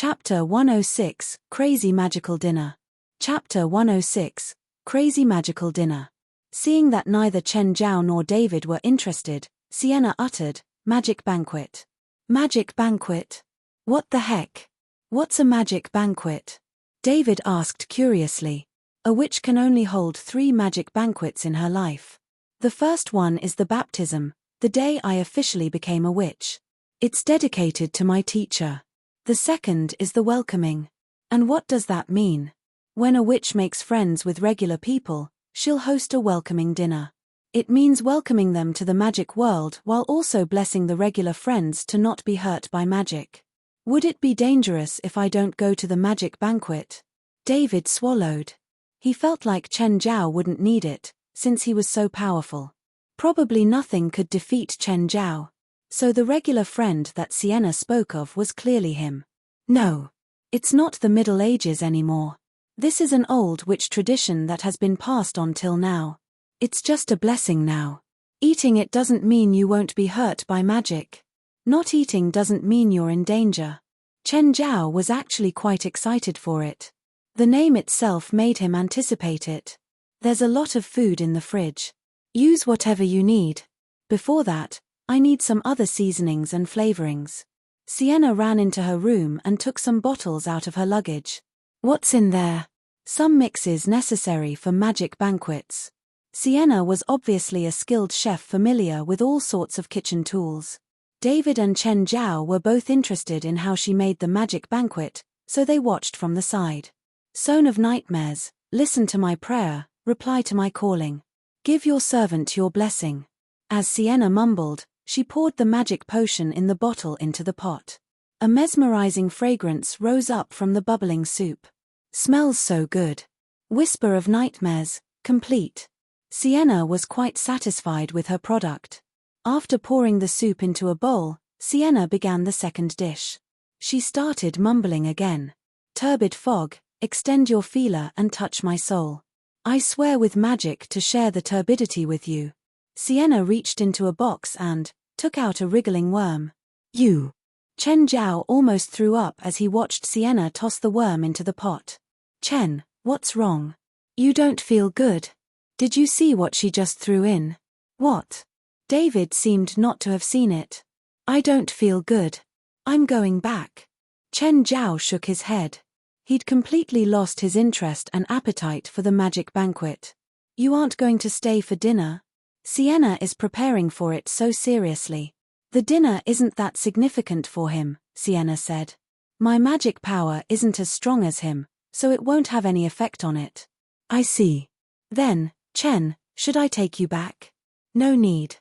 Chapter 106, Crazy Magical Dinner. Chapter 106, Crazy Magical Dinner. Seeing that neither Chen, Zhao nor David were interested, Sienna uttered, "Magic banquet." Magic banquet? What the heck? What's a magic banquet? David asked curiously. A witch can only hold 3 magic banquets in her life. The first one is the baptism, the day I officially became a witch. It's dedicated to my teacher. The second is the welcoming. And what does that mean? When a witch makes friends with regular people, she'll host a welcoming dinner. It means welcoming them to the magic world while also blessing the regular friends to not be hurt by magic. Would it be dangerous if I don't go to the magic banquet? David swallowed. He felt like Chen Zhao wouldn't need it, since he was so powerful. Probably nothing could defeat Chen Zhao. So the regular friend that Sienna spoke of was clearly him. No. It's not the Middle Ages anymore. This is an old witch tradition that has been passed on till now. It's just a blessing now. Eating it doesn't mean you won't be hurt by magic. Not eating doesn't mean you're in danger. Chen Zhao was actually quite excited for it. The name itself made him anticipate it. There's a lot of food in the fridge. Use whatever you need. Before that, I need some other seasonings and flavorings. Sienna ran into her room and took some bottles out of her luggage. What's in there? Some mixes necessary for magic banquets. Sienna was obviously a skilled chef familiar with all sorts of kitchen tools. David and Chen Zhao were both interested in how she made the magic banquet, so they watched from the side. Son of nightmares, listen to my prayer, reply to my calling. Give your servant your blessing. As Sienna mumbled, she poured the magic potion in the bottle into the pot. A mesmerizing fragrance rose up from the bubbling soup. Smells so good. Whisper of nightmares, complete. Sienna was quite satisfied with her product. After pouring the soup into a bowl, Sienna began the second dish. She started mumbling again. Turbid fog, extend your feeler and touch my soul. I swear with magic to share the turbidity with you. Sienna reached into a box and took out a wriggling worm. You. Chen Zhao almost threw up as he watched Sienna toss the worm into the pot. Chen, what's wrong? You don't feel good. Did you see what she just threw in? What? David seemed not to have seen it. I don't feel good. I'm going back. Chen Zhao shook his head. He'd completely lost his interest and appetite for the magic banquet. You aren't going to stay for dinner? Sienna is preparing for it so seriously. The dinner isn't that significant for him, Sienna said. My magic power isn't as strong as him, so it won't have any effect on it. I see. Then, Chen, should I take you back? No need.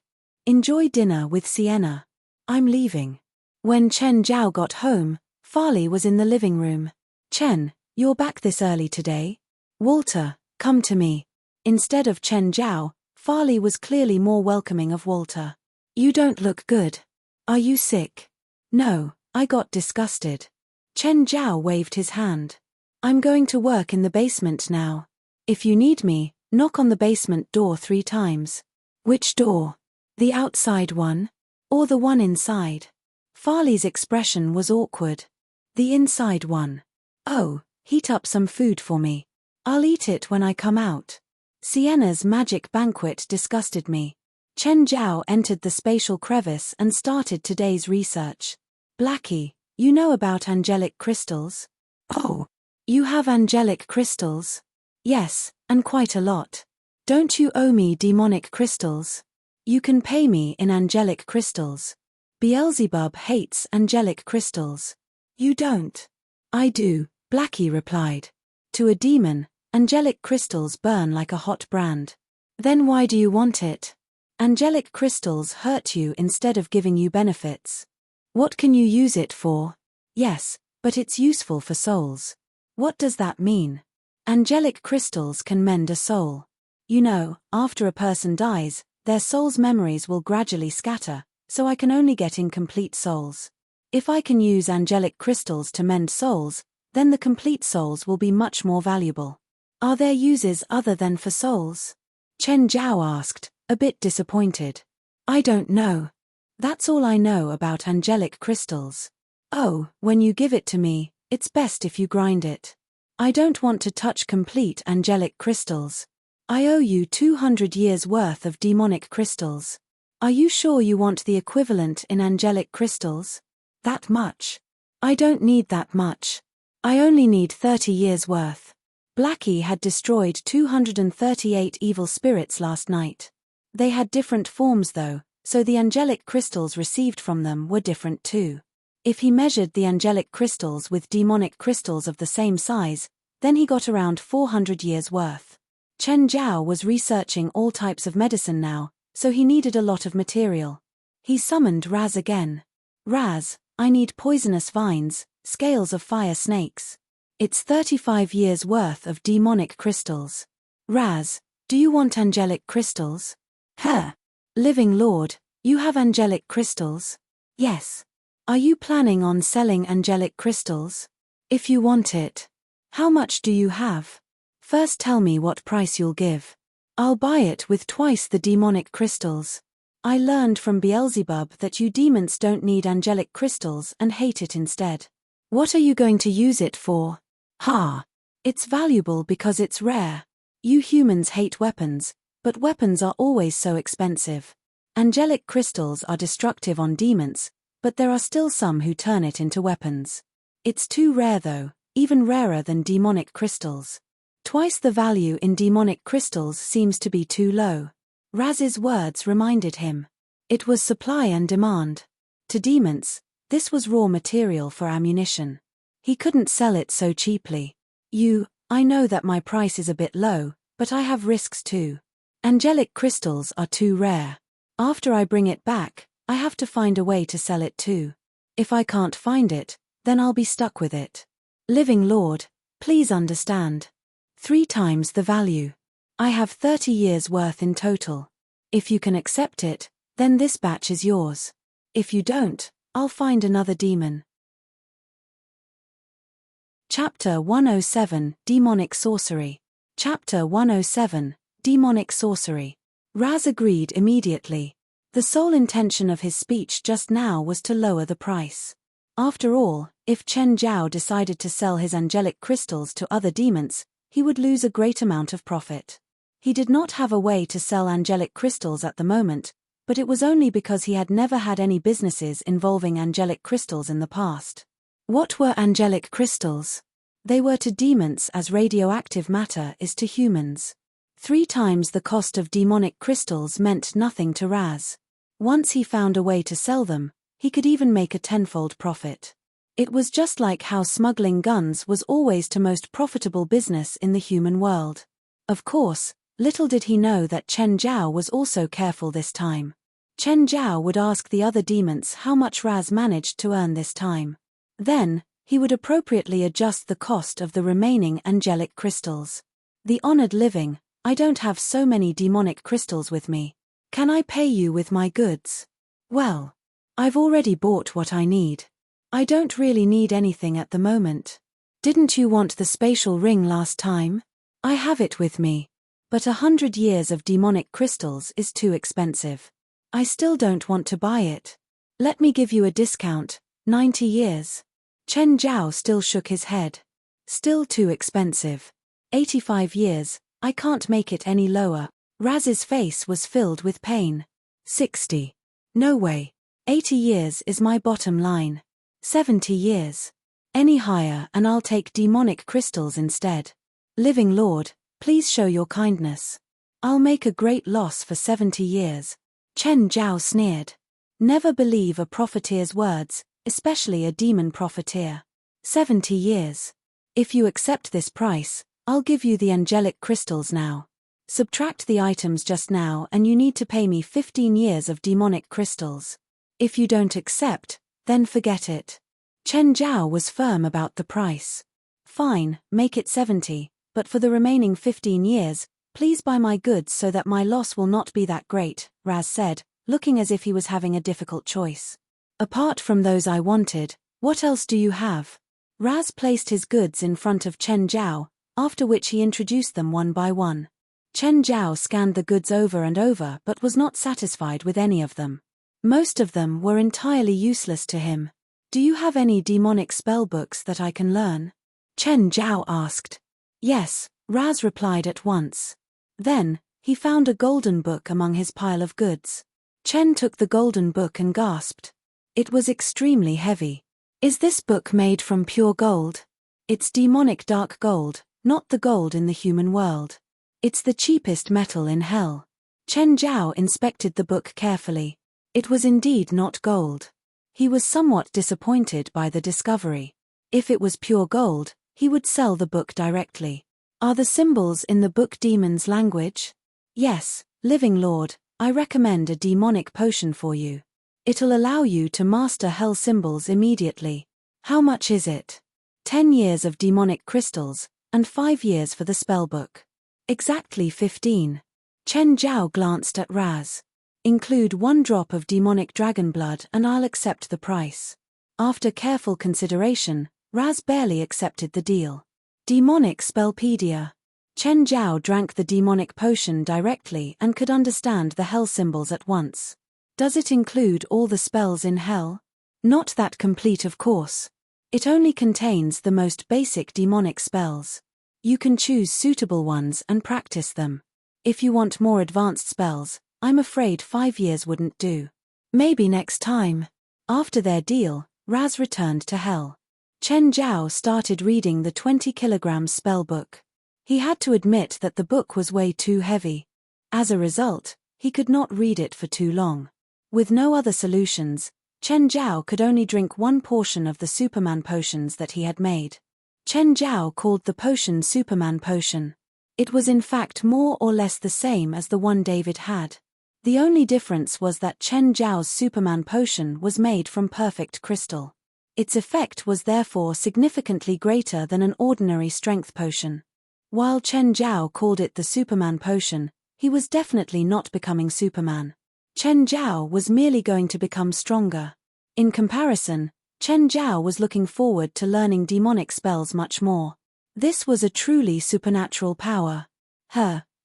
Enjoy dinner with Sienna. I'm leaving. When Chen Zhao got home, Farley was in the living room. Chen, you're back this early today? Walter, come to me. Instead of Chen Zhao, Farley was clearly more welcoming of Walter. You don't look good. Are you sick? No, I got disgusted. Chen Zhao waved his hand. I'm going to work in the basement now. If you need me, knock on the basement door 3 times. Which door? The outside one? Or the one inside? Farley's expression was awkward. The inside one. Oh, heat up some food for me. I'll eat it when I come out. Sienna's magic banquet disgusted me. Chen Zhao entered the spatial crevice and started today's research. Blackie, you know about angelic crystals? Oh, you have angelic crystals? Yes, and quite a lot. Don't you owe me demonic crystals? You can pay me in angelic crystals. Beelzebub hates angelic crystals. You don't. I do, Blackie replied. To a demon, angelic crystals burn like a hot brand. Then why do you want it? Angelic crystals hurt you instead of giving you benefits. What can you use it for? Yes, but it's useful for souls. What does that mean? Angelic crystals can mend a soul. You know, after a person dies, their soul's memories will gradually scatter, so I can only get incomplete souls. If I can use angelic crystals to mend souls, then the complete souls will be much more valuable. Are there uses other than for souls? Chen Zhao asked, a bit disappointed. I don't know. That's all I know about angelic crystals. Oh, when you give it to me, It's best if you grind it. I don't want to touch complete angelic crystals. I owe you 200 years worth of demonic crystals. Are you sure you want the equivalent in angelic crystals? That much? I don't need that much. I only need 30 years worth. Blackie had destroyed 238 evil spirits last night. They had different forms though, so the angelic crystals received from them were different too. If he measured the angelic crystals with demonic crystals of the same size, then he got around 400 years worth. Chen Zhao was researching all types of medicine now, so he needed a lot of material. He summoned Raz again. Raz, I need poisonous vines, scales of fire snakes. It's 35 years worth of demonic crystals. Raz, do you want angelic crystals? Huh. Living Lord, you have angelic crystals? Yes. Are you planning on selling angelic crystals? If you want it. How much do you have? First tell me what price you'll give. I'll buy it with twice the demonic crystals. I learned from Beelzebub that you demons don't need angelic crystals and hate it instead. What are you going to use it for? Ha! It's valuable because it's rare. You humans hate weapons, but weapons are always so expensive. Angelic crystals are destructive on demons, but there are still some who turn it into weapons. It's too rare though, even rarer than demonic crystals. Twice the value in demonic crystals seems to be too low. Raz's words reminded him. It was supply and demand. To demons, this was raw material for ammunition. He couldn't sell it so cheaply. I know that my price is a bit low, but I have risks too. Angelic crystals are too rare. After I bring it back, I have to find a way to sell it too. If I can't find it, then I'll be stuck with it. Living Lord, please understand. 3 times the value. I have 30 years worth in total. If you can accept it, then this batch is yours. If you don't, I'll find another demon. Chapter 107, Demonic Sorcery. Chapter 107, Demonic Sorcery. Raz agreed immediately. The sole intention of his speech just now was to lower the price. After all, if Chen Zhao decided to sell his angelic crystals to other demons, he would lose a great amount of profit. He did not have a way to sell angelic crystals at the moment, but it was only because he had never had any businesses involving angelic crystals in the past. What were angelic crystals? They were to demons as radioactive matter is to humans. 3 times the cost of demonic crystals meant nothing to Raz. Once he found a way to sell them, he could even make a 10-fold profit. It was just like how smuggling guns was always the most profitable business in the human world. Of course, little did he know that Chen Zhao was also careful this time. Chen Zhao would ask the other demons how much Raz managed to earn this time. Then, he would appropriately adjust the cost of the remaining angelic crystals. The honored living, I don't have so many demonic crystals with me. Can I pay you with my goods? Well, I've already bought what I need. I don't really need anything at the moment. Didn't you want the spatial ring last time? I have it with me. But 100 years of demonic crystals is too expensive. I still don't want to buy it. Let me give you a discount, 90 years. Chen Zhao still shook his head. Still too expensive. 85 years, I can't make it any lower. Raz's face was filled with pain. 60. No way. 80 years is my bottom line. 70 years. Any higher and I'll take demonic crystals instead. Living Lord, please show your kindness. I'll make a great loss for 70 years. Chen Zhao sneered. Never believe a profiteer's words, especially a demon profiteer. 70 years. If you accept this price, I'll give you the angelic crystals now. Subtract the items just now and you need to pay me 15 years of demonic crystals. If you don't accept, then forget it. Chen Zhao was firm about the price. Fine, make it 70, but for the remaining 15 years, please buy my goods so that my loss will not be that great, Raz said, looking as if he was having a difficult choice. Apart from those I wanted, what else do you have? Raz placed his goods in front of Chen Zhao, after which he introduced them one by one. Chen Zhao scanned the goods over and over but was not satisfied with any of them. Most of them were entirely useless to him. Do you have any demonic spellbooks that I can learn? Chen Zhao asked. Yes, Raz replied at once. Then, he found a golden book among his pile of goods. Chen took the golden book and gasped. It was extremely heavy. Is this book made from pure gold? It's demonic dark gold, not the gold in the human world. It's the cheapest metal in hell. Chen Zhao inspected the book carefully. It was indeed not gold. He was somewhat disappointed by the discovery. If it was pure gold, he would sell the book directly. Are the symbols in the book demon's language? Yes, Living Lord, I recommend a demonic potion for you. It'll allow you to master hell symbols immediately. How much is it? 10 years of demonic crystals, and 5 years for the spellbook. Exactly 15. Chen Zhao glanced at Raz. Include 1 drop of demonic dragon blood and I'll accept the price. After careful consideration, Raz barely accepted the deal. Demonic Spellpedia. Chen Zhao drank the demonic potion directly and could understand the hell symbols at once. Does it include all the spells in hell? Not that complete, of course. It only contains the most basic demonic spells. You can choose suitable ones and practice them. If you want more advanced spells, I'm afraid 5 years wouldn't do. Maybe next time. After their deal, Raz returned to hell. Chen Zhao started reading the 20-kilogram spellbook. He had to admit that the book was way too heavy. As a result, he could not read it for too long. With no other solutions, Chen Zhao could only drink 1 portion of the Superman potions that he had made. Chen Zhao called the potion Superman Potion. It was in fact more or less the same as the one David had. The only difference was that Chen Zhao's Superman Potion was made from perfect crystal. Its effect was therefore significantly greater than an ordinary strength potion. While Chen Zhao called it the Superman Potion, he was definitely not becoming Superman. Chen Zhao was merely going to become stronger. In comparison, Chen Zhao was looking forward to learning demonic spells much more. This was a truly supernatural power.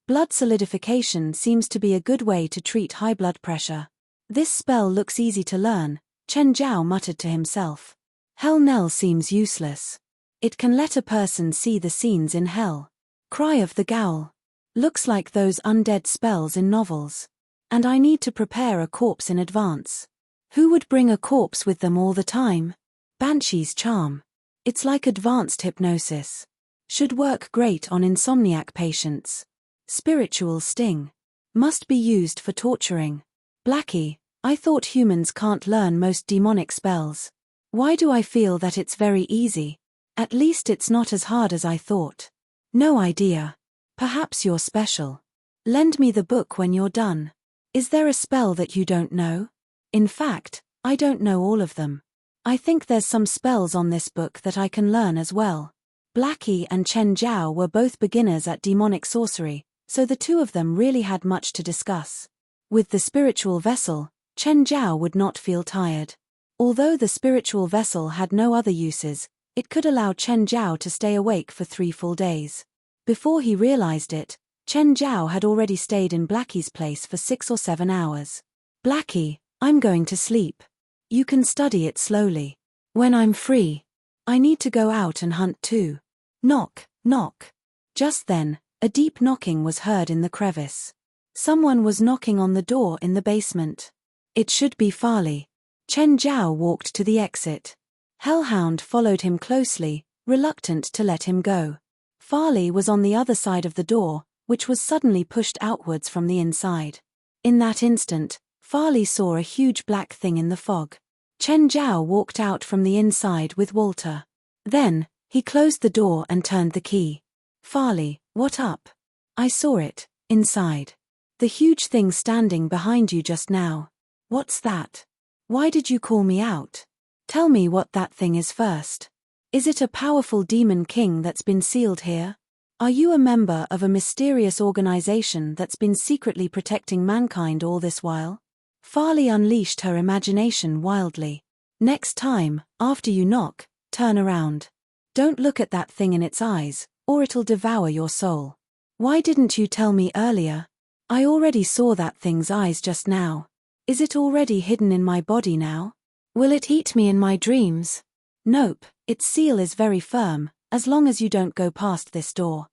Blood solidification seems to be a good way to treat high blood pressure. This spell looks easy to learn, Chen Zhao muttered to himself. Hell Knell seems useless. It can let a person see the scenes in hell. Cry of the Gowl. Looks like those undead spells in novels. And I need to prepare a corpse in advance. Who would bring a corpse with them all the time? Banshee's Charm. It's like advanced hypnosis. Should work great on insomniac patients. Spiritual Sting. Must be used for torturing. Blackie, I thought humans can't learn most demonic spells. Why do I feel that it's very easy? At least it's not as hard as I thought. No idea. Perhaps you're special. Lend me the book when you're done. Is there a spell that you don't know? In fact, I don't know all of them. I think there's some spells on this book that I can learn as well. Blackie and Chen Zhao were both beginners at demonic sorcery, so the two of them really had much to discuss. With the spiritual vessel, Chen Zhao would not feel tired. Although the spiritual vessel had no other uses, it could allow Chen Zhao to stay awake for 3 full days. Before he realized it, Chen Zhao had already stayed in Blackie's place for 6 or 7 hours. Blackie, I'm going to sleep. You can study it slowly. When I'm free. I need to go out and hunt too. Knock, knock. Just then, a deep knocking was heard in the crevice. Someone was knocking on the door in the basement. It should be Farley. Chen Zhao walked to the exit. Hellhound followed him closely, reluctant to let him go. Farley was on the other side of the door, which was suddenly pushed outwards from the inside. In that instant, Farley saw a huge black thing in the fog. Chen Zhao walked out from the inside with Walter. Then, he closed the door and turned the key. Farley, what up? I saw it, inside. The huge thing standing behind you just now. What's that? Why did you call me out? Tell me what that thing is first. Is it a powerful demon king that's been sealed here? Are you a member of a mysterious organization that's been secretly protecting mankind all this while? Farley unleashed her imagination wildly. Next time, after you knock, turn around. Don't look at that thing in its eyes, or it'll devour your soul. Why didn't you tell me earlier? I already saw that thing's eyes just now. Is it already hidden in my body now? Will it eat me in my dreams? Nope, its seal is very firm, as long as you don't go past this door.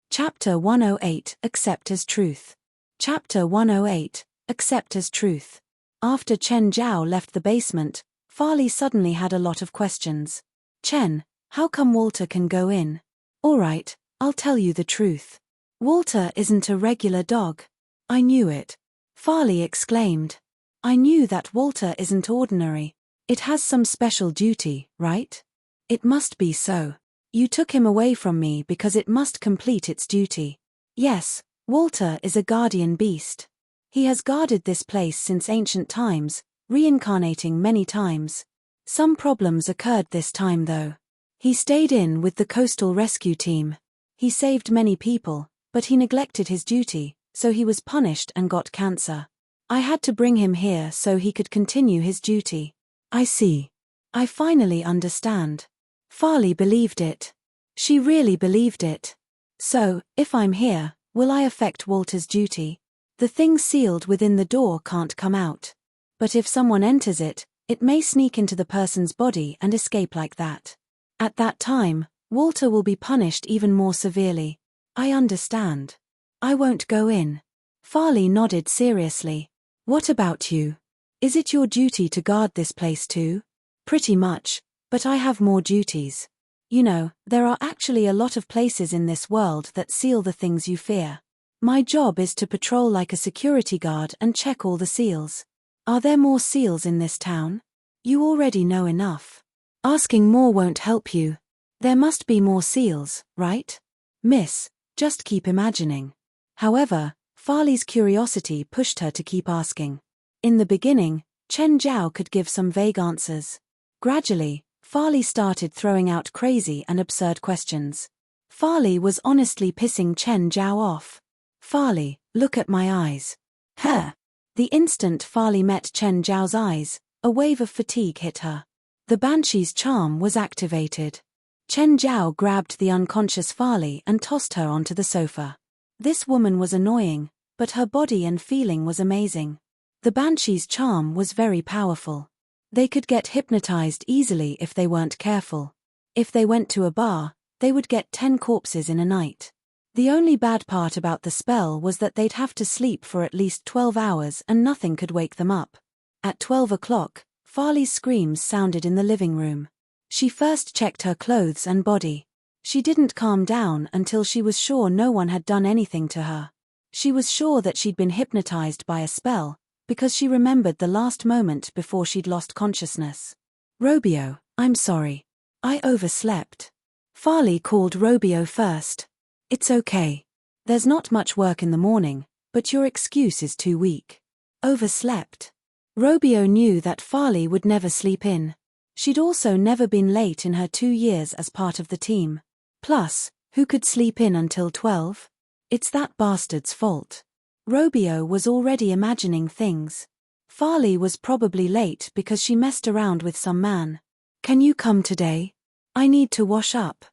Chapter 108 Accept as Truth. Chapter 108 Accept as Truth. After Chen Zhao left the basement, Farley suddenly had a lot of questions. Chen, how come Walter can go in? Alright, I'll tell you the truth. Walter isn't a regular dog. I knew it. Farley exclaimed. I knew that Walter isn't ordinary. It has some special duty, right? It must be so. You took him away from me because it must complete its duty. Yes, Walter is a guardian beast. He has guarded this place since ancient times, reincarnating many times. Some problems occurred this time though. He stayed in with the coastal rescue team. He saved many people, but he neglected his duty, so he was punished and got cancer. I had to bring him here so he could continue his duty. I see. I finally understand. Farley believed it. She really believed it. So, if I'm here, will I affect Walter's duty? The thing sealed within the door can't come out. But if someone enters it, it may sneak into the person's body and escape like that. At that time, Walter will be punished even more severely. I understand. I won't go in. Farley nodded seriously. What about you? Is it your duty to guard this place too? Pretty much, but I have more duties. You know, there are actually a lot of places in this world that seal the things you fear. My job is to patrol like a security guard and check all the seals. Are there more seals in this town? You already know enough. Asking more won't help you. There must be more seals, right? Miss, just keep imagining. However, Farley's curiosity pushed her to keep asking. In the beginning, Chen Zhao could give some vague answers. Gradually, Farley started throwing out crazy and absurd questions. Farley was honestly pissing Chen Zhao off. Farley, look at my eyes. Huh. The instant Farley met Chen Zhao's eyes, a wave of fatigue hit her. The Banshee's charm was activated. Chen Zhao grabbed the unconscious Farley and tossed her onto the sofa. This woman was annoying, but her body and feeling was amazing. The Banshee's charm was very powerful. They could get hypnotized easily if they weren't careful. If they went to a bar, they would get 10 corpses in a night. The only bad part about the spell was that they'd have to sleep for at least 12 hours and nothing could wake them up. At 12 o'clock, Farley's screams sounded in the living room. She first checked her clothes and body. She didn't calm down until she was sure no one had done anything to her. She was sure that she'd been hypnotized by a spell, because she remembered the last moment before she'd lost consciousness. Robio, I'm sorry. I overslept. Farley called Robio first. It's okay. There's not much work in the morning, but your excuse is too weak. Overslept. Robio knew that Farley would never sleep in. She'd also never been late in her 2 years as part of the team. Plus, who could sleep in until 12? It's that bastard's fault. Robio was already imagining things. Farley was probably late because she messed around with some man. Can you come today? I need to wash up.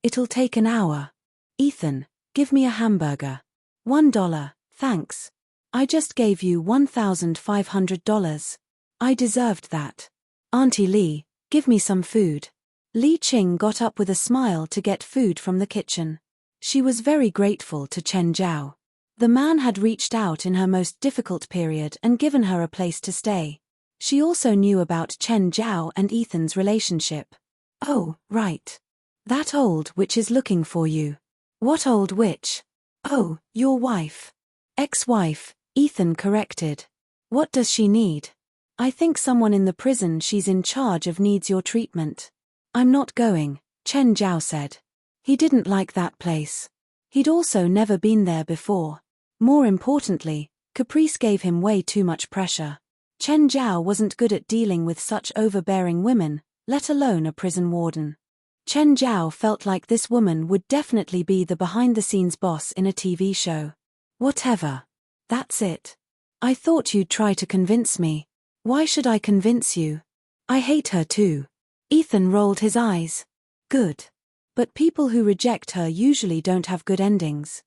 It'll take an hour. Ethan, give me a hamburger. $1, thanks. I just gave you $1,500. I deserved that. Auntie Lee, give me some food. Li Qing got up with a smile to get food from the kitchen. She was very grateful to Chen Zhao. The man had reached out in her most difficult period and given her a place to stay. She also knew about Chen Zhao and Ethan's relationship. Oh, right. That old witch is looking for you. What old witch? Oh, your wife. Ex-wife, Ethan corrected. What does she need? I think someone in the prison she's in charge of needs your treatment. I'm not going, Chen Zhao said. He didn't like that place. He'd also never been there before. More importantly, Caprice gave him way too much pressure. Chen Zhao wasn't good at dealing with such overbearing women, let alone a prison warden. Chen Zhao felt like this woman would definitely be the behind-the-scenes boss in a TV show. Whatever. That's it. I thought you'd try to convince me. Why should I convince you? I hate her too. Ethan rolled his eyes. Good. But people who reject her usually don't have good endings.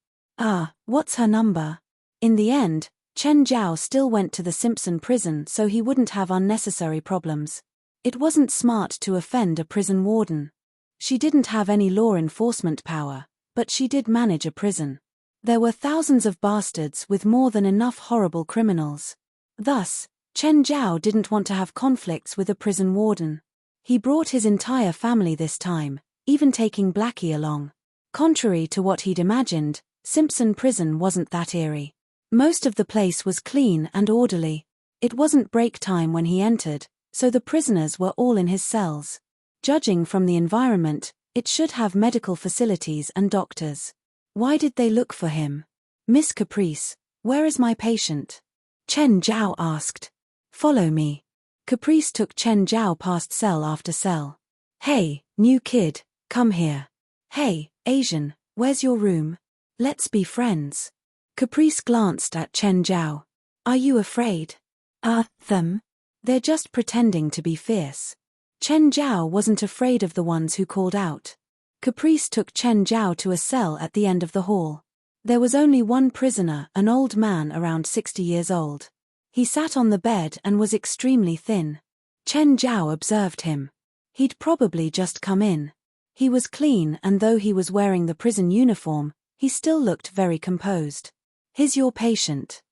What's her number? In the end, Chen Zhao still went to the Simpson prison so he wouldn't have unnecessary problems. It wasn't smart to offend a prison warden. She didn't have any law enforcement power, but she did manage a prison. There were thousands of bastards with more than enough horrible criminals. Thus, Chen Zhao didn't want to have conflicts with a prison warden. He brought his entire family this time, even taking Blackie along. Contrary to what he'd imagined, Simpson prison wasn't that eerie. Most of the place was clean and orderly. It wasn't break time when he entered, so the prisoners were all in his cells. Judging from the environment, it should have medical facilities and doctors. Why did they look for him? Miss Caprice, where is my patient? Chen Zhao asked. Follow me. Caprice took Chen Zhao past cell after cell. Hey, new kid, come here. Hey, Asian, where's your room? Let's be friends. Caprice glanced at Chen Zhao. Are you afraid? Them? They're just pretending to be fierce. Chen Zhao wasn't afraid of the ones who called out. Caprice took Chen Zhao to a cell at the end of the hall. There was only one prisoner, an old man around 60 years old. He sat on the bed and was extremely thin. Chen Zhao observed him. He'd probably just come in. He was clean and though he was wearing the prison uniform, he still looked very composed. Here's your patient.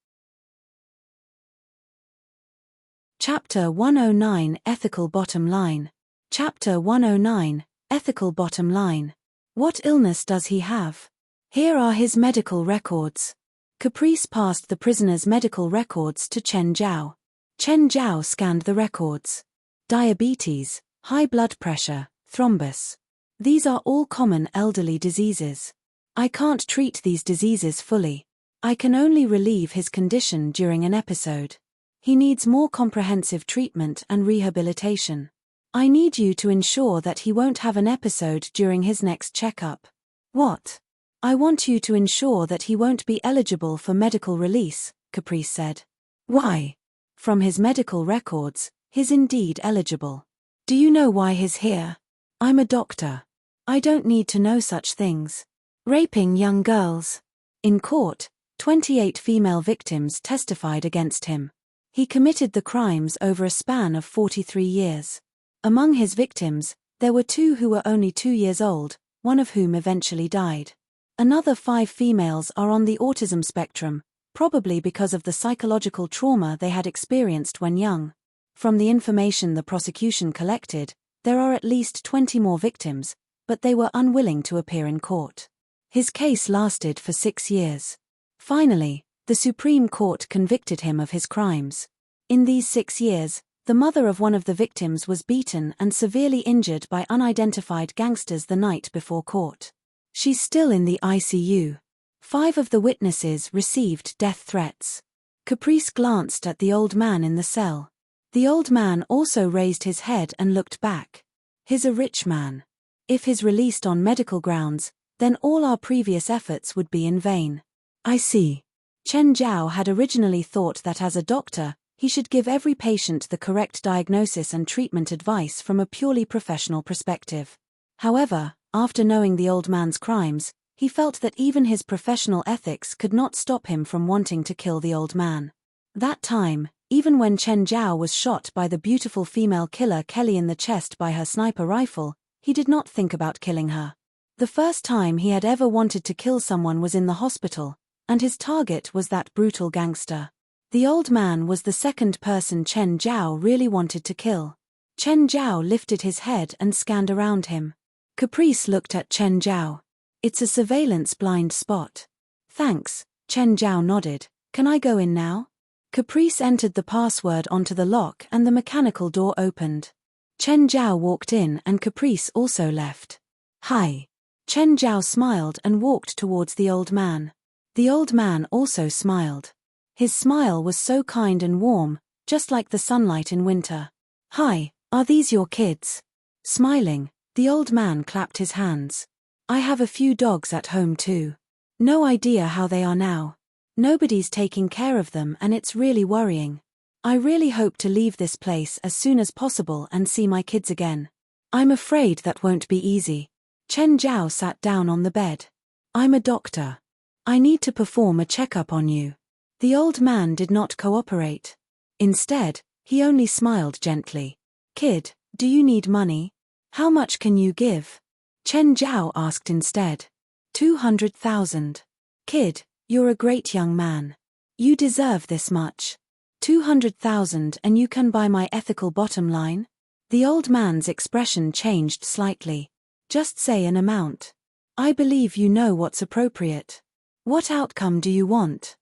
Chapter 109 Ethical Bottom Line. Chapter 109 Ethical Bottom Line. What illness does he have? Here are his medical records. Caprice passed the prisoner's medical records to Chen Zhao. Chen Zhao scanned the records. Diabetes, high blood pressure, thrombus. These are all common elderly diseases. I can't treat these diseases fully. I can only relieve his condition during an episode. He needs more comprehensive treatment and rehabilitation. I need you to ensure that he won't have an episode during his next checkup. What? I want you to ensure that he won't be eligible for medical release, Caprice said. Why? From his medical records, he's indeed eligible. Do you know why he's here? I'm a doctor. I don't need to know such things. Raping young girls. In court, 28 female victims testified against him. He committed the crimes over a span of 43 years. Among his victims, there were 2 who were only 2 years old, one of whom eventually died. Another 5 females are on the autism spectrum, probably because of the psychological trauma they had experienced when young. From the information the prosecution collected, there are at least 20 more victims, but they were unwilling to appear in court. His case lasted for 6 years. Finally, the Supreme Court convicted him of his crimes. In these 6 years, the mother of one of the victims was beaten and severely injured by unidentified gangsters the night before court. She's still in the ICU. 5 of the witnesses received death threats. Caprice glanced at the old man in the cell. The old man also raised his head and looked back. He's a rich man. If he's released on medical grounds, then all our previous efforts would be in vain. I see. Chen Zhao had originally thought that as a doctor, he should give every patient the correct diagnosis and treatment advice from a purely professional perspective. However, after knowing the old man's crimes, he felt that even his professional ethics could not stop him from wanting to kill the old man. That time, even when Chen Zhao was shot by the beautiful female killer Kelly in the chest by her sniper rifle, he did not think about killing her. The first time he had ever wanted to kill someone was in the hospital, and his target was that brutal gangster. The old man was the second person Chen Zhao really wanted to kill. Chen Zhao lifted his head and scanned around him. Caprice looked at Chen Zhao. It's a surveillance blind spot. Thanks, Chen Zhao nodded. Can I go in now? Caprice entered the password onto the lock and the mechanical door opened. Chen Zhao walked in and Caprice also left. Hi. Chen Zhao smiled and walked towards the old man. The old man also smiled. His smile was so kind and warm, just like the sunlight in winter. Hi, are these your kids? Smiling, the old man clapped his hands. I have a few dogs at home too. No idea how they are now. Nobody's taking care of them and it's really worrying. I really hope to leave this place as soon as possible and see my kids again. I'm afraid that won't be easy. Chen Zhao sat down on the bed. I'm a doctor. I need to perform a checkup on you. The old man did not cooperate. Instead, he only smiled gently. Kid, do you need money? How much can you give? Chen Zhao asked instead. 200,000. Kid, you're a great young man. You deserve this much. 200,000 and you can buy my ethical bottom line? The old man's expression changed slightly. Just say an amount. I believe you know what's appropriate. What outcome do you want?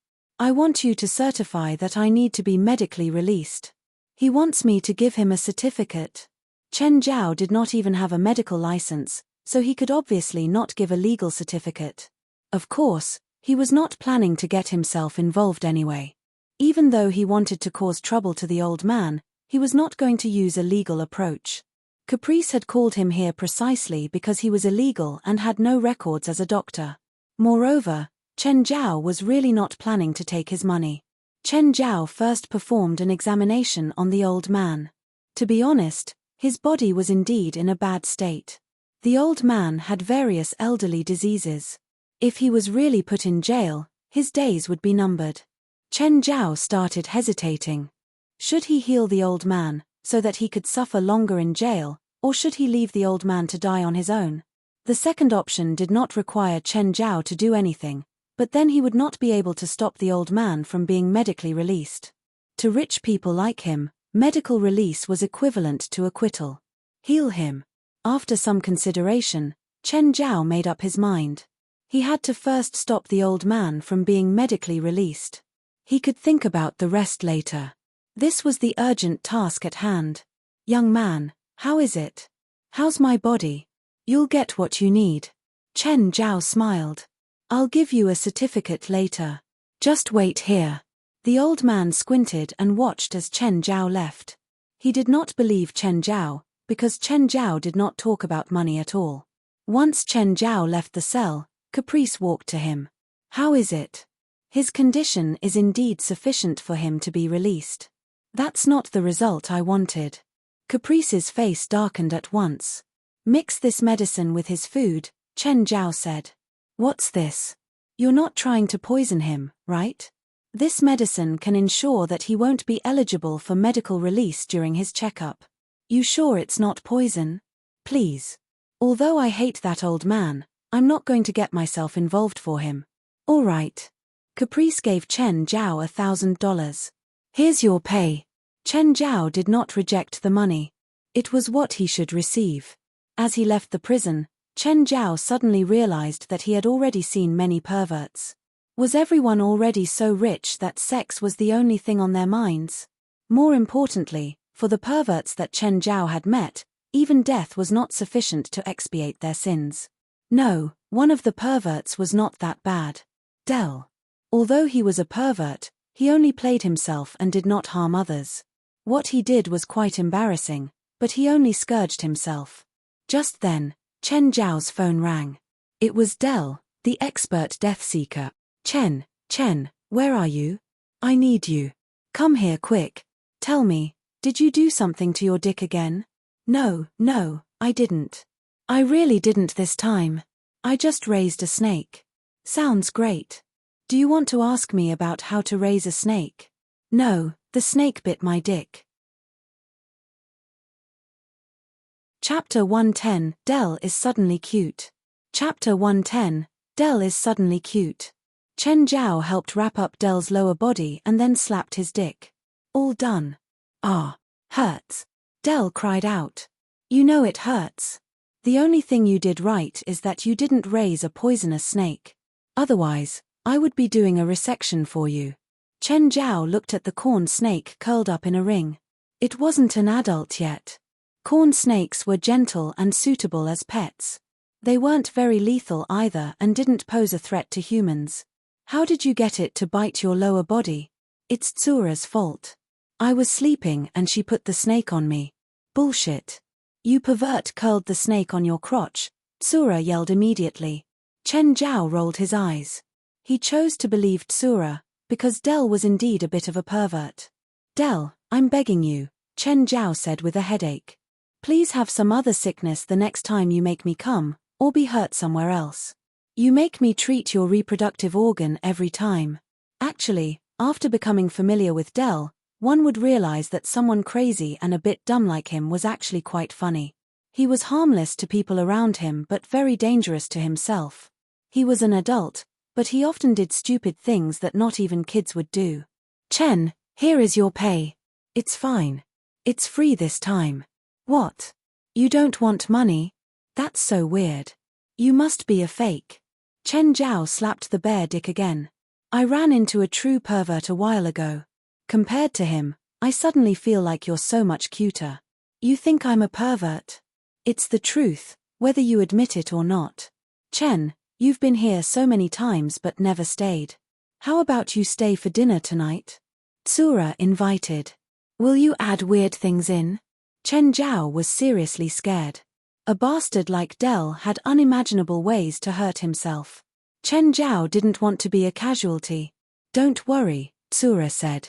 I want you to certify that I need to be medically released. He wants me to give him a certificate. Chen Zhao did not even have a medical license, so he could obviously not give a legal certificate. Of course, he was not planning to get himself involved anyway. Even though he wanted to cause trouble to the old man, he was not going to use a legal approach. Caprice had called him here precisely because he was illegal and had no records as a doctor. Moreover, Chen Zhao was really not planning to take his money. Chen Zhao first performed an examination on the old man. To be honest, his body was indeed in a bad state. The old man had various elderly diseases. If he was really put in jail, his days would be numbered. Chen Zhao started hesitating. Should he heal the old man, so that he could suffer longer in jail, or should he leave the old man to die on his own? The second option did not require Chen Zhao to do anything, but then he would not be able to stop the old man from being medically released. To rich people like him, medical release was equivalent to acquittal. Heal him. After some consideration, Chen Zhao made up his mind. He had to first stop the old man from being medically released. He could think about the rest later. This was the urgent task at hand. Young man, how is it? How's my body? You'll get what you need. Chen Zhao smiled. I'll give you a certificate later. Just wait here. The old man squinted and watched as Chen Zhao left. He did not believe Chen Zhao, because Chen Zhao did not talk about money at all. Once Chen Zhao left the cell, Caprice walked to him. How is it? His condition is indeed sufficient for him to be released. That's not the result I wanted. Caprice's face darkened at once. Mix this medicine with his food, Chen Zhao said. What's this? You're not trying to poison him, right? This medicine can ensure that he won't be eligible for medical release during his checkup. You sure it's not poison? Please. Although I hate that old man, I'm not going to get myself involved for him. All right. Caprice gave Chen Zhao $1,000. Here's your pay. Chen Zhao did not reject the money. It was what he should receive. As he left the prison, Chen Zhao suddenly realized that he had already seen many perverts. Was everyone already so rich that sex was the only thing on their minds? More importantly, for the perverts that Chen Zhao had met, even death was not sufficient to expiate their sins. No, one of the perverts was not that bad. Dell. Although he was a pervert, he only played himself and did not harm others. What he did was quite embarrassing, but he only scourged himself. Just then, Chen Zhao's phone rang. It was Dell, the expert death seeker. Chen, where are you? I need you. Come here quick. Tell me, did you do something to your dick again? No, I didn't. I really didn't this time. I just raised a snake. Sounds great. Do you want to ask me about how to raise a snake? No, the snake bit my dick. Chapter 110, Dell is suddenly cute. Chapter 110, Dell is suddenly cute. Chen Zhao helped wrap up Dell's lower body and then slapped his dick. All done. Ah, hurts. Dell cried out. You know it hurts. The only thing you did right is that you didn't raise a poisonous snake. Otherwise, I would be doing a resection for you. Chen Zhao looked at the corn snake curled up in a ring. It wasn't an adult yet. Corn snakes were gentle and suitable as pets. They weren't very lethal either and didn't pose a threat to humans. How did you get it to bite your lower body? It's Tsura's fault. I was sleeping and she put the snake on me. Bullshit. You pervert curled the snake on your crotch, Tsura yelled immediately. Chen Zhao rolled his eyes. He chose to believe Tsura, because Dell was indeed a bit of a pervert. Dell, I'm begging you, Chen Zhao said with a headache. Please have some other sickness the next time you make me come, or be hurt somewhere else. You make me treat your reproductive organ every time. Actually, After becoming familiar with Dell, one would realize that someone crazy and a bit dumb like him was actually quite funny. He was harmless to people around him but very dangerous to himself. He was an adult, but he often did stupid things that not even kids would do. Chen, here is your pay. It's fine. It's free this time. What? You don't want money? That's so weird. You must be a fake. Zhao slapped the bear dick again. I ran into a true pervert a while ago. Compared to him, I suddenly feel like you're so much cuter. You think I'm a pervert? It's the truth, whether you admit it or not. Chen, you've been here so many times but never stayed. How about you stay for dinner tonight? Tsura invited. Will you add weird things in? Zhao was seriously scared. A bastard like Dell had unimaginable ways to hurt himself. Zhao didn't want to be a casualty. Don't worry, Tsura said.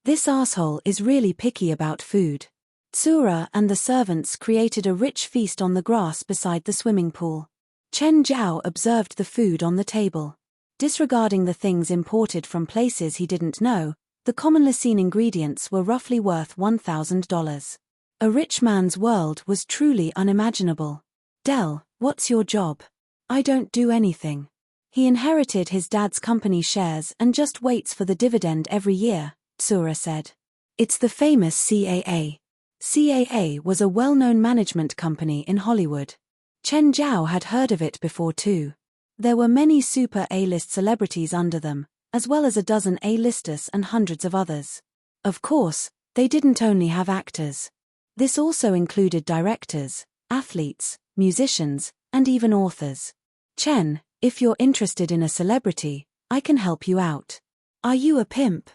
This asshole is really picky about food. Tsura and the servants created a rich feast on the grass beside the swimming pool. Zhao observed the food on the table. Disregarding the things imported from places he didn't know, the commonly seen ingredients were roughly worth $1,000. A rich man's world was truly unimaginable. Dell, what's your job? I don't do anything. He inherited his dad's company shares and just waits for the dividend every year, Tsura said. It's the famous CAA. CAA was a well-known management company in Hollywood. Zhao had heard of it before too. There were many super A-list celebrities under them, as well as a dozen A-listers and hundreds of others. Of course, they didn't only have actors. This also included directors, athletes, musicians, and even authors. Chen, if you're interested in a celebrity, I can help you out. Are you a pimp?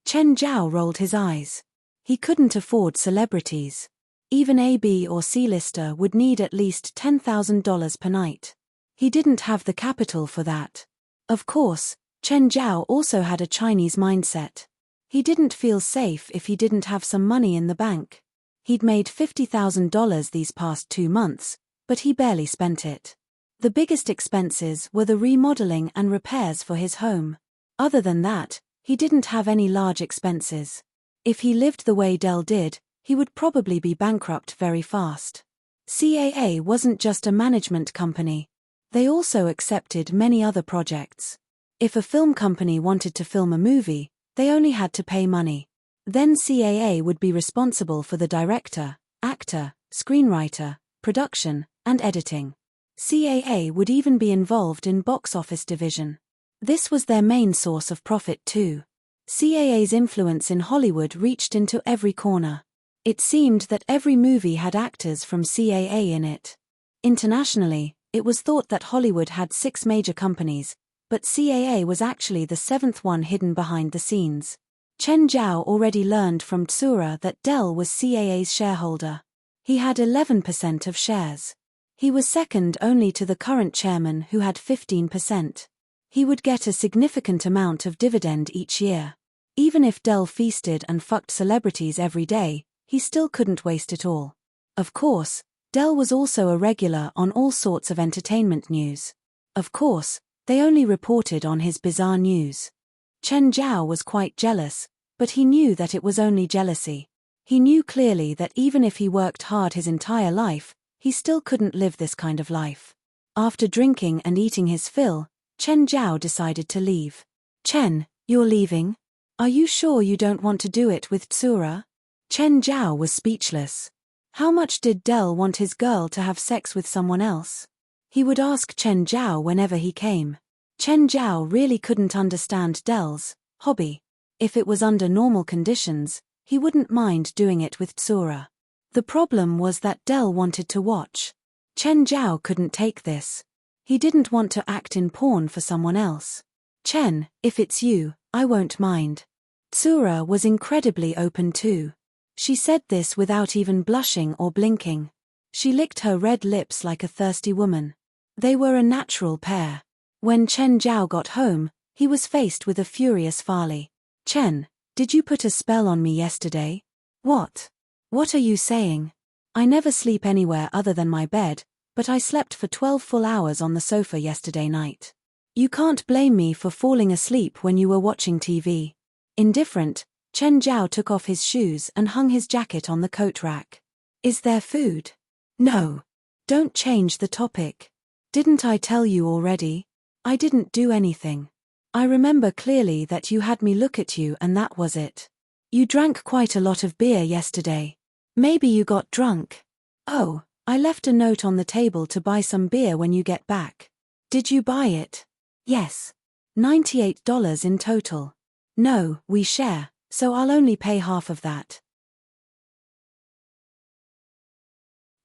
Zhao rolled his eyes. He couldn't afford celebrities. Even a B or C-lister would need at least $10,000 per night. He didn't have the capital for that. Of course, Zhao also had a Chinese mindset. He didn't feel safe if he didn't have some money in the bank. He'd made $50,000 these past 2 months, but he barely spent it. The biggest expenses were the remodeling and repairs for his home. Other than that, he didn't have any large expenses. If he lived the way Dell did, he would probably be bankrupt very fast. CAA wasn't just a management company. They also accepted many other projects. If a film company wanted to film a movie, they only had to pay money. Then CAA would be responsible for the director, actor, screenwriter, production, and editing. CAA would even be involved in box office division. This was their main source of profit too. CAA's influence in Hollywood reached into every corner. It seemed that every movie had actors from CAA in it. Internationally, it was thought that Hollywood had 6 major companies, but CAA was actually the 7th one hidden behind the scenes. Zhao already learned from Tsura that Dell was CAA's shareholder. He had 11% of shares. He was second only to the current chairman who had 15%. He would get a significant amount of dividend each year. Even if Dell feasted and fucked celebrities every day, he still couldn't waste it all. Of course, Dell was also a regular on all sorts of entertainment news. Of course, they only reported on his bizarre news. Zhao was quite jealous, but he knew that it was only jealousy. He knew clearly that even if he worked hard his entire life, he still couldn't live this kind of life. After drinking and eating his fill, Zhao decided to leave. Chen, you're leaving? Are you sure you don't want to do it with Tsura? Zhao was speechless. How much did Dell want his girl to have sex with someone else? He would ask Zhao whenever he came. Zhao really couldn't understand Dell's hobby. If it was under normal conditions, he wouldn't mind doing it with Tsura. The problem was that Dell wanted to watch. Zhao couldn't take this. He didn't want to act in porn for someone else. Chen, if it's you, I won't mind. Tsura was incredibly open too. She said this without even blushing or blinking. She licked her red lips like a thirsty woman. They were a natural pair. When Zhao got home, he was faced with a furious Farley. Chen, did you put a spell on me yesterday? What? What are you saying? I never sleep anywhere other than my bed, but I slept for 12 full hours on the sofa yesterday night. You can't blame me for falling asleep when you were watching TV. Indifferent, Chen Zhao took off his shoes and hung his jacket on the coat rack. Is there food? No. Don't change the topic. Didn't I tell you already? I didn't do anything. I remember clearly that you had me look at you and that was it. You drank quite a lot of beer yesterday. Maybe you got drunk. Oh, I left a note on the table to buy some beer when you get back. Did you buy it? Yes. $98 in total. No, we share, so I'll only pay half of that.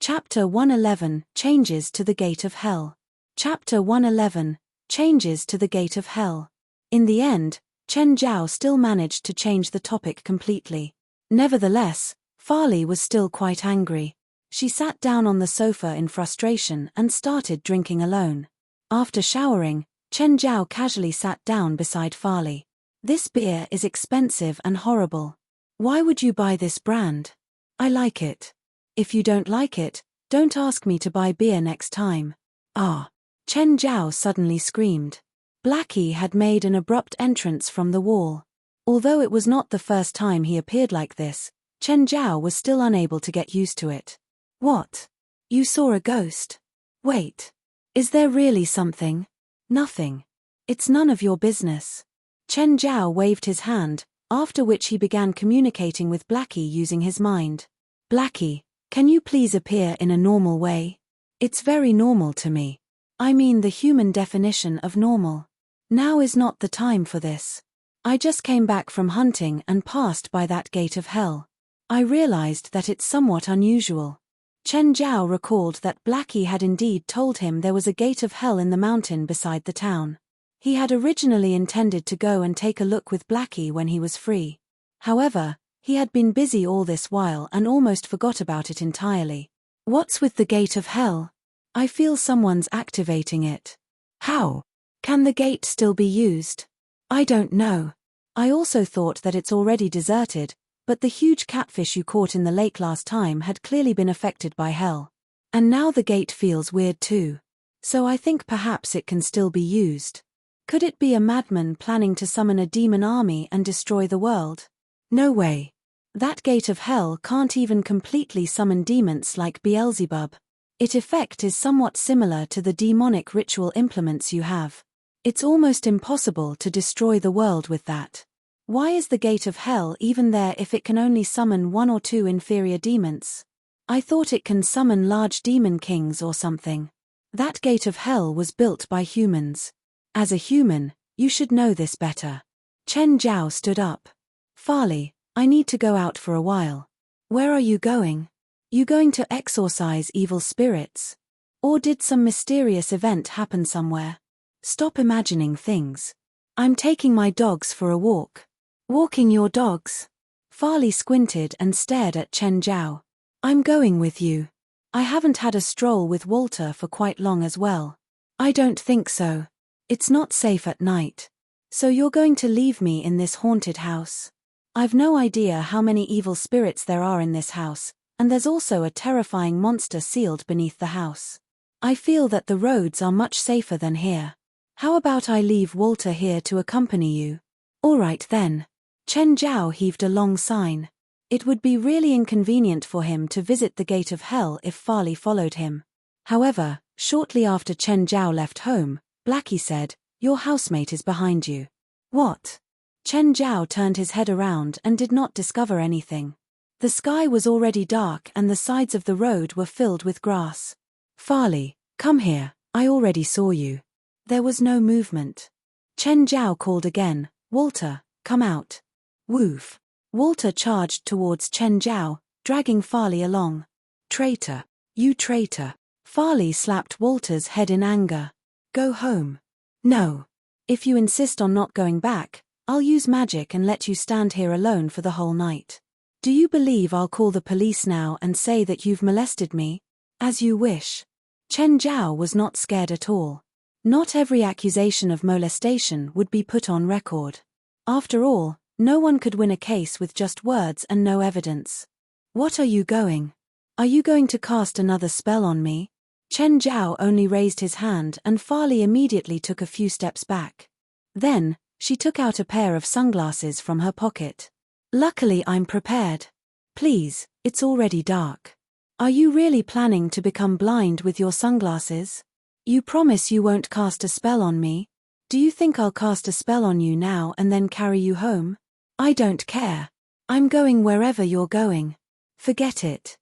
Chapter 111, Changes to the Gate of Hell. Chapter 111, Changes to the Gate of Hell. In the end, Chen Zhao still managed to change the topic completely. Nevertheless, Farley was still quite angry. She sat down on the sofa in frustration and started drinking alone. After showering, Chen Zhao casually sat down beside Farley. This beer is expensive and horrible. Why would you buy this brand? I like it. If you don't like it, don't ask me to buy beer next time. Ah! Chen Zhao suddenly screamed. Blackie had made an abrupt entrance from the wall. Although it was not the first time he appeared like this, Chen Zhao was still unable to get used to it. What? You saw a ghost? Wait. Is there really something? Nothing. It's none of your business. Chen Zhao waved his hand, after which he began communicating with Blackie using his mind. Blackie, can you please appear in a normal way? It's very normal to me. I mean the human definition of normal. Now is not the time for this. I just came back from hunting and passed by that gate of hell. I realized that it's somewhat unusual. Chen Zhao recalled that Blackie had indeed told him there was a gate of hell in the mountain beside the town. He had originally intended to go and take a look with Blackie when he was free. However, he had been busy all this while and almost forgot about it entirely. What's with the gate of hell? I feel someone's activating it. How? Can the gate still be used? I don't know. I also thought that it's already deserted, but the huge catfish you caught in the lake last time had clearly been affected by hell. And now the gate feels weird too. So I think perhaps it can still be used. Could it be a madman planning to summon a demon army and destroy the world? No way. That gate of hell can't even completely summon demons like Beelzebub. Its effect is somewhat similar to the demonic ritual implements you have. It's almost impossible to destroy the world with that. Why is the gate of hell even there if it can only summon one or two inferior demons? I thought it can summon large demon kings or something. That gate of hell was built by humans. As a human, you should know this better. Chen Zhao stood up. Farley, I need to go out for a while. Where are you going? You going to exorcise evil spirits? Or did some mysterious event happen somewhere? Stop imagining things. I'm taking my dogs for a walk. Walking your dogs? Farley squinted and stared at Chen Zhao. I'm going with you. I haven't had a stroll with Walter for quite long as well. I don't think so. It's not safe at night. So you're going to leave me in this haunted house? I've no idea how many evil spirits there are in this house, and there's also a terrifying monster sealed beneath the house. I feel that the roads are much safer than here. How about I leave Walter here to accompany you? All right then. Chen Zhao heaved a long sigh. It would be really inconvenient for him to visit the gate of hell if Farley followed him. However, shortly after Chen Zhao left home, Blackie said, "Your housemate is behind you." What? Chen Zhao turned his head around and did not discover anything. The sky was already dark and the sides of the road were filled with grass. Farley, come here, I already saw you. There was no movement. Chen Zhao called again, Walter, come out. Woof. Walter charged towards Chen Zhao, dragging Farley along. Traitor. You traitor. Farley slapped Walter's head in anger. Go home. No. If you insist on not going back, I'll use magic and let you stand here alone for the whole night. Do you believe I'll call the police now and say that you've molested me? As you wish. Chen Zhao was not scared at all. Not every accusation of molestation would be put on record. After all, no one could win a case with just words and no evidence. What are you going? Are you going to cast another spell on me? Chen Zhao only raised his hand and Farley immediately took a few steps back. Then, She took out a pair of sunglasses from her pocket. Luckily I'm prepared. Please, it's already dark. Are you really planning to become blind with your sunglasses? You promise you won't cast a spell on me? Do you think I'll cast a spell on you now and then carry you home? I don't care. I'm going wherever you're going. Forget it.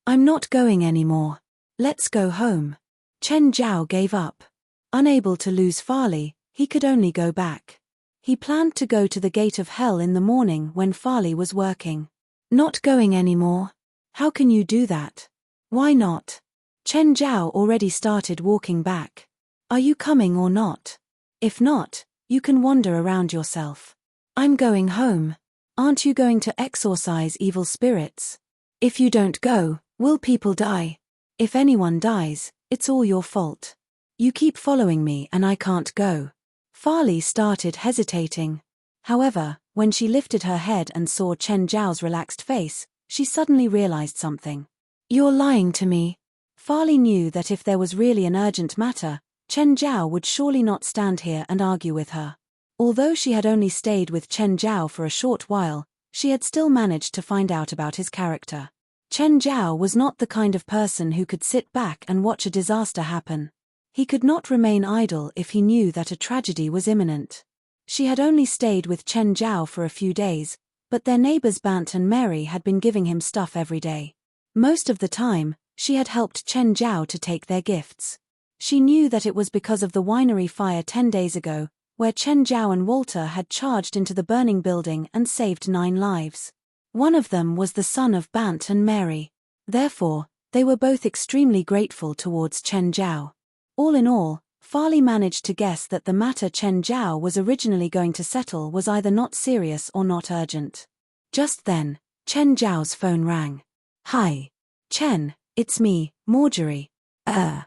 I'm not going anymore. Let's go home. Chen Zhao gave up. Unable to lose Farley, he could only go back. He planned to go to the gate of hell in the morning when Farley was working. Not going anymore? How can you do that? Why not? Chen Zhao already started walking back. Are you coming or not? If not, you can wander around yourself. I'm going home. Aren't you going to exorcise evil spirits? If you don't go, will people die? If anyone dies, it's all your fault. You keep following me and I can't go. Farley started hesitating. However, when she lifted her head and saw Chen Zhao's relaxed face, she suddenly realized something. You're lying to me. Farley knew that if there was really an urgent matter, Chen Zhao would surely not stand here and argue with her. Although she had only stayed with Chen Zhao for a short while, she had still managed to find out about his character. Chen Zhao was not the kind of person who could sit back and watch a disaster happen. He could not remain idle if he knew that a tragedy was imminent. She had only stayed with Chen Zhao for a few days, but their neighbors Bant and Mary had been giving him stuff every day. Most of the time, she had helped Chen Zhao to take their gifts. She knew that it was because of the winery fire 10 days ago, where Chen Zhao and Walter had charged into the burning building and saved 9 lives. One of them was the son of Bant and Mary. Therefore, they were both extremely grateful towards Chen Zhao. All in all, Farley managed to guess that the matter Chen Zhao was originally going to settle was either not serious or not urgent. Just then, Chen Zhao's phone rang. Hi. Chen, it's me, Marjorie. I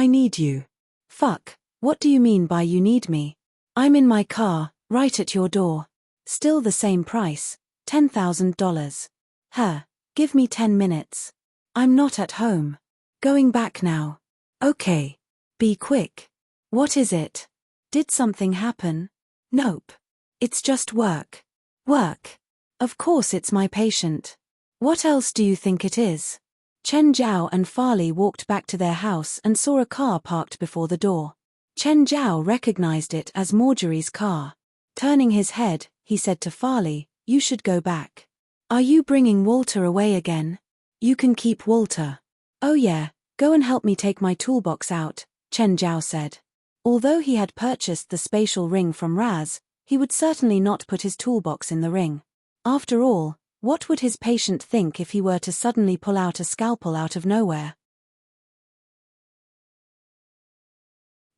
need you. Fuck, what do you mean by you need me? I'm in my car, right at your door. Still the same price, $10,000. Give me 10 minutes. I'm not at home. Going back now. Okay. Be quick. What is it? Did something happen? Nope. It's just work. Work. Of course it's my patient. What else do you think it is? Chen Zhao and Farley walked back to their house and saw a car parked before the door. Chen Zhao recognized it as Marjorie's car. Turning his head, he said to Farley, "You should go back." "Are you bringing Walter away again?" "You can keep Walter." "Oh yeah, go and help me take my toolbox out," Chen Zhao said. Although he had purchased the spatial ring from Raz, he would certainly not put his toolbox in the ring. After all, what would his patient think if he were to suddenly pull out a scalpel out of nowhere?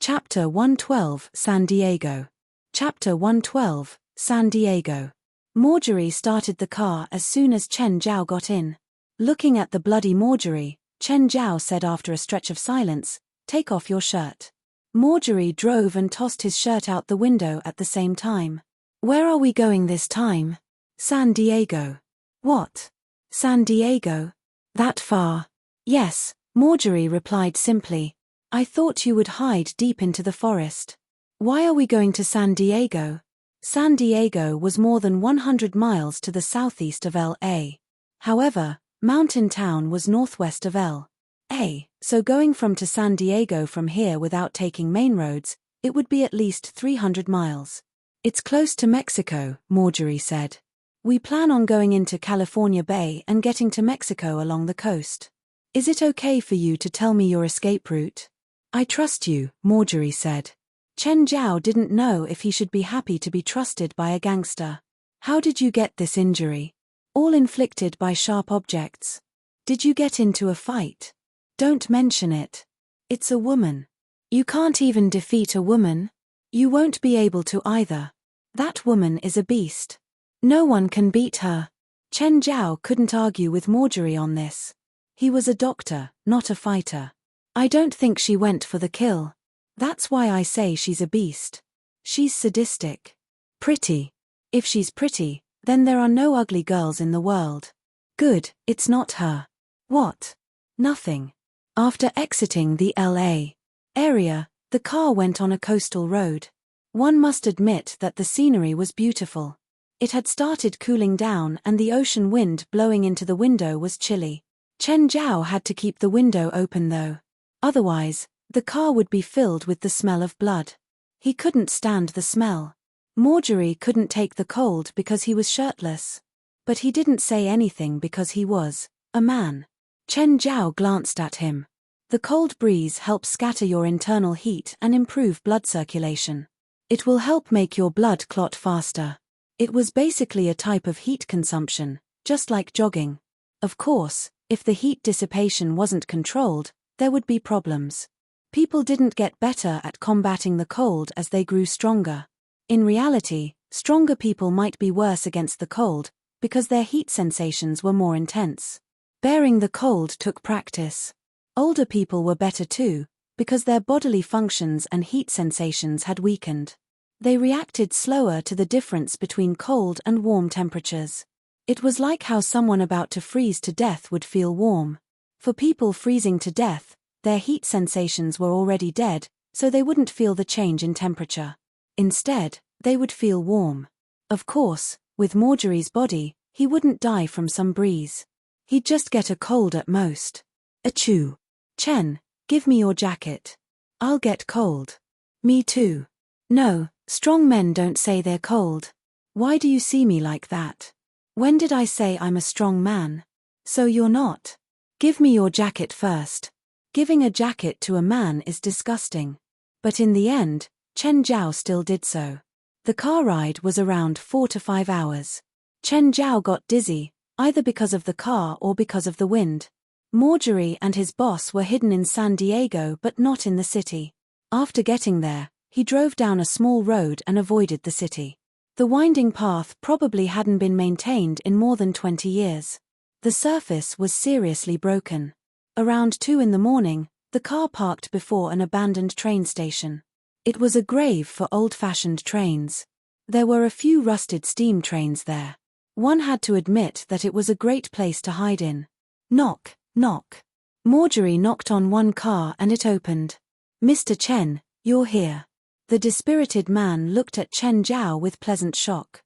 Chapter 112, San Diego. Chapter 112, San Diego. Marjorie started the car as soon as Chen Zhao got in. Looking at the bloody Marjorie, Chen Zhao said after a stretch of silence, "Take off your shirt." Marjorie drove and tossed his shirt out the window at the same time. "Where are we going this time?" "San Diego." "What? San Diego? That far?" "Yes," Marjorie replied simply. "I thought you would hide deep into the forest." "Why are we going to San Diego?" San Diego was more than 100 miles to the southeast of L.A. However, Mountain Town was northwest of L.A., so going to San Diego from here without taking main roads, it would be at least 300 miles. "It's close to Mexico," Marjorie said. "We plan on going into California Bay and getting to Mexico along the coast. Is it okay for you to tell me your escape route?" "I trust you," Marjorie said. Chen Zhao didn't know if he should be happy to be trusted by a gangster. "How did you get this injury?" "All inflicted by sharp objects." "Did you get into a fight?" "Don't mention it. It's a woman." "You can't even defeat a woman." "You won't be able to either. That woman is a beast. No one can beat her." Chen Zhao couldn't argue with Marjorie on this. He was a doctor, not a fighter. "I don't think she went for the kill. That's why I say she's a beast. She's sadistic. Pretty. If she's pretty, then there are no ugly girls in the world." "Good, it's not her." "What?" "Nothing." After exiting the L.A. area, the car went on a coastal road. One must admit that the scenery was beautiful. It had started cooling down and the ocean wind blowing into the window was chilly. Chen Zhao had to keep the window open though. Otherwise, the car would be filled with the smell of blood. He couldn't stand the smell. Marjorie couldn't take the cold because he was shirtless. But he didn't say anything because he was a man. Chen Zhao glanced at him. The cold breeze helps scatter your internal heat and improve blood circulation. It will help make your blood clot faster. It was basically a type of heat consumption, just like jogging. Of course, if the heat dissipation wasn't controlled, there would be problems. People didn't get better at combating the cold as they grew stronger. In reality, stronger people might be worse against the cold, because their heat sensations were more intense. Bearing the cold took practice. Older people were better too, because their bodily functions and heat sensations had weakened. They reacted slower to the difference between cold and warm temperatures. It was like how someone about to freeze to death would feel warm. For people freezing to death, their heat sensations were already dead, so they wouldn't feel the change in temperature. Instead, they would feel warm. Of course, with Marjorie's body, he wouldn't die from some breeze. He'd just get a cold at most. Achoo. Chen, give me your jacket. I'll get cold. Me too. No, strong men don't say they're cold. Why do you see me like that? When did I say I'm a strong man? So you're not. Give me your jacket first. Giving a jacket to a man is disgusting. But in the end, Chen Zhao still did so. The car ride was around 4 to 5 hours. Chen Zhao got dizzy, either because of the car or because of the wind. Marjorie and his boss were hidden in San Diego but not in the city. After getting there, he drove down a small road and avoided the city. The winding path probably hadn't been maintained in more than 20 years. The surface was seriously broken. Around 2 in the morning, the car parked before an abandoned train station. It was a grave for old-fashioned trains. There were a few rusted steam trains there. One had to admit that it was a great place to hide in. Knock, knock. Marjorie knocked on one car and it opened. Mr. Chen, you're here. The dispirited man looked at Chen Zhao with pleasant shock.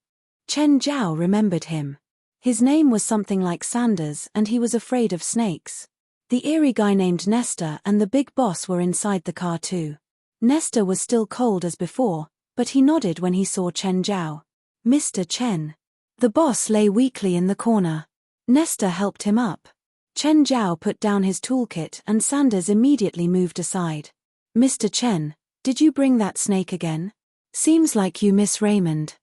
Chen Zhao remembered him. His name was something like Sanders and he was afraid of snakes. The eerie guy named Nestor and the big boss were inside the car too. Nestor was still cold as before, but he nodded when he saw Chen Zhao. Mr. Chen. The boss lay weakly in the corner. Nestor helped him up. Chen Zhao put down his toolkit and Sanders immediately moved aside. Mr. Chen, did you bring that snake again? Seems like you miss Raymond.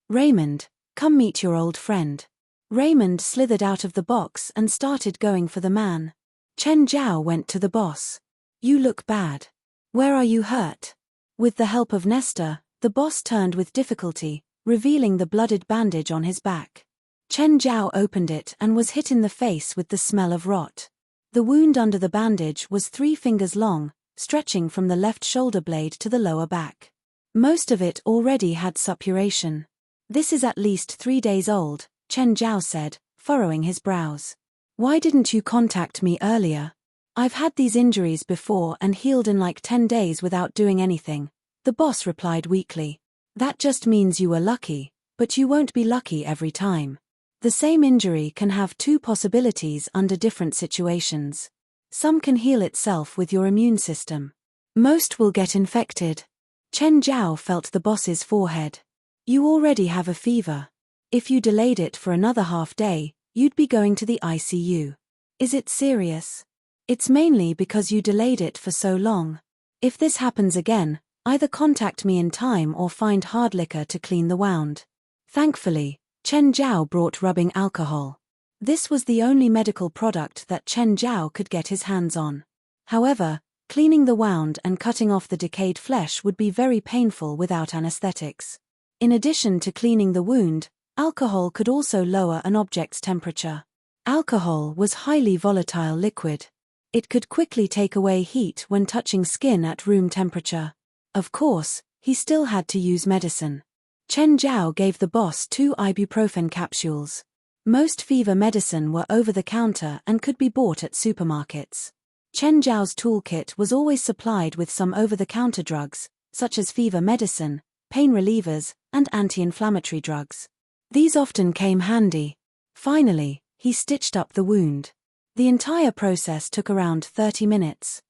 Raymond, come meet your old friend. Raymond slithered out of the box and started going for the man. Chen Zhao went to the boss. You look bad. Where are you hurt? With the help of Nestor, the boss turned with difficulty, revealing the blooded bandage on his back. Chen Zhao opened it and was hit in the face with the smell of rot. The wound under the bandage was 3 fingers long, stretching from the left shoulder blade to the lower back. Most of it already had suppuration. This is at least 3 days old, Chen Zhao said, furrowing his brows. Why didn't you contact me earlier? I've had these injuries before and healed in like 10 days without doing anything, the boss replied weakly. That just means you were lucky, but you won't be lucky every time. The same injury can have 2 possibilities under different situations. Some can heal itself with your immune system. Most will get infected. Chen Zhao felt the boss's forehead. You already have a fever. If you delayed it for another half day, you'd be going to the ICU. Is it serious? It's mainly because you delayed it for so long. If this happens again, either contact me in time or find hard liquor to clean the wound. Thankfully, Chen Zhao brought rubbing alcohol. This was the only medical product that Chen Zhao could get his hands on. However, cleaning the wound and cutting off the decayed flesh would be very painful without anesthetics. In addition to cleaning the wound, alcohol could also lower an object's temperature. Alcohol was highly volatile liquid. It could quickly take away heat when touching skin at room temperature. Of course, he still had to use medicine. Chen Zhao gave the boss 2 ibuprofen capsules. Most fever medicine were over the counter and could be bought at supermarkets. Chen Zhao's toolkit was always supplied with some over-the-counter drugs, such as fever medicine, pain relievers, and anti-inflammatory drugs. These often came handy. Finally, he stitched up the wound. The entire process took around 30 minutes.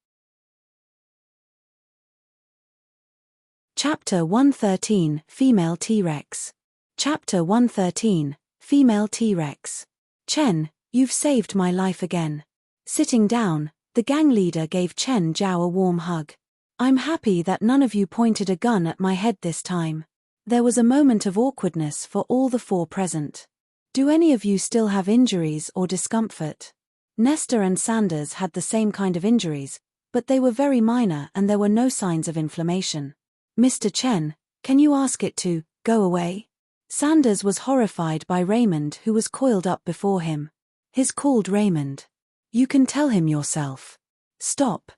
Chapter 113, Female T-Rex. Chapter 113, Female T-Rex. Chen, you've saved my life again. Sitting down, the gang leader gave Chen Zhao a warm hug. I'm happy that none of you pointed a gun at my head this time. There was a moment of awkwardness for all the four present. Do any of you still have injuries or discomfort? Nestor and Sanders had the same kind of injuries, but they were very minor and there were no signs of inflammation. Mr. Chen, can you ask it to go away? Sanders was horrified by Raymond, who was coiled up before him. He's called Raymond. You can tell him yourself. Stop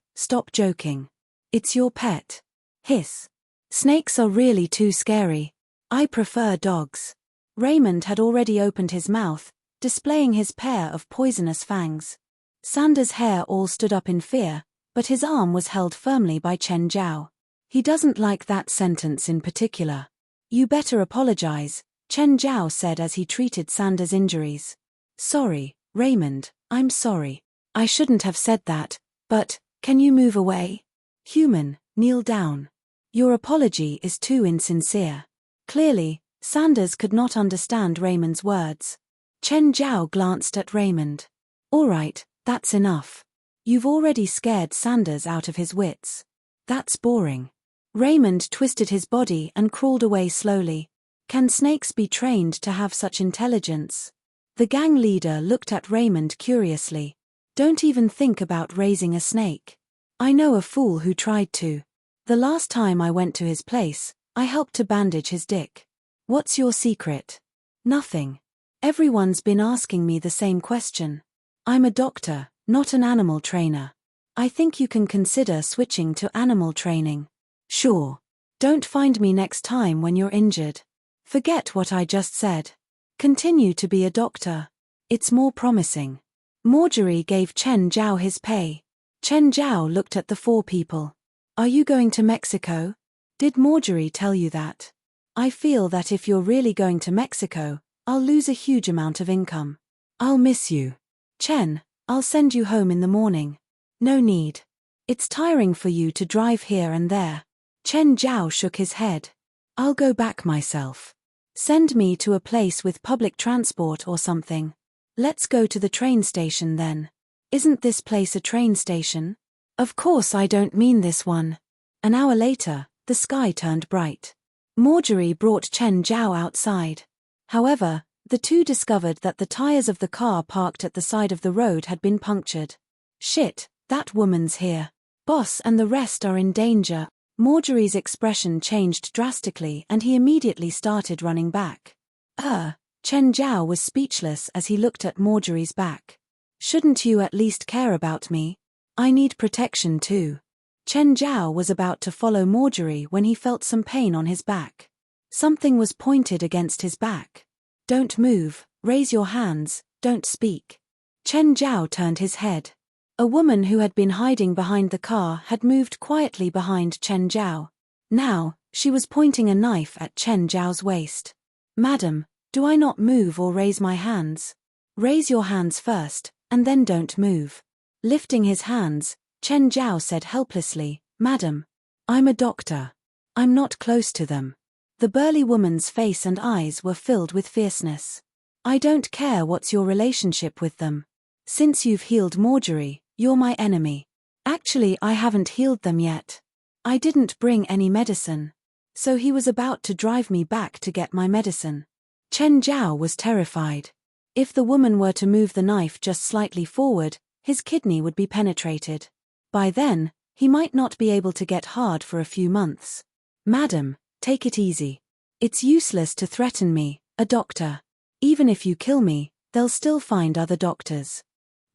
joking. It's your pet. Hiss. Snakes are really too scary. I prefer dogs. Raymond had already opened his mouth, displaying his pair of poisonous fangs. Sanders' hair all stood up in fear, but his arm was held firmly by Chen Zhao. He doesn't like that sentence in particular. You better apologize, Chen Zhao said as he treated Sanders' injuries. Sorry, Raymond, I'm sorry. I shouldn't have said that, but, can you move away? Human, kneel down. Your apology is too insincere. Clearly, Sanders could not understand Raymond's words. Chen Zhao glanced at Raymond. All right, that's enough. You've already scared Sanders out of his wits. That's boring. Raymond twisted his body and crawled away slowly. Can snakes be trained to have such intelligence? The gang leader looked at Raymond curiously. Don't even think about raising a snake. I know a fool who tried to. The last time I went to his place, I helped to bandage his dick. What's your secret? Nothing. Everyone's been asking me the same question. I'm a doctor, not an animal trainer. I think you can consider switching to animal training. Sure. Don't find me next time when you're injured. Forget what I just said. Continue to be a doctor. It's more promising. Marjorie gave Chen Zhao his pay. Chen Zhao looked at the four people. Are you going to Mexico? Did Marjorie tell you that? I feel that if you're really going to Mexico, I'll lose a huge amount of income. I'll miss you. Chen, I'll send you home in the morning. No need. It's tiring for you to drive here and there. Chen Zhao shook his head. I'll go back myself. Send me to a place with public transport or something. Let's go to the train station then. Isn't this place a train station? Of course I don't mean this one. An hour later, the sky turned bright. Marjorie brought Chen Zhao outside. However, the two discovered that the tires of the car parked at the side of the road had been punctured. Shit, that woman's here. Boss and the rest are in danger. Marjorie's expression changed drastically and he immediately started running back. Chen Zhao was speechless as he looked at Marjorie's back. Shouldn't you at least care about me? I need protection too. Chen Zhao was about to follow Marjorie when he felt some pain on his back. Something was pointed against his back. Don't move, raise your hands, don't speak. Chen Zhao turned his head. A woman who had been hiding behind the car had moved quietly behind Chen Zhao. Now, she was pointing a knife at Chen Zhao's waist. Madam, do I not move or raise my hands? Raise your hands first, and then don't move. Lifting his hands, Chen Zhao said helplessly, Madam, I'm a doctor. I'm not close to them. The burly woman's face and eyes were filled with fierceness. I don't care what's your relationship with them. Since you've healed Marjorie, you're my enemy. Actually, I haven't healed them yet. I didn't bring any medicine. So he was about to drive me back to get my medicine. Chen Zhao was terrified. If the woman were to move the knife just slightly forward, his kidney would be penetrated. By then, he might not be able to get hard for a few months. Madam, take it easy. It's useless to threaten me, a doctor. Even if you kill me, they'll still find other doctors.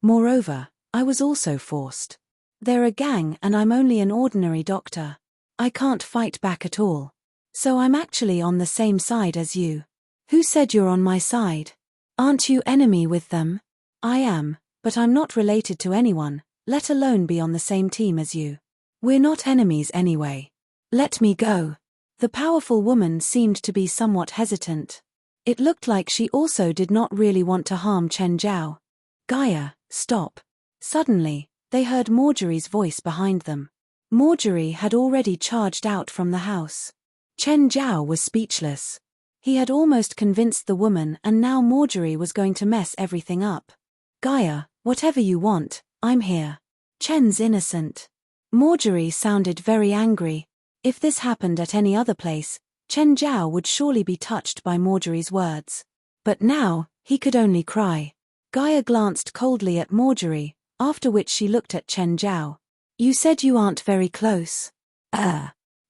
Moreover, I was also forced. They're a gang and I'm only an ordinary doctor. I can't fight back at all. So I'm actually on the same side as you. Who said you're on my side? Aren't you enemy with them? I am, but I'm not related to anyone, let alone be on the same team as you. We're not enemies anyway. Let me go. The powerful woman seemed to be somewhat hesitant. It looked like she also did not really want to harm Chen Zhao. Gaia, stop. Suddenly, they heard Marjorie's voice behind them. Marjorie had already charged out from the house. Chen Zhao was speechless. He had almost convinced the woman, and now Marjorie was going to mess everything up. Gaia, whatever you want, I'm here. Chen's innocent. Marjorie sounded very angry. If this happened at any other place, Chen Zhao would surely be touched by Marjorie's words. But now, he could only cry. Gaia glanced coldly at Marjorie, after which she looked at Chen Zhao. You said you aren't very close.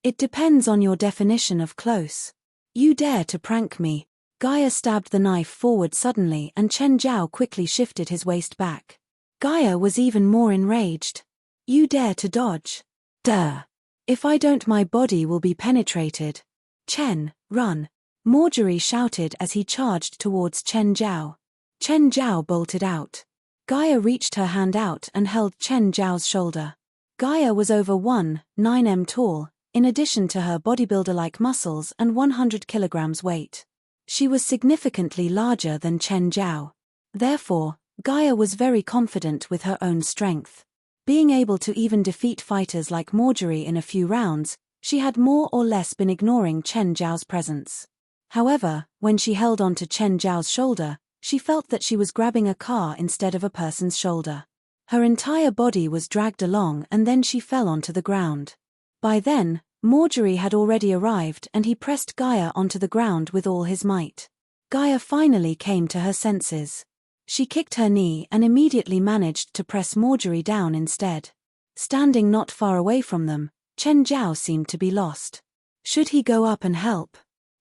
It depends on your definition of close. You dare to prank me. Gaia stabbed the knife forward suddenly and Chen Zhao quickly shifted his waist back. Gaia was even more enraged. You dare to dodge. Duh. If I don't, my body will be penetrated. Chen, run. Marjorie shouted as he charged towards Chen Zhao. Chen Zhao bolted out. Gaia reached her hand out and held Chen Zhao's shoulder. Gaia was over 1.9 tall, in addition to her bodybuilder-like muscles and 100 kilograms weight. She was significantly larger than Chen Zhao. Therefore, Gaia was very confident with her own strength. Being able to even defeat fighters like Marjorie in a few rounds, she had more or less been ignoring Chen Zhao's presence. However, when she held onto Chen Zhao's shoulder, she felt that she was grabbing a car instead of a person's shoulder. Her entire body was dragged along and then she fell onto the ground. By then, Marjorie had already arrived and he pressed Gaia onto the ground with all his might. Gaia finally came to her senses. She kicked her knee and immediately managed to press Marjorie down instead. Standing not far away from them, Chen Zhao seemed to be lost. Should he go up and help?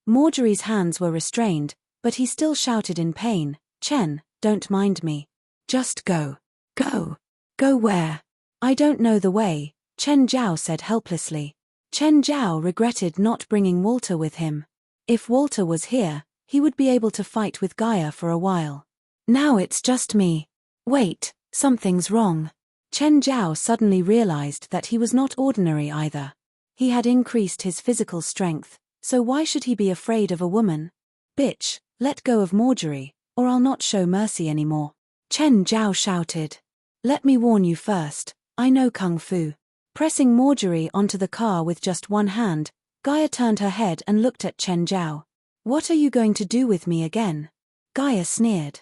Marjorie's hands were restrained, but he still shouted in pain, Chen, don't mind me. Just go. Go. Go where? I don't know the way, Chen Zhao said helplessly. Chen Zhao regretted not bringing Walter with him. If Walter was here, he would be able to fight with Gaia for a while. Now it's just me. Wait, something's wrong. Chen Zhao suddenly realized that he was not ordinary either. He had increased his physical strength, so why should he be afraid of a woman? Bitch, let go of Marjorie, or I'll not show mercy anymore. Chen Zhao shouted. Let me warn you first, I know Kung Fu. Pressing Marjorie onto the car with just one hand, Gaia turned her head and looked at Chen Zhao. What are you going to do with me again? Gaia sneered.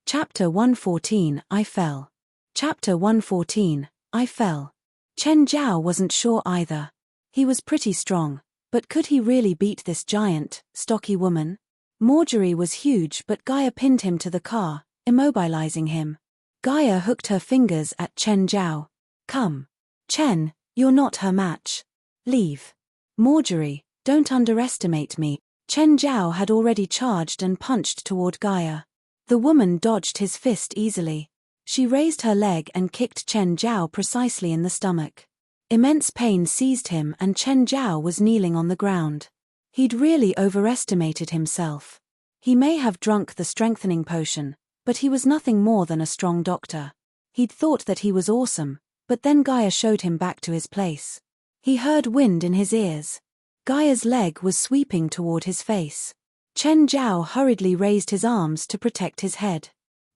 Chapter 114, I Fell. Chapter 114, I Fell. Chen Zhao wasn't sure either. He was pretty strong, but could he really beat this giant, stocky woman? Marjorie was huge, but Gaia pinned him to the car, immobilizing him. Gaia hooked her fingers at Chen Zhao. Come. Chen, you're not her match. Leave. Marjorie, don't underestimate me. Chen Zhao had already charged and punched toward Gaia. The woman dodged his fist easily. She raised her leg and kicked Chen Zhao precisely in the stomach. Immense pain seized him and Chen Zhao was kneeling on the ground. He'd really overestimated himself. He may have drunk the strengthening potion, but he was nothing more than a strong doctor. He'd thought that he was awesome, but then Gaia showed him back to his place. He heard wind in his ears. Gaia's leg was sweeping toward his face. Chen Zhao hurriedly raised his arms to protect his head.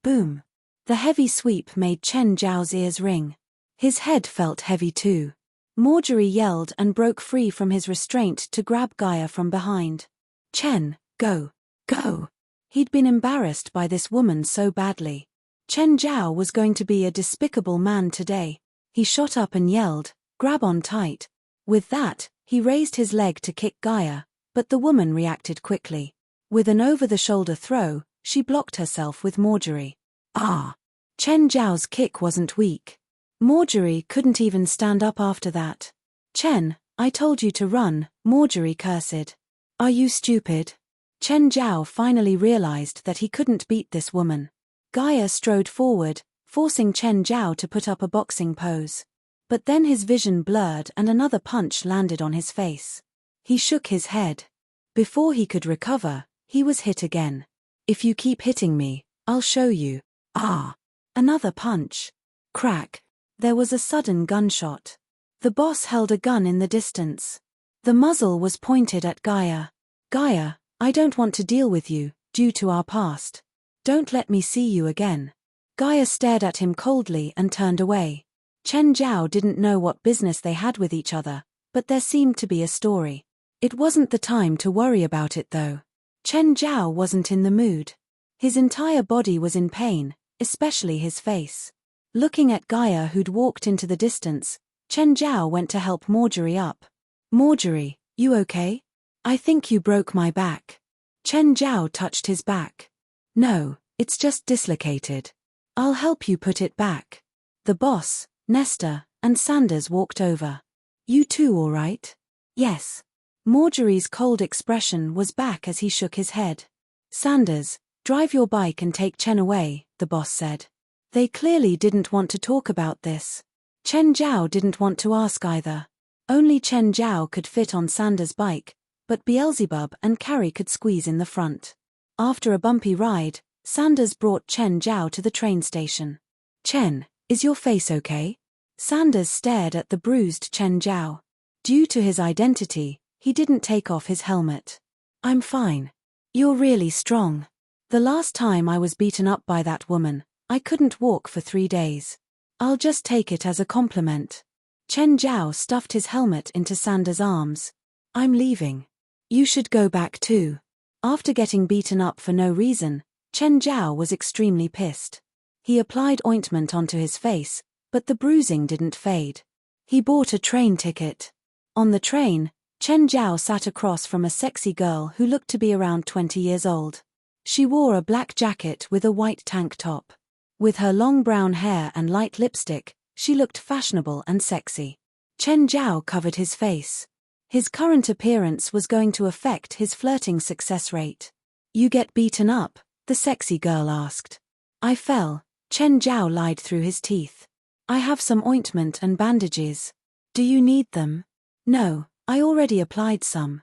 Boom. The heavy sweep made Chen Zhao's ears ring. His head felt heavy too. Marjorie yelled and broke free from his restraint to grab Gaia from behind. Chen, go. Go. He'd been embarrassed by this woman so badly. Chen Zhao was going to be a despicable man today. He shot up and yelled, grab on tight. With that, he raised his leg to kick Gaia, but the woman reacted quickly. With an over-the-shoulder throw, she blocked herself with Marjorie. Ah! Chen Zhao's kick wasn't weak. Marjorie couldn't even stand up after that. Chen, I told you to run, Marjorie cursed. Are you stupid? Chen Zhao finally realized that he couldn't beat this woman. Gaia strode forward, forcing Chen Zhao to put up a boxing pose. But then his vision blurred and another punch landed on his face. He shook his head. Before he could recover, he was hit again. If you keep hitting me, I'll show you. Ah! Another punch. Crack. There was a sudden gunshot. The boss held a gun in the distance. The muzzle was pointed at Gaia. Gaia, I don't want to deal with you, due to our past. Don't let me see you again. Gaia stared at him coldly and turned away. Chen Zhao didn't know what business they had with each other, but there seemed to be a story. It wasn't the time to worry about it though. Chen Zhao wasn't in the mood. His entire body was in pain, especially his face. Looking at Gaia who'd walked into the distance, Chen Zhao went to help Marjorie up. Marjorie, you okay? I think you broke my back. Chen Zhao touched his back. No, it's just dislocated. I'll help you put it back. The boss, Nestor, and Sanders walked over. You too all right? Yes. Marjorie's cold expression was back as he shook his head. Sanders, drive your bike and take Chen away, the boss said. They clearly didn't want to talk about this. Chen Zhao didn't want to ask either. Only Chen Zhao could fit on Sanders' bike, but Beelzebub and Carrie could squeeze in the front. After a bumpy ride, Sanders brought Chen Zhao to the train station. Chen, is your face okay? Sanders stared at the bruised Chen Zhao. Due to his identity, he didn't take off his helmet. I'm fine. You're really strong. The last time I was beaten up by that woman, I couldn't walk for 3 days. I'll just take it as a compliment. Chen Zhao stuffed his helmet into Sanders' arms. I'm leaving. You should go back too. After getting beaten up for no reason, Chen Zhao was extremely pissed. He applied ointment onto his face, but the bruising didn't fade. He bought a train ticket. On the train, Chen Zhao sat across from a sexy girl who looked to be around 20 years old. She wore a black jacket with a white tank top. With her long brown hair and light lipstick, she looked fashionable and sexy. Chen Zhao covered his face. His current appearance was going to affect his flirting success rate. You get beaten up? The sexy girl asked. I fell, Chen Zhao lied through his teeth. I have some ointment and bandages. Do you need them? No, I already applied some.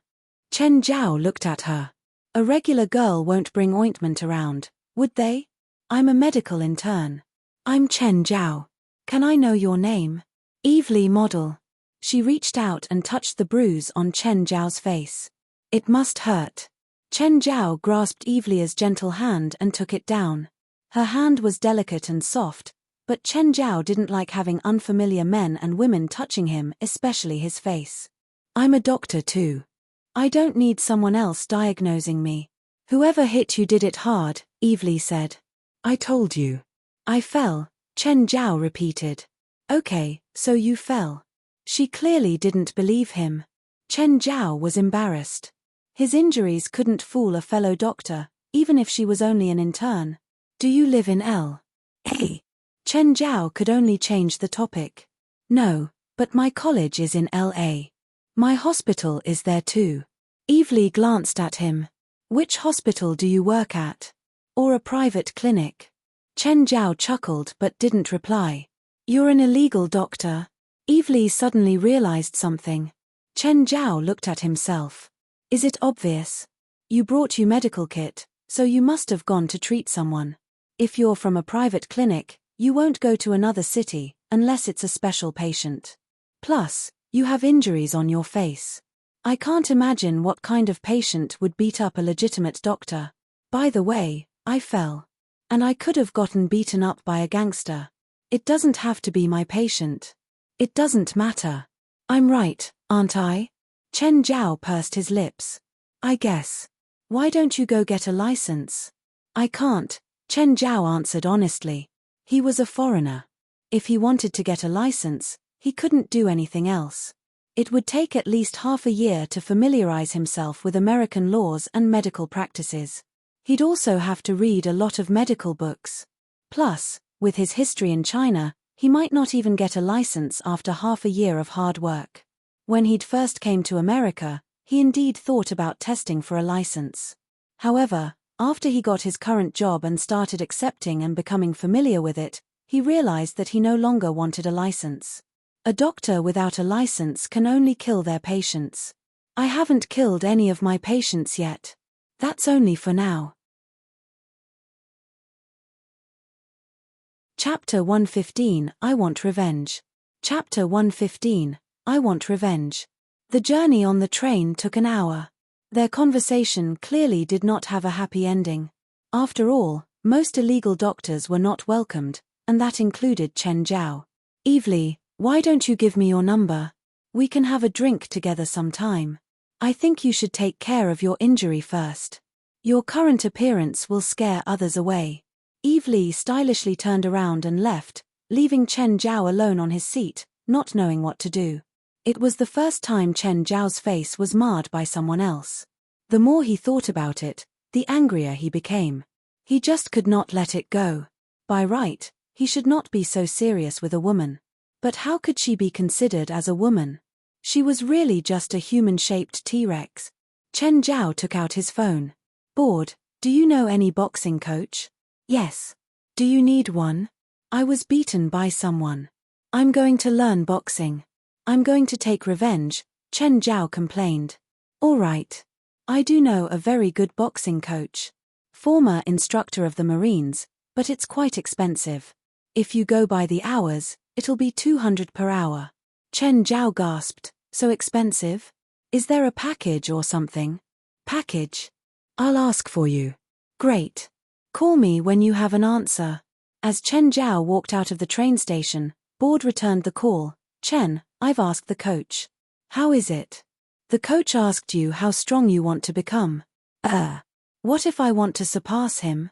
Chen Zhao looked at her. A regular girl won't bring ointment around, would they? I'm a medical intern. I'm Chen Zhao. Can I know your name? Evely model. She reached out and touched the bruise on Chen Zhao's face. It must hurt. Chen Zhao grasped Evely's gentle hand and took it down. Her hand was delicate and soft, but Chen Zhao didn't like having unfamiliar men and women touching him, especially his face. I'm a doctor too. I don't need someone else diagnosing me. Whoever hit you did it hard, Evely said. I told you. I fell, Chen Zhao repeated. Okay, so you fell. She clearly didn't believe him. Chen Zhao was embarrassed. His injuries couldn't fool a fellow doctor, even if she was only an intern. Do you live in L.A.? Chen Zhao could only change the topic. No, but my college is in L.A. My hospital is there too. Evely glanced at him. Which hospital do you work at? Or a private clinic? Chen Zhao chuckled but didn't reply. You're an illegal doctor. Evely suddenly realized something. Chen Zhao looked at himself. Is it obvious? You brought your medical kit, so you must have gone to treat someone. If you're from a private clinic, you won't go to another city, unless it's a special patient. Plus, you have injuries on your face. I can't imagine what kind of patient would beat up a legitimate doctor. By the way, I fell. And I could have gotten beaten up by a gangster. It doesn't have to be my patient. It doesn't matter. I'm right, aren't I? Chen Zhao pursed his lips. I guess. Why don't you go get a license? I can't, Chen Zhao answered honestly. He was a foreigner. If he wanted to get a license, he couldn't do anything else. It would take at least half a year to familiarize himself with American laws and medical practices. He'd also have to read a lot of medical books. Plus, with his history in China, he might not even get a license after half a year of hard work. When he'd first came to America, he indeed thought about testing for a license. However, after he got his current job and started accepting and becoming familiar with it, he realized that he no longer wanted a license. A doctor without a license can only kill their patients. I haven't killed any of my patients yet. That's only for now. Chapter 115, I Want Revenge. Chapter 115, I want revenge. The journey on the train took an hour. Their conversation clearly did not have a happy ending. After all, most illegal doctors were not welcomed, and that included Chen Zhao. Evely, why don't you give me your number? We can have a drink together sometime. I think you should take care of your injury first. Your current appearance will scare others away. Evely stylishly turned around and left, leaving Chen Zhao alone on his seat, not knowing what to do. It was the first time Chen Zhao's face was marred by someone else. The more he thought about it, the angrier he became. He just could not let it go. By right, he should not be so serious with a woman. But how could she be considered as a woman? She was really just a human-shaped T-Rex. Chen Zhao took out his phone. Bored, do you know any boxing coach? Yes. Do you need one? I was beaten by someone. I'm going to learn boxing. I'm going to take revenge, Chen Zhao complained. All right. I do know a very good boxing coach. Former instructor of the Marines, but it's quite expensive. If you go by the hours, it'll be 200 per hour. Chen Zhao gasped, so expensive? Is there a package or something? Package? I'll ask for you. Great. Call me when you have an answer. As Chen Zhao walked out of the train station, Board returned the call. Chen, I've asked the coach. How is it? The coach asked you how strong you want to become. What if I want to surpass him?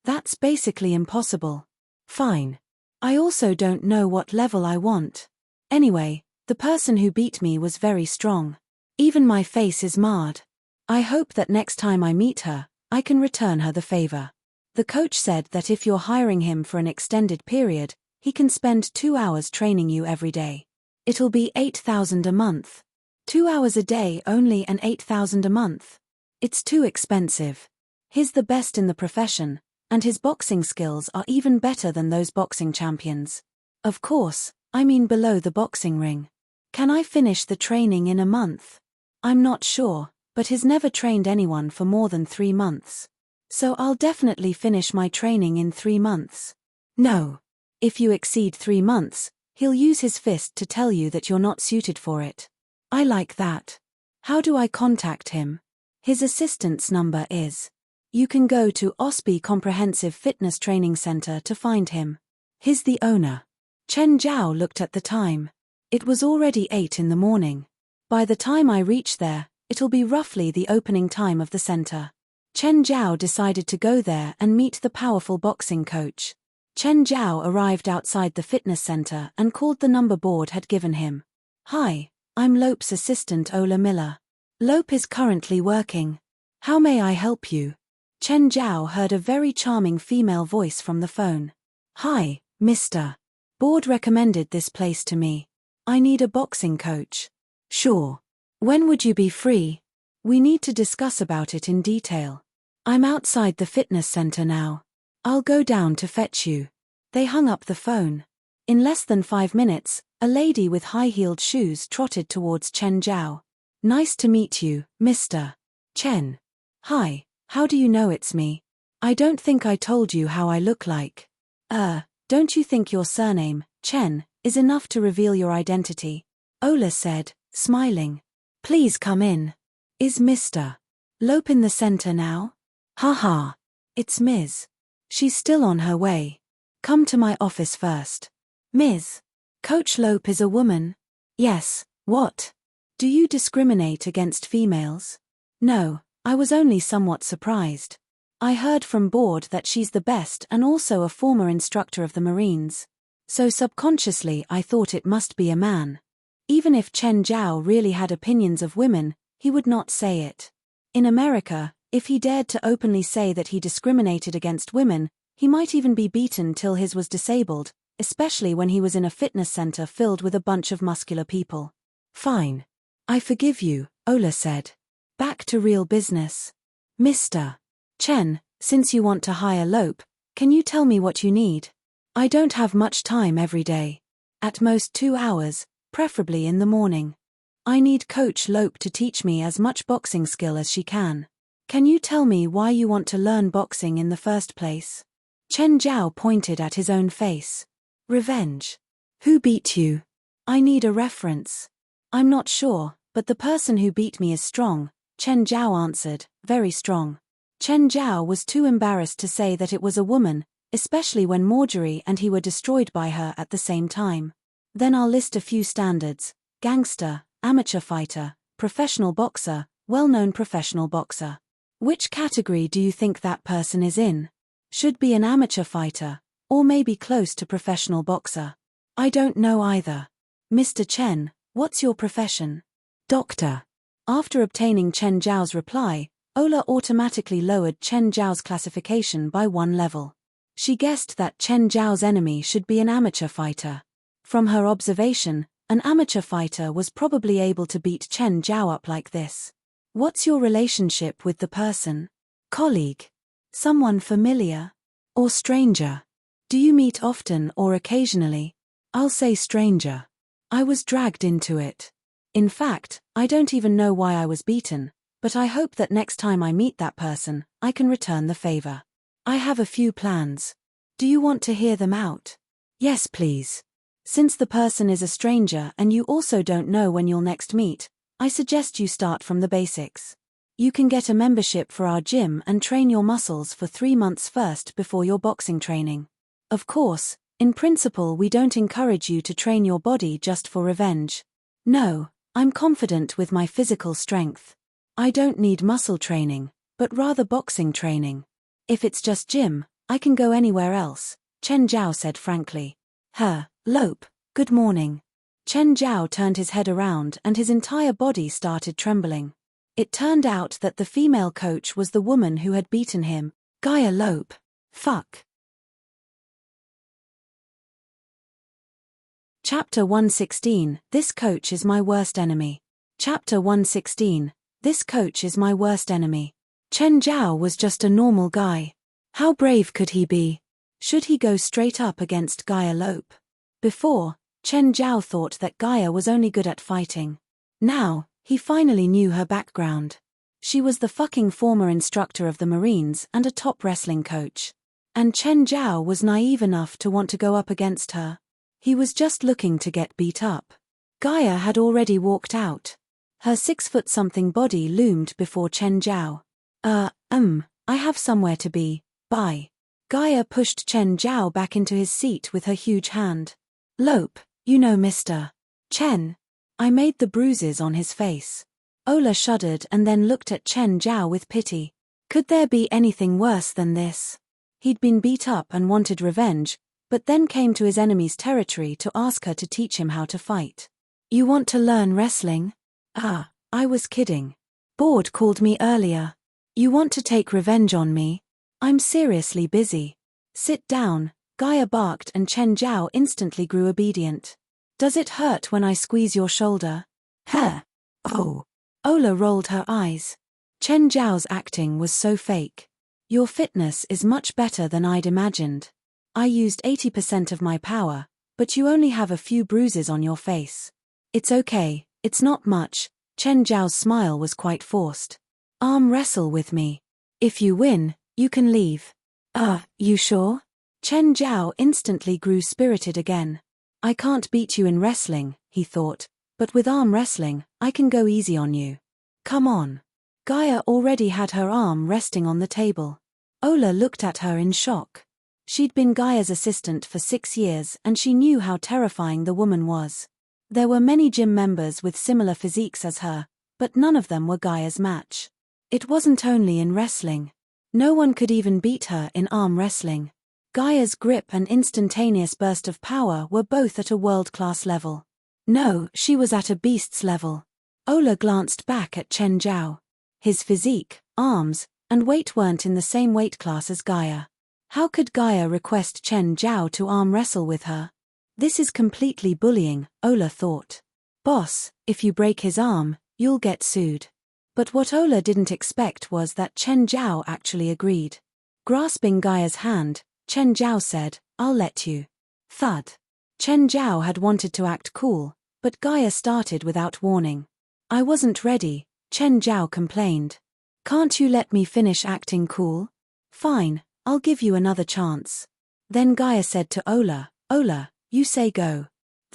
That's basically impossible. Fine. I also don't know what level I want. Anyway, the person who beat me was very strong. Even my face is marred. I hope that next time I meet her, I can return her the favor. The coach said that if you're hiring him for an extended period, he can spend 2 hours training you every day. It'll be 8,000 a month. 2 hours a day only and 8,000 a month. It's too expensive. He's the best in the profession, and his boxing skills are even better than those boxing champions. Of course, I mean below the boxing ring. Can I finish the training in a month? I'm not sure, but he's never trained anyone for more than 3 months. So I'll definitely finish my training in 3 months. No. If you exceed 3 months, he'll use his fist to tell you that you're not suited for it. I like that. How do I contact him? His assistant's number is. You can go to OSPI Comprehensive Fitness Training Center to find him. He's the owner. Chen Zhao looked at the time. It was already 8 in the morning. By the time I reach there, it'll be roughly the opening time of the center. Chen Zhao decided to go there and meet the powerful boxing coach. Chen Zhao arrived outside the fitness center and called the number Board had given him. Hi, I'm Lope's assistant Ola Miller. Lope is currently working. How may I help you? Chen Zhao heard a very charming female voice from the phone. Hi, Mr. Board recommended this place to me. I need a boxing coach. Sure. When would you be free? We need to discuss about it in detail. I'm outside the fitness center now. I'll go down to fetch you. They hung up the phone. In less than 5 minutes, a lady with high-heeled shoes trotted towards Chen Zhao. Nice to meet you, Mr. Chen. Hi, how do you know it's me? I don't think I told you how I look like. Don't you think your surname, Chen, is enough to reveal your identity? Ola said, smiling. Please come in. Is Mr. Lope in the center now? Haha. It's Ms. She's still on her way. Come to my office first. Ms. Coach Lope is a woman? Yes, what? Do you discriminate against females? No, I was only somewhat surprised. I heard from Board that she's the best and also a former instructor of the Marines. So subconsciously I thought it must be a man. Even if Chen Zhao really had opinions of women, he would not say it. In America, if he dared to openly say that he discriminated against women, he might even be beaten till his was disabled, especially when he was in a fitness center filled with a bunch of muscular people. Fine. I forgive you, Ola said. Back to real business. Mr. Chen, since you want to hire Lope, can you tell me what you need? I don't have much time every day. At most 2 hours, preferably in the morning. I need Coach Lope to teach me as much boxing skill as she can. Can you tell me why you want to learn boxing in the first place? Chen Zhao pointed at his own face. Revenge. Who beat you? I need a reference. I'm not sure, but the person who beat me is strong, Chen Zhao answered, very strong. Chen Zhao was too embarrassed to say that it was a woman, especially when Marjorie and he were destroyed by her at the same time. Then I'll list a few standards: gangster, amateur fighter, professional boxer, well-known professional boxer. Which category do you think that person is in? Should be an amateur fighter, or maybe close to professional boxer. I don't know either. Mr. Chen, what's your profession? Doctor. After obtaining Chen Zhao's reply, Ola automatically lowered Chen Zhao's classification by 1 level. She guessed that Chen Zhao's enemy should be an amateur fighter. From her observation, an amateur fighter was probably able to beat Chen Zhao up like this. What's your relationship with the person? Colleague? Someone familiar? Or stranger? Do you meet often or occasionally? I'll say stranger. I was dragged into it. In fact, I don't even know why I was beaten, but I hope that next time I meet that person, I can return the favor. I have a few plans. Do you want to hear them out? Yes, please. Since the person is a stranger and you also don't know when you'll next meet, I suggest you start from the basics. You can get a membership for our gym and train your muscles for 3 months first before your boxing training. Of course, in principle we don't encourage you to train your body just for revenge. No, I'm confident with my physical strength. I don't need muscle training, but rather boxing training. If it's just gym, I can go anywhere else, Chen Zhao said frankly. Lope, good morning. Chen Zhao turned his head around and his entire body started trembling. It turned out that the female coach was the woman who had beaten him, Gaia Lope. Fuck. Chapter 116, This coach is my worst enemy. Chapter 116, This coach is my worst enemy. Chen Zhao was just a normal guy. How brave could he be? Should he go straight up against Gaia Lope? Before, Chen Zhao thought that Gaia was only good at fighting. Now, he finally knew her background. She was the fucking former instructor of the Marines and a top wrestling coach. And Chen Zhao was naive enough to want to go up against her. He was just looking to get beat up. Gaia had already walked out. Her 6-foot-something body loomed before Chen Zhao. I have somewhere to be, bye. Gaia pushed Chen Zhao back into his seat with her huge hand. Lope, you know Mr. Chen. I made the bruises on his face. Ola shuddered and then looked at Chen Zhao with pity. Could there be anything worse than this? He'd been beat up and wanted revenge, but then came to his enemy's territory to ask her to teach him how to fight. You want to learn wrestling? I was kidding. Board called me earlier. You want to take revenge on me? I'm seriously busy. Sit down, Gaia barked and Chen Zhao instantly grew obedient. Does it hurt when I squeeze your shoulder? Oh. Ola rolled her eyes. Chen Zhao's acting was so fake. Your fitness is much better than I'd imagined. I used 80% of my power, but you only have a few bruises on your face. It's okay, it's not much. Chen Zhao's smile was quite forced. Arm wrestle with me. If you win, you can leave. You sure? Chen Zhao instantly grew spirited again. I can't beat you in wrestling, he thought, but with arm wrestling, I can go easy on you. Come on. Gaia already had her arm resting on the table. Ola looked at her in shock. She'd been Gaia's assistant for 6 years and she knew how terrifying the woman was. There were many gym members with similar physiques as her, but none of them were Gaia's match. It wasn't only in wrestling. No one could even beat her in arm wrestling. Gaia's grip and instantaneous burst of power were both at a world-class level. No, she was at a beast's level. Ola glanced back at Chen Zhao. His physique, arms, and weight weren't in the same weight class as Gaia. How could Gaia request Chen Zhao to arm wrestle with her? This is completely bullying, Ola thought. Boss, if you break his arm, you'll get sued. But what Ola didn't expect was that Chen Zhao actually agreed. Grasping Gaia's hand, Chen Zhao said, I'll let you. Thud. Chen Zhao had wanted to act cool, but Gaia started without warning. I wasn't ready, Chen Zhao complained. Can't you let me finish acting cool? Fine, I'll give you another chance. Then Gaia said to Ola, Ola, you say go.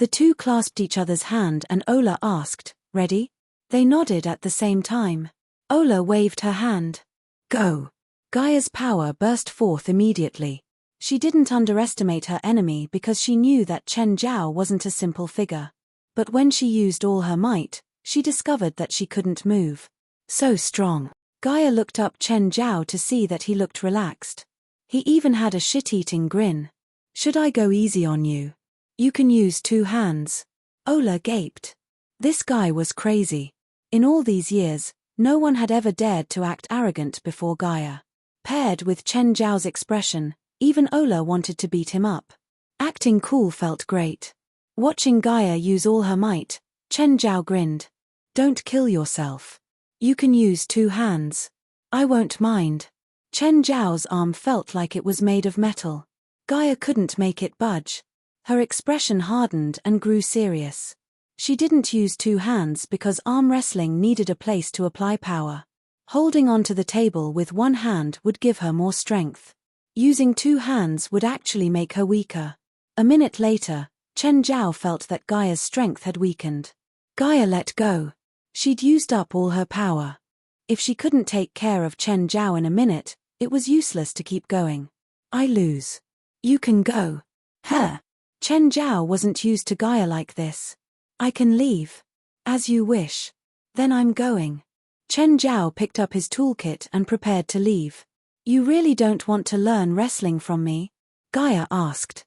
The two clasped each other's hand and Ola asked, "Ready?" They nodded at the same time. Ola waved her hand. "Go." Gaia's power burst forth immediately. She didn't underestimate her enemy because she knew that Chen Zhao wasn't a simple figure. But when she used all her might, she discovered that she couldn't move. So strong. Gaia looked up Chen Zhao to see that he looked relaxed. He even had a shit-eating grin. "Should I go easy on you? You can use 2 hands." Ola gaped. This guy was crazy. In all these years, no one had ever dared to act arrogant before Gaia. Paired with Chen Zhao's expression, even Ola wanted to beat him up. Acting cool felt great. Watching Gaia use all her might, Chen Zhao grinned. "Don't kill yourself. You can use 2 hands. I won't mind." Chen Zhao's arm felt like it was made of metal. Gaia couldn't make it budge. Her expression hardened and grew serious. She didn't use 2 hands because arm wrestling needed a place to apply power. Holding onto the table with 1 hand would give her more strength. Using 2 hands would actually make her weaker. A minute later, Chen Zhao felt that Gaia's strength had weakened. Gaia let go. She'd used up all her power. If she couldn't take care of Chen Zhao in a minute, it was useless to keep going. "I lose. You can go." "Huh." Chen Zhao wasn't used to Gaia like this. "I can leave." "As you wish." "Then I'm going." Chen Zhao picked up his toolkit and prepared to leave. "You really don't want to learn wrestling from me?" Gaia asked.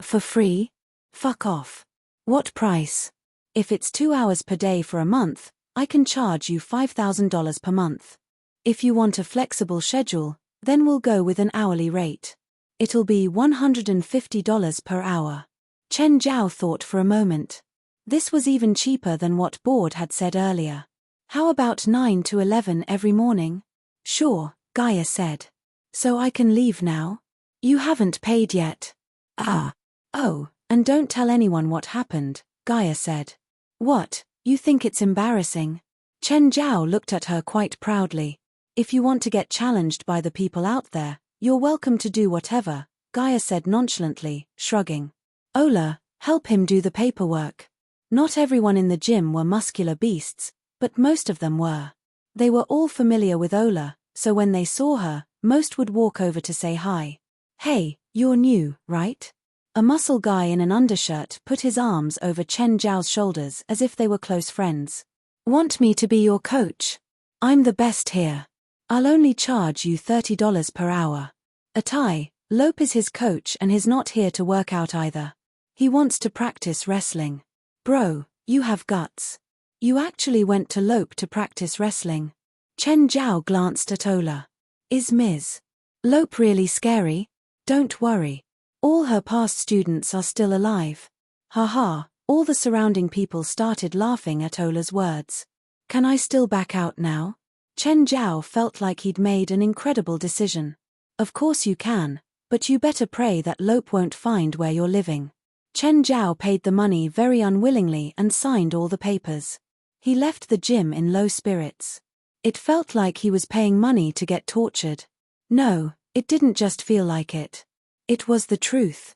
For free?" "Fuck off." "What price?" "If it's 2 hours per day for a month, I can charge you $5,000 per month. If you want a flexible schedule, then we'll go with an hourly rate. It'll be $150 per hour." Chen Zhao thought for a moment. This was even cheaper than what Board had said earlier. "How about 9 to 11 every morning?" "Sure," Gaia said. "So I can leave now?" "You haven't paid yet." Oh, and don't tell anyone what happened," Gaia said. "What, you think it's embarrassing?" Chen Zhao looked at her quite proudly. "If you want to get challenged by the people out there, you're welcome to do whatever," Gaia said nonchalantly, shrugging. "Ola, help him do the paperwork." Not everyone in the gym were muscular beasts, but most of them were. They were all familiar with Ola, so when they saw her, most would walk over to say hi. "Hey, you're new, right?" A muscle guy in an undershirt put his arms over Chen Zhao's shoulders as if they were close friends. "Want me to be your coach? I'm the best here. I'll only charge you $30 per hour. Atai, Lope is his coach and he's not here to work out either. He wants to practice wrestling." "Bro, you have guts. You actually went to Lope to practice wrestling." Chen Zhao glanced at Ola. "Is Ms. Lope really scary?" "Don't worry. All her past students are still alive." Haha, all the surrounding people started laughing at Ola's words. "Can I still back out now?" Chen Zhao felt like he'd made an incredible decision. "Of course you can, but you better pray that Lope won't find where you're living." Chen Zhao paid the money very unwillingly and signed all the papers. He left the gym in low spirits. It felt like he was paying money to get tortured. No, it didn't just feel like it. It was the truth.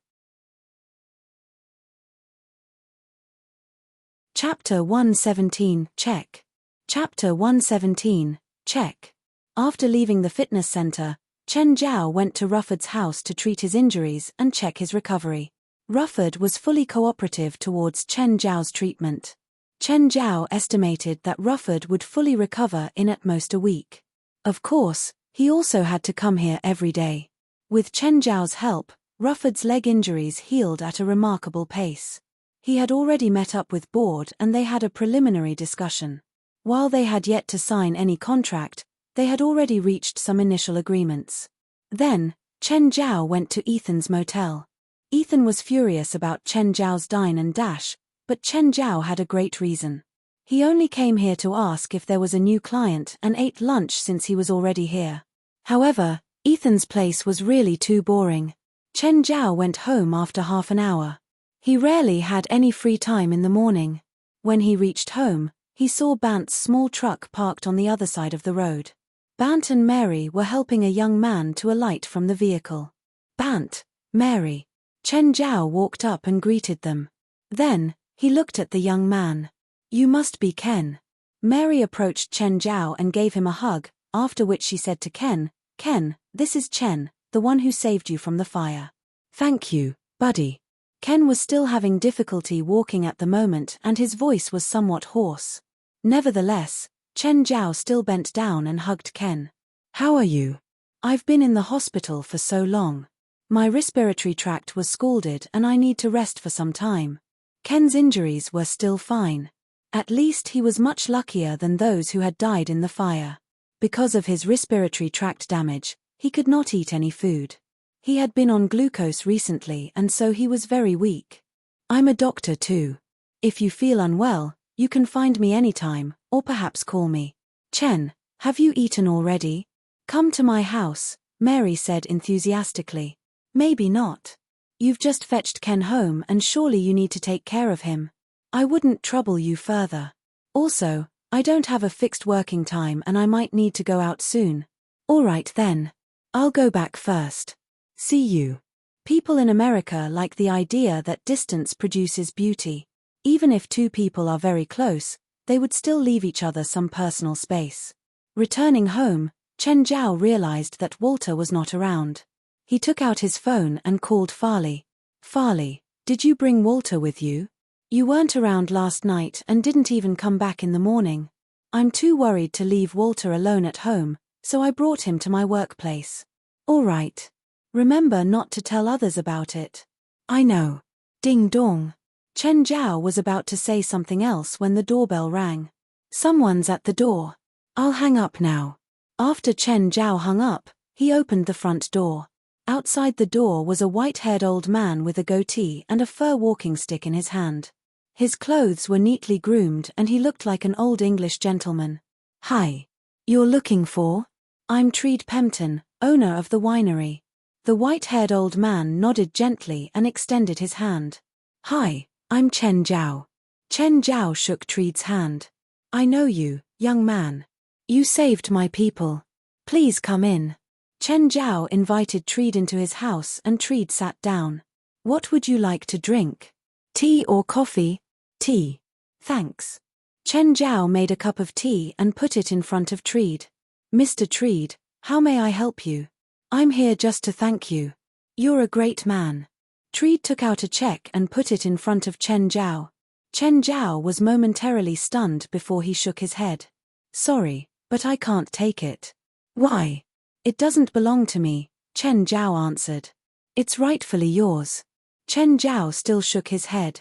Chapter 117, check. Chapter 117, check. After leaving the fitness center, Chen Zhao went to Rufford's house to treat his injuries and check his recovery. Rufford was fully cooperative towards Chen Zhao's treatment. Chen Zhao estimated that Rufford would fully recover in at most a week. Of course, he also had to come here every day. With Chen Zhao's help, Rufford's leg injuries healed at a remarkable pace. He had already met up with Board and they had a preliminary discussion. While they had yet to sign any contract, they had already reached some initial agreements. Then, Chen Zhao went to Ethan's motel. Ethan was furious about Chen Zhao's dine and dash, but Chen Zhao had a great reason. He only came here to ask if there was a new client and ate lunch since he was already here. However, Ethan's place was really too boring. Chen Zhao went home after half an hour. He rarely had any free time in the morning. When he reached home, he saw Bant's small truck parked on the other side of the road. Bant and Mary were helping a young man to alight from the vehicle. "Bant, Mary." Chen Zhao walked up and greeted them. Then, he looked at the young man. You must be Ken. Mary approached Chen Zhao and gave him a hug, after which she said to Ken, Ken, this is Chen, the one who saved you from the fire. Thank you, buddy. Ken was still having difficulty walking at the moment and his voice was somewhat hoarse. Nevertheless, Chen Zhao still bent down and hugged Ken. How are you? I've been in the hospital for so long. My respiratory tract was scalded and I need to rest for some time. Ken's injuries were still fine. At least he was much luckier than those who had died in the fire. Because of his respiratory tract damage, he could not eat any food. He had been on glucose recently and so he was very weak. I'm a doctor too. If you feel unwell, you can find me anytime, or perhaps call me. Chen, have you eaten already? Come to my house, Mary said enthusiastically. Maybe not. You've just fetched Ken home and surely you need to take care of him. I wouldn't trouble you further. Also, I don't have a fixed working time and I might need to go out soon. All right then. I'll go back first. See you. People in America like the idea that distance produces beauty. Even if two people are very close, they would still leave each other some personal space. Returning home, Chen Zhao realized that Walter was not around. He took out his phone and called Farley. Farley, did you bring Walter with you? You weren't around last night and didn't even come back in the morning. I'm too worried to leave Walter alone at home, so I brought him to my workplace. All right. Remember not to tell others about it. I know. Ding dong. Chen Zhao was about to say something else when the doorbell rang. Someone's at the door. I'll hang up now. After Chen Zhao hung up, he opened the front door. Outside the door was a white-haired old man with a goatee and a fur walking stick in his hand. His clothes were neatly groomed and he looked like an old English gentleman. Hi. You're looking for? I'm Treed Pempton, owner of the winery. The white-haired old man nodded gently and extended his hand. Hi, I'm Chen Zhao. Chen Zhao shook Treed's hand. I know you, young man. You saved my people. Please come in. Chen Zhao invited Treed into his house and Treed sat down. What would you like to drink? Tea or coffee? Tea. Thanks. Chen Zhao made a cup of tea and put it in front of Treed. Mr. Treed, how may I help you? I'm here just to thank you. You're a great man. Treed took out a check and put it in front of Chen Zhao. Chen Zhao was momentarily stunned before he shook his head. Sorry, but I can't take it. Why? It doesn't belong to me, Chen Zhao answered. It's rightfully yours. Chen Zhao still shook his head.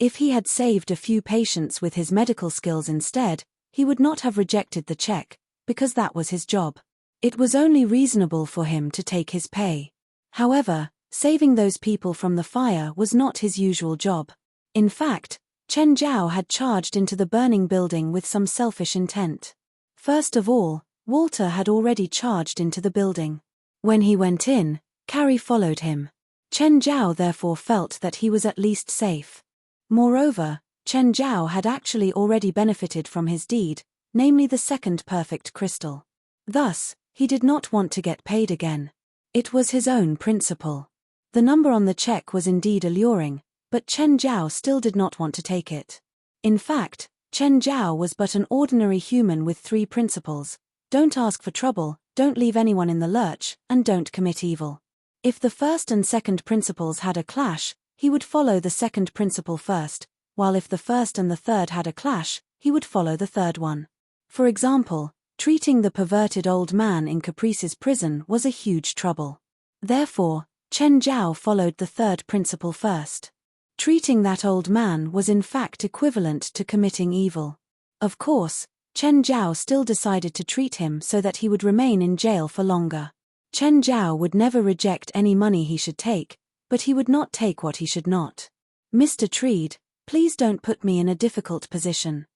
If he had saved a few patients with his medical skills instead, he would not have rejected the check, because that was his job. It was only reasonable for him to take his pay. However, saving those people from the fire was not his usual job. In fact, Chen Zhao had charged into the burning building with some selfish intent. First of all, Walter had already charged into the building. When he went in, Carrie followed him. Chen Zhao therefore felt that he was at least safe. Moreover, Chen Zhao had actually already benefited from his deed, namely the second perfect crystal. Thus, he did not want to get paid again. It was his own principle. The number on the check was indeed alluring, but Chen Zhao still did not want to take it. In fact, Chen Zhao was but an ordinary human with 3 principles: don't ask for trouble, don't leave anyone in the lurch, and don't commit evil. If the first and second principles had a clash, he would follow the second principle first, while if the first and the third had a clash, he would follow the third one. For example, treating the perverted old man in Caprice's prison was a huge trouble. Therefore, Chen Zhao followed the third principle first. Treating that old man was in fact equivalent to committing evil. Of course, Chen Zhao still decided to treat him so that he would remain in jail for longer. Chen Zhao would never reject any money he should take, but he would not take what he should not. Mr. Treed, please don't put me in a difficult position.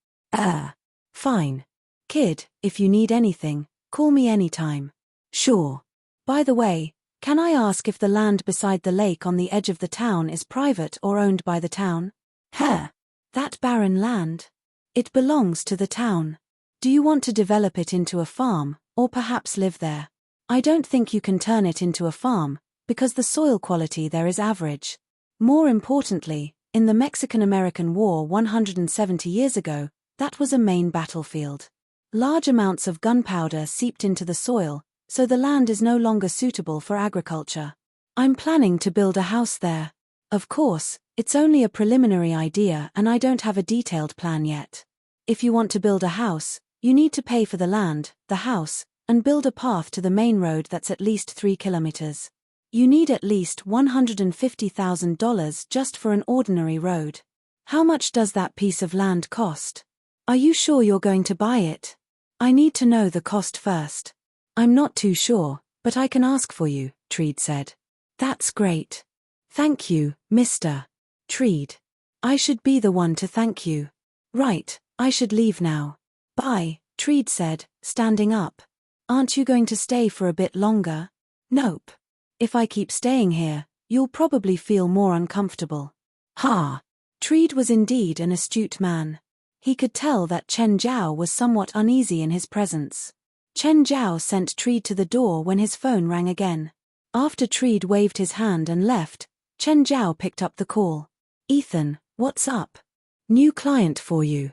Fine. Kid, if you need anything, call me anytime. Sure. By the way, can I ask if the land beside the lake on the edge of the town is private or owned by the town? That barren land? It belongs to the town. Do you want to develop it into a farm, or perhaps live there? I don't think you can turn it into a farm, because the soil quality there is average. More importantly, In the Mexican-American War 170 years ago, that was a main battlefield. Large amounts of gunpowder seeped into the soil, so the land is no longer suitable for agriculture. I'm planning to build a house there. Of course, it's only a preliminary idea and I don't have a detailed plan yet. If you want to build a house, you need to pay for the land, the house, and build a path to the main road that's at least 3 kilometers. You need at least $150,000 just for an ordinary road. How much does that piece of land cost? Are you sure you're going to buy it? I need to know the cost first. I'm not too sure, but I can ask for you, Treed said. That's great. Thank you, Mr. Treed. I should be the one to thank you. Right, I should leave now. Bye, Treed said, standing up. Aren't you going to stay for a bit longer? Nope. If I keep staying here, you'll probably feel more uncomfortable. Ha! Treed was indeed an astute man. He could tell that Chen Zhao was somewhat uneasy in his presence. Chen Zhao sent Treed to the door when his phone rang again. After Treed waved his hand and left, Chen Zhao picked up the call. Ethan, what's up? New client for you.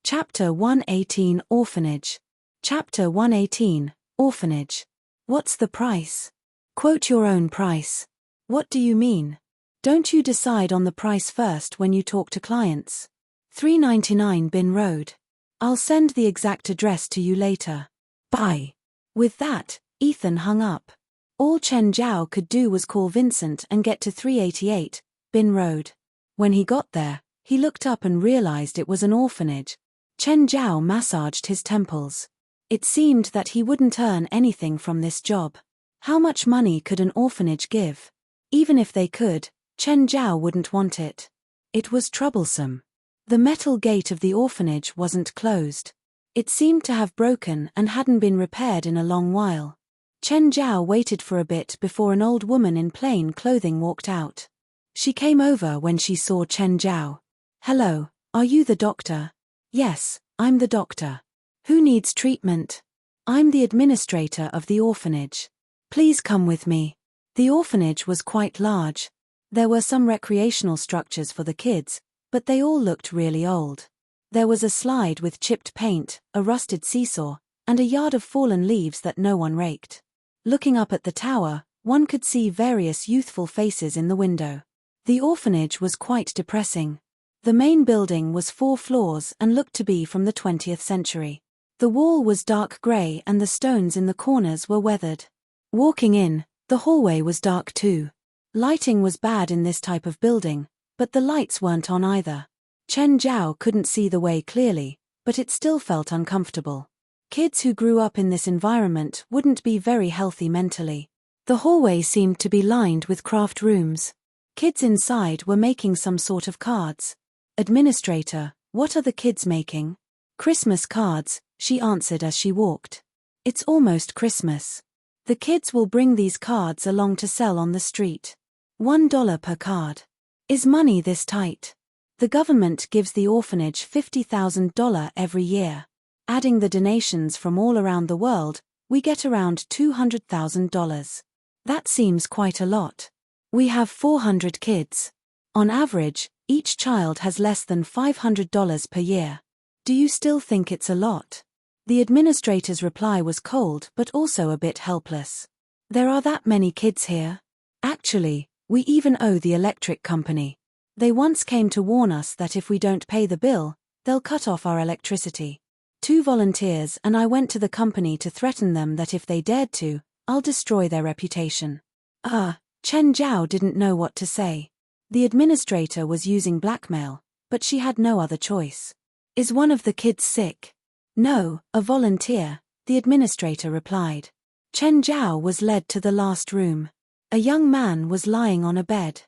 Chapter 118 Orphanage. Chapter 118 Orphanage. What's the price? Quote your own price. What do you mean? Don't you decide on the price first when you talk to clients? 399 Bin Road. I'll send the exact address to you later. Bye. With that, Ethan hung up. All Chen Zhao could do was call Vincent and get to 388 Bin Road. When he got there, he looked up and realized it was an orphanage. Chen Zhao massaged his temples. It seemed that he wouldn't earn anything from this job. How much money could an orphanage give? Even if they could, Chen Zhao wouldn't want it. It was troublesome. The metal gate of the orphanage wasn't closed. It seemed to have broken and hadn't been repaired in a long while. Chen Zhao waited for a bit before an old woman in plain clothing walked out. She came over when she saw Chen Zhao. Hello, are you the doctor? Yes, I'm the doctor. Who needs treatment? I'm the administrator of the orphanage. Please come with me. The orphanage was quite large. There were some recreational structures for the kids, but they all looked really old. There was a slide with chipped paint, a rusted seesaw, and a yard of fallen leaves that no one raked. Looking up at the tower, one could see various youthful faces in the window. The orphanage was quite depressing. The main building was 4 floors and looked to be from the 20th century. The wall was dark grey and the stones in the corners were weathered. Walking in, the hallway was dark too. Lighting was bad in this type of building, but the lights weren't on either. Chen Zhao couldn't see the way clearly, but it still felt uncomfortable. Kids who grew up in this environment wouldn't be very healthy mentally. The hallway seemed to be lined with craft rooms. Kids inside were making some sort of cards. Administrator, what are the kids making? Christmas cards, she answered as she walked. It's almost Christmas. The kids will bring these cards along to sell on the street. $1 per card. Is money this tight? The government gives the orphanage $50,000 every year. Adding the donations from all around the world, we get around $200,000. That seems quite a lot. We have 400 kids. On average, each child has less than $500 per year. Do you still think it's a lot? The administrator's reply was cold but also a bit helpless. There are that many kids here. Actually, we even owe the electric company. They once came to warn us that if we don't pay the bill, they'll cut off our electricity. 2 volunteers and I went to the company to threaten them that if they dared to, I'll destroy their reputation. Chen Zhao didn't know what to say. The administrator was using blackmail, but she had no other choice. Is one of the kids sick? No, a volunteer, the administrator replied. Chen Zhao was led to the last room. A young man was lying on a bed.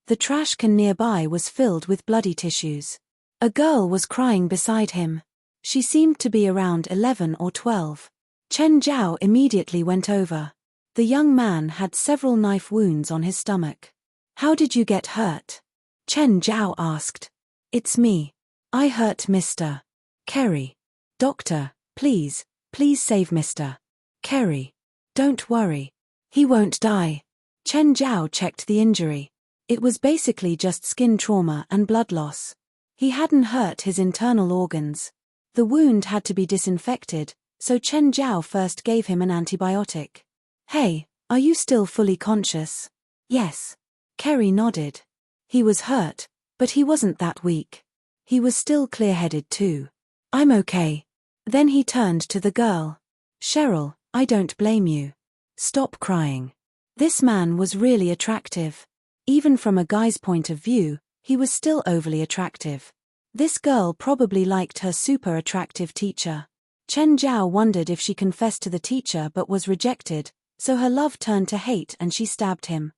The trash can nearby was filled with bloody tissues. A girl was crying beside him. She seemed to be around 11 or 12. Chen Zhao immediately went over. The young man had several knife wounds on his stomach. How did you get hurt? Chen Zhao asked. It's me. I hurt Mr. Kerry. Doctor, please save Mr. Kerry. Don't worry. He won't die. Chen Zhao checked the injury. It was basically just skin trauma and blood loss. He hadn't hurt his internal organs. The wound had to be disinfected, so Chen Zhao first gave him an antibiotic. Hey, are you still fully conscious? Yes. Kerry nodded. He was hurt, but he wasn't that weak. He was still clear-headed too. I'm okay. Then he turned to the girl. Cheryl, I don't blame you. Stop crying. This man was really attractive. Even from a guy's point of view, he was still overly attractive. This girl probably liked her super attractive teacher. Chen Zhao wondered if she confessed to the teacher but was rejected, so her love turned to hate and she stabbed him.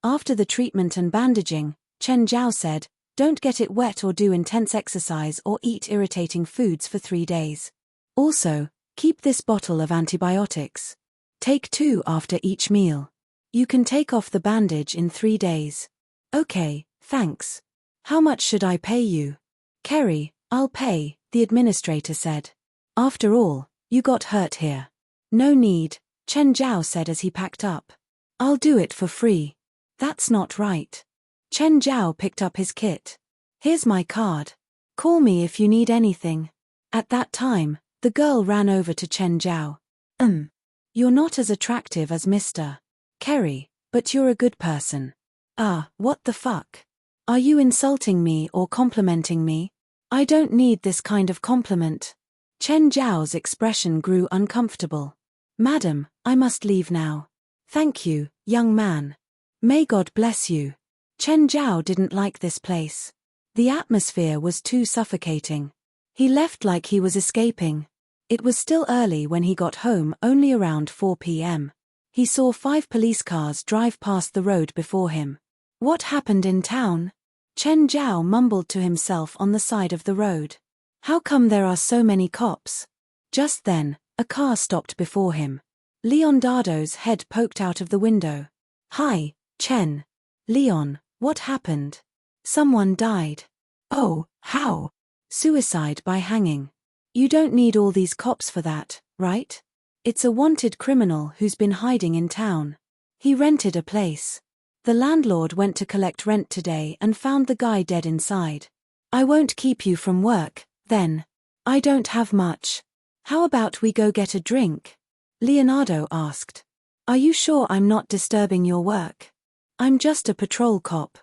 After the treatment and bandaging, Chen Zhao said, "Don't get it wet or do intense exercise or eat irritating foods for 3 days. Also, keep this bottle of antibiotics. Take 2 after each meal. You can take off the bandage in 3 days." Okay, thanks. How much should I pay you? Kerry, I'll pay, the administrator said. After all, you got hurt here. No need, Chen Zhao said as he packed up. I'll do it for free. That's not right. Chen Zhao picked up his kit. Here's my card. Call me if you need anything. At that time, the girl ran over to Chen Zhao. You're not as attractive as Mr. Kerry, but you're a good person. What the fuck? Are you insulting me or complimenting me? I don't need this kind of compliment. Chen Zhao's expression grew uncomfortable. Madam, I must leave now. Thank you, young man. May God bless you. Chen Zhao didn't like this place. The atmosphere was too suffocating. He left like he was escaping. It was still early when he got home, only around 4 p.m. He saw 5 police cars drive past the road before him. What happened in town? Chen Zhao mumbled to himself on the side of the road. How come there are so many cops? Just then, a car stopped before him. Leonardo's head poked out of the window. Hi, Chen. Leon, what happened? Someone died. Oh, how? Suicide by hanging. You don't need all these cops for that, right? It's a wanted criminal who's been hiding in town. He rented a place. The landlord went to collect rent today and found the guy dead inside. I won't keep you from work, then. I don't have much. How about we go get a drink? Leonardo asked. Are you sure I'm not disturbing your work? I'm just a patrol cop.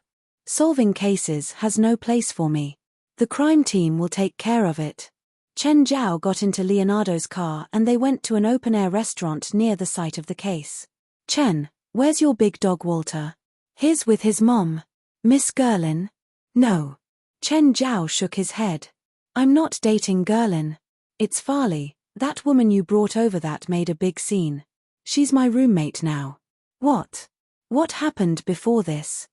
Solving cases has no place for me. The crime team will take care of it. Chen Zhao got into Leonardo's car and they went to an open-air restaurant near the site of the case. Chen, where's your big dog Walter? He's with his mom. Miss Gerlin? No. Chen Zhao shook his head. I'm not dating Gerlin. It's Farley, that woman you brought over that made a big scene. She's my roommate now. What? What happened before this?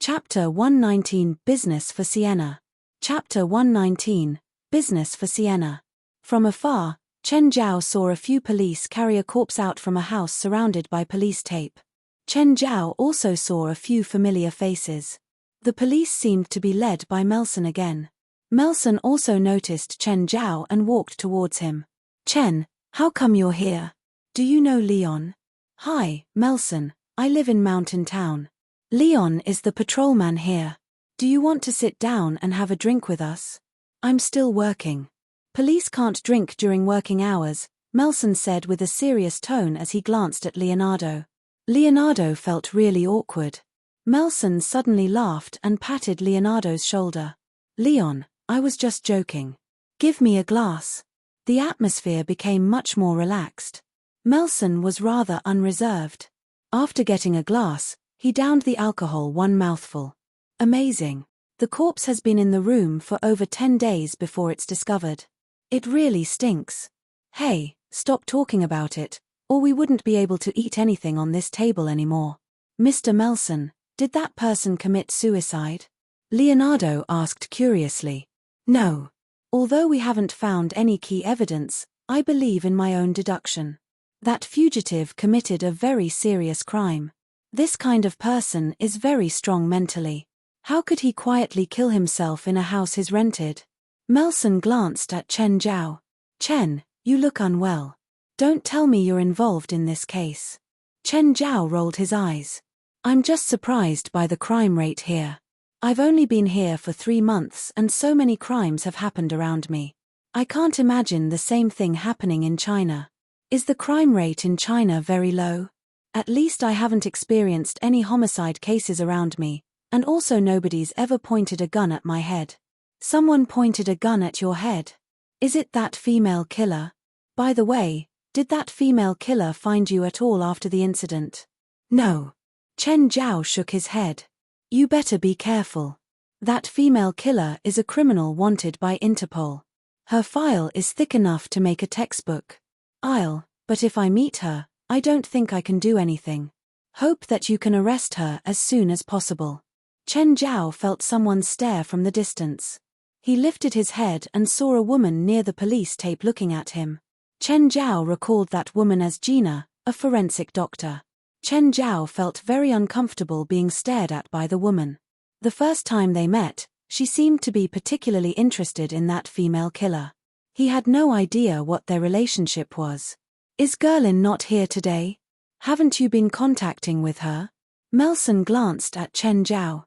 Chapter 119 Business for Sienna. Chapter 119 Business for Sienna. From afar, Chen Zhao saw a few police carry a corpse out from a house surrounded by police tape. Chen Zhao also saw a few familiar faces. The police seemed to be led by Melson again. Melson also noticed Chen Zhao and walked towards him. Chen, how come you're here? Do you know Leon? Hi, Melson, I live in Mountain Town. Leon is the patrolman here. Do you want to sit down and have a drink with us? I'm still working. Police can't drink during working hours, Melson said with a serious tone as he glanced at Leonardo. Leonardo felt really awkward. Melson suddenly laughed and patted Leonardo's shoulder. Leon, I was just joking. Give me a glass. The atmosphere became much more relaxed. Melson was rather unreserved. After getting a glass, he downed the alcohol one mouthful. Amazing. The corpse has been in the room for over 10 days before it's discovered. It really stinks. Hey, stop talking about it, or we wouldn't be able to eat anything on this table anymore. Mr. Melson, did that person commit suicide? Leonardo asked curiously. No. Although we haven't found any key evidence, I believe in my own deduction. That fugitive committed a very serious crime. This kind of person is very strong mentally. How could he quietly kill himself in a house he's rented? Melson glanced at Chen Zhao. Chen, you look unwell. Don't tell me you're involved in this case. Chen Zhao rolled his eyes. I'm just surprised by the crime rate here. I've only been here for 3 months and so many crimes have happened around me. I can't imagine the same thing happening in China. Is the crime rate in China very low? At least I haven't experienced any homicide cases around me, and also nobody's ever pointed a gun at my head. Someone pointed a gun at your head. Is it that female killer? By the way, did that female killer find you at all after the incident? No. Chen Zhao shook his head. You better be careful. That female killer is a criminal wanted by Interpol. Her file is thick enough to make a textbook. But if I meet her, I don't think I can do anything. Hope that you can arrest her as soon as possible. Chen Zhao felt someone stare from the distance. He lifted his head and saw a woman near the police tape looking at him. Chen Zhao recalled that woman as Gina, a forensic doctor. Chen Zhao felt very uncomfortable being stared at by the woman. The first time they met, she seemed to be particularly interested in that female killer. He had no idea what their relationship was. Is Gerlin not here today? Haven't you been contacting with her? Melson glanced at Chen Zhao.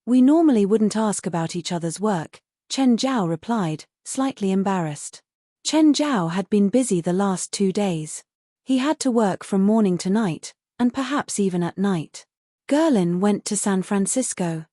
We normally wouldn't ask about each other's work, Chen Zhao replied, slightly embarrassed. Chen Zhao had been busy the last 2 days. He had to work from morning to night, and perhaps even at night. Gerlin went to San Francisco.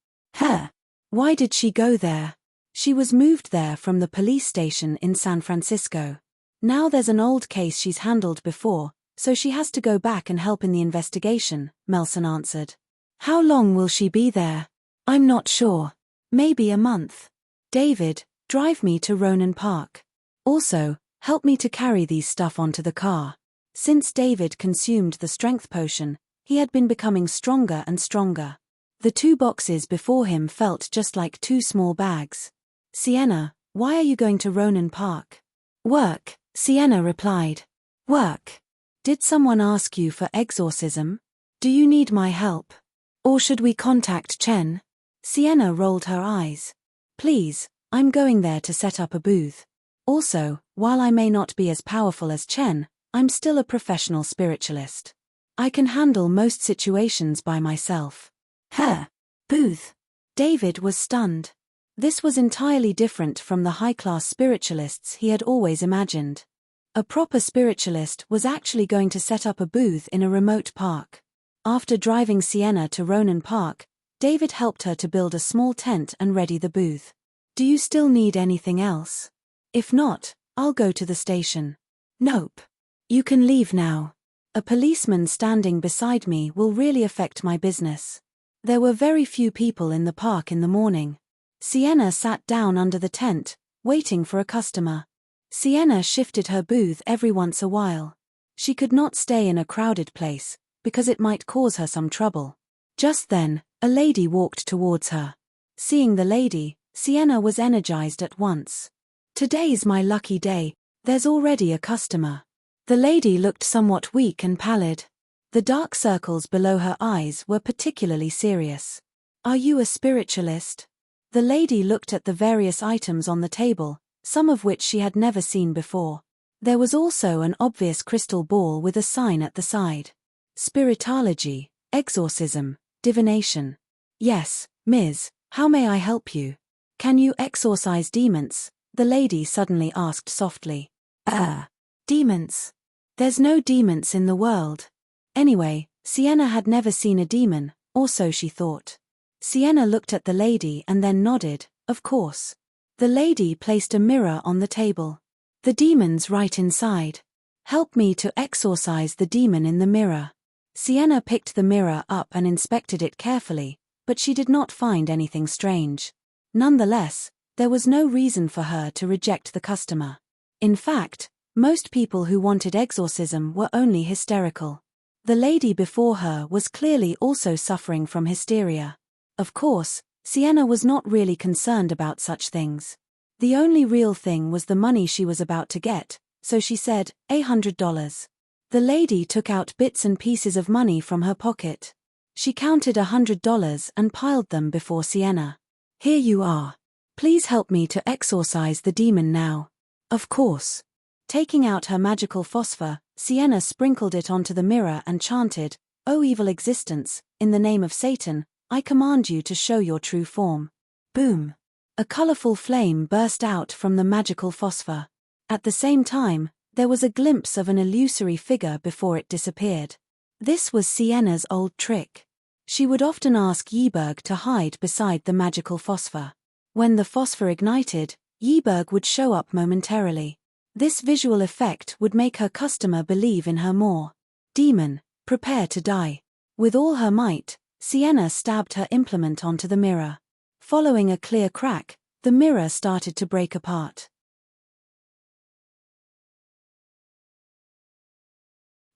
Why did she go there? She was moved there from the police station in San Francisco. Now there's an old case she's handled before, so she has to go back and help in the investigation, Melson answered. How long will she be there? I'm not sure. Maybe a month. David, drive me to Ronan Park. Also, help me to carry these stuff onto the car. Since David consumed the strength potion, he had been becoming stronger and stronger. The 2 boxes before him felt just like 2 small bags. Sienna, why are you going to Ronan Park? Work, Sienna replied. Work. Did someone ask you for exorcism? Do you need my help? Or should we contact Chen? Sienna rolled her eyes. Please, I'm going there to set up a booth. Also, while I may not be as powerful as Chen, I'm still a professional spiritualist. I can handle most situations by myself. Booth. David was stunned. This was entirely different from the high-class spiritualists he had always imagined. A proper spiritualist was actually going to set up a booth in a remote park. After driving Sienna to Ronan Park, David helped her to build a small tent and ready the booth. Do you still need anything else? If not, I'll go to the station. Nope. You can leave now. A policeman standing beside me will really affect my business. There were very few people in the park in the morning. Sienna sat down under the tent, waiting for a customer. Sienna shifted her booth every once a while. She could not stay in a crowded place, because it might cause her some trouble. Just then, a lady walked towards her. Seeing the lady, Sienna was energized at once. Today's my lucky day, there's already a customer. The lady looked somewhat weak and pallid. The dark circles below her eyes were particularly serious. Are you a spiritualist? The lady looked at the various items on the table, some of which she had never seen before. There was also an obvious crystal ball with a sign at the side. Spiritology, exorcism, divination. Yes, Ms., how may I help you? Can you exorcise demons? The lady suddenly asked softly. Demons? There's no demons in the world. Anyway, Sienna had never seen a demon, or so she thought. Sienna looked at the lady and then nodded, of course. The lady placed a mirror on the table. The demon's right inside. Help me to exorcise the demon in the mirror. Sienna picked the mirror up and inspected it carefully, but she did not find anything strange. Nonetheless, there was no reason for her to reject the customer. In fact, most people who wanted exorcism were only hysterical. The lady before her was clearly also suffering from hysteria. Of course, Sienna was not really concerned about such things. The only real thing was the money she was about to get, so she said, $100. The lady took out bits and pieces of money from her pocket. She counted $100 and piled them before Sienna. Here you are. Please help me to exorcise the demon now. Of course. Taking out her magical phosphor, Sienna sprinkled it onto the mirror and chanted, "O evil existence, in the name of Satan, I command you to show your true form." Boom! A colorful flame burst out from the magical phosphor. At the same time, there was a glimpse of an illusory figure before it disappeared. This was Sienna's old trick. She would often ask Yeberg to hide beside the magical phosphor. When the phosphor ignited, Yeberg would show up momentarily. This visual effect would make her customer believe in her more. Demon, prepare to die. With all her might, Sienna stabbed her implement onto the mirror. Following a clear crack, the mirror started to break apart.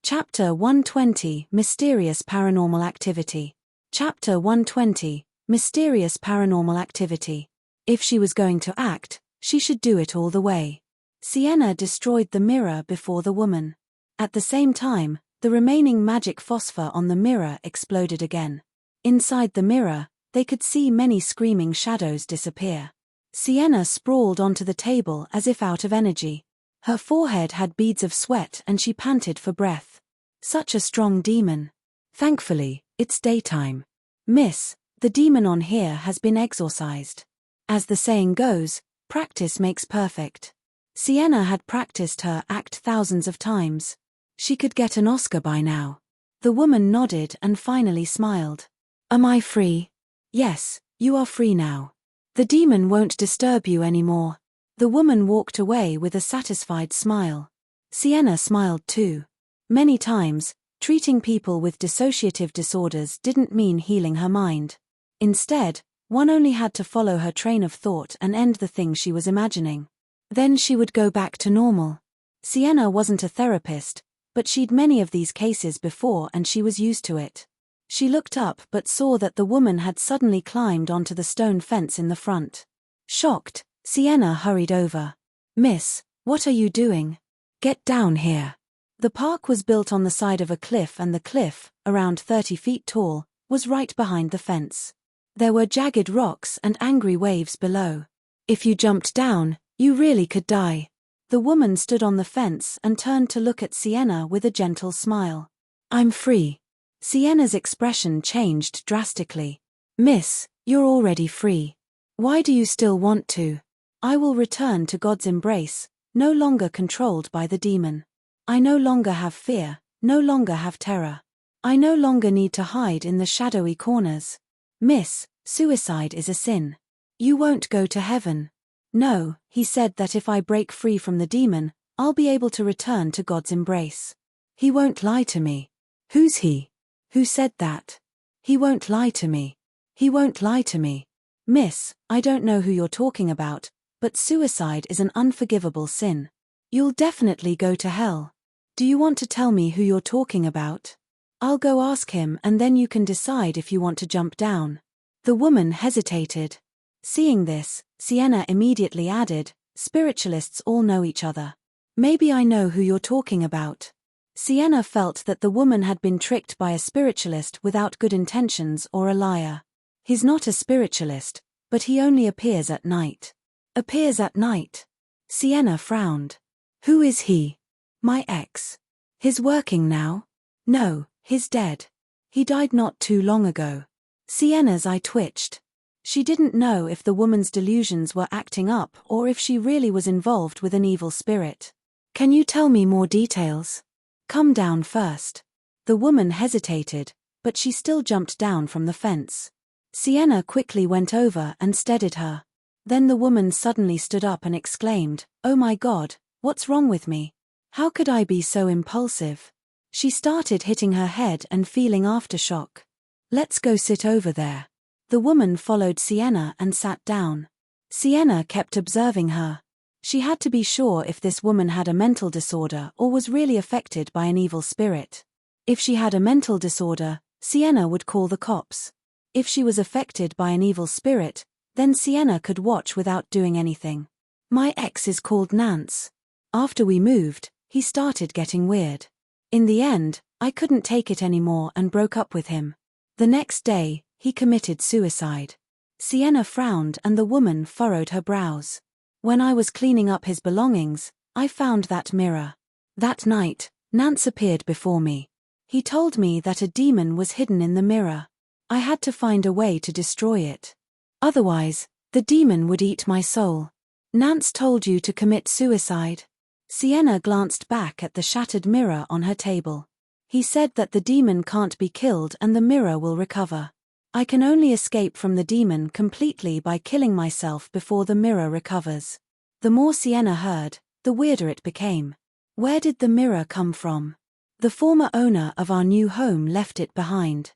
Chapter 120 – Mysterious Paranormal Activity. Chapter 120 – Mysterious Paranormal Activity. If she was going to act, she should do it all the way. Sienna destroyed the mirror before the woman. At the same time, the remaining magic phosphor on the mirror exploded again. Inside the mirror, they could see many screaming shadows disappear. Sienna sprawled onto the table as if out of energy. Her forehead had beads of sweat and she panted for breath. Such a strong demon. Thankfully, it's daytime. Miss, the demon on here has been exorcised. As the saying goes, practice makes perfect. Sienna had practiced her act thousands of times. She could get an Oscar by now. The woman nodded and finally smiled. Am I free? Yes, you are free now. The demon won't disturb you anymore. The woman walked away with a satisfied smile. Sienna smiled too. Many times, treating people with dissociative disorders didn't mean healing her mind. Instead, one only had to follow her train of thought and end the thing she was imagining. Then she would go back to normal. Sienna wasn't a therapist, but she'd many of these cases before and she was used to it. She looked up but saw that the woman had suddenly climbed onto the stone fence in the front. Shocked, Sienna hurried over. Miss, what are you doing? Get down here. The park was built on the side of a cliff and the cliff, around 30 feet tall, was right behind the fence. There were jagged rocks and angry waves below. If you jumped down, you really could die. The woman stood on the fence and turned to look at Sienna with a gentle smile. I'm free. Sienna's expression changed drastically. Miss, you're already free. Why do you still want to? I will return to God's embrace, no longer controlled by the demon. I no longer have fear, no longer have terror. I no longer need to hide in the shadowy corners. Miss, suicide is a sin. You won't go to heaven. No, he said that if I break free from the demon, I'll be able to return to God's embrace. He won't lie to me. Who's he? Who said that? He won't lie to me. He won't lie to me. Miss, I don't know who you're talking about, but suicide is an unforgivable sin. You'll definitely go to hell. Do you want to tell me who you're talking about? I'll go ask him and then you can decide if you want to jump down. The woman hesitated. Seeing this, Sienna immediately added, spiritualists all know each other. Maybe I know who you're talking about. Sienna felt that the woman had been tricked by a spiritualist without good intentions or a liar. He's not a spiritualist, but he only appears at night. Appears at night? Sienna frowned. Who is he? My ex. He's working now? No, he's dead. He died not too long ago. Sienna's eye twitched. She didn't know if the woman's delusions were acting up or if she really was involved with an evil spirit. Can you tell me more details? Come down first. The woman hesitated, but she still jumped down from the fence. Sienna quickly went over and steadied her. Then the woman suddenly stood up and exclaimed, "Oh my God, what's wrong with me? How could I be so impulsive?" She started hitting her head and feeling aftershock. Let's go sit over there. The woman followed Sienna and sat down. Sienna kept observing her. She had to be sure if this woman had a mental disorder or was really affected by an evil spirit. If she had a mental disorder, Sienna would call the cops. If she was affected by an evil spirit, then Sienna could watch without doing anything. My ex is called Nance. After we moved, he started getting weird. In the end, I couldn't take it anymore and broke up with him. The next day, he committed suicide. Sienna frowned and the woman furrowed her brows. When I was cleaning up his belongings, I found that mirror. That night, Nance appeared before me. He told me that a demon was hidden in the mirror. I had to find a way to destroy it. Otherwise, the demon would eat my soul. Nance told you to commit suicide. Sienna glanced back at the shattered mirror on her table. He said that the demon can't be killed and the mirror will recover. I can only escape from the demon completely by killing myself before the mirror recovers. The more Sienna heard, the weirder it became. Where did the mirror come from? The former owner of our new home left it behind.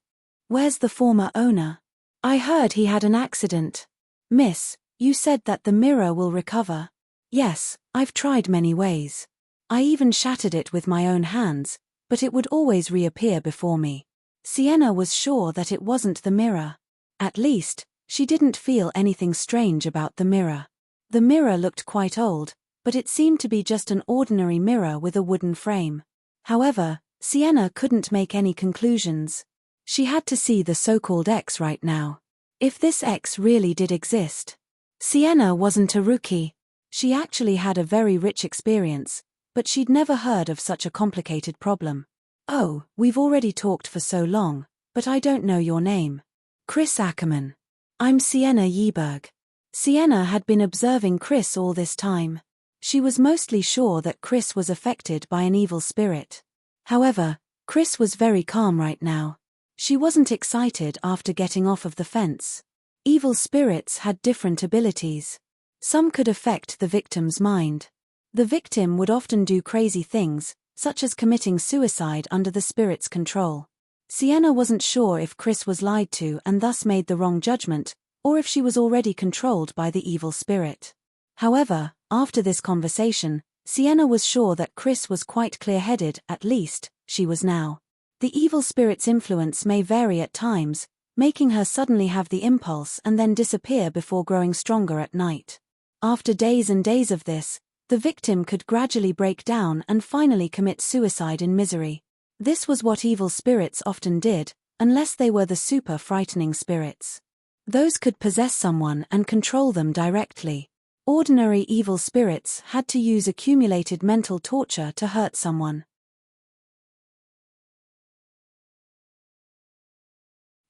Where's the former owner? I heard he had an accident. Miss, you said that the mirror will recover. Yes, I've tried many ways. I even shattered it with my own hands, but it would always reappear before me. Sienna was sure that it wasn't the mirror. At least, she didn't feel anything strange about the mirror. The mirror looked quite old, but it seemed to be just an ordinary mirror with a wooden frame. However, Sienna couldn't make any conclusions. She had to see the so-called X right now. If this X really did exist. Sienna wasn't a rookie. She actually had a very rich experience, but she'd never heard of such a complicated problem. Oh, we've already talked for so long, but I don't know your name. Chris Ackerman. I'm Sienna Yeberg. Sienna had been observing Chris all this time. She was mostly sure that Chris was affected by an evil spirit. However, Chris was very calm right now. She wasn't excited after getting off of the fence. Evil spirits had different abilities. Some could affect the victim's mind. The victim would often do crazy things, such as committing suicide under the spirit's control. Sienna wasn't sure if Chris was lied to and thus made the wrong judgment, or if she was already controlled by the evil spirit. However, after this conversation, Sienna was sure that Chris was quite clear-headed, at least, she was now. The evil spirit's influence may vary at times, making her suddenly have the impulse and then disappear before growing stronger at night. After days and days of this, the victim could gradually break down and finally commit suicide in misery. This was what evil spirits often did, unless they were the super frightening spirits. Those could possess someone and control them directly. Ordinary evil spirits had to use accumulated mental torture to hurt someone.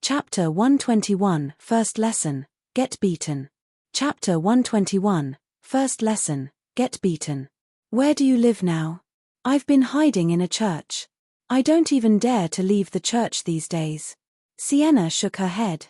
Chapter 121, First Lesson, Get Beaten. Chapter 121, First Lesson, Get Beaten. Where do you live now? I've been hiding in a church. I don't even dare to leave the church these days. Sienna shook her head.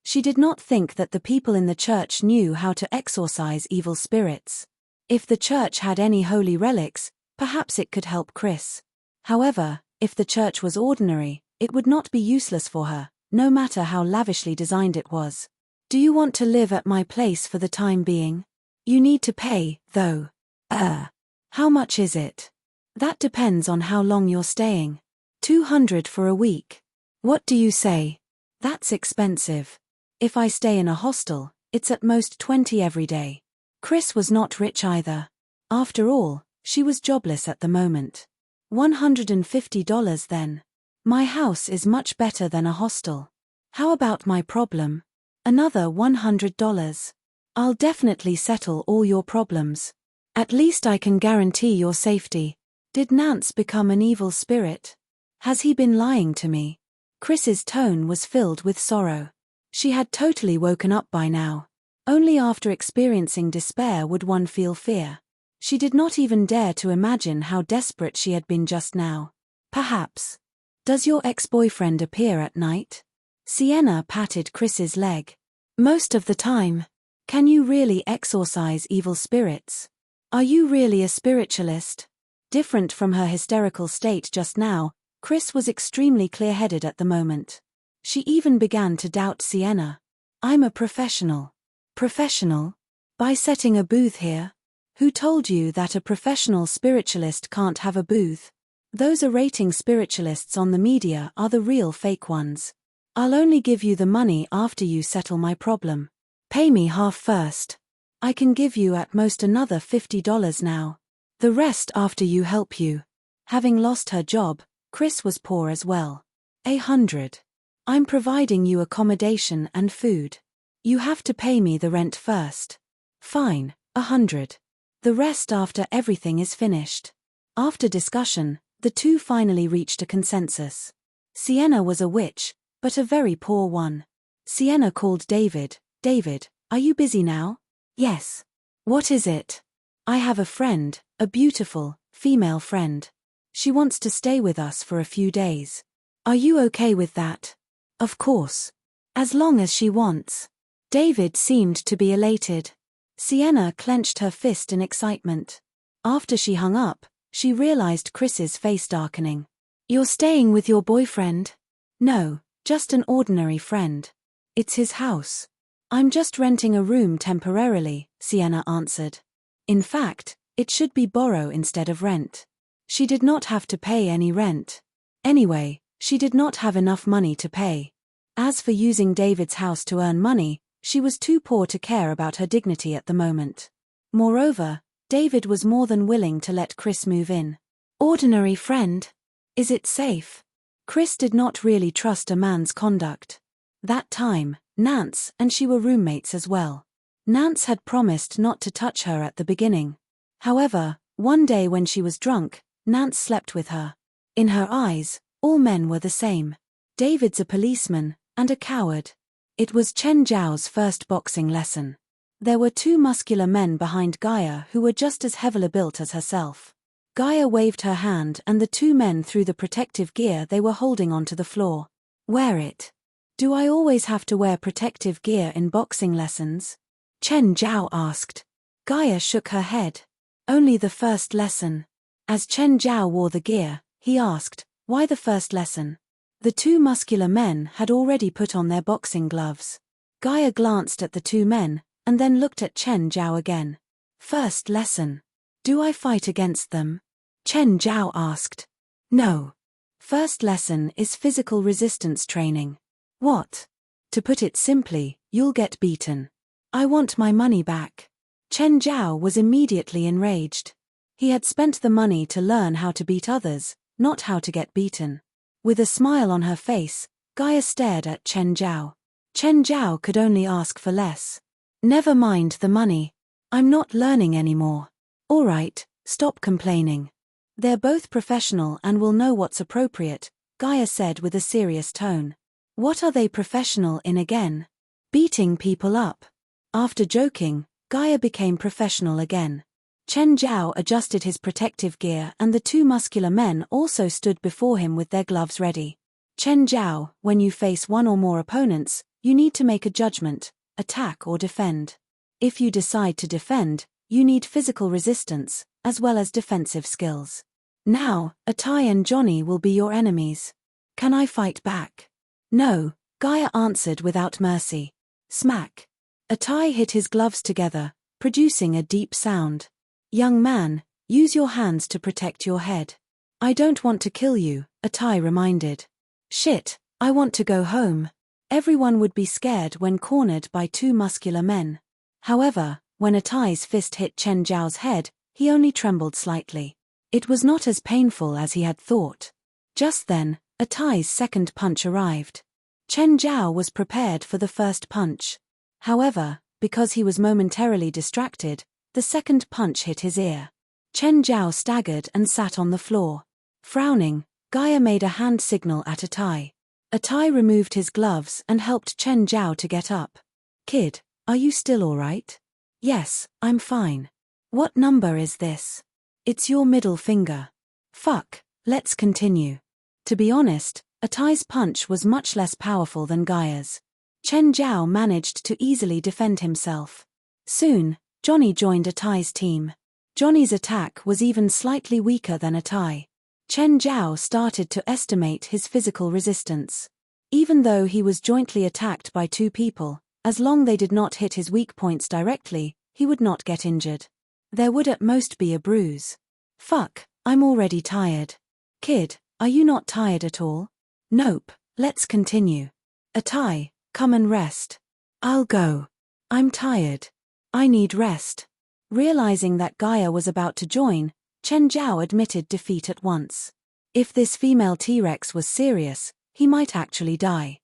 She did not think that the people in the church knew how to exorcise evil spirits. If the church had any holy relics, perhaps it could help Chris. However, if the church was ordinary, it would not be useless for her, no matter how lavishly designed it was. Do you want to live at my place for the time being? You need to pay, though. How much is it? That depends on how long you're staying. $200 for a week. What do you say? That's expensive. If I stay in a hostel, it's at most $20 every day. Chris was not rich either. After all, she was jobless at the moment. $150 then. My house is much better than a hostel. How about my problem? Another $100. I'll definitely settle all your problems. At least I can guarantee your safety. Did Nance become an evil spirit? Has he been lying to me? Chris's tone was filled with sorrow. She had totally woken up by now. Only after experiencing despair would one feel fear. She did not even dare to imagine how desperate she had been just now. Perhaps. Does your ex-boyfriend appear at night? Sienna patted Chris's leg. Most of the time. Can you really exorcise evil spirits? Are you really a spiritualist? Different from her hysterical state just now, Chris was extremely clear-headed at the moment. She even began to doubt Sienna. I'm a professional. Professional? By setting a booth here? Who told you that a professional spiritualist can't have a booth? Those orating spiritualists on the media are the real fake ones. I'll only give you the money after you settle my problem. Pay me half first. I can give you at most another $50 now. The rest after you help you. Having lost her job, Chris was poor as well. $100. I'm providing you accommodation and food. You have to pay me the rent first. Fine, $100. The rest after everything is finished. After discussion, the two finally reached a consensus. Sienna was a witch, but a very poor one. Sienna called David. David, are you busy now? Yes. What is it? I have a friend, a beautiful, female friend. She wants to stay with us for a few days. Are you okay with that? Of course. As long as she wants. David seemed to be elated. Sienna clenched her fist in excitement. After she hung up, she realized Chris's face darkening. You're staying with your boyfriend? No, just an ordinary friend. It's his house. I'm just renting a room temporarily, Sienna answered. In fact, it should be borrow instead of rent. She did not have to pay any rent. Anyway, she did not have enough money to pay. As for using David's house to earn money, she was too poor to care about her dignity at the moment. Moreover, David was more than willing to let Chris move in. Ordinary friend? Is it safe? Chris did not really trust a man's conduct. That time, Nance and she were roommates as well. Nance had promised not to touch her at the beginning. However, one day when she was drunk, Nance slept with her. In her eyes, all men were the same. David's a policeman, and a coward. It was Chen Zhao's first boxing lesson. There were two muscular men behind Gaia who were just as heavily built as herself. Gaia waved her hand and the two men threw the protective gear they were holding onto the floor. Wear it. Do I always have to wear protective gear in boxing lessons? Chen Zhao asked. Gaia shook her head. Only the first lesson. As Chen Zhao wore the gear, he asked, why the first lesson? The two muscular men had already put on their boxing gloves. Gaia glanced at the two men, and then looked at Chen Zhao again. First lesson. Do I fight against them? Chen Zhao asked. No. First lesson is physical resistance training. What? To put it simply, you'll get beaten. I want my money back. Chen Zhao was immediately enraged. He had spent the money to learn how to beat others, not how to get beaten. With a smile on her face, Gaia stared at Chen Zhao. Chen Zhao could only ask for less. Never mind the money. I'm not learning anymore. All right, stop complaining. They're both professional and will know what's appropriate, Gaia said with a serious tone. What are they professional in again? Beating people up. After joking, Gaia became professional again. Chen Zhao adjusted his protective gear and the two muscular men also stood before him with their gloves ready. Chen Zhao, when you face one or more opponents, you need to make a judgment, attack or defend. If you decide to defend, you need physical resistance, as well as defensive skills. Now, Atai and Johnny will be your enemies. Can I fight back? No, Gaia answered without mercy. Smack. Atai hit his gloves together, producing a deep sound. Young man, use your hands to protect your head. I don't want to kill you, Atai reminded. Shit, I want to go home. Everyone would be scared when cornered by two muscular men. However, when Atai's fist hit Chen Zhao's head, he only trembled slightly. It was not as painful as he had thought. Just then, Atai's second punch arrived. Chen Zhao was prepared for the first punch. However, because he was momentarily distracted, the second punch hit his ear. Chen Zhao staggered and sat on the floor. Frowning, Gaia made a hand signal at Atai. Atai removed his gloves and helped Chen Zhao to get up. Kid, are you still all right? Yes, I'm fine. What number is this? It's your middle finger. Fuck, let's continue. To be honest, Atai's punch was much less powerful than Gaia's. Chen Zhao managed to easily defend himself. Soon, Johnny joined Atai's team. Johnny's attack was even slightly weaker than Atai. Chen Zhao started to estimate his physical resistance. Even though he was jointly attacked by two people, as long they did not hit his weak points directly, he would not get injured. There would at most be a bruise. Fuck, I'm already tired. Kid, are you not tired at all? Nope, let's continue. Atai, come and rest. I'll go. I'm tired. I need rest. Realizing that Gaia was about to join, Chen Zhao admitted defeat at once. If this female T-Rex was serious, he might actually die.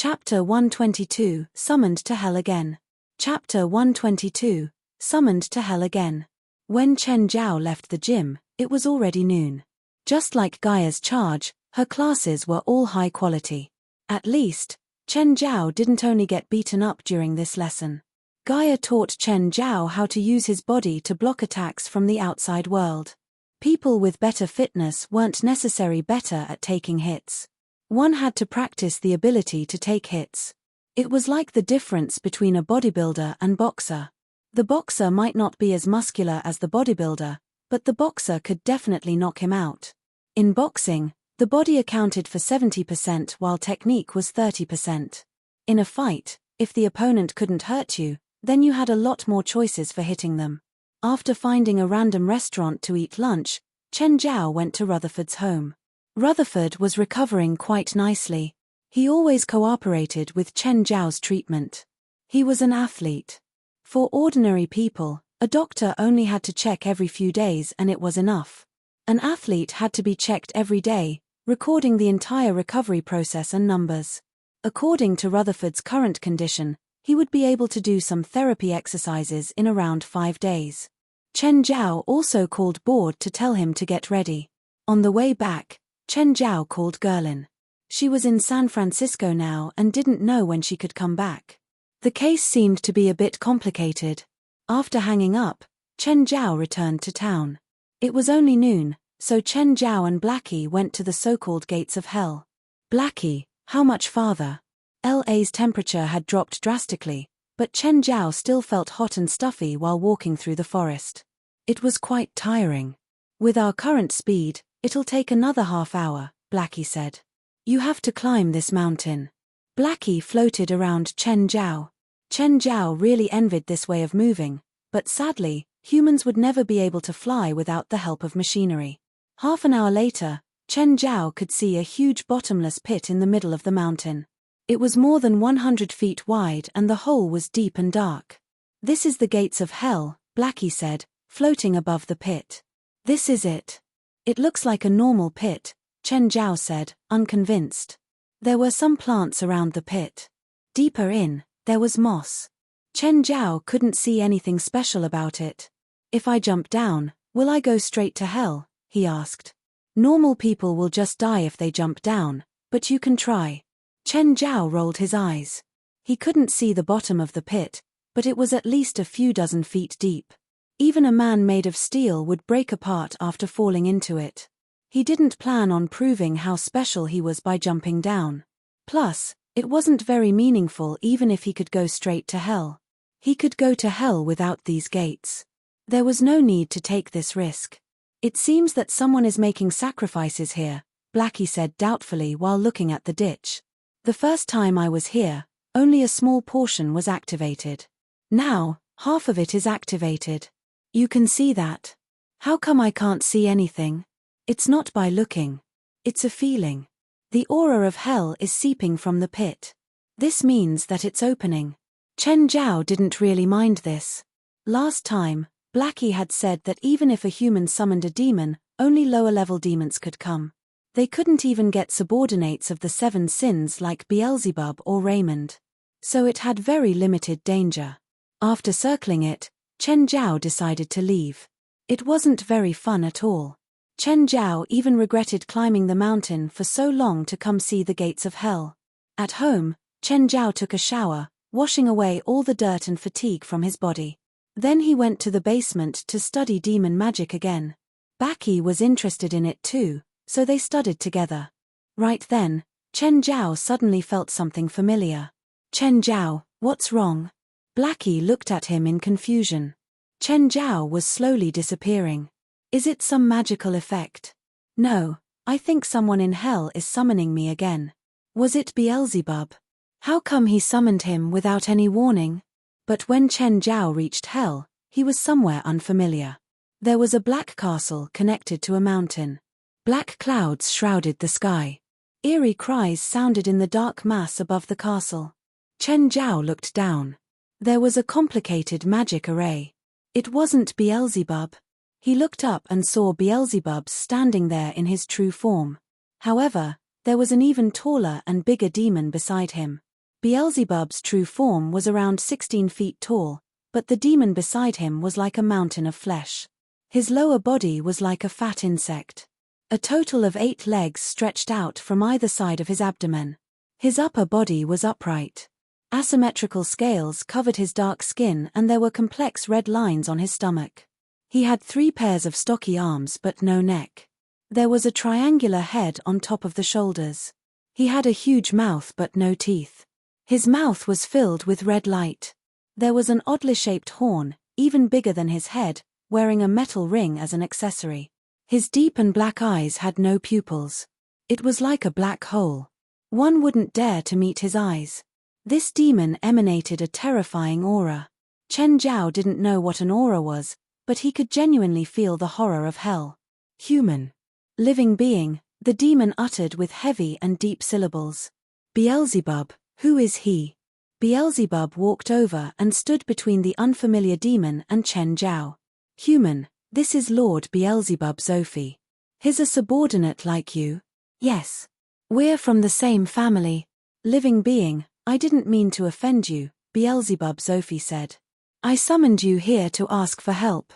Chapter 122, Summoned to Hell Again. Chapter 122, Summoned to Hell Again. When Chen Zhao left the gym, it was already noon. Just like Gaia's charge, her classes were all high quality. At least, Chen Zhao didn't only get beaten up during this lesson. Gaia taught Chen Zhao how to use his body to block attacks from the outside world. People with better fitness weren't necessarily better at taking hits. One had to practice the ability to take hits. It was like the difference between a bodybuilder and boxer. The boxer might not be as muscular as the bodybuilder, but the boxer could definitely knock him out. In boxing, the body accounted for 70% while technique was 30%. In a fight, if the opponent couldn't hurt you, then you had a lot more choices for hitting them. After finding a random restaurant to eat lunch, Chen Zhao went to Rutherford's home. Rutherford was recovering quite nicely. He always cooperated with Chen Zhao's treatment. He was an athlete. For ordinary people, a doctor only had to check every few days and it was enough. An athlete had to be checked every day, recording the entire recovery process and numbers. According to Rutherford's current condition, he would be able to do some therapy exercises in around 5 days. Chen Zhao also called Board to tell him to get ready. On the way back, Chen Zhao called Gerlin. She was in San Francisco now and didn't know when she could come back. The case seemed to be a bit complicated. After hanging up, Chen Zhao returned to town. It was only noon, so Chen Zhao and Blackie went to the so-called Gates of Hell. Blackie, how much farther? LA's temperature had dropped drastically, but Chen Zhao still felt hot and stuffy while walking through the forest. It was quite tiring. With our current speed, it'll take another half hour, Blackie said. You have to climb this mountain. Blackie floated around Chen Zhao. Chen Zhao really envied this way of moving, but sadly, humans would never be able to fly without the help of machinery. Half an hour later, Chen Zhao could see a huge bottomless pit in the middle of the mountain. It was more than 100 feet wide and the hole was deep and dark. This is the Gates of Hell, Blackie said, floating above the pit. This is it. It looks like a normal pit, Chen Zhao said, unconvinced. There were some plants around the pit. Deeper in, there was moss. Chen Zhao couldn't see anything special about it. If I jump down, will I go straight to hell? He asked. Normal people will just die if they jump down, but you can try. Chen Zhao rolled his eyes. He couldn't see the bottom of the pit, but it was at least a few dozen feet deep. Even a man made of steel would break apart after falling into it. He didn't plan on proving how special he was by jumping down. Plus, it wasn't very meaningful even if he could go straight to hell. He could go to hell without these gates. There was no need to take this risk. It seems that someone is making sacrifices here, Blackie said doubtfully while looking at the ditch. The first time I was here, only a small portion was activated. Now, half of it is activated. You can see that. How come I can't see anything? It's not by looking. It's a feeling. The aura of hell is seeping from the pit. This means that it's opening. Chen Zhao didn't really mind this. Last time, Blackie had said that even if a human summoned a demon, only lower-level demons could come. They couldn't even get subordinates of the 7 sins like Beelzebub or Raymond. So it had very limited danger. After circling it, Chen Zhao decided to leave. It wasn't very fun at all. Chen Zhao even regretted climbing the mountain for so long to come see the Gates of Hell. At home, Chen Zhao took a shower, washing away all the dirt and fatigue from his body. Then he went to the basement to study demon magic again. Blackie was interested in it too, so they studied together. Right then, Chen Zhao suddenly felt something familiar. Chen Zhao, what's wrong? Blackie looked at him in confusion. Chen Zhao was slowly disappearing. Is it some magical effect? No, I think someone in hell is summoning me again. Was it Beelzebub? How come he summoned him without any warning? But when Chen Zhao reached hell, he was somewhere unfamiliar. There was a black castle connected to a mountain. Black clouds shrouded the sky. Eerie cries sounded in the dark mass above the castle. Chen Zhao looked down. There was a complicated magic array. It wasn't Beelzebub. He looked up and saw Beelzebub standing there in his true form. However, there was an even taller and bigger demon beside him. Beelzebub's true form was around 16 feet tall, but the demon beside him was like a mountain of flesh. His lower body was like a fat insect. A total of 8 legs stretched out from either side of his abdomen. His upper body was upright. Asymmetrical scales covered his dark skin and there were complex red lines on his stomach. He had 3 pairs of stocky arms but no neck. There was a triangular head on top of the shoulders. He had a huge mouth but no teeth. His mouth was filled with red light. There was an oddly shaped horn, even bigger than his head, wearing a metal ring as an accessory. His deep and black eyes had no pupils. It was like a black hole. One wouldn't dare to meet his eyes. This demon emanated a terrifying aura. Chen Zhao didn't know what an aura was, but he could genuinely feel the horror of hell. Human. Living being, the demon uttered with heavy and deep syllables. Beelzebub, who is he? Beelzebub walked over and stood between the unfamiliar demon and Chen Zhao. Human, this is Lord Beelzebub Zophi. He's a subordinate like you? Yes. We're from the same family. Living being, I didn't mean to offend you, Beelzebub Zophi said. I summoned you here to ask for help.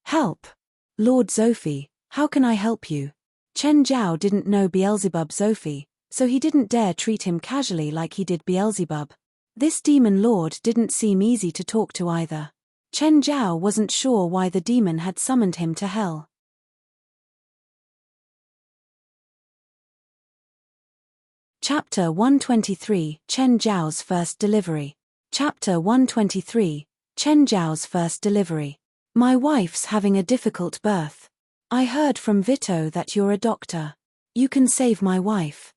Help? Lord Zophi, how can I help you? Chen Zhao didn't know Beelzebub Zophi, so he didn't dare treat him casually like he did Beelzebub. This demon lord didn't seem easy to talk to either. Chen Zhao wasn't sure why the demon had summoned him to hell. Chapter 123, Chen Zhao's First Delivery. Chapter 123, Chen Zhao's First Delivery. My wife's having a difficult birth. I heard from Vito that you're a doctor. You can save my wife.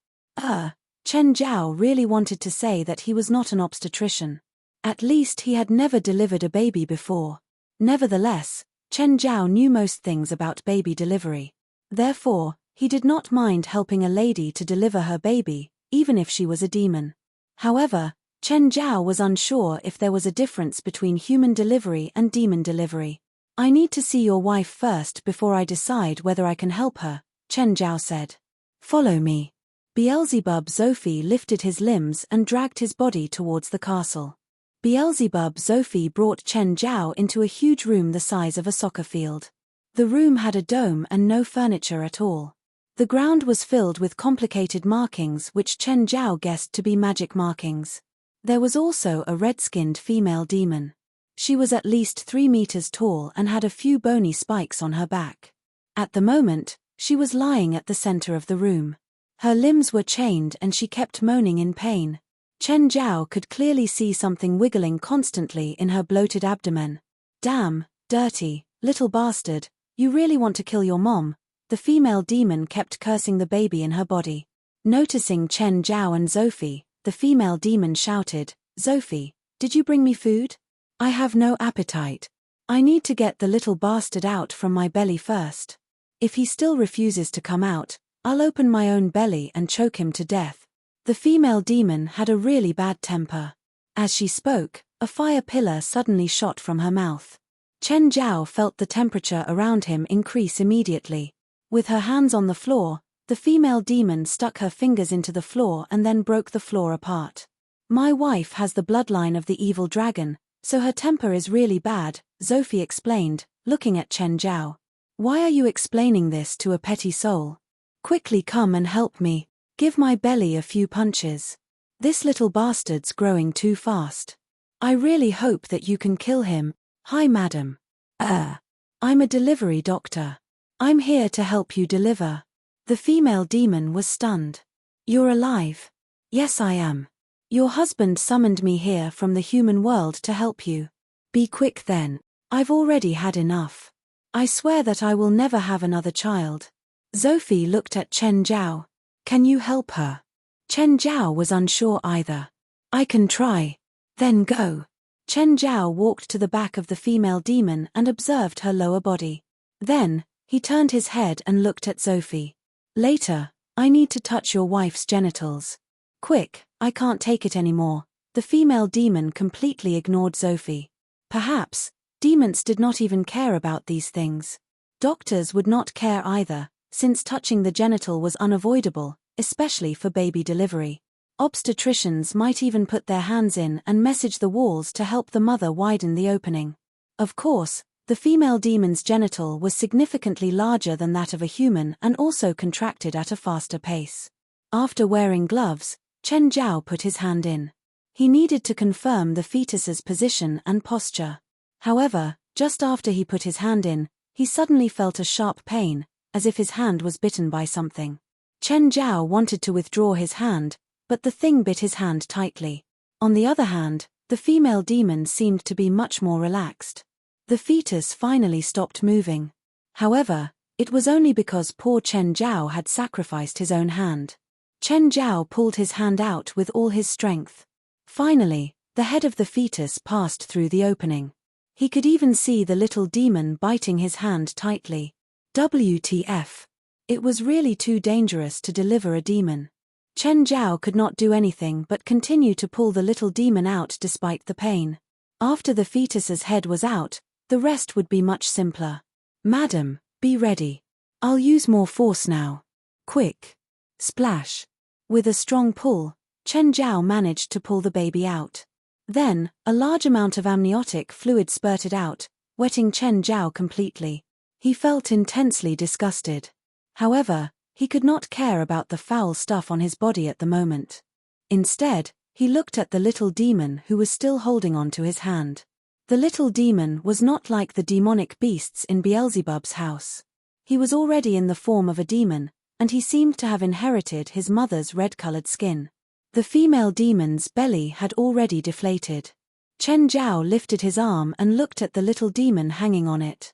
Chen Zhao really wanted to say that he was not an obstetrician. At least he had never delivered a baby before. Nevertheless, Chen Zhao knew most things about baby delivery. Therefore, he did not mind helping a lady to deliver her baby, even if she was a demon. However, Chen Zhao was unsure if there was a difference between human delivery and demon delivery. I need to see your wife first before I decide whether I can help her, Chen Zhao said. Follow me. Beelzebub Zophi lifted his limbs and dragged his body towards the castle. Beelzebub Zophi brought Chen Zhao into a huge room the size of a soccer field. The room had a dome and no furniture at all. The ground was filled with complicated markings which Chen Zhao guessed to be magic markings. There was also a red-skinned female demon. She was at least 3 meters tall and had a few bony spikes on her back. At the moment, she was lying at the center of the room. Her limbs were chained and she kept moaning in pain. Chen Zhao could clearly see something wiggling constantly in her bloated abdomen. Damn, dirty, little bastard, you really want to kill your mom? The female demon kept cursing the baby in her body. Noticing Chen Zhao and Zophi, the female demon shouted, Zophi, did you bring me food? I have no appetite. I need to get the little bastard out from my belly first. If he still refuses to come out, I'll open my own belly and choke him to death. The female demon had a really bad temper. As she spoke, a fire pillar suddenly shot from her mouth. Chen Zhao felt the temperature around him increase immediately. With her hands on the floor, the female demon stuck her fingers into the floor and then broke the floor apart. My wife has the bloodline of the evil dragon, so her temper is really bad, Zophi explained, looking at Chen Zhao. Why are you explaining this to a petty soul? Quickly come and help me. Give my belly a few punches. This little bastard's growing too fast. I really hope that you can kill him. Hi madam. I'm a delivery doctor. I'm here to help you deliver. The female demon was stunned. You're alive? Yes I am. Your husband summoned me here from the human world to help you. Be quick then. I've already had enough. I swear that I will never have another child. Zophi looked at Chen Zhao. Can you help her? Chen Zhao was unsure either. I can try. Then go. Chen Zhao walked to the back of the female demon and observed her lower body. Then, he turned his head and looked at Zophi. Later, I need to touch your wife's genitals. Quick, I can't take it anymore. The female demon completely ignored Zophi. Perhaps, demons did not even care about these things. Doctors would not care either, since touching the genital was unavoidable, especially for baby delivery. Obstetricians might even put their hands in and message the walls to help the mother widen the opening. Of course, the female demon's genital was significantly larger than that of a human and also contracted at a faster pace. After wearing gloves, Chen Zhao put his hand in. He needed to confirm the fetus's position and posture. However, just after he put his hand in, he suddenly felt a sharp pain, as if his hand was bitten by something. Chen Zhao wanted to withdraw his hand, but the thing bit his hand tightly. On the other hand, the female demon seemed to be much more relaxed. The fetus finally stopped moving. However, it was only because poor Chen Zhao had sacrificed his own hand. Chen Zhao pulled his hand out with all his strength. Finally, the head of the fetus passed through the opening. He could even see the little demon biting his hand tightly. WTF. It was really too dangerous to deliver a demon. Chen Zhao could not do anything but continue to pull the little demon out despite the pain. After the fetus's head was out, the rest would be much simpler. Madam, be ready. I'll use more force now. Quick. Splash. With a strong pull, Chen Zhao managed to pull the baby out. Then, a large amount of amniotic fluid spurted out, wetting Chen Zhao completely. He felt intensely disgusted. However, he could not care about the foul stuff on his body at the moment. Instead, he looked at the little demon who was still holding on to his hand. The little demon was not like the demonic beasts in Beelzebub's house. He was already in the form of a demon, and he seemed to have inherited his mother's red-colored skin. The female demon's belly had already deflated. Chen Zhao lifted his arm and looked at the little demon hanging on it.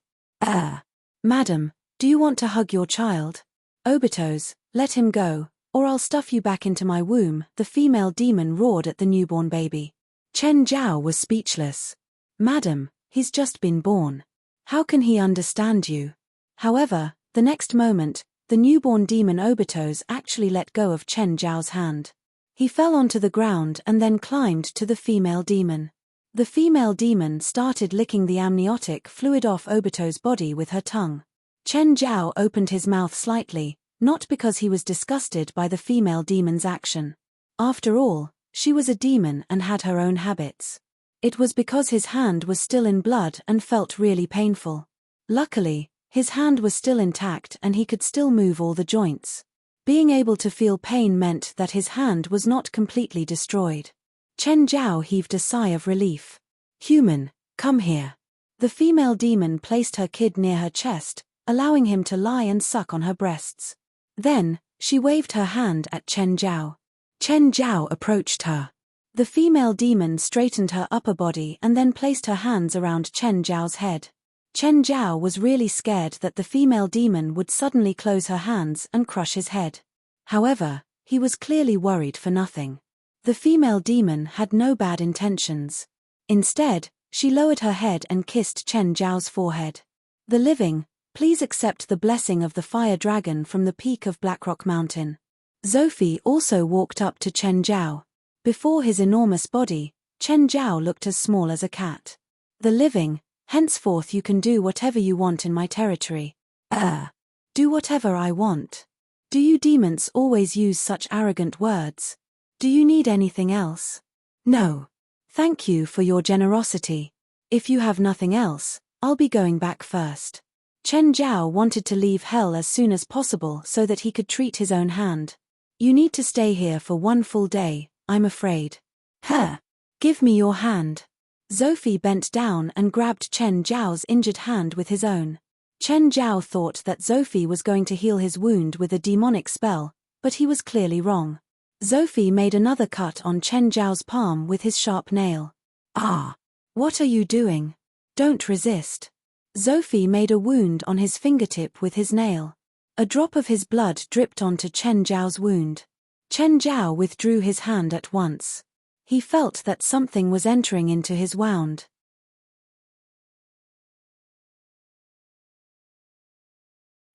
Madam, do you want to hug your child? Obito's, let him go, or I'll stuff you back into my womb, the female demon roared at the newborn baby. Chen Zhao was speechless. Madam, he's just been born. How can he understand you? However, the next moment, the newborn demon Obito's actually let go of Chen Zhao's hand. He fell onto the ground and then climbed to the female demon. The female demon started licking the amniotic fluid off Obito's body with her tongue. Chen Zhao opened his mouth slightly, not because he was disgusted by the female demon's action. After all, she was a demon and had her own habits. It was because his hand was still in blood and felt really painful. Luckily, his hand was still intact and he could still move all the joints. Being able to feel pain meant that his hand was not completely destroyed. Chen Zhao heaved a sigh of relief. Human, come here. The female demon placed her kid near her chest, allowing him to lie and suck on her breasts. Then, she waved her hand at Chen Zhao. Chen Zhao approached her. The female demon straightened her upper body and then placed her hands around Chen Zhao's head. Chen Zhao was really scared that the female demon would suddenly close her hands and crush his head. However, he was clearly worried for nothing. The female demon had no bad intentions. Instead, she lowered her head and kissed Chen Zhao's forehead. The living, please accept the blessing of the fire dragon from the peak of Blackrock Mountain. Zophi also walked up to Chen Zhao. Before his enormous body, Chen Zhao looked as small as a cat. The living, henceforth you can do whatever you want in my territory. Do whatever I want. Do you demons always use such arrogant words? Do you need anything else? No. Thank you for your generosity. If you have nothing else, I'll be going back first. Chen Zhao wanted to leave hell as soon as possible so that he could treat his own hand. You need to stay here for 1 full day, I'm afraid. Give me your hand. Zophi bent down and grabbed Chen Zhao's injured hand with his own. Chen Zhao thought that Zophi was going to heal his wound with a demonic spell, but he was clearly wrong. Zophi made another cut on Chen Zhao's palm with his sharp nail. What are you doing? Don't resist. Zophi made a wound on his fingertip with his nail. A drop of his blood dripped onto Chen Zhao's wound. Chen Zhao withdrew his hand at once. He felt that something was entering into his wound.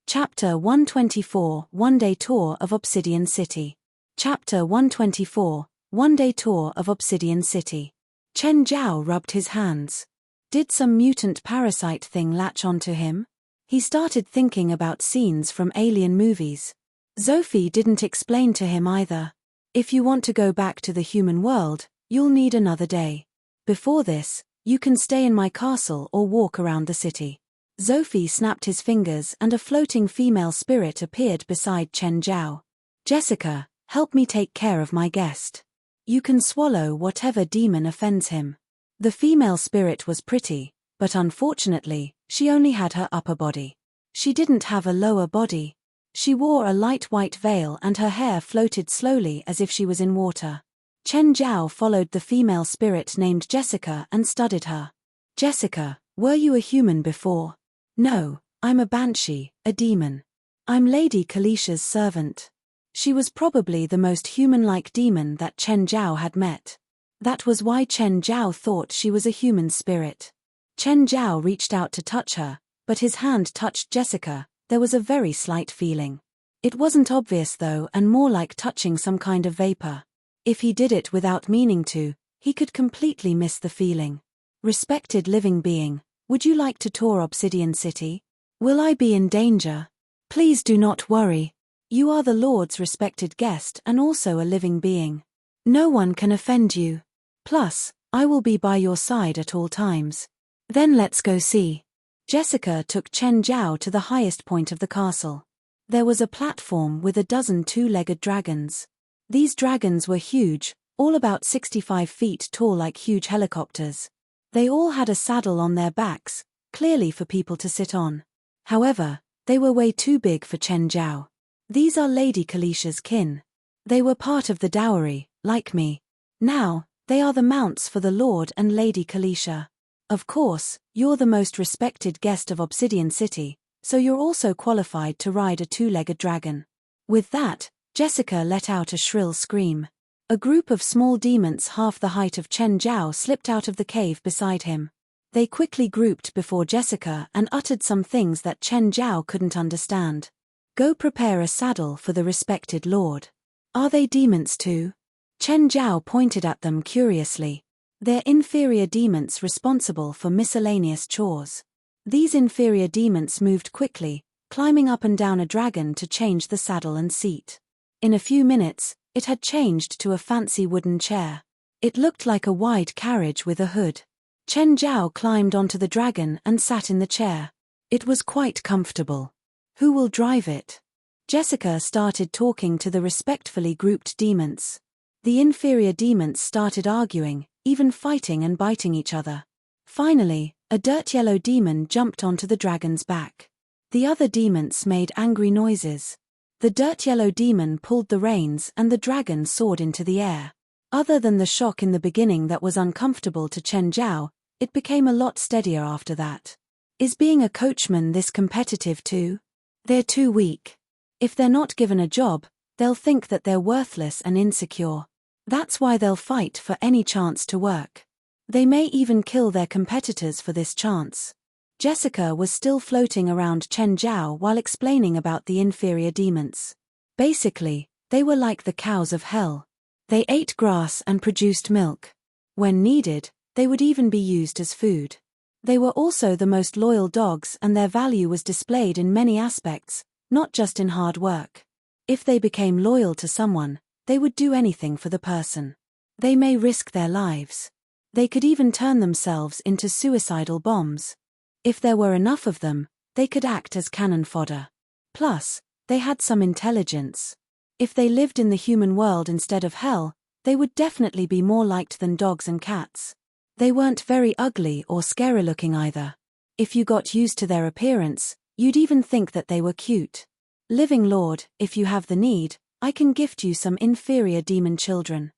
Chapter 124, One-Day Tour of Obsidian City. Chapter 124, One-Day Tour of Obsidian City. Chen Zhao rubbed his hands. Did some mutant parasite thing latch onto him? He started thinking about scenes from alien movies. Zophi didn't explain to him either. If you want to go back to the human world, you'll need another day. Before this, you can stay in my castle or walk around the city. Zhao snapped his fingers and a floating female spirit appeared beside Chen Zhao. Jessica, help me take care of my guest. You can swallow whatever demon offends him. The female spirit was pretty, but unfortunately, she only had her upper body. She didn't have a lower body. She wore a light white veil and her hair floated slowly as if she was in water. Chen Zhao followed the female spirit named Jessica and studied her. Jessica, were you a human before? No, I'm a banshee, a demon. I'm Lady Kalicia's servant. She was probably the most human-like demon that Chen Zhao had met. That was why Chen Zhao thought she was a human spirit. Chen Zhao reached out to touch her, but his hand touched Jessica. There was a very slight feeling. It wasn't obvious though and more like touching some kind of vapor. If he did it without meaning to, he could completely miss the feeling. Respected living being, would you like to tour Obsidian City? Will I be in danger? Please do not worry. You are the Lord's respected guest and also a living being. No one can offend you. Plus, I will be by your side at all times. Then let's go see. Jessica took Chen Zhao to the highest point of the castle. There was a platform with a dozen two-legged dragons. These dragons were huge, all about 65 feet tall like huge helicopters. They all had a saddle on their backs, clearly for people to sit on. However, they were way too big for Chen Zhao. These are Lady Kalicia's kin. They were part of the dowry, like me. Now, they are the mounts for the Lord and Lady Kalicia. Of course, you're the most respected guest of Obsidian City, so you're also qualified to ride a two-legged dragon. With that, Jessica let out a shrill scream. A group of small demons half the height of Chen Zhao slipped out of the cave beside him. They quickly grouped before Jessica and uttered some things that Chen Zhao couldn't understand. Go prepare a saddle for the respected lord. Are they demons too? Chen Zhao pointed at them curiously. They're inferior demons responsible for miscellaneous chores. These inferior demons moved quickly, climbing up and down a dragon to change the saddle and seat. In a few minutes, it had changed to a fancy wooden chair. It looked like a wide carriage with a hood. Chen Zhao climbed onto the dragon and sat in the chair. It was quite comfortable. Who will drive it? Jessica started talking to the respectfully grouped demons. The inferior demons started arguing, even fighting and biting each other. Finally, a dirt yellow demon jumped onto the dragon's back. The other demons made angry noises. The dirt yellow demon pulled the reins and the dragon soared into the air. Other than the shock in the beginning that was uncomfortable to Chen Zhao, it became a lot steadier after that. Is being a coachman this competitive too? They're too weak. If they're not given a job, they'll think that they're worthless and insecure. That's why they'll fight for any chance to work. They may even kill their competitors for this chance. Jessica was still floating around Chen Zhao while explaining about the inferior demons. Basically, they were like the cows of hell. They ate grass and produced milk. When needed, they would even be used as food. They were also the most loyal dogs and their value was displayed in many aspects, not just in hard work. If they became loyal to someone, they would do anything for the person. They may risk their lives. They could even turn themselves into suicidal bombs. If there were enough of them, they could act as cannon fodder. Plus, they had some intelligence. If they lived in the human world instead of hell, they would definitely be more liked than dogs and cats. They weren't very ugly or scary-looking either. If you got used to their appearance, you'd even think that they were cute. Living Lord, if you have the need, I can gift you some inferior demon children.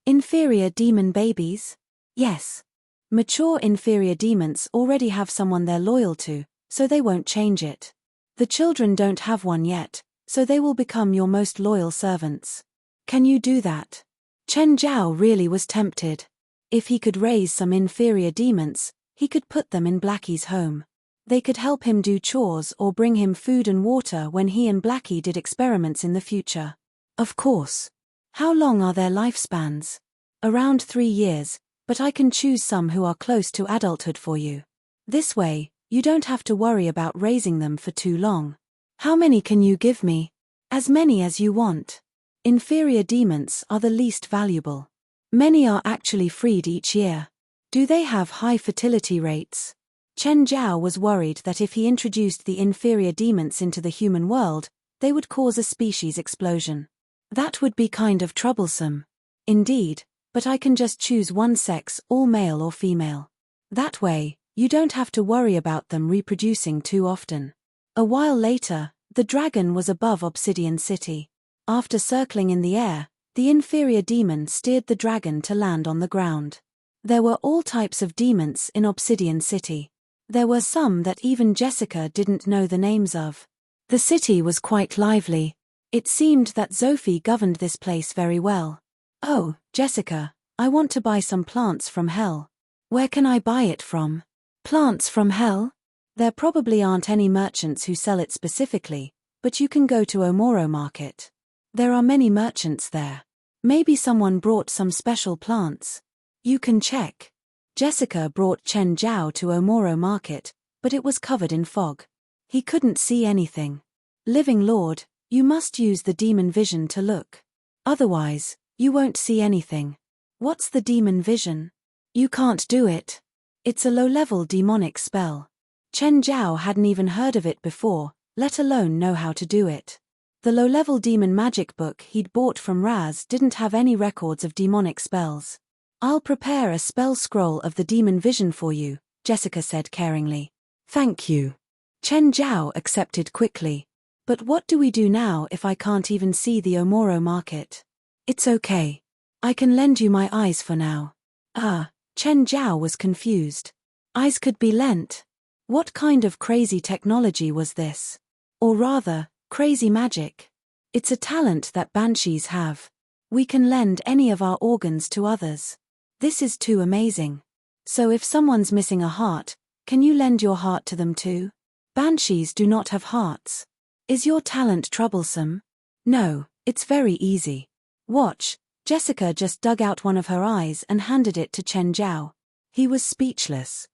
Inferior demon babies? Yes. Mature inferior demons already have someone they're loyal to, so they won't change it. The children don't have one yet, so they will become your most loyal servants. Can you do that? Chen Zhao really was tempted. If he could raise some inferior demons, he could put them in Blackie's home. They could help him do chores or bring him food and water when he and Blackie did experiments in the future. Of course. How long are their lifespans? Around 3 years, but I can choose some who are close to adulthood for you. This way, you don't have to worry about raising them for too long. How many can you give me? As many as you want. Inferior demons are the least valuable. Many are actually freed each year. Do they have high fertility rates? Chen Zhao was worried that if he introduced the inferior demons into the human world, they would cause a species explosion. That would be kind of troublesome. Indeed, but I can just choose one sex, all male or female. That way, you don't have to worry about them reproducing too often. A while later, the dragon was above Obsidian City. After circling in the air, the inferior demon steered the dragon to land on the ground. There were all types of demons in Obsidian City. There were some that even Jessica didn't know the names of. The city was quite lively. It seemed that Sophie governed this place very well. Oh, Jessica, I want to buy some plants from hell. Where can I buy it from? Plants from hell? There probably aren't any merchants who sell it specifically, but you can go to Omoro Market. There are many merchants there. Maybe someone brought some special plants. You can check. Jessica brought Chen Zhao to Omoro Market, but it was covered in fog. He couldn't see anything. Living Lord, you must use the demon vision to look. Otherwise, you won't see anything. What's the demon vision? You can't do it. It's a low-level demonic spell. Chen Zhao hadn't even heard of it before, let alone know how to do it. The low-level demon magic book he'd bought from Raz didn't have any records of demonic spells. I'll prepare a spell scroll of the demon vision for you, Jessica said caringly. Thank you. Chen Zhao accepted quickly. But what do we do now if I can't even see the Omoro Market? It's okay. I can lend you my eyes for now. Chen Zhao was confused. Eyes could be lent. What kind of crazy technology was this? Or rather, crazy magic. It's a talent that banshees have. We can lend any of our organs to others. This is too amazing. So if someone's missing a heart, can you lend your heart to them too? Banshees do not have hearts. Is your talent troublesome? No, it's very easy. Watch, Jessica just dug out one of her eyes and handed it to Chen Zhao. He was speechless.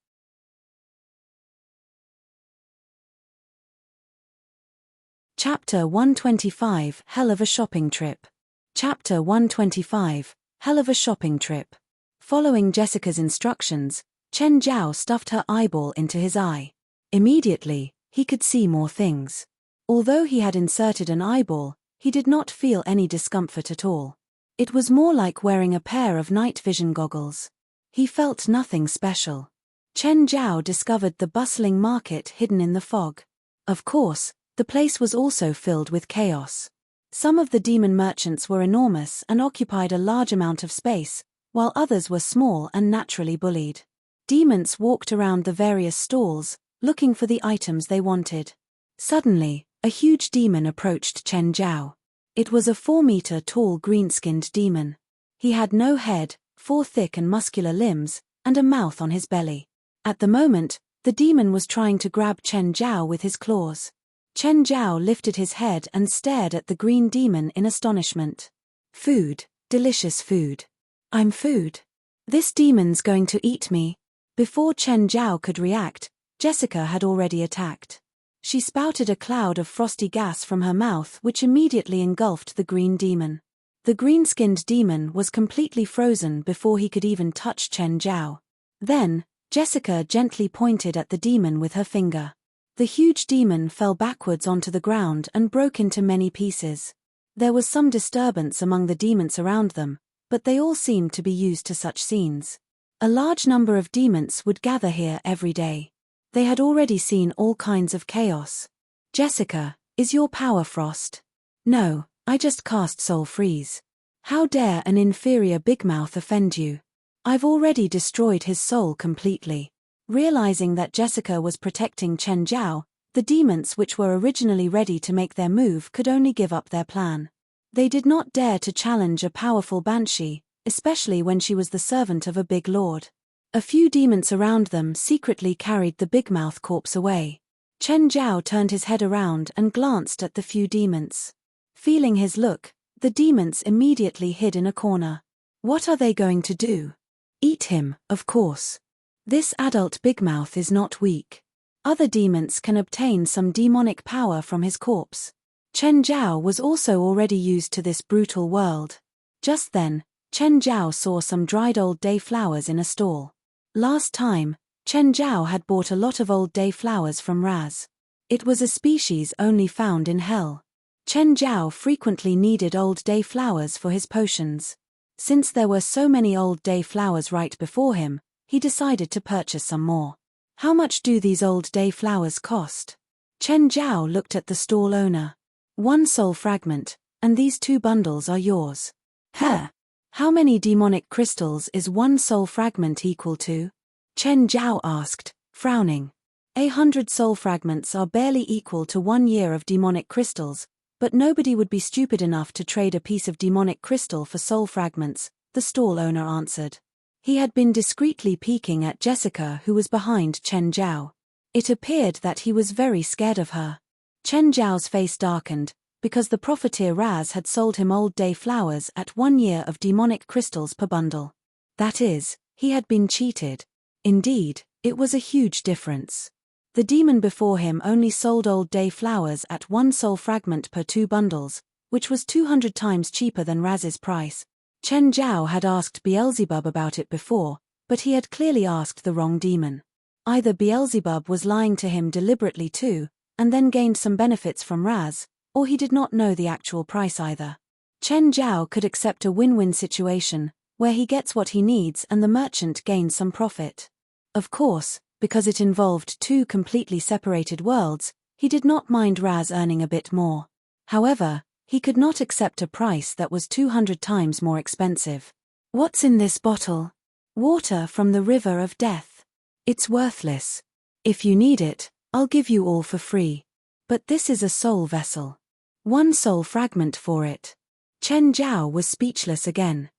Chapter 125, Hell of a Shopping Trip. Chapter 125, Hell of a Shopping Trip. Following Jessica's instructions, Chen Zhao stuffed her eyeball into his eye. Immediately, he could see more things. Although he had inserted an eyeball, he did not feel any discomfort at all. It was more like wearing a pair of night vision goggles. He felt nothing special. Chen Zhao discovered the bustling market hidden in the fog. Of course, the place was also filled with chaos. Some of the demon merchants were enormous and occupied a large amount of space, while others were small and naturally bullied. Demons walked around the various stalls, looking for the items they wanted. Suddenly, a huge demon approached Chen Zhao. It was a 4-meter-tall green-skinned demon. He had no head, 4 thick and muscular limbs, and a mouth on his belly. At the moment, the demon was trying to grab Chen Zhao with his claws. Chen Zhao lifted his head and stared at the green demon in astonishment. Food, delicious food. I'm food. This demon's going to eat me. Before Chen Zhao could react, Jessica had already attacked. She spouted a cloud of frosty gas from her mouth which immediately engulfed the green demon. The green-skinned demon was completely frozen before he could even touch Chen Zhao. Then, Jessica gently pointed at the demon with her finger. The huge demon fell backwards onto the ground and broke into many pieces. There was some disturbance among the demons around them, but they all seemed to be used to such scenes. A large number of demons would gather here every day. They had already seen all kinds of chaos. Jessica, is your power frost? No, I just cast soul freeze. How dare an inferior big mouth offend you? I've already destroyed his soul completely. Realizing that Jessica was protecting Chen Zhao, the demons which were originally ready to make their move could only give up their plan. They did not dare to challenge a powerful banshee, especially when she was the servant of a big lord. A few demons around them secretly carried the big mouth corpse away. Chen Zhao turned his head around and glanced at the few demons. Feeling his look, the demons immediately hid in a corner. What are they going to do? Eat him, of course. This adult big mouth is not weak. Other demons can obtain some demonic power from his corpse. Chen Zhao was also already used to this brutal world. Just then, Chen Zhao saw some dried old day flowers in a stall. Last time, Chen Zhao had bought a lot of old day flowers from Raz. It was a species only found in hell. Chen Zhao frequently needed old day flowers for his potions. Since there were so many old day flowers right before him, he decided to purchase some more. How much do these old day flowers cost? Chen Zhao looked at the stall owner. 1 soul fragment, and these 2 bundles are yours. Huh? How many demonic crystals is 1 soul fragment equal to? Chen Zhao asked, frowning. 100 soul fragments are barely equal to 1 year of demonic crystals, but nobody would be stupid enough to trade a piece of demonic crystal for soul fragments, the stall owner answered. He had been discreetly peeking at Jessica, who was behind Chen Zhao. It appeared that he was very scared of her. Chen Zhao's face darkened, because the Profiteer Raz had sold him old day flowers at 1 year of demonic crystals per bundle. That is, he had been cheated. Indeed, it was a huge difference. The demon before him only sold old day flowers at 1 soul fragment per 2 bundles, which was 200 times cheaper than Raz's price. Chen Zhao had asked Beelzebub about it before, but he had clearly asked the wrong demon. Either Beelzebub was lying to him deliberately too, and then gained some benefits from Raz, or he did not know the actual price either. Chen Zhao could accept a win-win situation, where he gets what he needs and the merchant gains some profit. Of course, because it involved 2 completely separated worlds, he did not mind Raz earning a bit more. However, he could not accept a price that was 200 times more expensive. What's in this bottle? Water from the river of death. It's worthless. If you need it, I'll give you all for free. But this is a soul vessel. 1 soul fragment for it. Chen Zhao was speechless again.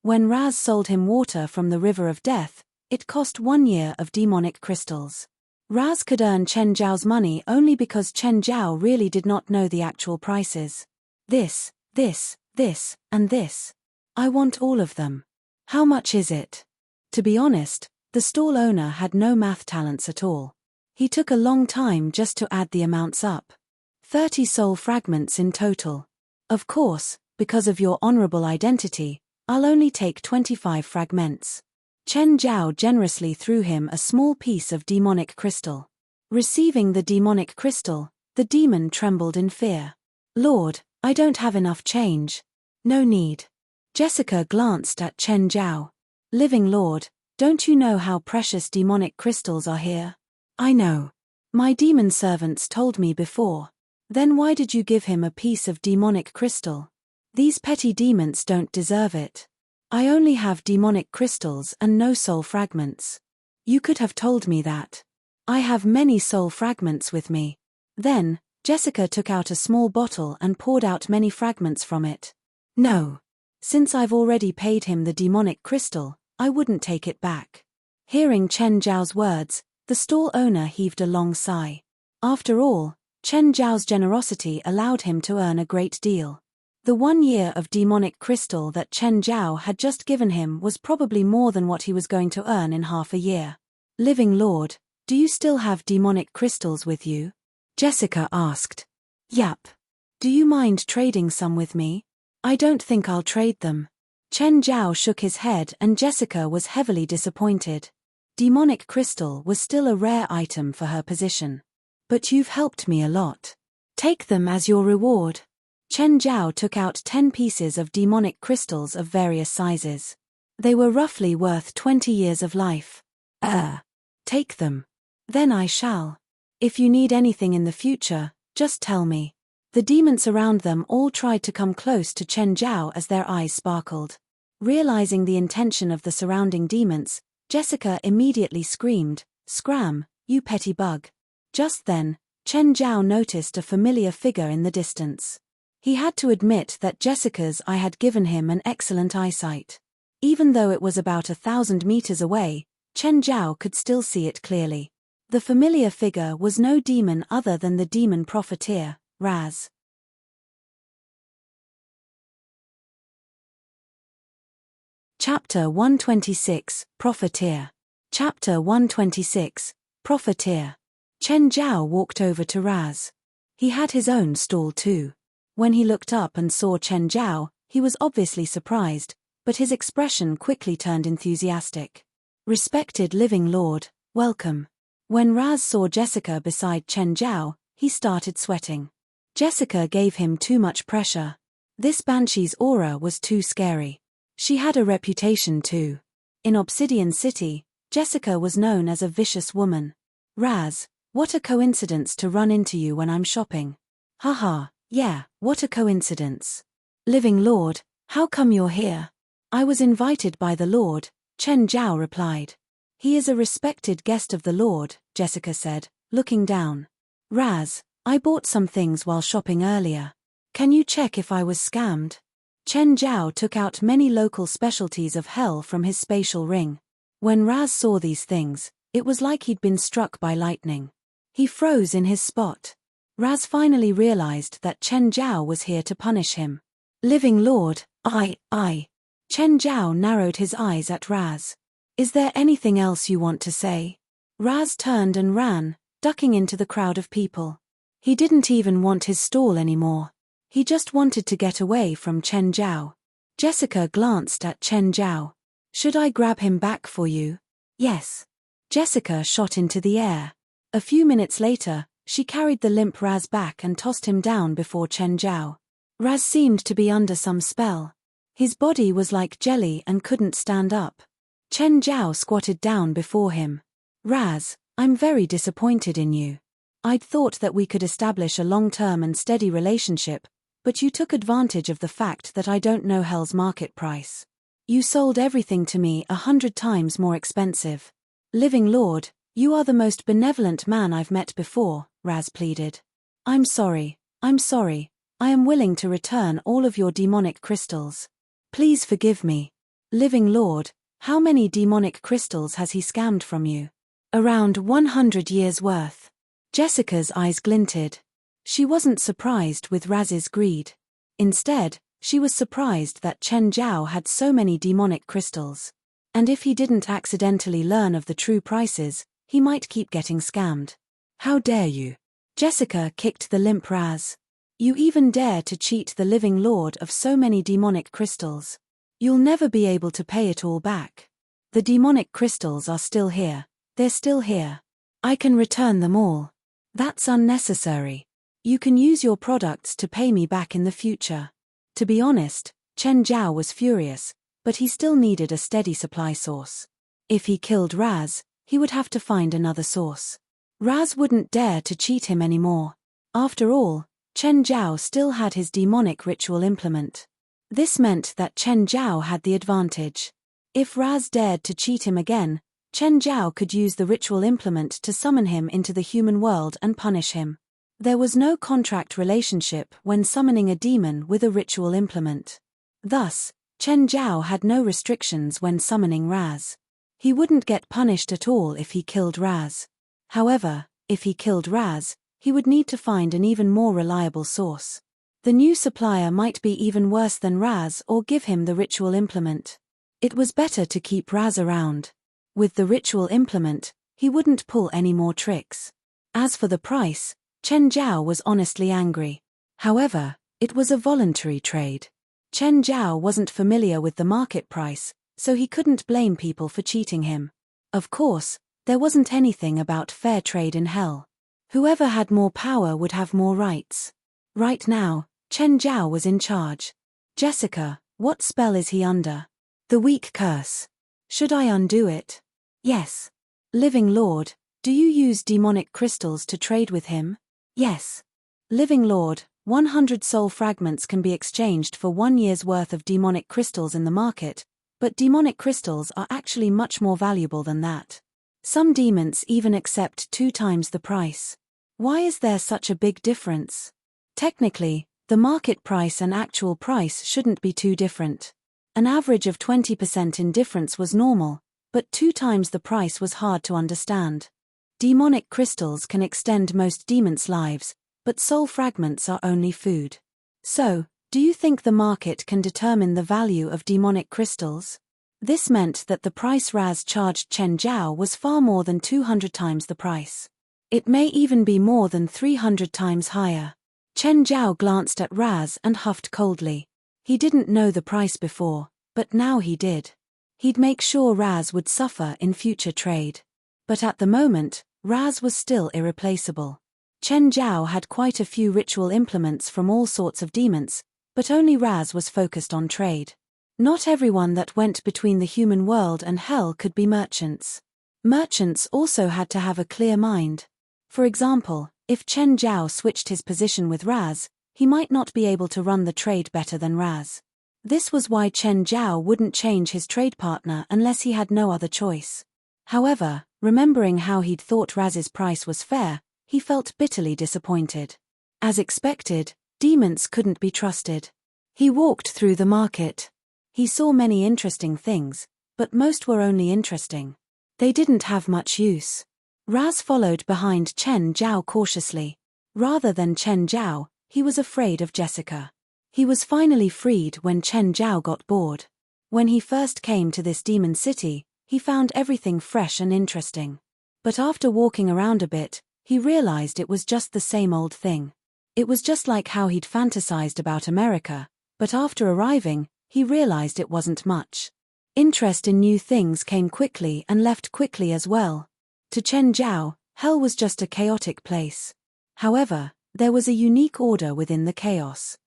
When Raz sold him water from the river of death, it cost 1 year of demonic crystals. Raz could earn Chen Zhao's money only because Chen Zhao really did not know the actual prices. This, and this. I want all of them. How much is it? To be honest, the stall owner had no math talents at all. He took a long time just to add the amounts up. 30 soul fragments in total. Of course, because of your honorable identity, I'll only take 25 fragments. Chen Zhao generously threw him a small piece of demonic crystal. Receiving the demonic crystal, the demon trembled in fear. Lord, I don't have enough change. No need. Jessica glanced at Chen Zhao. Living Lord, don't you know how precious demonic crystals are here? I know. My demon servants told me before. Then why did you give him a piece of demonic crystal? These petty demons don't deserve it. I only have demonic crystals and no soul fragments. You could have told me that. I have many soul fragments with me. Then, Jessica took out a small bottle and poured out many fragments from it. No. Since I've already paid him the demonic crystal, I wouldn't take it back. Hearing Chen Zhao's words, the stall owner heaved a long sigh. After all, Chen Zhao's generosity allowed him to earn a great deal. The 1 year of demonic crystal that Chen Zhao had just given him was probably more than what he was going to earn in half a year. Living Lord, do you still have demonic crystals with you? Jessica asked. Yup. Do you mind trading some with me? I don't think I'll trade them. Chen Zhao shook his head and Jessica was heavily disappointed. Demonic crystal was still a rare item for her position. But you've helped me a lot. Take them as your reward. Chen Zhao took out 10 pieces of demonic crystals of various sizes. They were roughly worth 20 years of life. Take them. Then I shall. If you need anything in the future, just tell me. The demons around them all tried to come close to Chen Zhao as their eyes sparkled. Realizing the intention of the surrounding demons, Jessica immediately screamed, "Scram, you petty bug." Just then, Chen Zhao noticed a familiar figure in the distance. He had to admit that Jessica's eye had given him an excellent eyesight. Even though it was about 1,000 meters away, Chen Zhao could still see it clearly. The familiar figure was no demon other than the demon Profiteer, Raz. Chapter 126, Profiteer. Chapter 126, Profiteer. Chen Zhao walked over to Raz. He had his own stall too. When he looked up and saw Chen Zhao, he was obviously surprised, but his expression quickly turned enthusiastic. Respected living lord, welcome. When Raz saw Jessica beside Chen Zhao, he started sweating. Jessica gave him too much pressure. This banshee's aura was too scary. She had a reputation too. In Obsidian City, Jessica was known as a vicious woman. Raz, what a coincidence to run into you when I'm shopping. Haha, yeah, what a coincidence. Living lord, how come you're here? I was invited by the lord, Chen Zhao replied. He is a respected guest of the lord, Jessica said, looking down. Raz, I bought some things while shopping earlier. Can you check if I was scammed? Chen Zhao took out many local specialties of hell from his spatial ring. When Raz saw these things, it was like he'd been struck by lightning. He froze in his spot. Raz finally realized that Chen Zhao was here to punish him. Living lord, I. Chen Zhao narrowed his eyes at Raz. Is there anything else you want to say? Raz turned and ran, ducking into the crowd of people. He didn't even want his stall anymore. He just wanted to get away from Chen Zhao. Jessica glanced at Chen Zhao. Should I grab him back for you? Yes. Jessica shot into the air. A few minutes later, she carried the limp Raz back and tossed him down before Chen Zhao. Raz seemed to be under some spell. His body was like jelly and couldn't stand up. Chen Zhao squatted down before him. Raz, I'm very disappointed in you. I'd thought that we could establish a long-term and steady relationship, but you took advantage of the fact that I don't know hell's market price. You sold everything to me 100 times more expensive. Living lord, you are the most benevolent man I've met before, Raz pleaded. I'm sorry. I am willing to return all of your demonic crystals. Please forgive me. Living lord, how many demonic crystals has he scammed from you? Around 100 years worth. Jessica's eyes glinted. She wasn't surprised with Raz's greed. Instead, she was surprised that Chen Zhao had so many demonic crystals. And if he didn't accidentally learn of the true prices, he might keep getting scammed. How dare you? Jessica kicked the limp Raz. You even dare to cheat the living lord of so many demonic crystals. You'll never be able to pay it all back. The demonic crystals are still here. They're still here. I can return them all. That's unnecessary. You can use your products to pay me back in the future. To be honest, Chen Zhao was furious, but he still needed a steady supply source. If he killed Raz, he would have to find another source. Raz wouldn't dare to cheat him anymore. After all, Chen Zhao still had his demonic ritual implement. This meant that Chen Zhao had the advantage. If Raz dared to cheat him again, Chen Zhao could use the ritual implement to summon him into the human world and punish him. There was no contract relationship when summoning a demon with a ritual implement. Thus, Chen Zhao had no restrictions when summoning Raz. He wouldn't get punished at all if he killed Raz. However, if he killed Raz, he would need to find an even more reliable source. The new supplier might be even worse than Raz or give him the ritual implement. It was better to keep Raz around. With the ritual implement, he wouldn't pull any more tricks. As for the price, Chen Zhao was honestly angry. However, it was a voluntary trade. Chen Zhao wasn't familiar with the market price, so he couldn't blame people for cheating him. Of course, there wasn't anything about fair trade in hell. Whoever had more power would have more rights. Right now, Chen Zhao was in charge. Jessica, what spell is he under? The weak curse. Should I undo it? Yes. Living lord, do you use demonic crystals to trade with him? Yes. Living lord, 100 soul fragments can be exchanged for 1 year's worth of demonic crystals in the market, but demonic crystals are actually much more valuable than that. Some demons even accept 2 times the price. Why is there such a big difference? Technically, the market price and actual price shouldn't be too different. An average of 20% in difference was normal, but 2 times the price was hard to understand. Demonic crystals can extend most demons' lives, but soul fragments are only food. So, do you think the market can determine the value of demonic crystals? This meant that the price Raz charged Chen Zhao was far more than 200 times the price. It may even be more than 300 times higher. Chen Zhao glanced at Raz and huffed coldly. He didn't know the price before, but now he did. He'd make sure Raz would suffer in future trade. But at the moment, Raz was still irreplaceable. Chen Zhao had quite a few ritual implements from all sorts of demons, but only Raz was focused on trade. Not everyone that went between the human world and hell could be merchants. Merchants also had to have a clear mind. For example, if Chen Zhao switched his position with Raz, he might not be able to run the trade better than Raz. This was why Chen Zhao wouldn't change his trade partner unless he had no other choice. However, remembering how he'd thought Raz's price was fair, he felt bitterly disappointed. As expected, demons couldn't be trusted. He walked through the market. He saw many interesting things, but most were only interesting. They didn't have much use. Raz followed behind Chen Zhao cautiously. Rather than Chen Zhao, he was afraid of Jessica. He was finally freed when Chen Zhao got bored. When he first came to this demon city, he found everything fresh and interesting. But after walking around a bit, he realized it was just the same old thing. It was just like how he'd fantasized about America, but after arriving, he realized it wasn't much. Interest in new things came quickly and left quickly as well. To Chen Zhao, hell was just a chaotic place. However, there was a unique order within the chaos.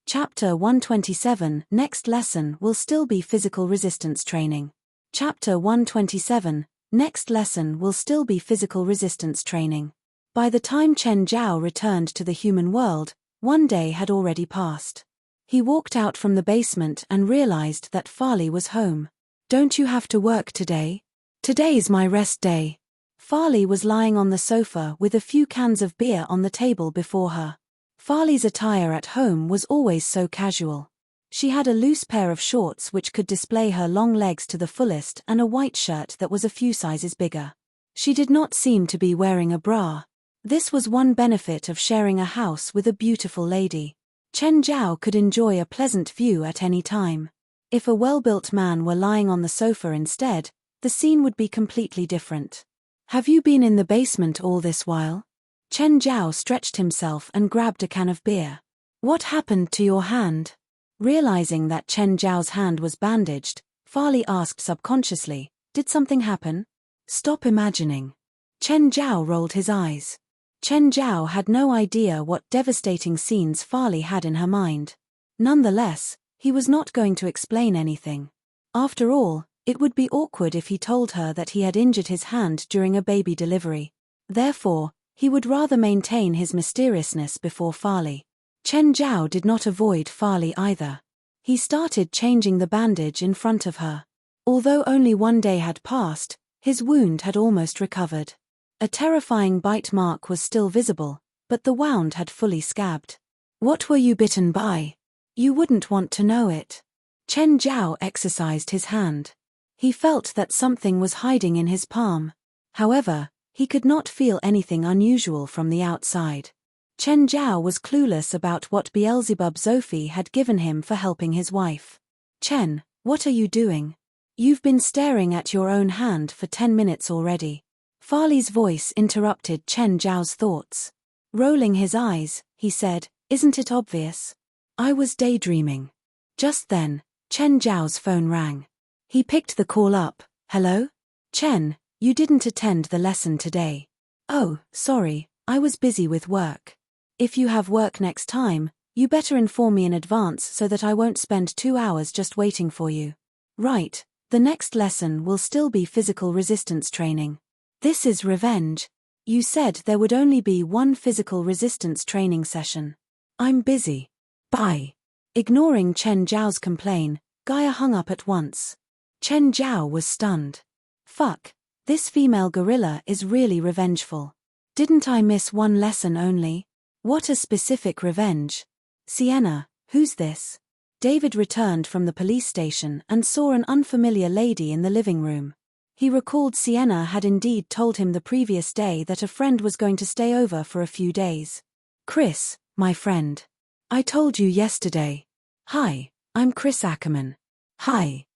Chapter 127. Next lesson will still be physical resistance training. Chapter 127. Next lesson will still be physical resistance training. By the time Chen Zhao returned to the human world, one day had already passed. He walked out from the basement and realized that Farley was home. "Don't you have to work today?" "Today's my rest day." Farley was lying on the sofa with a few cans of beer on the table before her. Farley's attire at home was always so casual. She had a loose pair of shorts which could display her long legs to the fullest and a white shirt that was a few sizes bigger. She did not seem to be wearing a bra. This was one benefit of sharing a house with a beautiful lady. Chen Zhao could enjoy a pleasant view at any time. If a well-built man were lying on the sofa instead, the scene would be completely different. "Have you been in the basement all this while?" Chen Zhao stretched himself and grabbed a can of beer. "What happened to your hand?" Realizing that Chen Zhao's hand was bandaged, Farley asked subconsciously, "Did something happen?" "Stop imagining." Chen Zhao rolled his eyes. Chen Zhao had no idea what devastating scenes Farley had in her mind. Nonetheless, he was not going to explain anything. After all, it would be awkward if he told her that he had injured his hand during a baby delivery. Therefore, he would rather maintain his mysteriousness before Farley. Chen Zhao did not avoid Farley either. He started changing the bandage in front of her. Although only one day had passed, his wound had almost recovered. A terrifying bite mark was still visible, but the wound had fully scabbed. "What were you bitten by?" "You wouldn't want to know it." Chen Zhao exercised his hand. He felt that something was hiding in his palm. However, he could not feel anything unusual from the outside. Chen Zhao was clueless about what Beelzebub Zophi had given him for helping his wife. "Chen, what are you doing? You've been staring at your own hand for 10 minutes already." Farley's voice interrupted Chen Zhao's thoughts. Rolling his eyes, he said, "Isn't it obvious? I was daydreaming." Just then, Chen Zhao's phone rang. He picked the call up. "Hello? Chen, you didn't attend the lesson today." "Oh, sorry, I was busy with work." "If you have work next time, you better inform me in advance so that I won't spend 2 hours just waiting for you." "Right, the next lesson will still be physical resistance training." "This is revenge. You said there would only be one physical resistance training session." "I'm busy. Bye." Ignoring Chen Zhao's complaint, Gaia hung up at once. Chen Zhao was stunned. "Fuck, this female gorilla is really revengeful. Didn't I miss one lesson only? What a specific revenge." "Sienna, who's this?" David returned from the police station and saw an unfamiliar lady in the living room. He recalled Sienna had indeed told him the previous day that a friend was going to stay over for a few days. "Chris, my friend. I told you yesterday." "Hi, I'm Chris Ackerman." "Hi.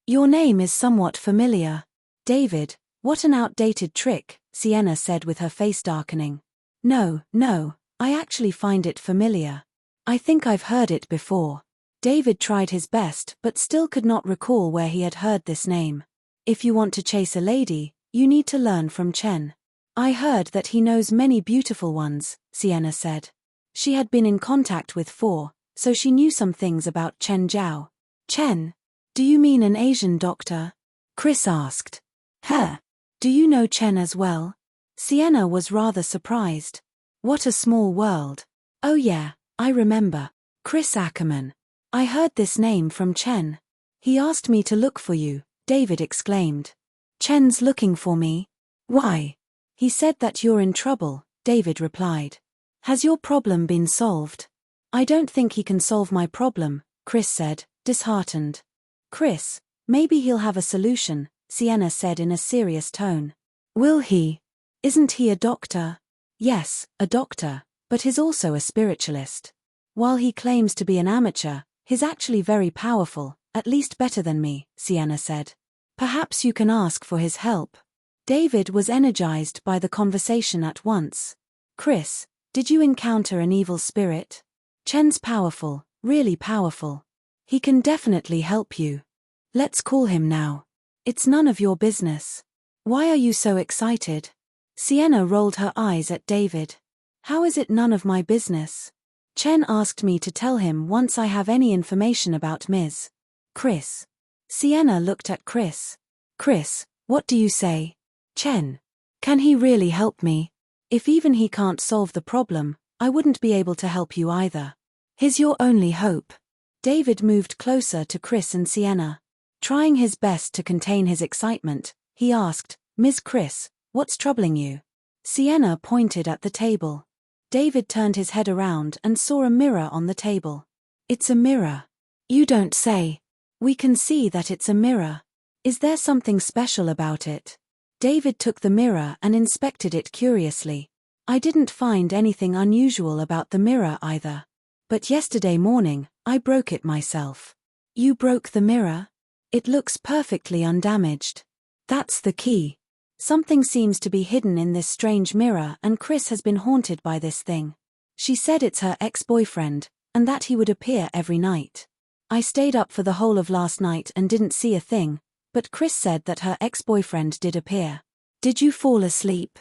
Your name is somewhat familiar." "David, What an outdated trick, Sienna said with her face darkening. No, I actually find it familiar. I think I've heard it before. David tried his best but still could not recall where he had heard this name. If you want to chase a lady, you need to learn from Chen. I heard that he knows many beautiful ones, Sienna said. She had been in contact with 4, so she knew some things about Chen Zhao. Chen? Do you mean an Asian doctor? Chris asked. Huh? Do you know Chen as well? Sienna was rather surprised. What a small world. Oh yeah, I remember. Chris Ackerman. I heard this name from Chen. He asked me to look for you, David exclaimed. Chen's looking for me? Why? He said that you're in trouble, David replied. Has your problem been solved? I don't think he can solve my problem, Chris said, disheartened. Chris, maybe he'll have a solution, Sienna said in a serious tone. Will he? Isn't he a doctor? Yes, a doctor, but he's also a spiritualist. While he claims to be an amateur, he's actually very powerful, at least better than me, Sienna said. Perhaps you can ask for his help. David was energized by the conversation at once. Chris, did you encounter an evil spirit? Chen's powerful, really powerful. He can definitely help you. Let's call him now. It's none of your business. Why are you so excited? Sienna rolled her eyes at David. How is it none of my business? Chen asked me to tell him once I have any information about Ms. Chris. Sienna looked at Chris. Chris, what do you say? Chen. Can he really help me? If even he can't solve the problem, I wouldn't be able to help you either. He's your only hope. David moved closer to Chris and Sienna. Trying his best to contain his excitement, he asked, Ms. Chris, what's troubling you? Sienna pointed at the table. David turned his head around and saw a mirror on the table. It's a mirror. You don't say. We can see that it's a mirror. Is there something special about it? David took the mirror and inspected it curiously. I didn't find anything unusual about the mirror either. But yesterday morning, I broke it myself. You broke the mirror? It looks perfectly undamaged. That's the key. Something seems to be hidden in this strange mirror and Chris has been haunted by this thing. She said it's her ex-boyfriend, and that he would appear every night. I stayed up for the whole of last night and didn't see a thing, but Chris said that her ex-boyfriend did appear. Did you fall asleep?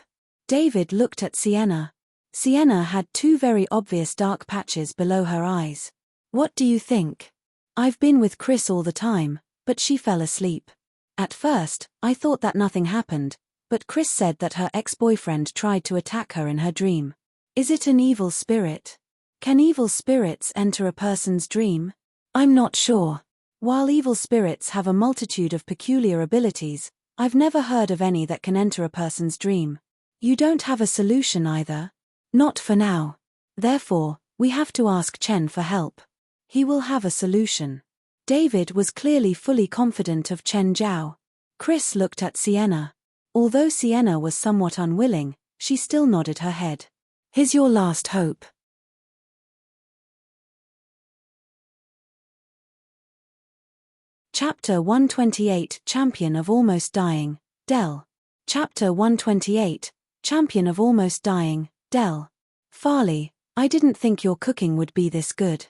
David looked at Sienna. Sienna had 2 very obvious dark patches below her eyes. What do you think? I've been with Chris all the time, but she fell asleep. At first, I thought that nothing happened, but Chris said that her ex-boyfriend tried to attack her in her dream. Is it an evil spirit? Can evil spirits enter a person's dream? I'm not sure. While evil spirits have a multitude of peculiar abilities, I've never heard of any that can enter a person's dream. You don't have a solution either? Not for now. Therefore, we have to ask Chen for help. He will have a solution. David was clearly fully confident of Chen Zhao. Chris looked at Sienna. Although Sienna was somewhat unwilling, she still nodded her head. Here's your last hope. Chapter 128 Champion of Almost Dying, Dell. Chapter 128 Champion of Almost Dying, Dell. Farley, I didn't think your cooking would be this good.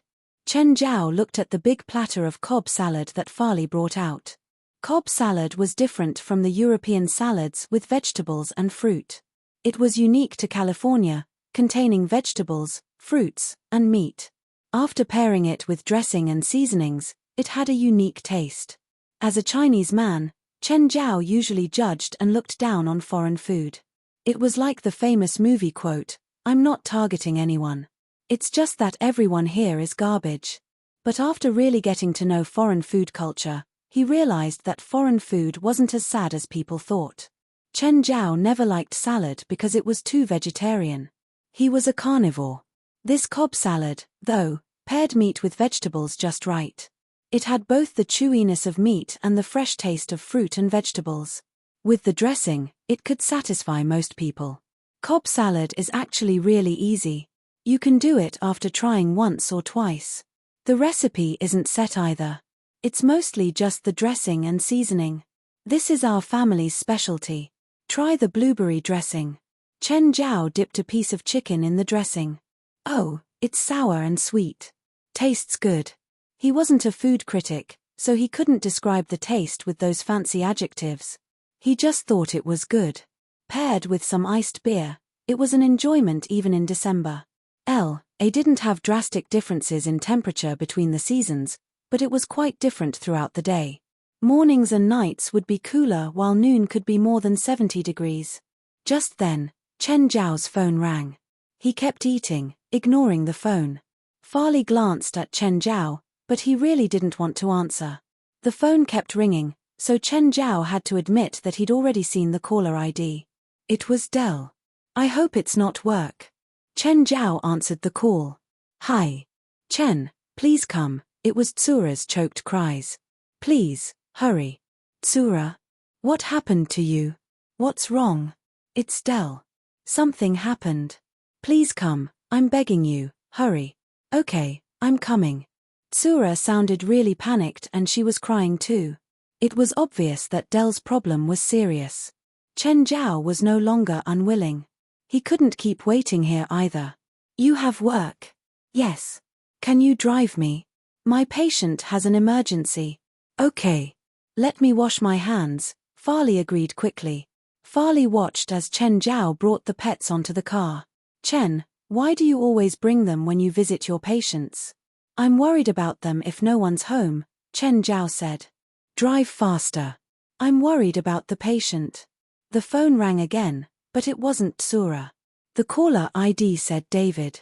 Chen Zhao looked at the big platter of cob salad that Farley brought out. Cob salad was different from the European salads with vegetables and fruit. It was unique to California, containing vegetables, fruits, and meat. After pairing it with dressing and seasonings, it had a unique taste. As a Chinese man, Chen Zhao usually judged and looked down on foreign food. It was like the famous movie quote, "I'm not targeting anyone. It's just that everyone here is garbage." But after really getting to know foreign food culture, he realized that foreign food wasn't as sad as people thought. Chen Zhao never liked salad because it was too vegetarian. He was a carnivore. This cob salad, though, paired meat with vegetables just right. It had both the chewiness of meat and the fresh taste of fruit and vegetables. With the dressing, it could satisfy most people. Cob salad is actually really easy. You can do it after trying once or twice. The recipe isn't set either. It's mostly just the dressing and seasoning. This is our family's specialty. Try the blueberry dressing. Chen Zhao dipped a piece of chicken in the dressing. Oh, it's sour and sweet. Tastes good. He wasn't a food critic, so he couldn't describe the taste with those fancy adjectives. He just thought it was good. Paired with some iced beer, it was an enjoyment even in December. They didn't have drastic differences in temperature between the seasons, but it was quite different throughout the day. Mornings and nights would be cooler while noon could be more than 70 degrees. Just then, Chen Zhao's phone rang. He kept eating, ignoring the phone. Farley glanced at Chen Zhao, but he really didn't want to answer. The phone kept ringing, so Chen Zhao had to admit that he'd already seen the caller ID. It was Dell. I hope it's not work. Chen Zhao answered the call. Hi. Chen, please come. It was Tsura's choked cries. Please, hurry. Tsura? What happened to you? What's wrong? It's Dell. Something happened. Please come, I'm begging you, hurry. Okay, I'm coming. Tsura sounded really panicked and she was crying too. It was obvious that Dell's problem was serious. Chen Zhao was no longer unwilling. He couldn't keep waiting here either. You have work. Yes. Can you drive me? My patient has an emergency. Okay. Let me wash my hands, Farley agreed quickly. Farley watched as Chen Zhao brought the pets onto the car. Chen, why do you always bring them when you visit your patients? I'm worried about them if no one's home, Chen Zhao said. Drive faster. I'm worried about the patient. The phone rang again, but it wasn't Tsura. The caller ID said David.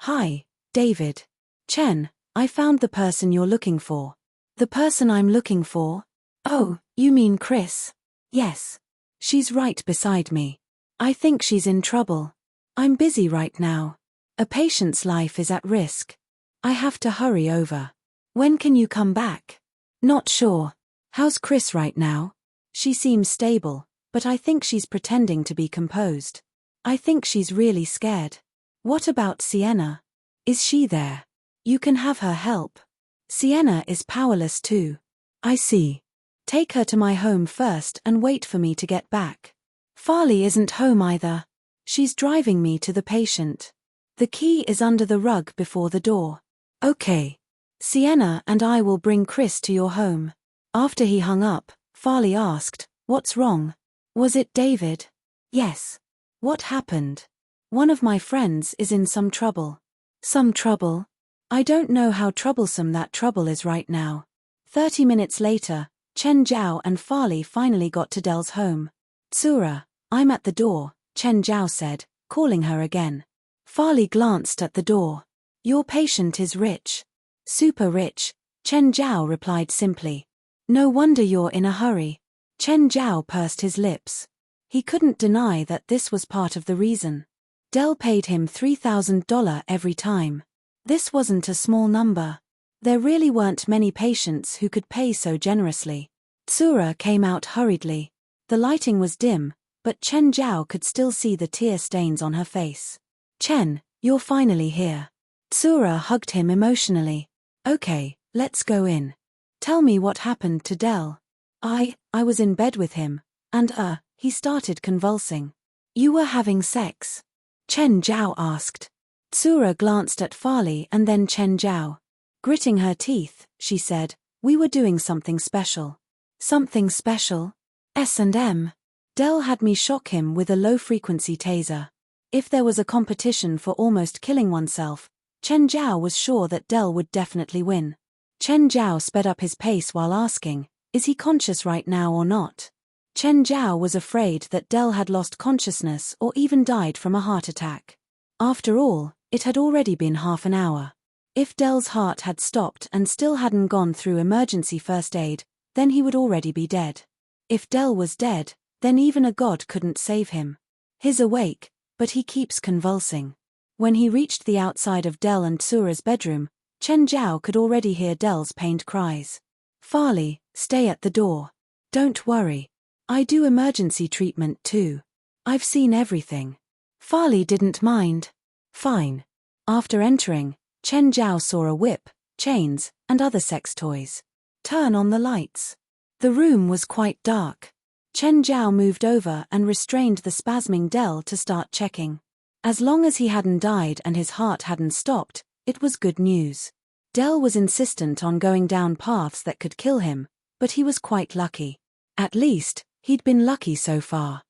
Hi, David. Chen, I found the person you're looking for. The person I'm looking for? Oh, you mean Chris? Yes. She's right beside me. I think she's in trouble. I'm busy right now. A patient's life is at risk. I have to hurry over. When can you come back? Not sure. How's Chris right now? She seems stable, but I think she's pretending to be composed. I think she's really scared. What about Sienna? Is she there? You can have her help. Sienna is powerless too. I see. Take her to my home first and wait for me to get back. Farley isn't home either. She's driving me to the patient. The key is under the rug before the door. Okay. Sienna and I will bring Chris to your home. After he hung up, Farley asked, What's wrong? Was it David? Yes. What happened? One of my friends is in some trouble. Some trouble? I don't know how troublesome that trouble is right now. 30 minutes later, Chen Zhao and Farley finally got to Dell's home. Tsura, I'm at the door, Chen Zhao said, calling her again. Farley glanced at the door. Your patient is rich. Super rich, Chen Zhao replied simply. No wonder you're in a hurry. Chen Zhao pursed his lips. He couldn't deny that this was part of the reason. Dell paid him $3,000 every time. This wasn't a small number. There really weren't many patients who could pay so generously. Tsura came out hurriedly. The lighting was dim, but Chen Zhao could still see the tear stains on her face. Chen, you're finally here. Tsura hugged him emotionally. Okay, let's go in. Tell me what happened to Dell. I was in bed with him, and he started convulsing. You were having sex? Chen Zhao asked. Tsura glanced at Farley and then Chen Zhao. Gritting her teeth, she said, we were doing something special. Something special? S&M. Dell had me shock him with a low-frequency taser. If there was a competition for almost killing oneself, Chen Zhao was sure that Dell would definitely win. Chen Zhao sped up his pace while asking, is he conscious right now or not? Chen Zhao was afraid that Dell had lost consciousness or even died from a heart attack. After all, it had already been half an hour. If Dell's heart had stopped and still hadn't gone through emergency first aid, then he would already be dead. If Dell was dead, then even a god couldn't save him. He's awake, but he keeps convulsing. When he reached the outside of Dell and Tsura's bedroom, Chen Zhao could already hear Dell's pained cries. Farley, stay at the door. Don't worry. I do emergency treatment too. I've seen everything. Farley didn't mind. Fine. After entering, Chen Zhao saw a whip, chains, and other sex toys. Turn on the lights. The room was quite dark. Chen Zhao moved over and restrained the spasming Dell to start checking. As long as he hadn't died and his heart hadn't stopped, it was good news. Dell was insistent on going down paths that could kill him, but he was quite lucky. At least, he'd been lucky so far.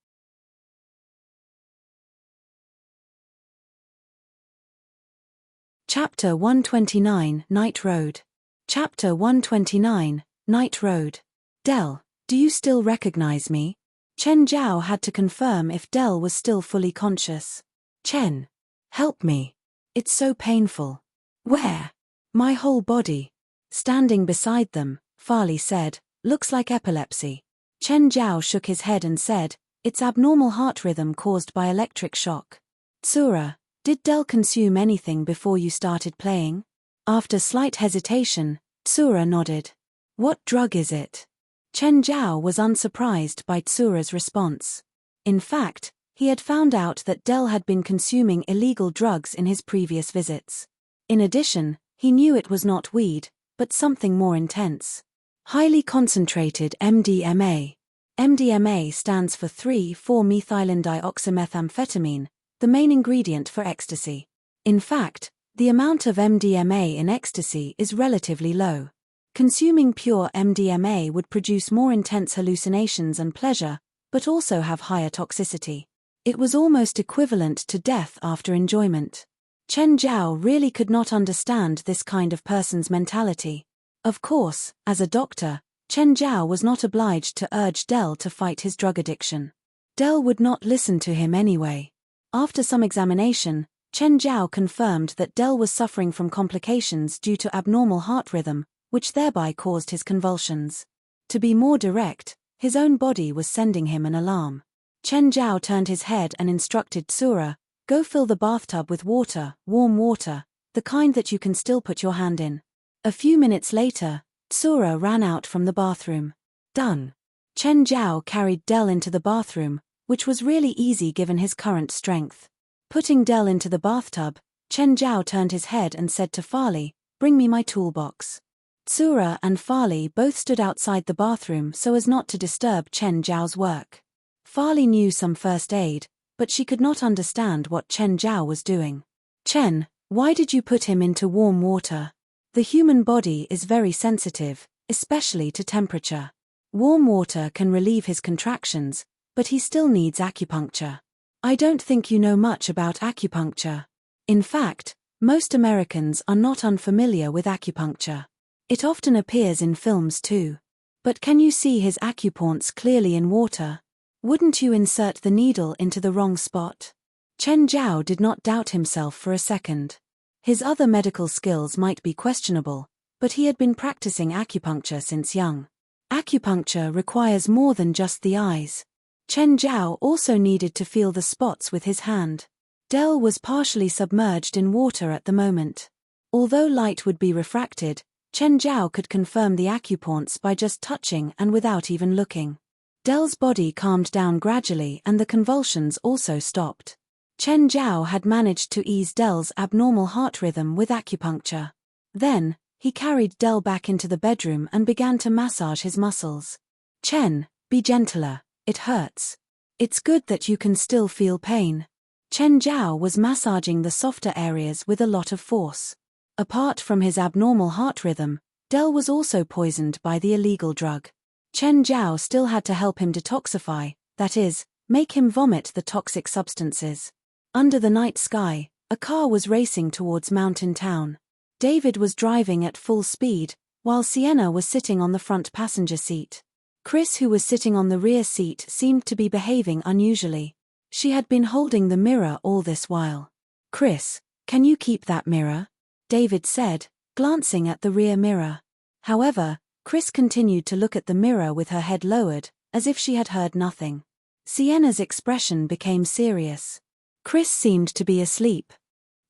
Chapter 129, Night Road. Chapter 129, Night Road. Dell, do you still recognize me? Chen Zhao had to confirm if Dell was still fully conscious. Chen, help me. It's so painful. Where? My whole body. Standing beside them, Farley said, looks like epilepsy. Chen Zhao shook his head and said, it's abnormal heart rhythm caused by electric shock. Tsura, did Dell consume anything before you started playing? After slight hesitation, Tsura nodded. What drug is it? Chen Zhao was unsurprised by Tsura's response. In fact, he had found out that Dell had been consuming illegal drugs in his previous visits. In addition, he knew it was not weed, but something more intense. Highly concentrated MDMA. MDMA stands for 3,4-methylindioxymethamphetamine, the main ingredient for ecstasy. In fact, the amount of MDMA in ecstasy is relatively low. Consuming pure MDMA would produce more intense hallucinations and pleasure, but also have higher toxicity. It was almost equivalent to death after enjoyment. Chen Zhao really could not understand this kind of person's mentality. Of course, as a doctor, Chen Zhao was not obliged to urge Dell to fight his drug addiction. Dell would not listen to him anyway. After some examination, Chen Zhao confirmed that Dell was suffering from complications due to abnormal heart rhythm, which thereby caused his convulsions. To be more direct, his own body was sending him an alarm. Chen Zhao turned his head and instructed Tsura, go fill the bathtub with water, warm water, the kind that you can still put your hand in. A few minutes later, Tsura ran out from the bathroom. Done. Chen Zhao carried Dell into the bathroom, which was really easy given his current strength. Putting Dell into the bathtub, Chen Zhao turned his head and said to Farley, bring me my toolbox. Tsura and Farley both stood outside the bathroom so as not to disturb Chen Zhao's work. Farley knew some first aid, but she could not understand what Chen Zhao was doing. Chen, why did you put him into warm water? The human body is very sensitive, especially to temperature. Warm water can relieve his contractions, but he still needs acupuncture. I don't think you know much about acupuncture. In fact, most Americans are not unfamiliar with acupuncture. It often appears in films too. But can you see his acupoints clearly in water? Wouldn't you insert the needle into the wrong spot? Chen Zhao did not doubt himself for a second. His other medical skills might be questionable, but he had been practicing acupuncture since young. Acupuncture requires more than just the eyes. Chen Zhao also needed to feel the spots with his hand. Dell was partially submerged in water at the moment. Although light would be refracted, Chen Zhao could confirm the acupoints by just touching and without even looking. Dell's body calmed down gradually and the convulsions also stopped. Chen Zhao had managed to ease Dell's abnormal heart rhythm with acupuncture. Then, he carried Dell back into the bedroom and began to massage his muscles. Chen, be gentler, it hurts. It's good that you can still feel pain. Chen Zhao was massaging the softer areas with a lot of force. Apart from his abnormal heart rhythm, Dell was also poisoned by the illegal drug. Chen Zhao still had to help him detoxify, that is, make him vomit the toxic substances. Under the night sky, a car was racing towards Mountain Town. David was driving at full speed, while Sienna was sitting on the front passenger seat. Chris, who was sitting on the rear seat, seemed to be behaving unusually. She had been holding the mirror all this while. Chris, can you keep that mirror? David said, glancing at the rear mirror. However, Chris continued to look at the mirror with her head lowered, as if she had heard nothing. Sienna's expression became serious. Chris seemed to be asleep.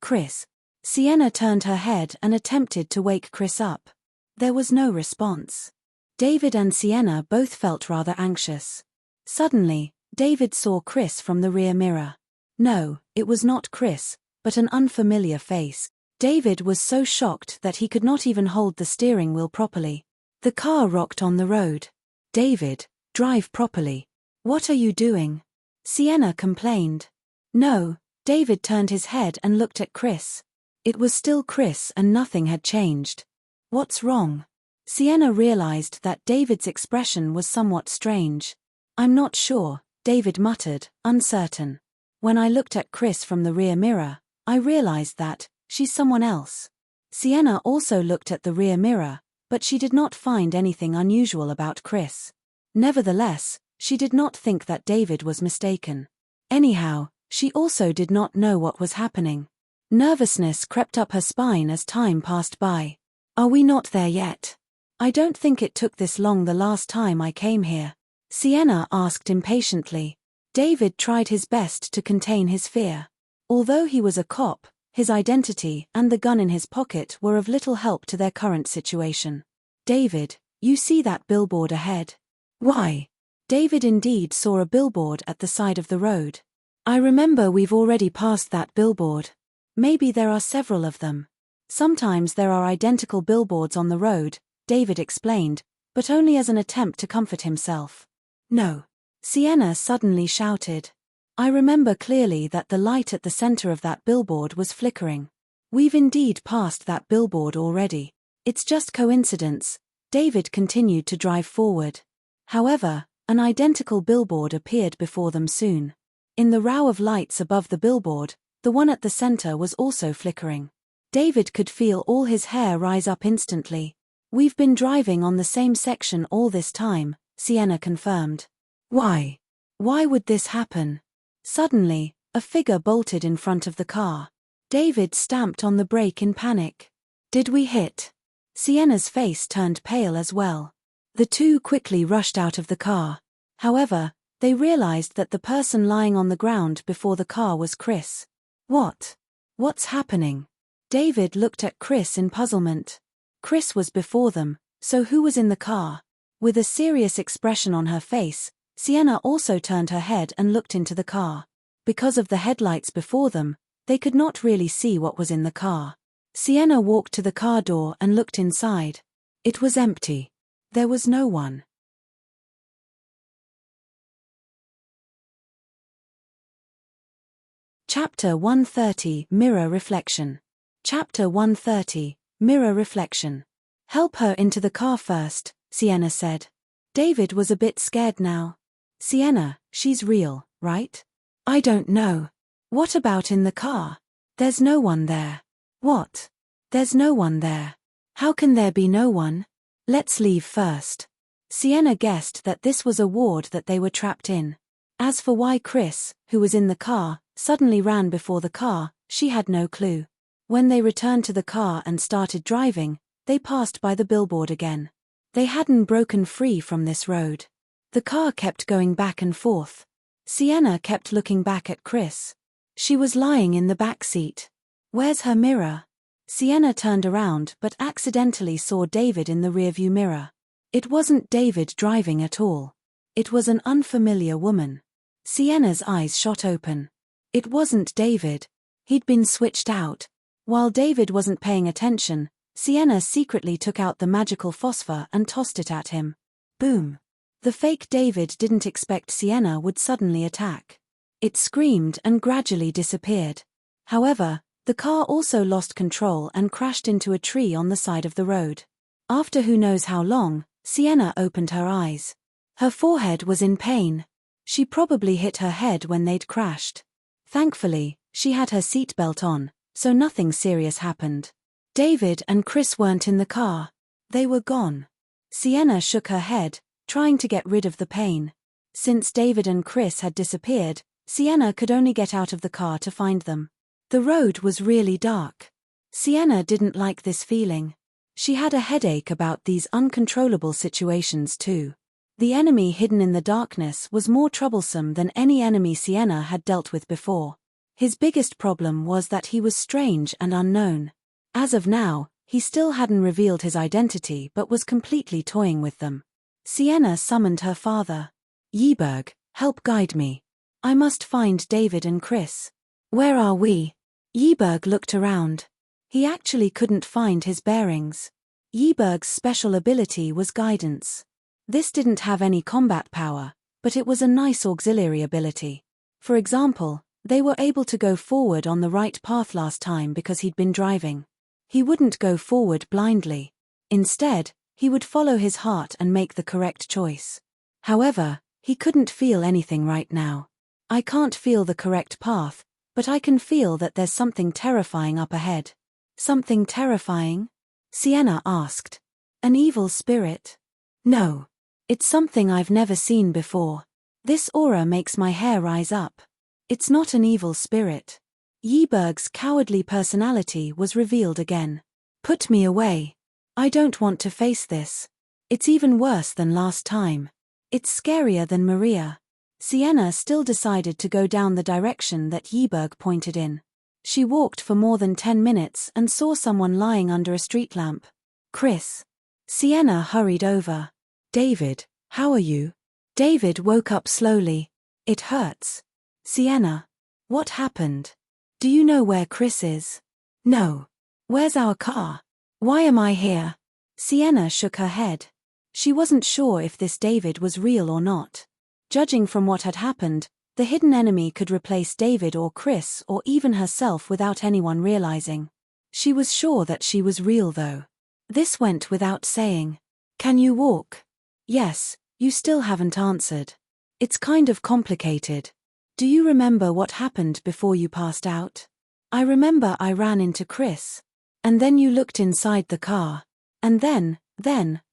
Chris. Sienna turned her head and attempted to wake Chris up. There was no response. David and Sienna both felt rather anxious. Suddenly, David saw Chris from the rear mirror. No, it was not Chris, but an unfamiliar face. David was so shocked that he could not even hold the steering wheel properly. The car rocked on the road. David, drive properly. What are you doing? Sienna complained. No, David turned his head and looked at Chris. It was still Chris and nothing had changed. What's wrong? Sienna realized that David's expression was somewhat strange. I'm not sure, David muttered, uncertain. When I looked at Chris from the rear mirror, I realized that she's someone else. Sienna also looked at the rear mirror, but she did not find anything unusual about Chris. Nevertheless, she did not think that David was mistaken. Anyhow, she also did not know what was happening. Nervousness crept up her spine as time passed by. Are we not there yet? I don't think it took this long the last time I came here. Sienna asked impatiently. David tried his best to contain his fear. Although he was a cop, his identity and the gun in his pocket were of little help to their current situation. David, you see that billboard ahead? Why? David indeed saw a billboard at the side of the road. I remember we've already passed that billboard. Maybe there are several of them. Sometimes there are identical billboards on the road, David explained, but only as an attempt to comfort himself. No. Sienna suddenly shouted. I remember clearly that the light at the center of that billboard was flickering. We've indeed passed that billboard already. It's just coincidence. David continued to drive forward. However, an identical billboard appeared before them soon. In the row of lights above the billboard, the one at the center was also flickering. David could feel all his hair rise up instantly. We've been driving on the same section all this time, Sienna confirmed. Why? Why would this happen? Suddenly, a figure bolted in front of the car. David stamped on the brake in panic. Did we hit? Sienna's face turned pale as well. The two quickly rushed out of the car. However, they realized that the person lying on the ground before the car was Chris. What? What's happening? David looked at Chris in puzzlement. Chris was before them, so who was in the car? With a serious expression on her face, Sienna also turned her head and looked into the car. Because of the headlights before them, they could not really see what was in the car. Sienna walked to the car door and looked inside. It was empty. There was no one. Chapter 130 Mirror Reflection. Chapter 130 Mirror Reflection. Help her into the car first, Sienna said. David was a bit scared now. Sienna, she's real, right? I don't know. What about in the car? There's no one there. What? There's no one there. How can there be no one? Let's leave first. Sienna guessed that this was a ward that they were trapped in. As for why Chris, who was in the car, suddenly ran before the car, she had no clue. When they returned to the car and started driving, they passed by the billboard again. They hadn't broken free from this road. The car kept going back and forth. Sienna kept looking back at Chris. She was lying in the back seat. Where's her mirror? Sienna turned around but accidentally saw David in the rearview mirror. It wasn't David driving at all. It was an unfamiliar woman. Sienna's eyes shot open. It wasn't David. He'd been switched out. While David wasn't paying attention, Sienna secretly took out the magical phosphor and tossed it at him. Boom. The fake David didn't expect Sienna would suddenly attack. It screamed and gradually disappeared. However, the car also lost control and crashed into a tree on the side of the road. After who knows how long, Sienna opened her eyes. Her forehead was in pain. She probably hit her head when they'd crashed. Thankfully, she had her seatbelt on, so nothing serious happened. David and Chris weren't in the car. They were gone. Sienna shook her head, trying to get rid of the pain. Since David and Chris had disappeared, Sienna could only get out of the car to find them. The road was really dark. Sienna didn't like this feeling. She had a headache about these uncontrollable situations too. The enemy hidden in the darkness was more troublesome than any enemy Sienna had dealt with before. His biggest problem was that he was strange and unknown. As of now, he still hadn't revealed his identity but was completely toying with them. Sienna summoned her father. Yeberg, help guide me. I must find David and Chris. Where are we? Yeberg looked around. He actually couldn't find his bearings. Yeberg's special ability was guidance. This didn't have any combat power, But it was a nice auxiliary ability. For example, they were able to go forward on the right path last time because he'd been driving. He wouldn't go forward blindly. Instead, he would follow his heart and make the correct choice. However, he couldn't feel anything right now. I can't feel the correct path, but I can feel that there's something terrifying up ahead. Something terrifying? Sienna asked. An evil spirit? No. It's something I've never seen before. This aura makes my hair rise up. It's not an evil spirit. Yiberg's cowardly personality was revealed again. Put me away. I don't want to face this. It's even worse than last time. It's scarier than Maria. Sienna still decided to go down the direction that Yiberg pointed in. She walked for more than 10 minutes and saw someone lying under a street lamp. Chris. Sienna hurried over. David, how are you? David woke up slowly. It hurts. Sienna. What happened? Do you know where Chris is? No. Where's our car? Why am I here? Sienna shook her head. She wasn't sure if this David was real or not. Judging from what had happened, the hidden enemy could replace David or Chris or even herself without anyone realizing. She was sure that she was real though. This went without saying. Can you walk? Yes, you still haven't answered. It's kind of complicated. Do you remember what happened before you passed out? I remember I ran into Chris. And then you looked inside the car. And then,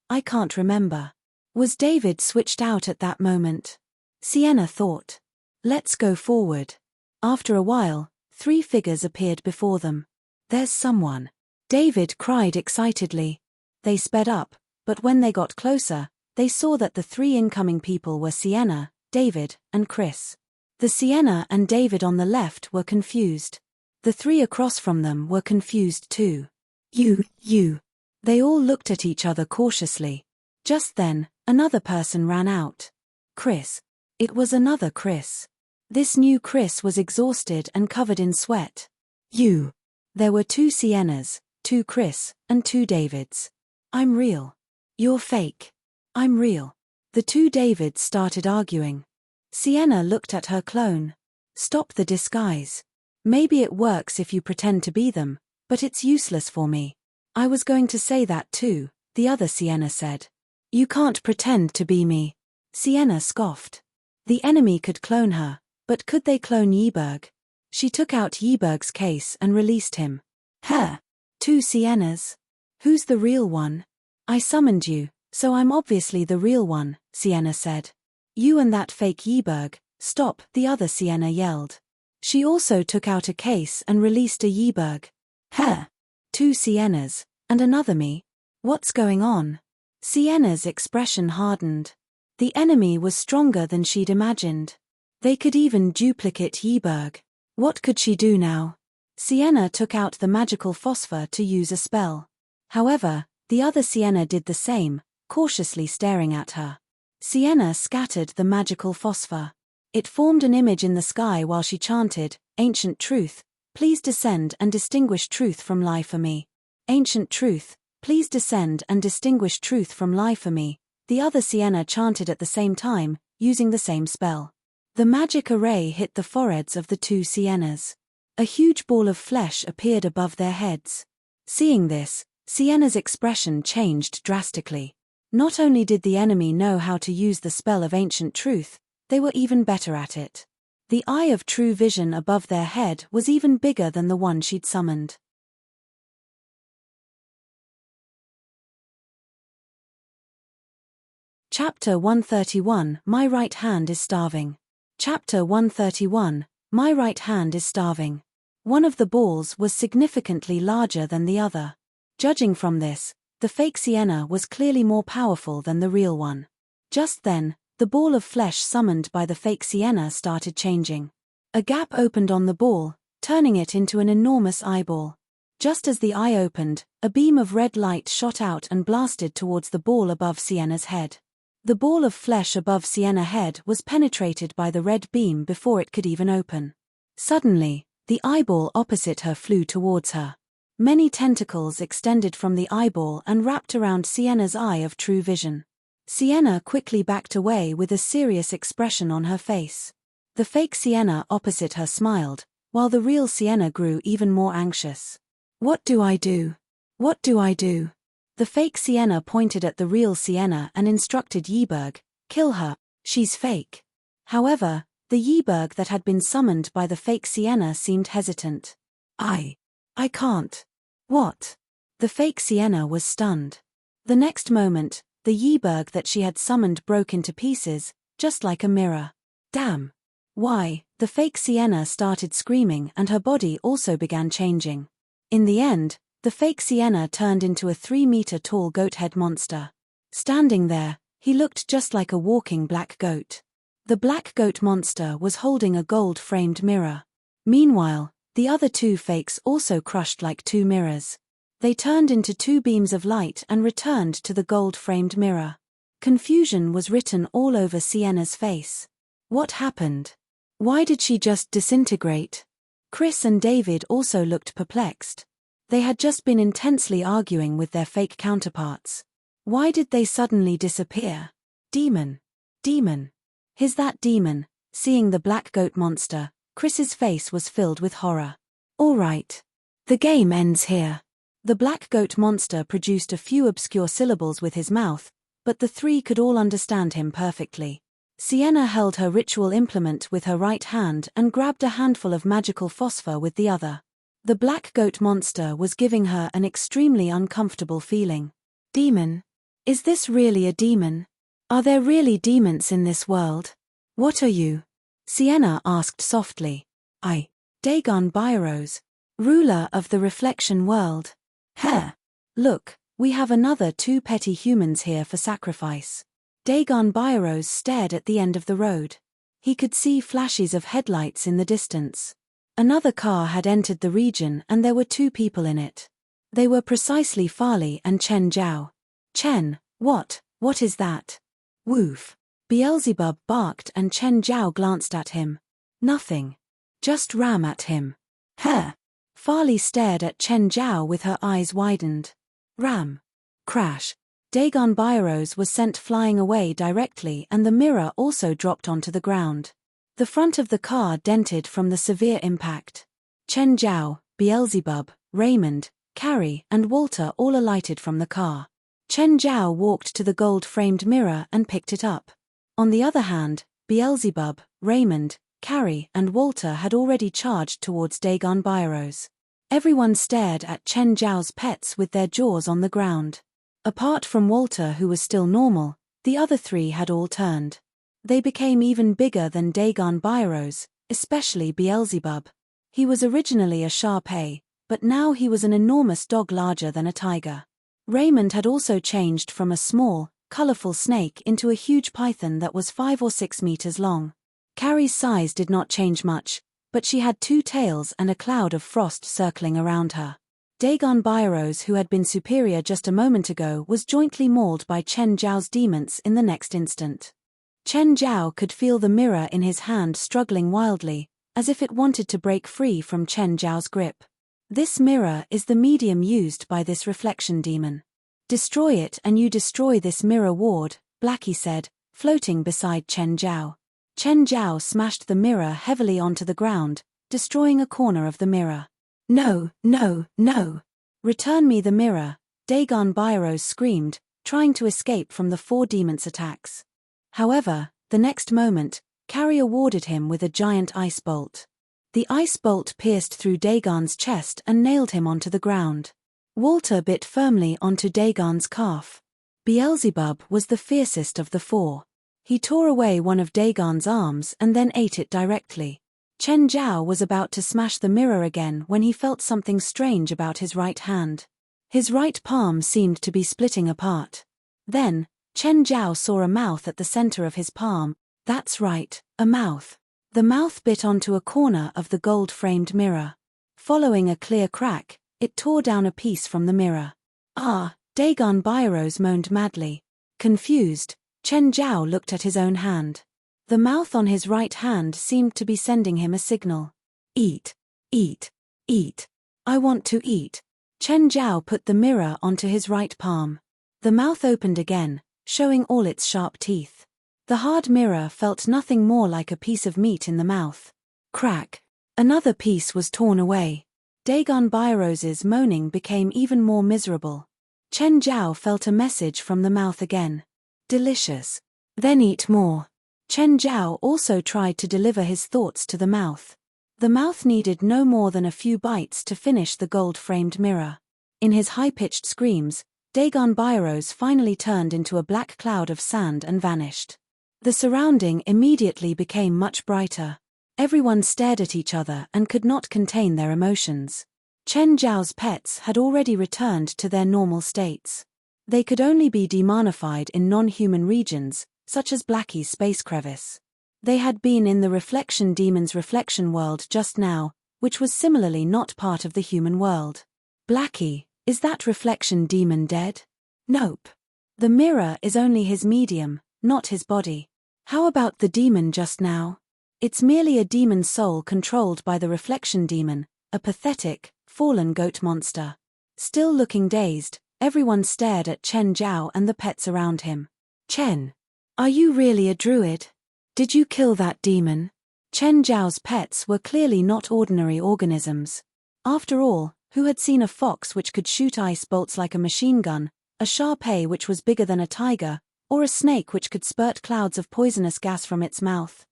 I can't remember. Was David switched out at that moment? Sienna thought. Let's go forward. After a while, 3 figures appeared before them. There's someone. David cried excitedly. They sped up, but when they got closer, they saw that the 3 incoming people were Sienna, David, and Chris. The Sienna and David on the left were confused. The 3 across from them were confused too. You. They all looked at each other cautiously. Just then, another person ran out. Chris. It was another Chris. This new Chris was exhausted and covered in sweat. You. There were 2 Siennas, 2 Chris, and 2 Davids. I'm real. You're fake. I'm real. The 2 Davids started arguing. Sienna looked at her clone. Stop the disguise. Maybe it works if you pretend to be them, but it's useless for me. I was going to say that too, the other Sienna said. You can't pretend to be me. Sienna scoffed. The enemy could clone her, but could they clone Yiberg? She took out Yiberg's case and released him. Her. 2 Siennas. Who's the real one? I summoned you, so I'm obviously the real one, Sienna said. You and that fake Yiberg, stop, the other Sienna yelled. She also took out a case and released a Yiberg. Her. 2 Siennas, and another me. What's going on? Sienna's expression hardened. The enemy was stronger than she'd imagined. They could even duplicate Yiberg. What could she do now? Sienna took out the magical phosphor to use a spell. However, the other Sienna did the same, cautiously staring at her. Sienna scattered the magical phosphor. It formed an image in the sky while she chanted, Ancient Truth, please descend and distinguish truth from lie for me. Ancient Truth, please descend and distinguish truth from lie for me. The other Sienna chanted at the same time, using the same spell. The magic array hit the foreheads of the 2 Siennas. A huge ball of flesh appeared above their heads. Seeing this, Sienna's expression changed drastically. Not only did the enemy know how to use the spell of Ancient Truth, they were even better at it. The eye of true vision above their head was even bigger than the one she'd summoned. Chapter 131, My Right Hand is Starving. Chapter 131, My Right Hand is Starving. One of the balls was significantly larger than the other. Judging from this, the fake Sienna was clearly more powerful than the real one. Just then, the ball of flesh summoned by the fake Sienna started changing. A gap opened on the ball, turning it into an enormous eyeball. Just as the eye opened, a beam of red light shot out and blasted towards the ball above Sienna's head. The ball of flesh above Sienna's head was penetrated by the red beam before it could even open. Suddenly, the eyeball opposite her flew towards her. Many tentacles extended from the eyeball and wrapped around Sienna's eye of true vision. Sienna quickly backed away with a serious expression on her face. The fake Sienna opposite her smiled, while the real Sienna grew even more anxious. What do I do? What do I do? The fake Sienna pointed at the real Sienna and instructed Yeberg, kill her, she's fake. However, the Yeberg that had been summoned by the fake Sienna seemed hesitant. I can't. What? The fake Sienna was stunned. The next moment, the Yeberg that she had summoned broke into pieces, just like a mirror. Damn. Why? The fake Sienna started screaming and her body also began changing. In the end, the fake Sienna turned into a 3-meter-tall goat-head monster. Standing there, he looked just like a walking black goat. The black goat monster was holding a gold-framed mirror. Meanwhile, the other two fakes also crushed like two mirrors. They turned into two beams of light and returned to the gold-framed mirror. Confusion was written all over Sienna's face. What happened? Why did she just disintegrate? Chris and David also looked perplexed. They had just been intensely arguing with their fake counterparts. Why did they suddenly disappear? Demon. Demon. Is that demon? Seeing the black goat monster, Chris's face was filled with horror. All right. The game ends here. The black goat monster produced a few obscure syllables with his mouth, but the three could all understand him perfectly. Sienna held her ritual implement with her right hand and grabbed a handful of magical phosphor with the other. The black goat monster was giving her an extremely uncomfortable feeling. Demon? Is this really a demon? Are there really demons in this world? What are you? Sienna asked softly. Dagon Byros, ruler of the reflection world. Heh. Look, we have another two petty humans here for sacrifice. Dagon Byros stared at the end of the road. He could see flashes of headlights in the distance. Another car had entered the region and there were two people in it. They were precisely Farley and Chen Zhao. Chen, what is that? Woof. Beelzebub barked and Chen Zhao glanced at him. Nothing. Just ram at him. Heh. Farley stared at Chen Zhao with her eyes widened. Ram. Crash. Dagon Byros was sent flying away directly and the mirror also dropped onto the ground. The front of the car dented from the severe impact. Chen Zhao, Beelzebub, Raymond, Carrie, and Walter all alighted from the car. Chen Zhao walked to the gold-framed mirror and picked it up. On the other hand, Beelzebub, Raymond, Carrie, and Walter had already charged towards Dagon Byros. Everyone stared at Chen Zhao's pets with their jaws on the ground. Apart from Walter, who was still normal, the other three had all turned. They became even bigger than Dagon Byros, especially Beelzebub. He was originally a Shar-Pei, but now he was an enormous dog larger than a tiger. Raymond had also changed from a small, colorful snake into a huge python that was 5 or 6 meters long. Carrie's size did not change much, but she had 2 tails and a cloud of frost circling around her. Dagon Byros, who had been superior just a moment ago, was jointly mauled by Chen Zhao's demons in the next instant. Chen Zhao could feel the mirror in his hand struggling wildly, as if it wanted to break free from Chen Zhao's grip. This mirror is the medium used by this reflection demon. Destroy it and you destroy this mirror ward, Blackie said, floating beside Chen Zhao. Chen Zhao smashed the mirror heavily onto the ground, destroying a corner of the mirror. No, no, no. Return me the mirror, Dagon Byros screamed, trying to escape from the 4 demons' attacks. However, the next moment, Carrie awarded him with a giant ice bolt. The ice bolt pierced through Dagon's chest and nailed him onto the ground. Walter bit firmly onto Dagon's calf. Beelzebub was the fiercest of the 4. He tore away one of Dagon's arms and then ate it directly. Chen Zhao was about to smash the mirror again when he felt something strange about his right hand. His right palm seemed to be splitting apart. Then, Chen Zhao saw a mouth at the center of his palm. That's right, a mouth. The mouth bit onto a corner of the gold-framed mirror. Following a clear crack, it tore down a piece from the mirror. Ah, Dagon Byros moaned madly. Confused, Chen Zhao looked at his own hand. The mouth on his right hand seemed to be sending him a signal. Eat, eat, eat. I want to eat. Chen Zhao put the mirror onto his right palm. The mouth opened again, showing all its sharp teeth. The hard mirror felt nothing more like a piece of meat in the mouth. Crack. Another piece was torn away. Dagon Bairose's moaning became even more miserable. Chen Zhao felt a message from the mouth again. Delicious. Then eat more. Chen Zhao also tried to deliver his thoughts to the mouth. The mouth needed no more than a few bites to finish the gold-framed mirror. In his high-pitched screams, Dagon Bairose finally turned into a black cloud of sand and vanished. The surrounding immediately became much brighter. Everyone stared at each other and could not contain their emotions. Chen Zhao's pets had already returned to their normal states. They could only be demonified in non-human regions, such as Blackie's space crevice. They had been in the reflection demon's reflection world just now, which was similarly not part of the human world. Blackie, is that reflection demon dead? Nope. The mirror is only his medium, not his body. How about the demon just now? It's merely a demon soul controlled by the reflection demon, a pathetic, fallen goat monster. Still looking dazed, everyone stared at Chen Zhao and the pets around him. Chen, are you really a druid? Did you kill that demon? Chen Zhao's pets were clearly not ordinary organisms. After all, who had seen a fox which could shoot ice bolts like a machine gun, a Shar-Pei which was bigger than a tiger, or a snake which could spurt clouds of poisonous gas from its mouth?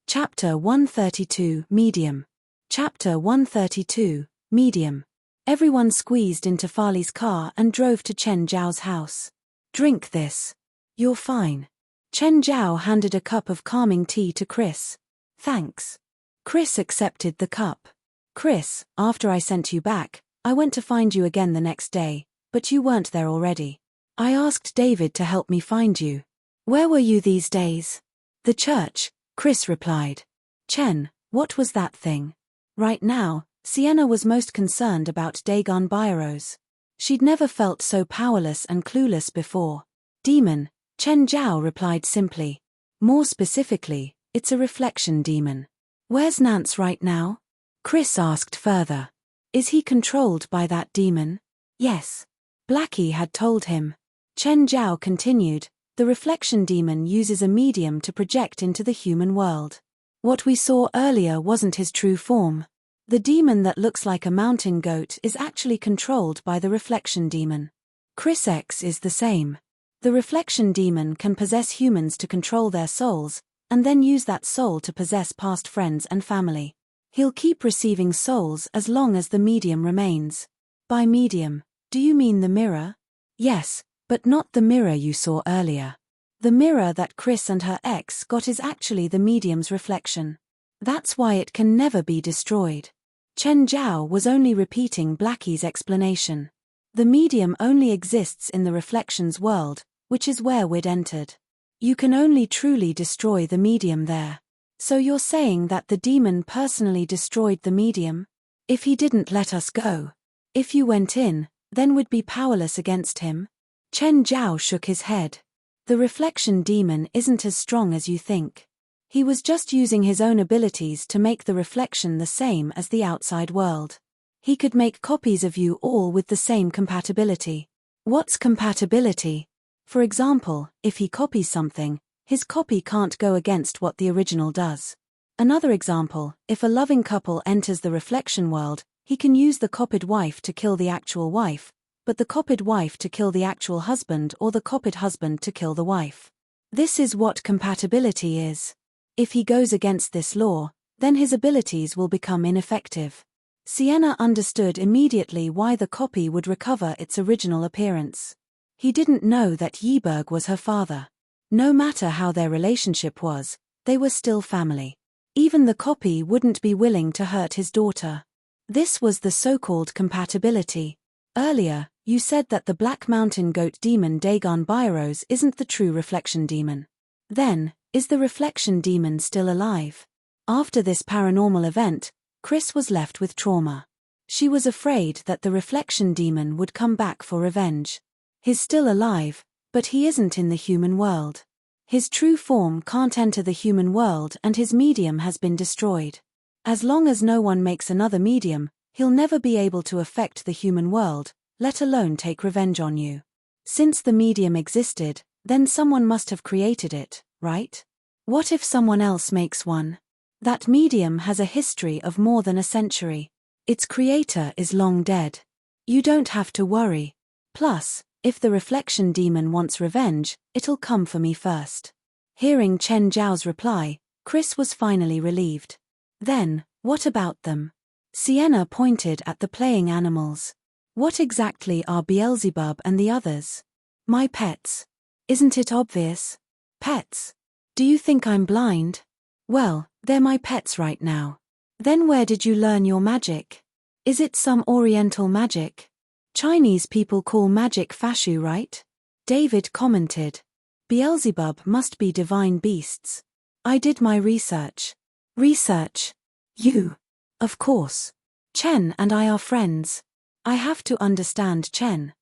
Chapter 132, Medium. Chapter 132, Medium. Everyone squeezed into Farley's car and drove to Chen Zhao's house. Drink this. You're fine. Chen Zhao handed a cup of calming tea to Chris. Thanks. Chris accepted the cup. Chris, after I sent you back, I went to find you again the next day, but you weren't there already. I asked David to help me find you. Where were you these days? The church, Chris replied. Chen, what was that thing? Right now, Sienna was most concerned about Dagon Bairose. She'd never felt so powerless and clueless before. Demon, Chen Zhao replied simply. More specifically, it's a reflection demon. Where's Nance right now? Chris asked further. Is he controlled by that demon? Yes. Blackie had told him. Chen Zhao continued, the reflection demon uses a medium to project into the human world. What we saw earlier wasn't his true form. The demon that looks like a mountain goat is actually controlled by the reflection demon. Chris X is the same. The reflection demon can possess humans to control their souls, and then use that soul to possess past friends and family. He'll keep receiving souls as long as the medium remains. By medium, do you mean the mirror? Yes, but not the mirror you saw earlier. The mirror that Chris and her ex got is actually the medium's reflection. That's why it can never be destroyed. Chen Zhao was only repeating Blackie's explanation. The medium only exists in the reflections world, which is where we'd entered. You can only truly destroy the medium there. So you're saying that the demon personally destroyed the medium? If he didn't let us go. If you went in, then we'd be powerless against him? Chen Zhao shook his head. The reflection demon isn't as strong as you think. He was just using his own abilities to make the reflection the same as the outside world. He could make copies of you all with the same compatibility. What's compatibility? For example, if he copies something, his copy can't go against what the original does. Another example, if a loving couple enters the reflection world, he can use the copied wife to kill the actual wife, but the copied wife to kill the actual husband or the copied husband to kill the wife. This is what compatibility is. If he goes against this law, then his abilities will become ineffective. Sienna understood immediately why the copy would recover its original appearance. He didn't know that Yiberg was her father. No matter how their relationship was, they were still family. Even the copy wouldn't be willing to hurt his daughter. This was the so-called compatibility. Earlier, you said that the Black Mountain Goat demon Dagon Bairose isn't the true reflection demon. Then, is the reflection demon still alive? After this paranormal event, Chris was left with trauma. She was afraid that the reflection demon would come back for revenge. He's still alive, but he isn't in the human world. His true form can't enter the human world and his medium has been destroyed. As long as no one makes another medium, He'll never be able to affect the human world, let alone take revenge on you. Since the medium existed, then someone must have created it, right? What if someone else makes one? That medium has a history of more than a century. Its creator is long dead. You don't have to worry. Plus, if the reflection demon wants revenge, it'll come for me first. Hearing Chen Zhao's reply, Chris was finally relieved. Then, what about them? Sienna pointed at the playing animals. What exactly are Beelzebub and the others? My pets. Isn't it obvious? Pets. Do you think I'm blind? Well, they're my pets right now. Then where did you learn your magic? Is it some Oriental magic? Chinese people call magic fashu, right? David commented. Beelzebub must be divine beasts. I did my research. Research? You? Of course. Chen and I are friends. I have to understand Chen.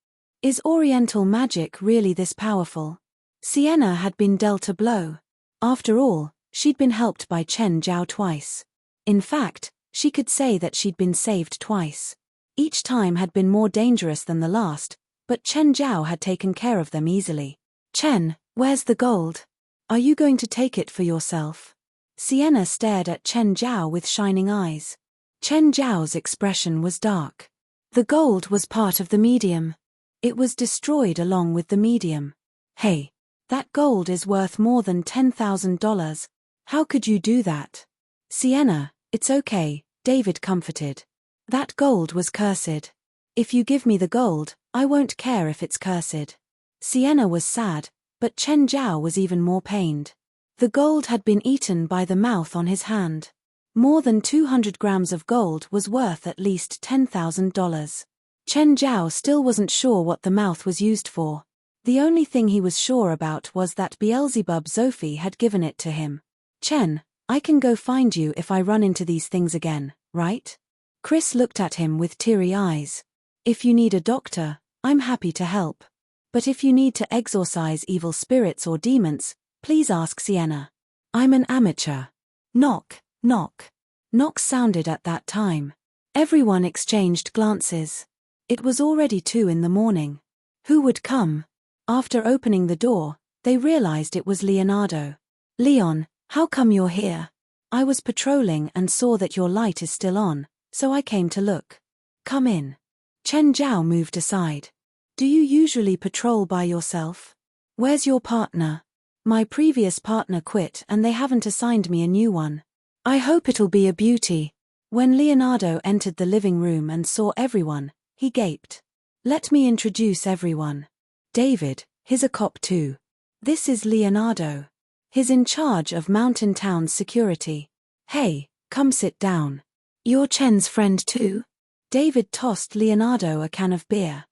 Is Oriental magic really this powerful? Sienna had been dealt a blow. After all, she'd been helped by Chen Zhao twice. In fact, she could say that she'd been saved twice. Each time had been more dangerous than the last, but Chen Zhao had taken care of them easily. Chen, where's the gold? Are you going to take it for yourself? Sienna stared at Chen Zhao with shining eyes. Chen Zhao's expression was dark. The gold was part of the medium. It was destroyed along with the medium. Hey, that gold is worth more than $10,000. How could you do that? Sienna, it's okay, David comforted. That gold was cursed. If you give me the gold, I won't care if it's cursed. Sienna was sad, but Chen Zhao was even more pained. The gold had been eaten by the mouth on his hand. More than 200 grams of gold was worth at least $10,000. Chen Zhao still wasn't sure what the mouth was used for. The only thing he was sure about was that Beelzebub Zophi had given it to him. Chen, I can go find you if I run into these things again, right? Chris looked at him with teary eyes. If you need a doctor, I'm happy to help. But if you need to exorcise evil spirits or demons, please ask Sienna. I'm an amateur. Knock, knock. Knocks sounded at that time. Everyone exchanged glances. It was already 2 a.m. Who would come? After opening the door, they realized it was Leonardo. Leon, how come you're here? I was patrolling and saw that your light is still on, so I came to look. Come in. Chen Zhao moved aside. Do you usually patrol by yourself? Where's your partner? My previous partner quit and they haven't assigned me a new one. I hope it'll be a beauty. When Leonardo entered the living room and saw everyone, he gaped. Let me introduce everyone. David, he's a cop too. This is Leonardo. He's in charge of Mountain Town's security. Hey, come sit down. You're Chen's friend too? David tossed Leonardo a can of beer.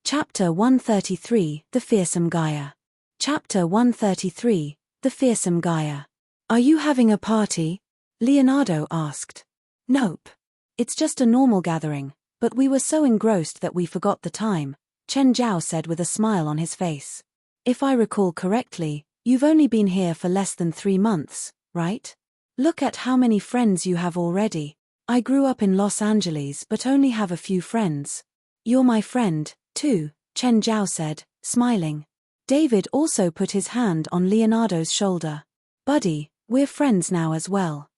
Chapter 133, The Fearsome Gaia. Chapter 133, The Fearsome Gaia. Are you having a party? Leonardo asked. Nope. It's just a normal gathering, but we were so engrossed that we forgot the time, Chen Zhao said with a smile on his face. If I recall correctly, you've only been here for less than 3 months, right? Look at how many friends you have already. I grew up in Los Angeles but only have a few friends. You're my friend, too, Chen Zhao said, smiling. David also put his hand on Leonardo's shoulder. Buddy, we're friends now as well.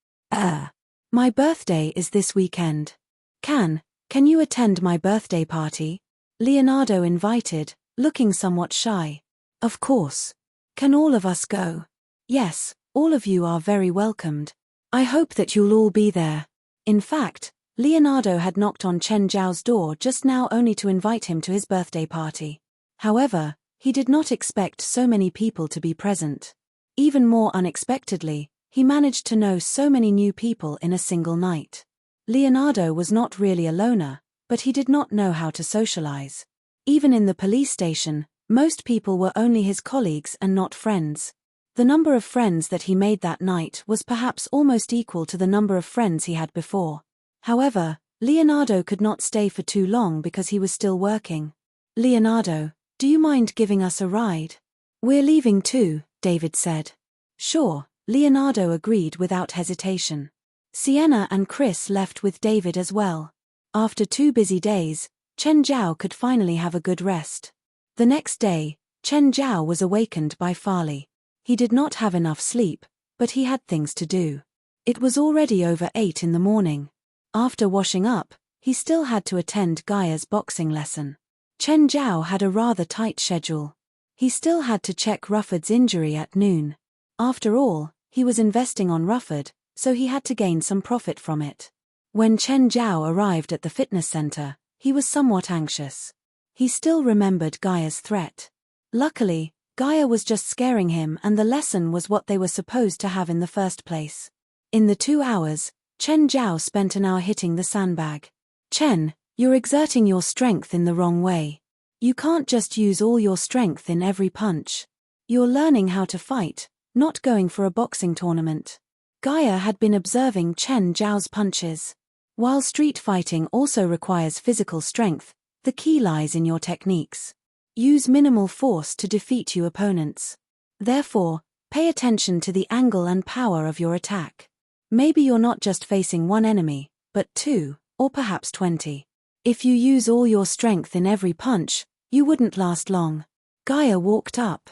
My birthday is this weekend. Can you attend my birthday party? Leonardo invited, looking somewhat shy. Of course. Can all of us go? Yes, all of you are very welcomed. I hope that you'll all be there. In fact, Leonardo had knocked on Chen Zhao's door just now only to invite him to his birthday party. However, he did not expect so many people to be present. Even more unexpectedly, he managed to know so many new people in a single night. Leonardo was not really a loner, but he did not know how to socialize. Even in the police station, most people were only his colleagues and not friends. The number of friends that he made that night was perhaps almost equal to the number of friends he had before. However, Leonardo could not stay for too long because he was still working. Leonardo, do you mind giving us a ride? We're leaving too, David said. Sure, Leonardo agreed without hesitation. Sienna and Chris left with David as well. After 2 busy days, Chen Zhao could finally have a good rest. The next day, Chen Zhao was awakened by Farley. He did not have enough sleep, but he had things to do. It was already over 8 in the morning. After washing up, he still had to attend Gaia's boxing lesson. Chen Zhao had a rather tight schedule. He still had to check Rufford's injury at noon. After all, he was investing on Rufford, so he had to gain some profit from it. When Chen Zhao arrived at the fitness center, he was somewhat anxious. He still remembered Gaia's threat. Luckily, Gaia was just scaring him and the lesson was what they were supposed to have in the first place. In the 2 hours, Chen Zhao spent an hour hitting the sandbag. Chen, you're exerting your strength in the wrong way. You can't just use all your strength in every punch. You're learning how to fight, not going for a boxing tournament. Gaia had been observing Chen Zhao's punches. While street fighting also requires physical strength, the key lies in your techniques. Use minimal force to defeat your opponents. Therefore, pay attention to the angle and power of your attack. Maybe you're not just facing one enemy, but 2, or perhaps 20. If you use all your strength in every punch, you wouldn't last long. Gaia walked up.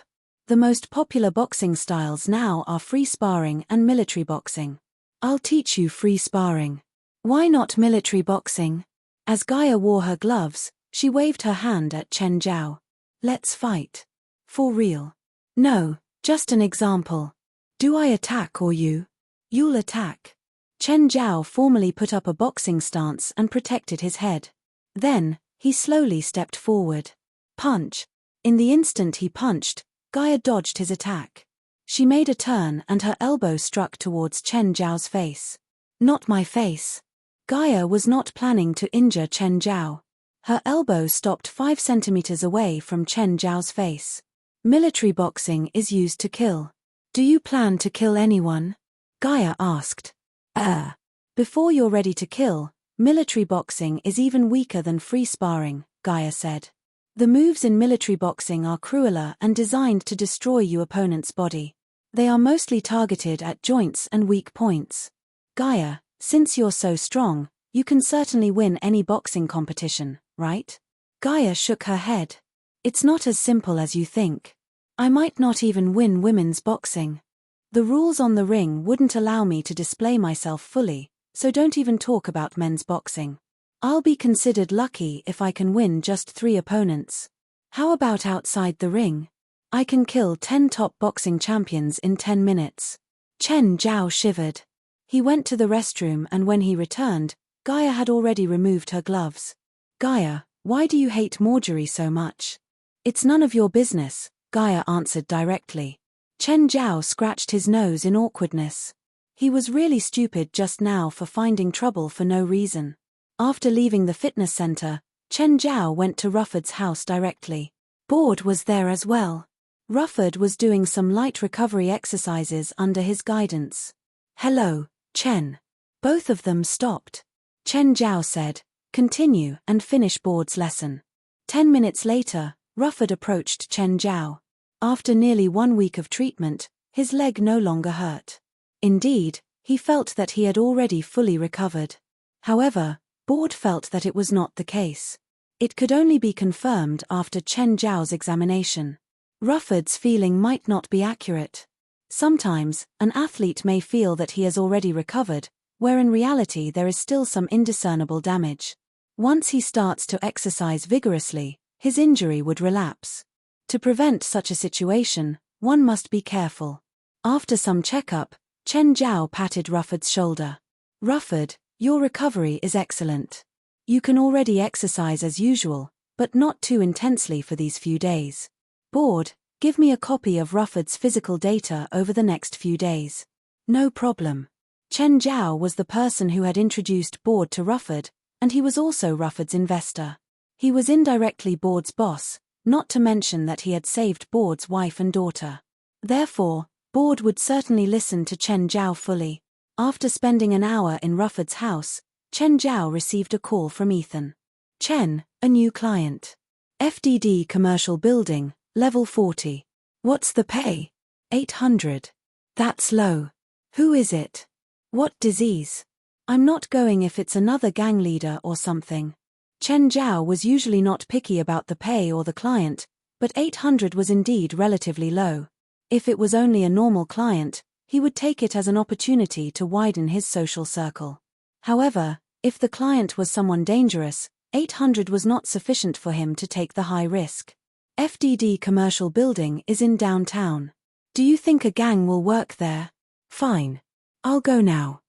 The most popular boxing styles now are free sparring and military boxing. I'll teach you free sparring. Why not military boxing? As Gaia wore her gloves, she waved her hand at Chen Zhao. Let's fight. For real. No, just an example. Do I attack or you? You'll attack. Chen Zhao formally put up a boxing stance and protected his head. Then, he slowly stepped forward. Punch. In the instant he punched, Gaia dodged his attack. She made a turn and her elbow struck towards Chen Zhao's face. Not my face. Gaia was not planning to injure Chen Zhao. Her elbow stopped 5 centimeters away from Chen Zhao's face. Military boxing is used to kill. Do you plan to kill anyone? Gaia asked. Before you're ready to kill, military boxing is even weaker than free sparring, Gaia said. The moves in military boxing are crueler and designed to destroy your opponent's body. They are mostly targeted at joints and weak points. Gaia, since you're so strong, you can certainly win any boxing competition, right? Gaia shook her head. It's not as simple as you think. I might not even win women's boxing. The rules on the ring wouldn't allow me to display myself fully, so don't even talk about men's boxing. I'll be considered lucky if I can win just 3 opponents. How about outside the ring? I can kill 10 top boxing champions in 10 minutes. Chen Zhao shivered. He went to the restroom and when he returned, Gaia had already removed her gloves. Gaia, why do you hate Marjorie so much? It's none of your business, Gaia answered directly. Chen Zhao scratched his nose in awkwardness. He was really stupid just now for finding trouble for no reason. After leaving the fitness center, Chen Zhao went to Rufford's house directly. Board was there as well. Rufford was doing some light recovery exercises under his guidance. Hello, Chen. Both of them stopped. Chen Zhao said, continue and finish Board's lesson. 10 minutes later, Rufford approached Chen Zhao. After nearly 1 week of treatment, his leg no longer hurt. Indeed, he felt that he had already fully recovered. However, Board felt that it was not the case. It could only be confirmed after Chen Zhao's examination. Rufford's feeling might not be accurate. Sometimes, an athlete may feel that he has already recovered, where in reality there is still some indiscernible damage. Once he starts to exercise vigorously, his injury would relapse. To prevent such a situation, one must be careful. After some checkup, Chen Zhao patted Rufford's shoulder. Rufford, your recovery is excellent. You can already exercise as usual, but not too intensely for these few days. Board, give me a copy of Rufford's physical data over the next few days. No problem. Chen Zhao was the person who had introduced Board to Rufford, and he was also Rufford's investor. He was indirectly Board's boss, not to mention that he had saved Board's wife and daughter. Therefore, Board would certainly listen to Chen Zhao fully. After spending an hour in Rufford's house, Chen Zhao received a call from Ethan. Chen, a new client. FDD Commercial Building, Level 40. What's the pay? 800. That's low. Who is it? What disease? I'm not going if it's another gang leader or something. Chen Zhao was usually not picky about the pay or the client, but 800 was indeed relatively low. If it was only a normal client, he would take it as an opportunity to widen his social circle. However, if the client was someone dangerous, 800 was not sufficient for him to take the high risk. FDD commercial building is in downtown. Do you think a gang will work there? Fine. I'll go now.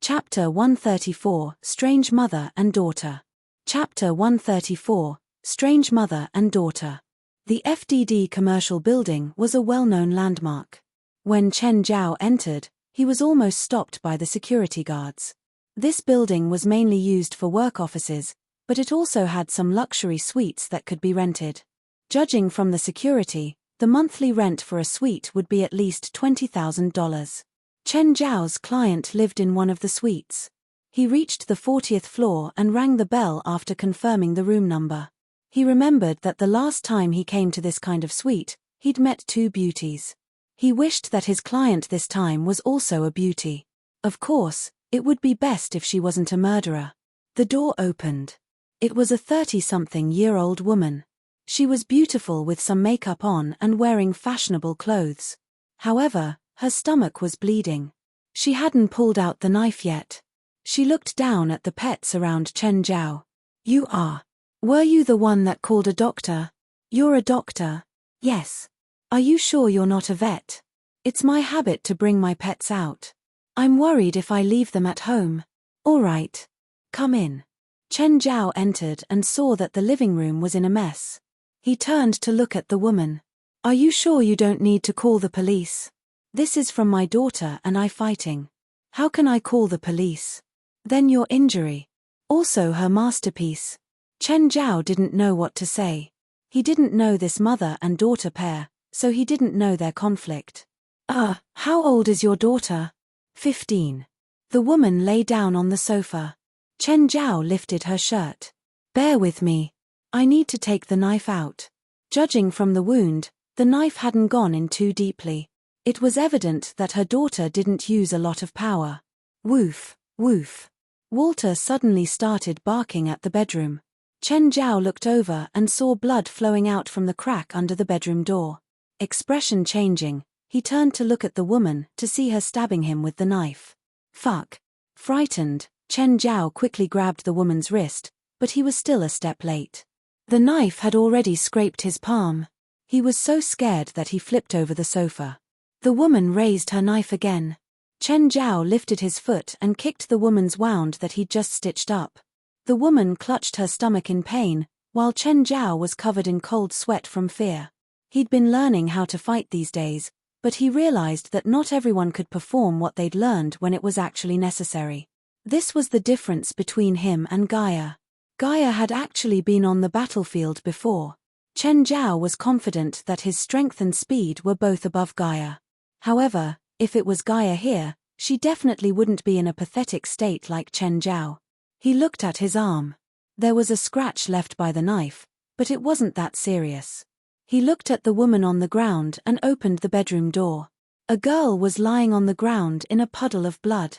Chapter 134, Strange Mother and Daughter. Chapter 134, Strange Mother and Daughter. The FDD commercial building was a well-known landmark. When Chen Zhao entered, he was almost stopped by the security guards. This building was mainly used for work offices, but it also had some luxury suites that could be rented. Judging from the security, the monthly rent for a suite would be at least $20,000. Chen Zhao's client lived in one of the suites. He reached the 40th floor and rang the bell after confirming the room number. He remembered that the last time he came to this kind of suite, he'd met two beauties. He wished that his client this time was also a beauty. Of course, it would be best if she wasn't a murderer. The door opened. It was a 30-something-year-old woman. She was beautiful with some makeup on and wearing fashionable clothes. However, her stomach was bleeding. She hadn't pulled out the knife yet. She looked down at the pets around Chen Zhao. You are. Were you the one that called a doctor? You're a doctor. Yes. Are you sure you're not a vet? It's my habit to bring my pets out. I'm worried if I leave them at home. All right. Come in. Chen Zhao entered and saw that the living room was in a mess. He turned to look at the woman. Are you sure you don't need to call the police? This is from my daughter and I fighting. How can I call the police? Then your injury. Also her masterpiece. Chen Zhao didn't know what to say. He didn't know this mother and daughter pair, so he didn't know their conflict. How old is your daughter? 15. The woman lay down on the sofa. Chen Zhao lifted her shirt. Bear with me. I need to take the knife out. Judging from the wound, the knife hadn't gone in too deeply. It was evident that her daughter didn't use a lot of power. Woof, woof. Walter suddenly started barking at the bedroom. Chen Zhao looked over and saw blood flowing out from the crack under the bedroom door. Expression changing, he turned to look at the woman to see her stabbing him with the knife. Fuck. Frightened, Chen Zhao quickly grabbed the woman's wrist, but he was still a step late. The knife had already scraped his palm. He was so scared that he flipped over the sofa. The woman raised her knife again. Chen Zhao lifted his foot and kicked the woman's wound that he'd just stitched up. The woman clutched her stomach in pain, while Chen Zhao was covered in cold sweat from fear. He'd been learning how to fight these days, but he realized that not everyone could perform what they'd learned when it was actually necessary. This was the difference between him and Gaia. Gaia had actually been on the battlefield before. Chen Zhao was confident that his strength and speed were both above Gaia. However, if it was Gaia here, she definitely wouldn't be in a pathetic state like Chen Zhao. He looked at his arm. There was a scratch left by the knife, but it wasn't that serious. He looked at the woman on the ground and opened the bedroom door. A girl was lying on the ground in a puddle of blood.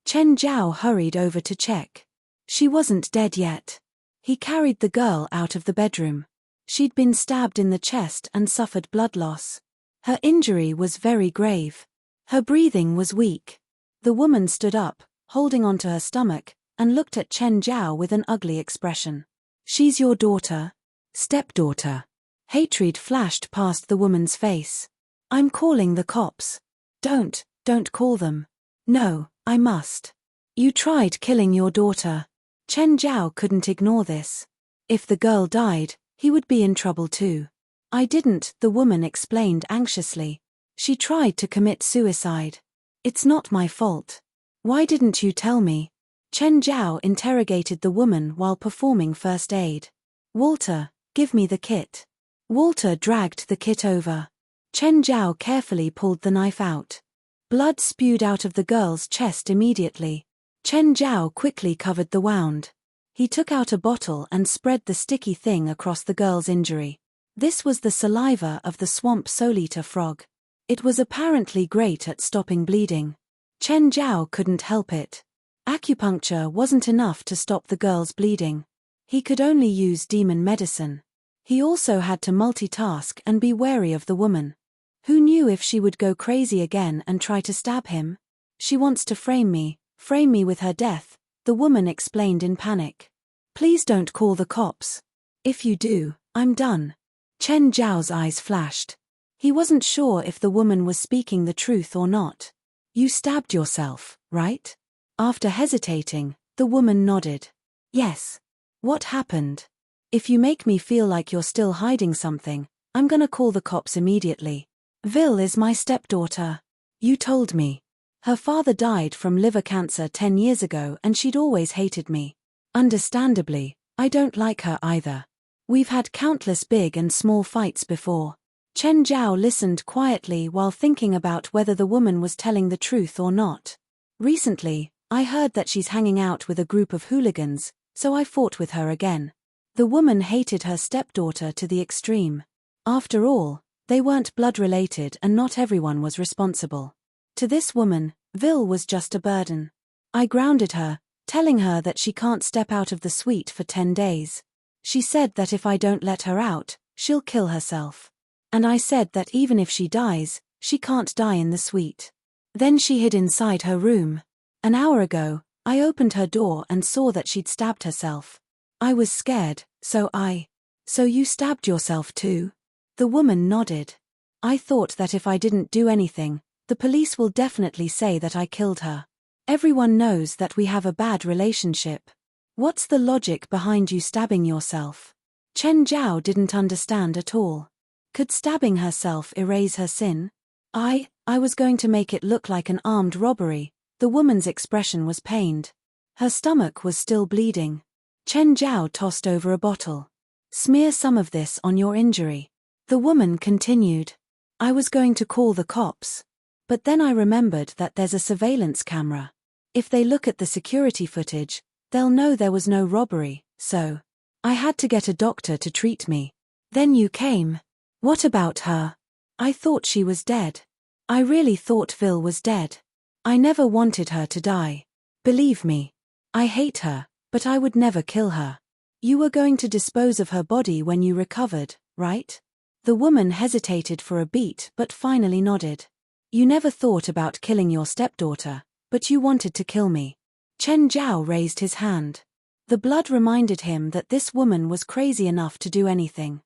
Chen Zhao hurried over to check. She wasn't dead yet. He carried the girl out of the bedroom. She'd been stabbed in the chest and suffered blood loss. Her injury was very grave. Her breathing was weak. The woman stood up, holding onto her stomach, and looked at Chen Zhao with an ugly expression. She's your daughter? Stepdaughter. Hatred flashed past the woman's face. I'm calling the cops. Don't call them. No, I must. You tried killing your daughter. Chen Zhao couldn't ignore this. If the girl died, he would be in trouble too. I didn't, the woman explained anxiously. She tried to commit suicide. It's not my fault. Why didn't you tell me? Chen Zhao interrogated the woman while performing first aid. Walter, give me the kit. Walter dragged the kit over. Chen Zhao carefully pulled the knife out. Blood spewed out of the girl's chest immediately. Chen Zhao quickly covered the wound. He took out a bottle and spread the sticky thing across the girl's injury. This was the saliva of the swamp soul-eater frog. It was apparently great at stopping bleeding. Chen Zhao couldn't help it. Acupuncture wasn't enough to stop the girl's bleeding. He could only use demon medicine. He also had to multitask and be wary of the woman. Who knew if she would go crazy again and try to stab him? She wants to frame me with her death, the woman explained in panic. Please don't call the cops. If you do, I'm done. Chen Zhao's eyes flashed. He wasn't sure if the woman was speaking the truth or not. You stabbed yourself, right? After hesitating, the woman nodded. Yes. What happened? If you make me feel like you're still hiding something, I'm gonna call the cops immediately. Vil is my stepdaughter. You told me. Her father died from liver cancer 10 years ago and she'd always hated me. Understandably, I don't like her either. We've had countless big and small fights before. Chen Zhao listened quietly while thinking about whether the woman was telling the truth or not. Recently, I heard that she's hanging out with a group of hooligans, so I fought with her again. The woman hated her stepdaughter to the extreme. After all, they weren't blood-related and not everyone was responsible. To this woman, Vil was just a burden. I grounded her, telling her that she can't step out of the suite for 10 days. She said that if I don't let her out, she'll kill herself. And I said that even if she dies, she can't die in the suite. Then she hid inside her room. An hour ago, I opened her door and saw that she'd stabbed herself. I was scared, so you stabbed yourself too? The woman nodded. I thought that if I didn't do anything, the police will definitely say that I killed her. Everyone knows that we have a bad relationship. What's the logic behind you stabbing yourself? Chen Zhao didn't understand at all. Could stabbing herself erase her sin? I was going to make it look like an armed robbery. The woman's expression was pained. Her stomach was still bleeding. Chen Zhao tossed over a bottle. Smear some of this on your injury. The woman continued. I was going to call the cops. But then I remembered that there's a surveillance camera. If they look at the security footage, they'll know there was no robbery, so I had to get a doctor to treat me. Then you came. What about her? I thought she was dead. I really thought Vil was dead. I never wanted her to die. Believe me. I hate her, but I would never kill her. You were going to dispose of her body when you recovered, right? The woman hesitated for a beat but finally nodded. You never thought about killing your stepdaughter, but you wanted to kill me. Chen Zhao raised his hand. The blood reminded him that this woman was crazy enough to do anything.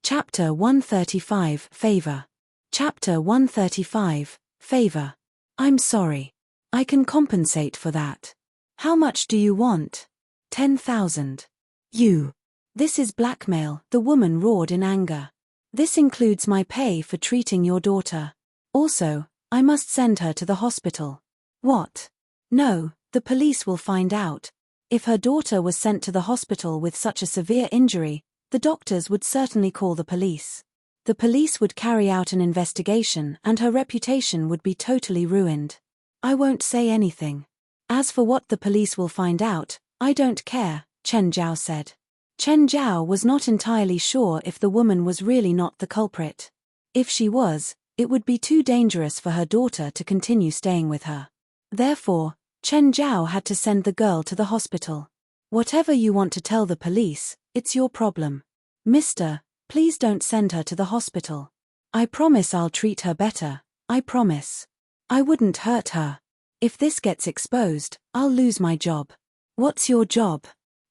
Chapter 135, Favor. Chapter 135, Favor. I'm sorry. I can compensate for that. How much do you want? 10,000. You. This is blackmail, the woman roared in anger. This includes my pay for treating your daughter. Also, I must send her to the hospital. What? No, the police will find out. If her daughter was sent to the hospital with such a severe injury, the doctors would certainly call the police. The police would carry out an investigation and her reputation would be totally ruined. I won't say anything. As for what the police will find out, I don't care, Chen Zhao said. Chen Zhao was not entirely sure if the woman was really not the culprit. If she was, it would be too dangerous for her daughter to continue staying with her. Therefore, Chen Zhao had to send the girl to the hospital. Whatever you want to tell the police, it's your problem. Mister, please don't send her to the hospital. I promise I'll treat her better, I promise. I wouldn't hurt her. If this gets exposed, I'll lose my job. What's your job?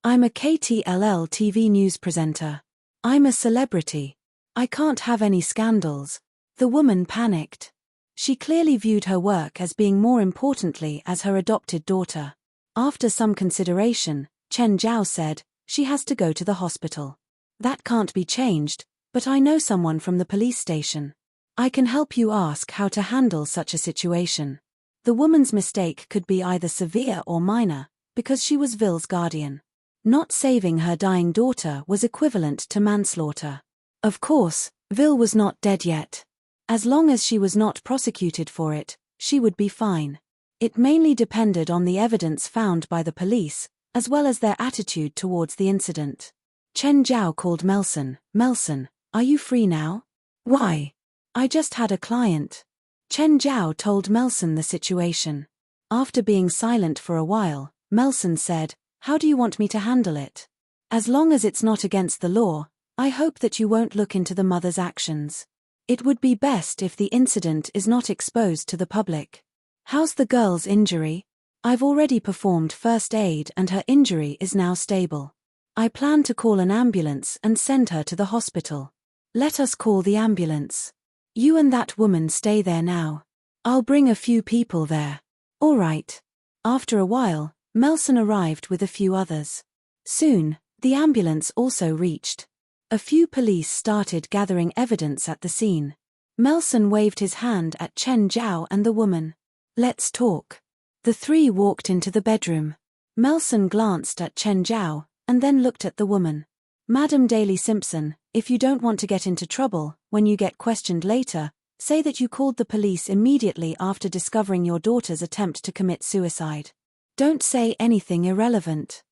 I'm a KTLL TV news presenter. I'm a celebrity. I can't have any scandals. The woman panicked. She clearly viewed her work as being more importantly as her adopted daughter. After some consideration, Chen Zhao said, she has to go to the hospital. That can't be changed, but I know someone from the police station. I can help you ask how to handle such a situation. The woman's mistake could be either severe or minor, because she was Vil's guardian. Not saving her dying daughter was equivalent to manslaughter. Of course, Vil was not dead yet. As long as she was not prosecuted for it, she would be fine. It mainly depended on the evidence found by the police, as well as their attitude towards the incident. Chen Zhao called Melson. Melson, are you free now? Why? I just had a client. Chen Zhao told Melson the situation. After being silent for a while, Melson said, "How do you want me to handle it? As long as it's not against the law, I hope that you won't look into the mother's actions. It would be best if the incident is not exposed to the public. How's the girl's injury? I've already performed first aid and her injury is now stable. I plan to call an ambulance and send her to the hospital. Let us call the ambulance. You and that woman stay there now. I'll bring a few people there." All right. After a while, Melson arrived with a few others. Soon, the ambulance also reached. A few police started gathering evidence at the scene. Melson waved his hand at Chen Zhao and the woman. "Let's talk." The three walked into the bedroom. Melson glanced at Chen Zhao, and then looked at the woman. "Madam Daly Simpson, if you don't want to get into trouble, when you get questioned later, say that you called the police immediately after discovering your daughter's attempt to commit suicide. Don't say anything irrelevant."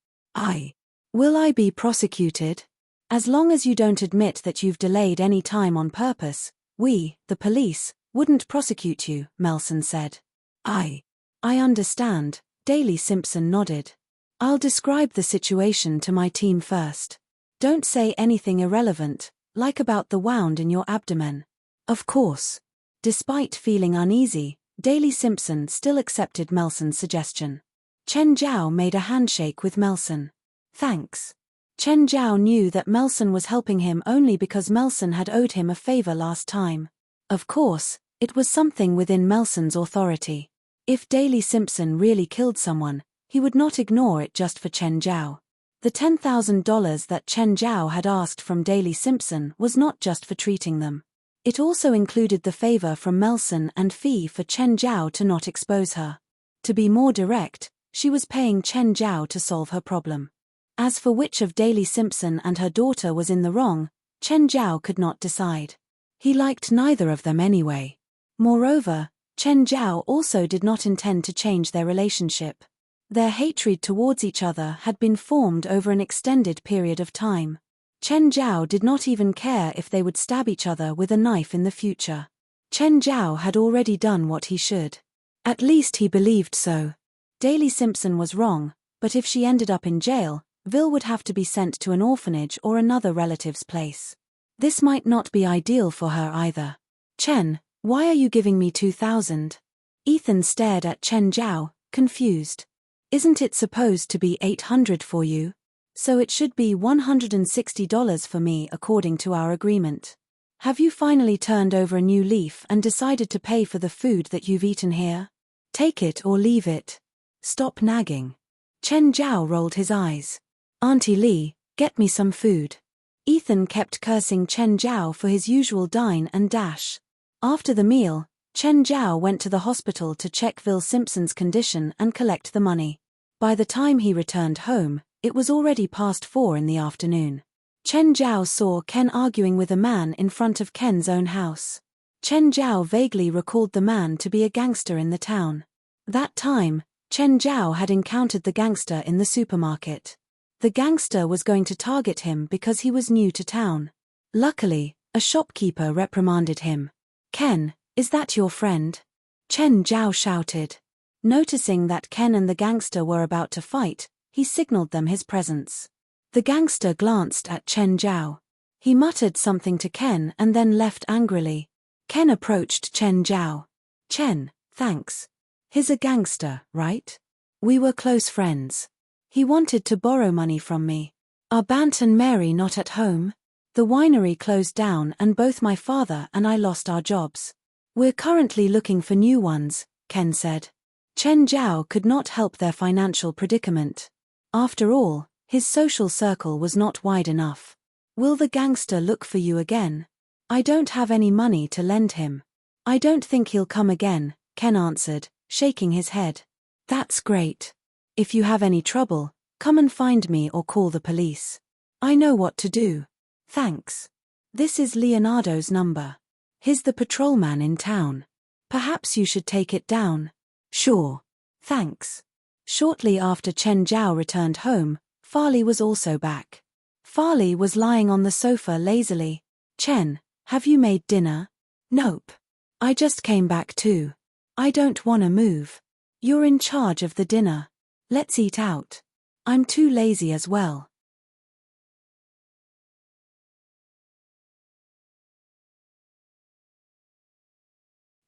Will I be prosecuted? As long as you don't admit that you've delayed any time on purpose, we, the police, wouldn't prosecute you, Melson said. I understand, Daly Simpson nodded. I'll describe the situation to my team first. Don't say anything irrelevant, like about the wound in your abdomen. Of course. Despite feeling uneasy, Daly Simpson still accepted Melson's suggestion. Chen Zhao made a handshake with Melson. Thanks. Chen Zhao knew that Melson was helping him only because Melson had owed him a favor last time. Of course, it was something within Melson's authority. If Daly Simpson really killed someone, he would not ignore it just for Chen Zhao. The $10,000 that Chen Zhao had asked from Daly Simpson was not just for treating them. It also included the favor from Melson and fee for Chen Zhao to not expose her. To be more direct, she was paying Chen Zhao to solve her problem. As for which of Daly Simpson and her daughter was in the wrong, Chen Zhao could not decide. He liked neither of them anyway. Moreover, Chen Zhao also did not intend to change their relationship. Their hatred towards each other had been formed over an extended period of time. Chen Zhao did not even care if they would stab each other with a knife in the future. Chen Zhao had already done what he should. At least he believed so. Daly Simpson was wrong, but if she ended up in jail, Vil would have to be sent to an orphanage or another relative's place. This might not be ideal for her either. Chen, why are you giving me $2,000? Ethan stared at Chen Zhao, confused. Isn't it supposed to be $800 for you? So it should be $160 for me according to our agreement. Have you finally turned over a new leaf and decided to pay for the food that you've eaten here? Take it or leave it. Stop nagging. Chen Zhao rolled his eyes. Auntie Lee, get me some food. Ethan kept cursing Chen Zhao for his usual dine and dash. After the meal, Chen Zhao went to the hospital to check Vil Simpson's condition and collect the money. By the time he returned home, it was already past 4 in the afternoon. Chen Zhao saw Ken arguing with a man in front of Ken's own house. Chen Zhao vaguely recalled the man to be a gangster in the town. That time, Chen Zhao had encountered the gangster in the supermarket. The gangster was going to target him because he was new to town. Luckily, a shopkeeper reprimanded him. Ken, is that your friend? Chen Zhao shouted. Noticing that Ken and the gangster were about to fight, he signaled them his presence. The gangster glanced at Chen Zhao. He muttered something to Ken and then left angrily. Ken approached Chen Zhao. Chen, thanks. He's a gangster, right? We were close friends. He wanted to borrow money from me. Are Bant and Mary not at home? The winery closed down and both my father and I lost our jobs. We're currently looking for new ones, Ken said. Chen Zhao could not help their financial predicament. After all, his social circle was not wide enough. Will the gangster look for you again? I don't have any money to lend him. I don't think he'll come again, Ken answered, shaking his head. That's great. If you have any trouble, come and find me or call the police. I know what to do. Thanks. This is Leonardo's number. He's the patrolman in town. Perhaps you should take it down. Sure. Thanks. Shortly after Chen Zhao returned home, Farley was also back. Farley was lying on the sofa lazily. Chen, have you made dinner? Nope. I just came back too. I don't wanna move. You're in charge of the dinner. Let's eat out. I'm too lazy as well.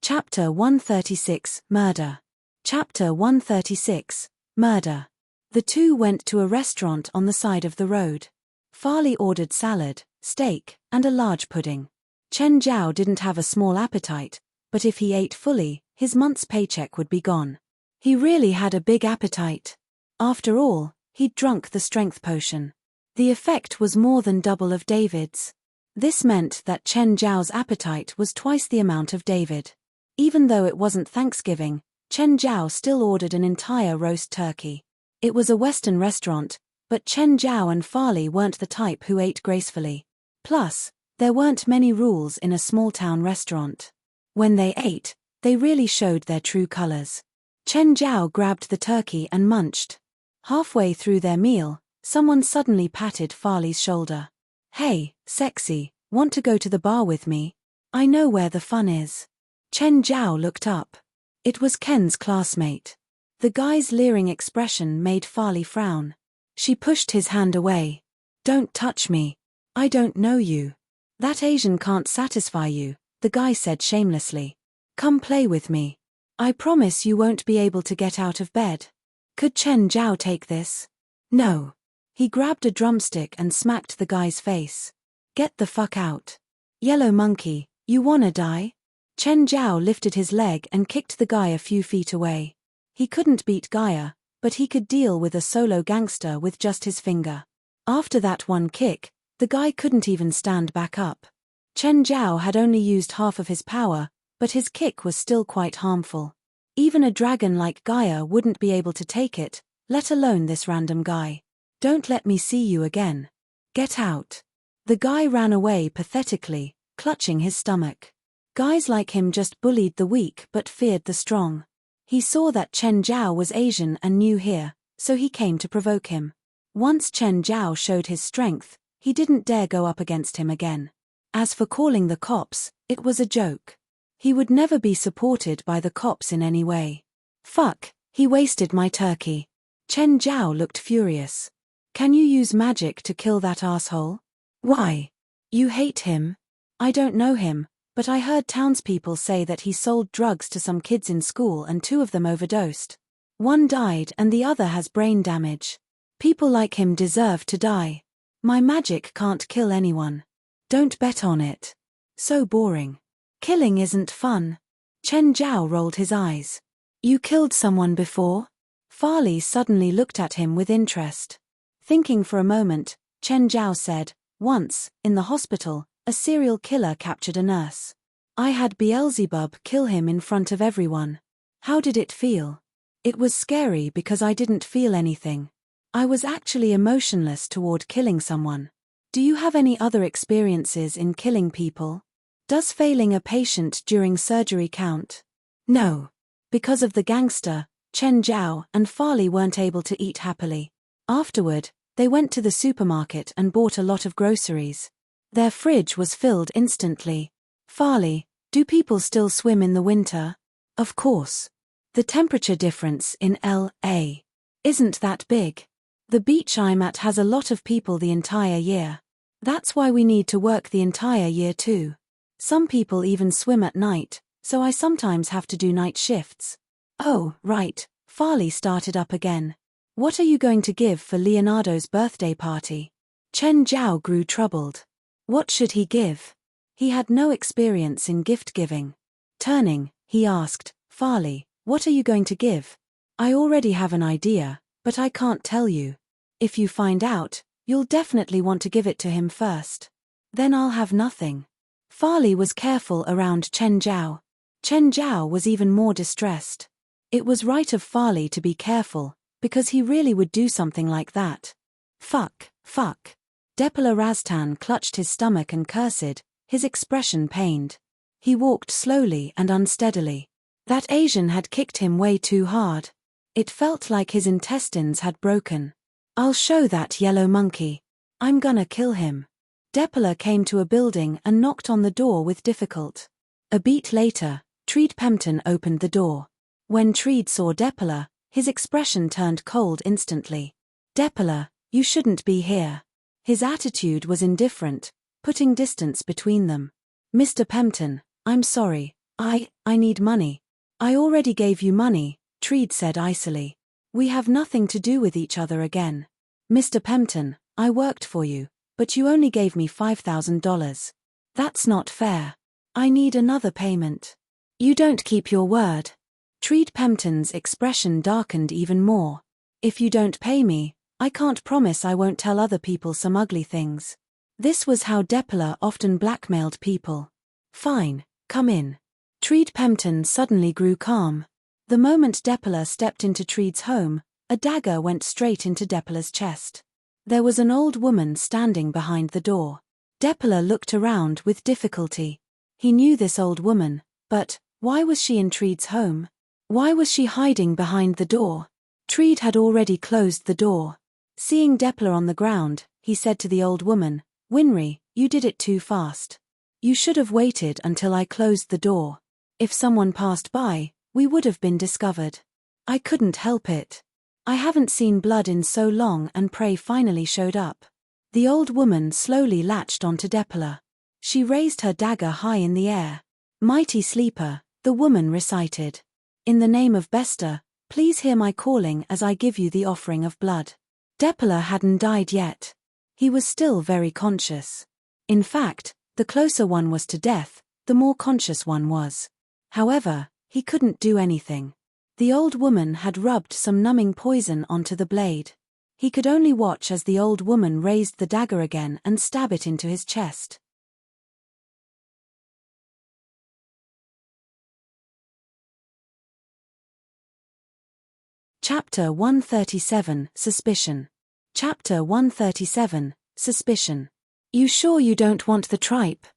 Chapter 136, Murder. Chapter 136, Murder. The two went to a restaurant on the side of the road. Farley ordered salad, steak, and a large pudding. Chen Zhao didn't have a small appetite, but if he ate fully, his month's paycheck would be gone. He really had a big appetite. After all, he'd drunk the strength potion. The effect was more than double of David's. This meant that Chen Zhao's appetite was twice the amount of David. Even though it wasn't Thanksgiving, Chen Zhao still ordered an entire roast turkey. It was a Western restaurant, but Chen Zhao and Farley weren't the type who ate gracefully. Plus, there weren't many rules in a small-town restaurant. When they ate, they really showed their true colors. Chen Zhao grabbed the turkey and munched. Halfway through their meal, someone suddenly patted Farley's shoulder. Hey, sexy, want to go to the bar with me? I know where the fun is. Chen Zhao looked up. It was Ken's classmate. The guy's leering expression made Farley frown. She pushed his hand away. Don't touch me. I don't know you. That Asian can't satisfy you, the guy said shamelessly. Come play with me. I promise you won't be able to get out of bed. Could Chen Zhao take this? No. He grabbed a drumstick and smacked the guy's face. Get the fuck out. Yellow monkey, you wanna die? Chen Zhao lifted his leg and kicked the guy a few feet away. He couldn't beat Gaia, but he could deal with a solo gangster with just his finger. After that one kick, the guy couldn't even stand back up. Chen Zhao had only used half of his power, but his kick was still quite harmful. Even a dragon like Gaia wouldn't be able to take it, let alone this random guy. Don't let me see you again. Get out. The guy ran away pathetically, clutching his stomach. Guys like him just bullied the weak but feared the strong. He saw that Chen Zhao was Asian and new here, so he came to provoke him. Once Chen Zhao showed his strength, he didn't dare go up against him again. As for calling the cops, it was a joke. He would never be supported by the cops in any way. Fuck, he wasted my turkey. Chen Zhao looked furious. Can you use magic to kill that asshole? Why? You hate him? I don't know him. But I heard townspeople say that he sold drugs to some kids in school and 2 of them overdosed. One died and the other has brain damage. People like him deserve to die. My magic can't kill anyone. Don't bet on it. So boring. Killing isn't fun. Chen Zhao rolled his eyes. You killed someone before? Farley suddenly looked at him with interest. Thinking for a moment, Chen Zhao said, once, in the hospital, a serial killer captured a nurse. I had Beelzebub kill him in front of everyone. How did it feel? It was scary because I didn't feel anything. I was actually emotionless toward killing someone. Do you have any other experiences in killing people? Does failing a patient during surgery count? No. Because of the gangster, Chen Zhao and Farley weren't able to eat happily. Afterward, they went to the supermarket and bought a lot of groceries. Their fridge was filled instantly. Farley, do people still swim in the winter? Of course. The temperature difference in L.A. isn't that big. The beach I'm at has a lot of people the entire year. That's why we need to work the entire year too. Some people even swim at night, so I sometimes have to do night shifts. Oh, right, Farley started up again. What are you going to give for Leonardo's birthday party? Chen Zhao grew troubled. What should he give? He had no experience in gift-giving. Turning, he asked, Farley, what are you going to give? I already have an idea, but I can't tell you. If you find out, you'll definitely want to give it to him first. Then I'll have nothing. Farley was careful around Chen Zhao. Chen Zhao was even more distressed. It was right of Farley to be careful, because he really would do something like that. Fuck. Depala Raztan clutched his stomach and cursed, his expression pained. He walked slowly and unsteadily. That Asian had kicked him way too hard. It felt like his intestines had broken. I'll show that yellow monkey. I'm gonna kill him. Depler came to a building and knocked on the door with difficulty. A beat later, Treed Pempton opened the door. When Treed saw Depler, his expression turned cold instantly. Depler, you shouldn't be here. His attitude was indifferent, putting distance between them. Mr. Pempton, I'm sorry, I need money. I already gave you money, Treed said icily. We have nothing to do with each other again. Mr. Pempton, I worked for you, but you only gave me $5,000. That's not fair. I need another payment. You don't keep your word. Treed Pempton's expression darkened even more. If you don't pay me, I can't promise I won't tell other people some ugly things. This was how Depler often blackmailed people. Fine, come in. Treed Pempton suddenly grew calm. The moment Depler stepped into Treed's home, a dagger went straight into Depler's chest. There was an old woman standing behind the door. Depler looked around with difficulty. He knew this old woman, but why was she in Treed's home? Why was she hiding behind the door? Treed had already closed the door. Seeing Depler on the ground, he said to the old woman, Winry, you did it too fast. You should have waited until I closed the door. If someone passed by, we would have been discovered. I couldn't help it. I haven't seen blood in so long and prey finally showed up. The old woman slowly latched onto Depler. She raised her dagger high in the air. Mighty sleeper, the woman recited. In the name of Bester, please hear my calling as I give you the offering of blood. Depler hadn't died yet. He was still very conscious. In fact, the closer one was to death, the more conscious one was. However, he couldn't do anything. The old woman had rubbed some numbing poison onto the blade. He could only watch as the old woman raised the dagger again and stab it into his chest. Chapter 137, Suspicion. Chapter 137, Suspicion. You sure you don't want the tripe?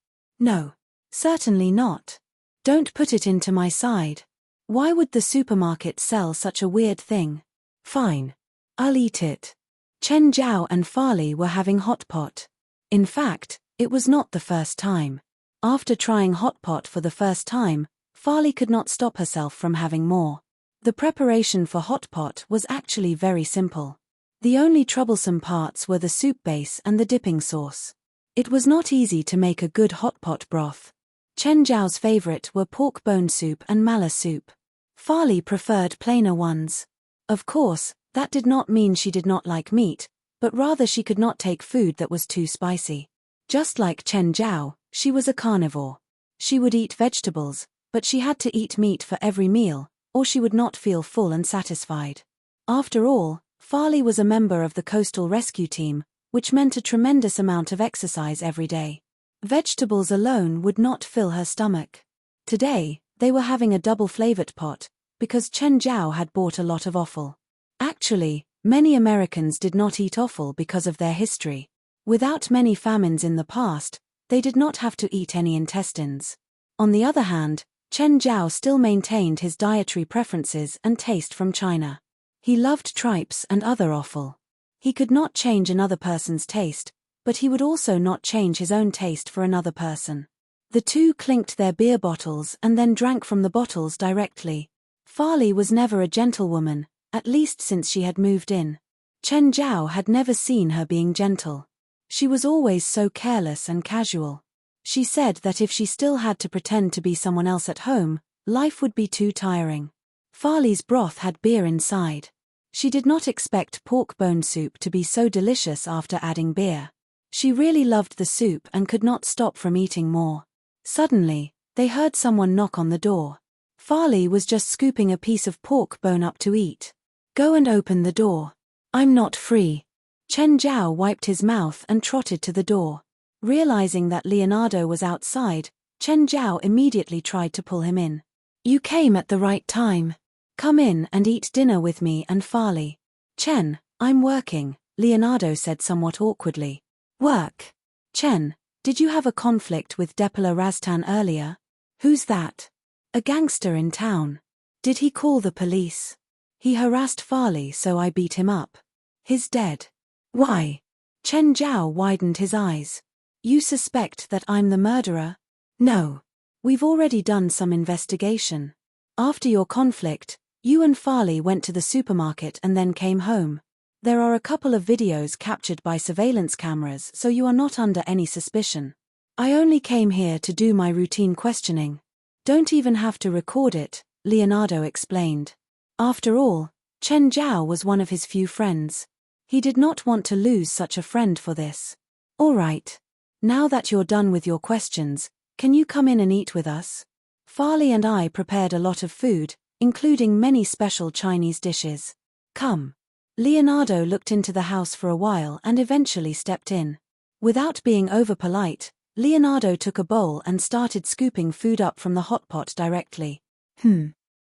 No. Certainly not. Don't put it into my side. Why would the supermarket sell such a weird thing? Fine. I'll eat it. Chen, Zhao and Farley were having hot pot. In fact, it was not the first time. After trying hot pot for the first time, Farley could not stop herself from having more. The preparation for hot pot was actually very simple. The only troublesome parts were the soup base and the dipping sauce. It was not easy to make a good hot pot broth. Chen Zhao's favorite were pork bone soup and mala soup. Farley preferred plainer ones. Of course, that did not mean she did not like meat, but rather she could not take food that was too spicy. Just like Chen Zhao, she was a carnivore. She would eat vegetables, but she had to eat meat for every meal, or she would not feel full and satisfied. After all, Farley was a member of the Coastal Rescue Team, which meant a tremendous amount of exercise every day. Vegetables alone would not fill her stomach. Today, they were having a double-flavored pot, because Chen Zhao had bought a lot of offal. Actually, many Americans did not eat offal because of their history. Without many famines in the past, they did not have to eat any intestines. On the other hand, Chen Zhao still maintained his dietary preferences and taste from China. He loved tripes and other offal. He could not change another person's taste, but he would also not change his own taste for another person. The two clinked their beer bottles and then drank from the bottles directly. Farley was never a gentlewoman, at least since she had moved in. Chen Zhao had never seen her being gentle. She was always so careless and casual. She said that if she still had to pretend to be someone else at home, life would be too tiring. Farley's broth had beer inside. She did not expect pork bone soup to be so delicious after adding beer. She really loved the soup and could not stop from eating more. Suddenly, they heard someone knock on the door. Farley was just scooping a piece of pork bone up to eat. Go and open the door. I'm not free. Chen Zhao wiped his mouth and trotted to the door. Realizing that Leonardo was outside, Chen Zhao immediately tried to pull him in. You came at the right time. Come in and eat dinner with me and Farley. Chen, I'm working, Leonardo said somewhat awkwardly. Work? Chen, did you have a conflict with Depler Raztan earlier? Who's that? A gangster in town. Did he call the police? He harassed Farley, so I beat him up. He's dead. Why? Chen Zhao widened his eyes. You suspect that I'm the murderer? No. We've already done some investigation. After your conflict, you and Farley went to the supermarket and then came home. There are a couple of videos captured by surveillance cameras, so you are not under any suspicion. I only came here to do my routine questioning. Don't even have to record it, Leonardo explained. After all, Chen Zhao was one of his few friends. He did not want to lose such a friend for this. All right. Now that you're done with your questions, can you come in and eat with us? Farley and I prepared a lot of food, including many special Chinese dishes. Come. Leonardo looked into the house for a while and eventually stepped in. Without being over-polite, Leonardo took a bowl and started scooping food up from the hot pot directly.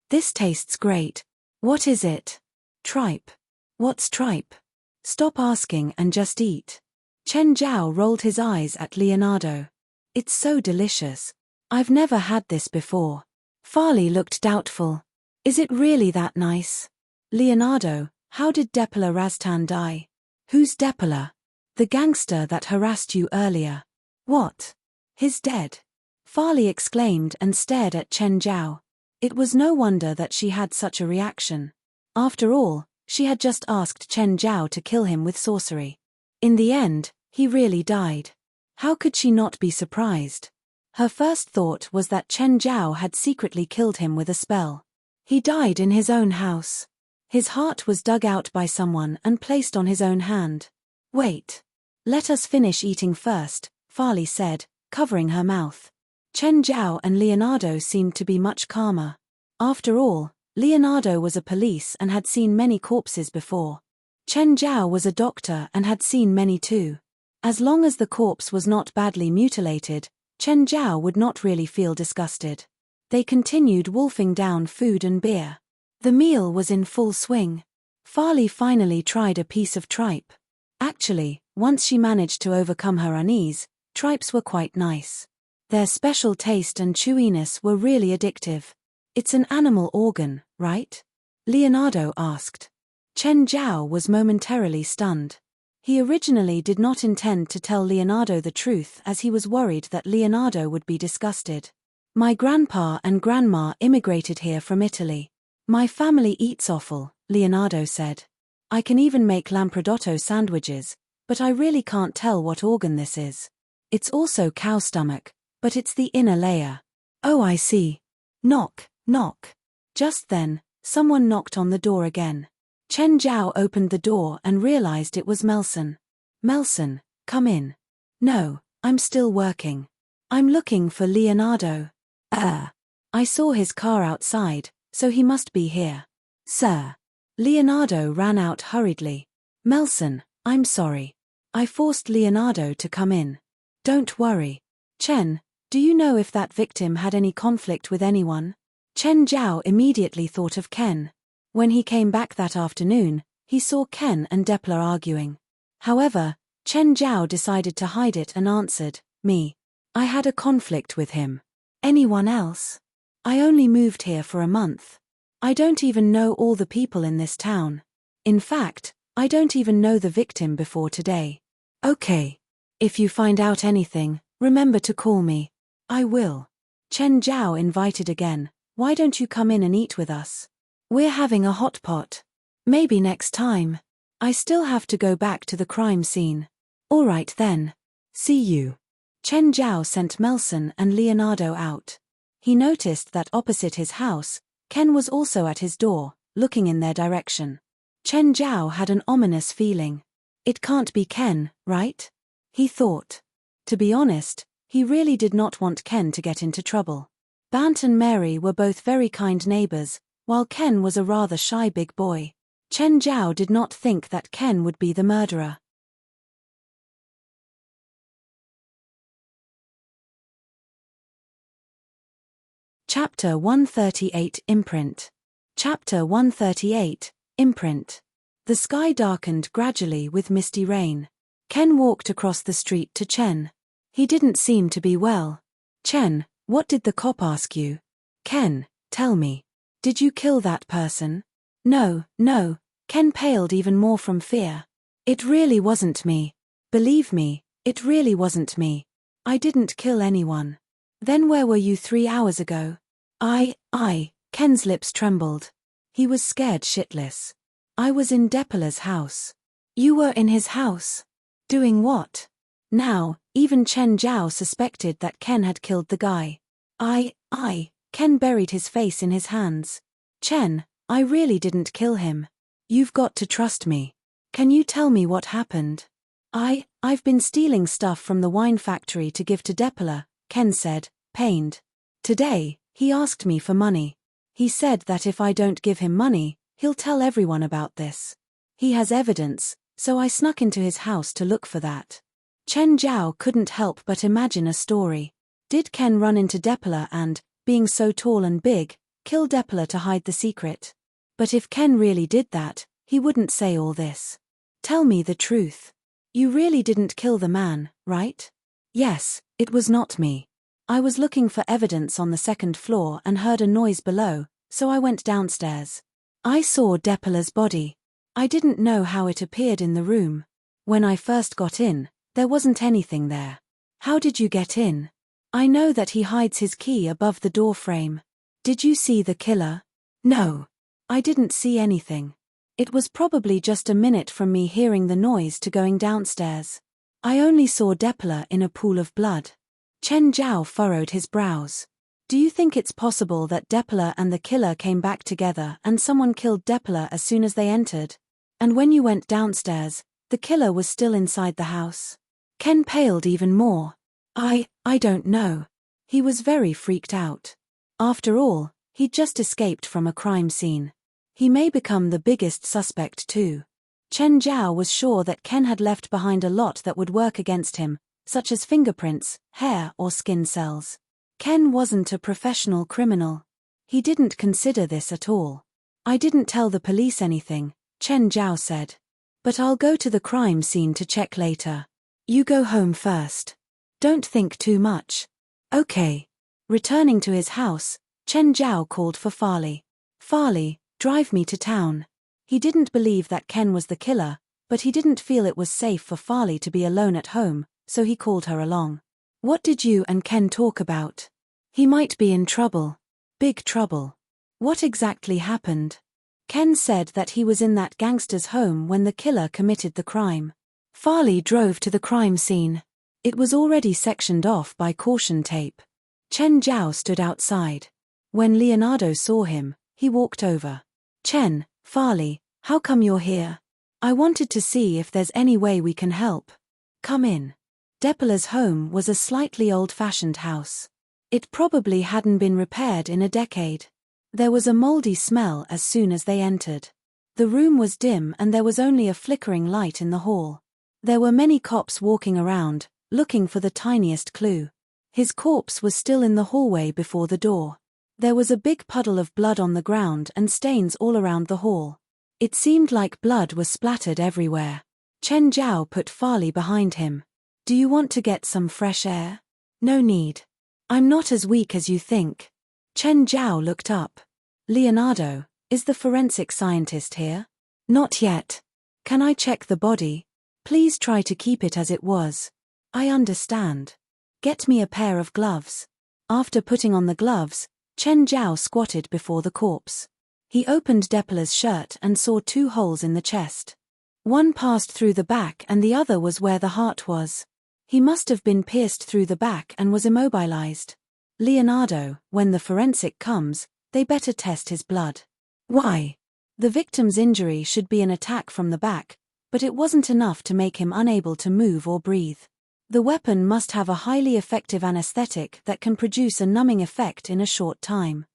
This tastes great. What is it? Tripe. What's tripe? Stop asking and just eat. Chen Zhao rolled his eyes at Leonardo. It's so delicious. I've never had this before. Farley looked doubtful. Is it really that nice? Leonardo, how did Depala Raztan die? Who's Depala? The gangster that harassed you earlier. What? He's dead. Farley exclaimed and stared at Chen Zhao. It was no wonder that she had such a reaction. After all, she had just asked Chen Zhao to kill him with sorcery. In the end, he really died. How could she not be surprised? Her first thought was that Chen Zhao had secretly killed him with a spell. He died in his own house. His heart was dug out by someone and placed on his own hand. Wait. Let us finish eating first, Farley said, covering her mouth. Chen Zhao and Leonardo seemed to be much calmer. After all, Leonardo was a police and had seen many corpses before. Chen Zhao was a doctor and had seen many too. As long as the corpse was not badly mutilated, Chen Zhao would not really feel disgusted. They continued wolfing down food and beer. The meal was in full swing. Farley finally tried a piece of tripe. Actually, once she managed to overcome her unease, tripes were quite nice. Their special taste and chewiness were really addictive. It's an animal organ, right? Leonardo asked. Chen Zhao was momentarily stunned. He originally did not intend to tell Leonardo the truth as he was worried that Leonardo would be disgusted. My grandpa and grandma immigrated here from Italy. My family eats offal, Leonardo said. I can even make lampredotto sandwiches, but I really can't tell what organ this is. It's also cow stomach, but it's the inner layer. Oh, I see. Knock, knock. Just then, someone knocked on the door again. Chen Zhao opened the door and realized it was Melson. Melson, come in. No, I'm still working. I'm looking for Leonardo. I saw his car outside, so he must be here. Sir. Leonardo ran out hurriedly. Melson, I'm sorry. I forced Leonardo to come in. Don't worry. Chen, do you know if that victim had any conflict with anyone? Chen Zhao immediately thought of Ken. When he came back that afternoon, he saw Ken and Depala arguing. However, Chen Zhao decided to hide it and answered, Me. I had a conflict with him. Anyone else? I only moved here for a month. I don't even know all the people in this town. In fact, I don't even know the victim before today. Okay. If you find out anything, remember to call me. I will. Chen Zhao invited again. Why don't you come in and eat with us? We're having a hot pot. Maybe next time. I still have to go back to the crime scene. All right then. See you. Chen Zhao sent Melson and Leonardo out. He noticed that opposite his house, Ken was also at his door, looking in their direction. Chen Zhao had an ominous feeling. It can't be Ken, right? He thought. To be honest, he really did not want Ken to get into trouble. Bant and Mary were both very kind neighbors, while Ken was a rather shy big boy. Chen Zhao did not think that Ken would be the murderer. Chapter 138 Imprint. Chapter 138 Imprint. The sky darkened gradually with misty rain. Ken walked across the street to Chen. He didn't seem to be well. Chen, What did the cop ask you? Ken, tell me. Did you kill that person? No, Ken paled even more from fear. It really wasn't me. Believe me, it really wasn't me. I didn't kill anyone. Then where were you 3 hours ago? Ken's lips trembled. He was scared shitless. I was in Depola's house. You were in his house? Doing what? Now, even Zhao suspected that Ken had killed the guy. Ken buried his face in his hands. Chen, I really didn't kill him. You've got to trust me. Can you tell me what happened? I've been stealing stuff from the wine factory to give to Depola, Ken said, pained. Today, he asked me for money. He said that if I don't give him money, he'll tell everyone about this. He has evidence, so I snuck into his house to look for that. Zhao couldn't help but imagine a story. Did Ken run into Depola and, being so tall and big, kill Depola to hide the secret? But if Ken really did that, he wouldn't say all this. Tell me the truth. You really didn't kill the man, right? Yes, it was not me. I was looking for evidence on the second floor and heard a noise below, so I went downstairs. I saw Depola's body. I didn't know how it appeared in the room. When I first got in, there wasn't anything there. How did you get in? I know that he hides his key above the door frame. Did you see the killer? No. I didn't see anything. It was probably just a minute from me hearing the noise to going downstairs. I only saw Depola in a pool of blood. Zhao furrowed his brows. Do you think it's possible that Depola and the killer came back together and someone killed Depola as soon as they entered? And when you went downstairs, the killer was still inside the house? Ken paled even more. I don't know. He was very freaked out. After all, he'd just escaped from a crime scene. He may become the biggest suspect too. Zhao was sure that Ken had left behind a lot that would work against him, such as fingerprints, hair or skin cells. Ken wasn't a professional criminal. He didn't consider this at all. I didn't tell the police anything, Zhao said. But I'll go to the crime scene to check later. You go home first. Don't think too much. Okay. Returning to his house, Zhao called for Farley. Farley, drive me to town. He didn't believe that Ken was the killer, but he didn't feel it was safe for Farley to be alone at home, so he called her along. What did you and Ken talk about? He might be in trouble. Big trouble. What exactly happened? Ken said that he was in that gangster's home when the killer committed the crime. Farley drove to the crime scene. It was already sectioned off by caution tape. Zhao stood outside. When Leonardo saw him, he walked over. Chen, Farley, how come you're here? I wanted to see if there's any way we can help. Come in. Depola's home was a slightly old-fashioned house. It probably hadn't been repaired in a decade. There was a moldy smell as soon as they entered. The room was dim and there was only a flickering light in the hall. There were many cops walking around, looking for the tiniest clue. His corpse was still in the hallway before the door. There was a big puddle of blood on the ground and stains all around the hall. It seemed like blood was splattered everywhere. Zhao put Farley behind him. Do you want to get some fresh air? No need. I'm not as weak as you think. Zhao looked up. Leonardo, is the forensic scientist here? Not yet. Can I check the body? Please try to keep it as it was. I understand. Get me a pair of gloves. After putting on the gloves, Zhao squatted before the corpse. He opened Depola's shirt and saw 2 holes in the chest. One passed through the back and the other was where the heart was. He must have been pierced through the back and was immobilized. Leonardo, when the forensic comes, they better test his blood. Why? The victim's injury should be an attack from the back, but it wasn't enough to make him unable to move or breathe. The weapon must have a highly effective anesthetic that can produce a numbing effect in a short time.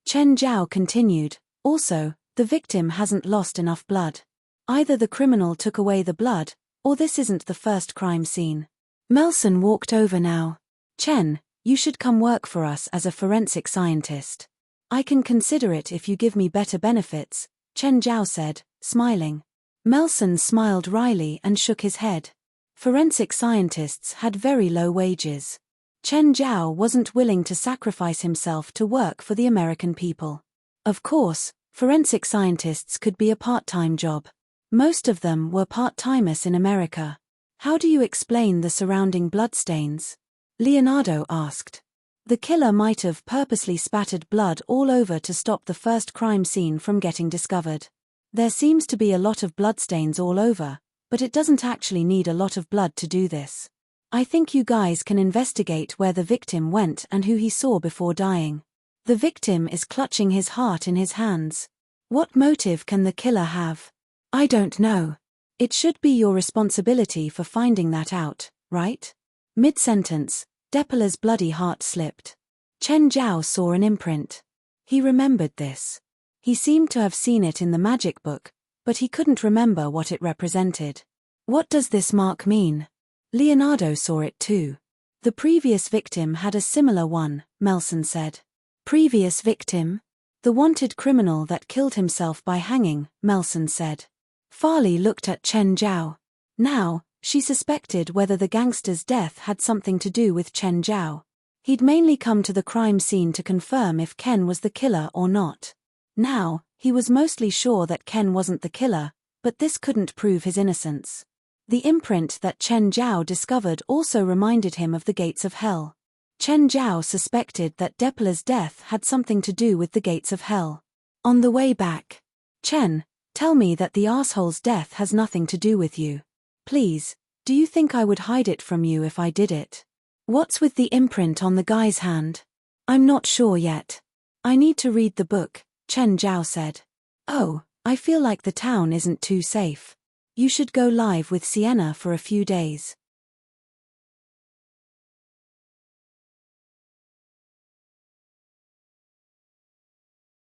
Zhao continued, also, the victim hasn't lost enough blood. Either the criminal took away the blood, or this isn't the first crime scene. Melson walked over now. Chen, you should come work for us as a forensic scientist. I can consider it if you give me better benefits, Zhao said, smiling. Melson smiled wryly and shook his head. Forensic scientists had very low wages. Chen Zhao wasn't willing to sacrifice himself to work for the American people. Of course, forensic scientists could be a part-time job. Most of them were part-timers in America. How do you explain the surrounding bloodstains? Leonardo asked. The killer might have purposely spattered blood all over to stop the first crime scene from getting discovered. There seems to be a lot of bloodstains all over, but it doesn't actually need a lot of blood to do this. I think you guys can investigate where the victim went and who he saw before dying. The victim is clutching his heart in his hands. What motive can the killer have? I don't know. It should be your responsibility for finding that out, right? Mid-sentence, Depola's bloody heart slipped. Chen Zhao saw an imprint. He remembered this. He seemed to have seen it in the magic book, but he couldn't remember what it represented. What does this mark mean? Leonardo saw it too. The previous victim had a similar one, Melson said. Previous victim? The wanted criminal that killed himself by hanging, Melson said. Farley looked at Chen Zhao. Now, she suspected whether the gangster's death had something to do with Chen Zhao. He'd mainly come to the crime scene to confirm if Ken was the killer or not. Now, he was mostly sure that Ken wasn't the killer, but this couldn't prove his innocence. The imprint that Chen Zhao discovered also reminded him of the gates of hell. Chen Zhao suspected that Depola's death had something to do with the gates of hell. On the way back, Chen, tell me that the asshole's death has nothing to do with you. Please, do you think I would hide it from you if I did it? What's with the imprint on the guy's hand? I'm not sure yet. I need to read the book, Chen Zhao said. Oh, I feel like the town isn't too safe. You should go live with Sienna for a few days.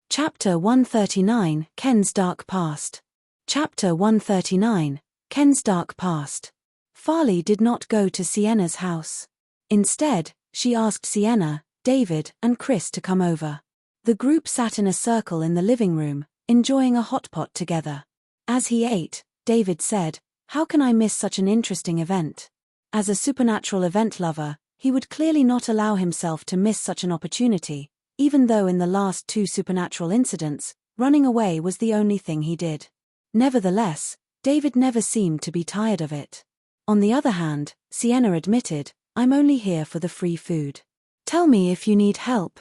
Chapter 139, Ken's Dark Past. Chapter 139, Ken's Dark Past. Farley did not go to Sienna's house. Instead, she asked Sienna, David, and Chris to come over. The group sat in a circle in the living room, enjoying a hot pot together. As he ate, David said, "How can I miss such an interesting event?" As a supernatural event lover, he would clearly not allow himself to miss such an opportunity, even though in the last two supernatural incidents, running away was the only thing he did. Nevertheless, David never seemed to be tired of it. On the other hand, Sienna admitted, "I'm only here for the free food. Tell me if you need help."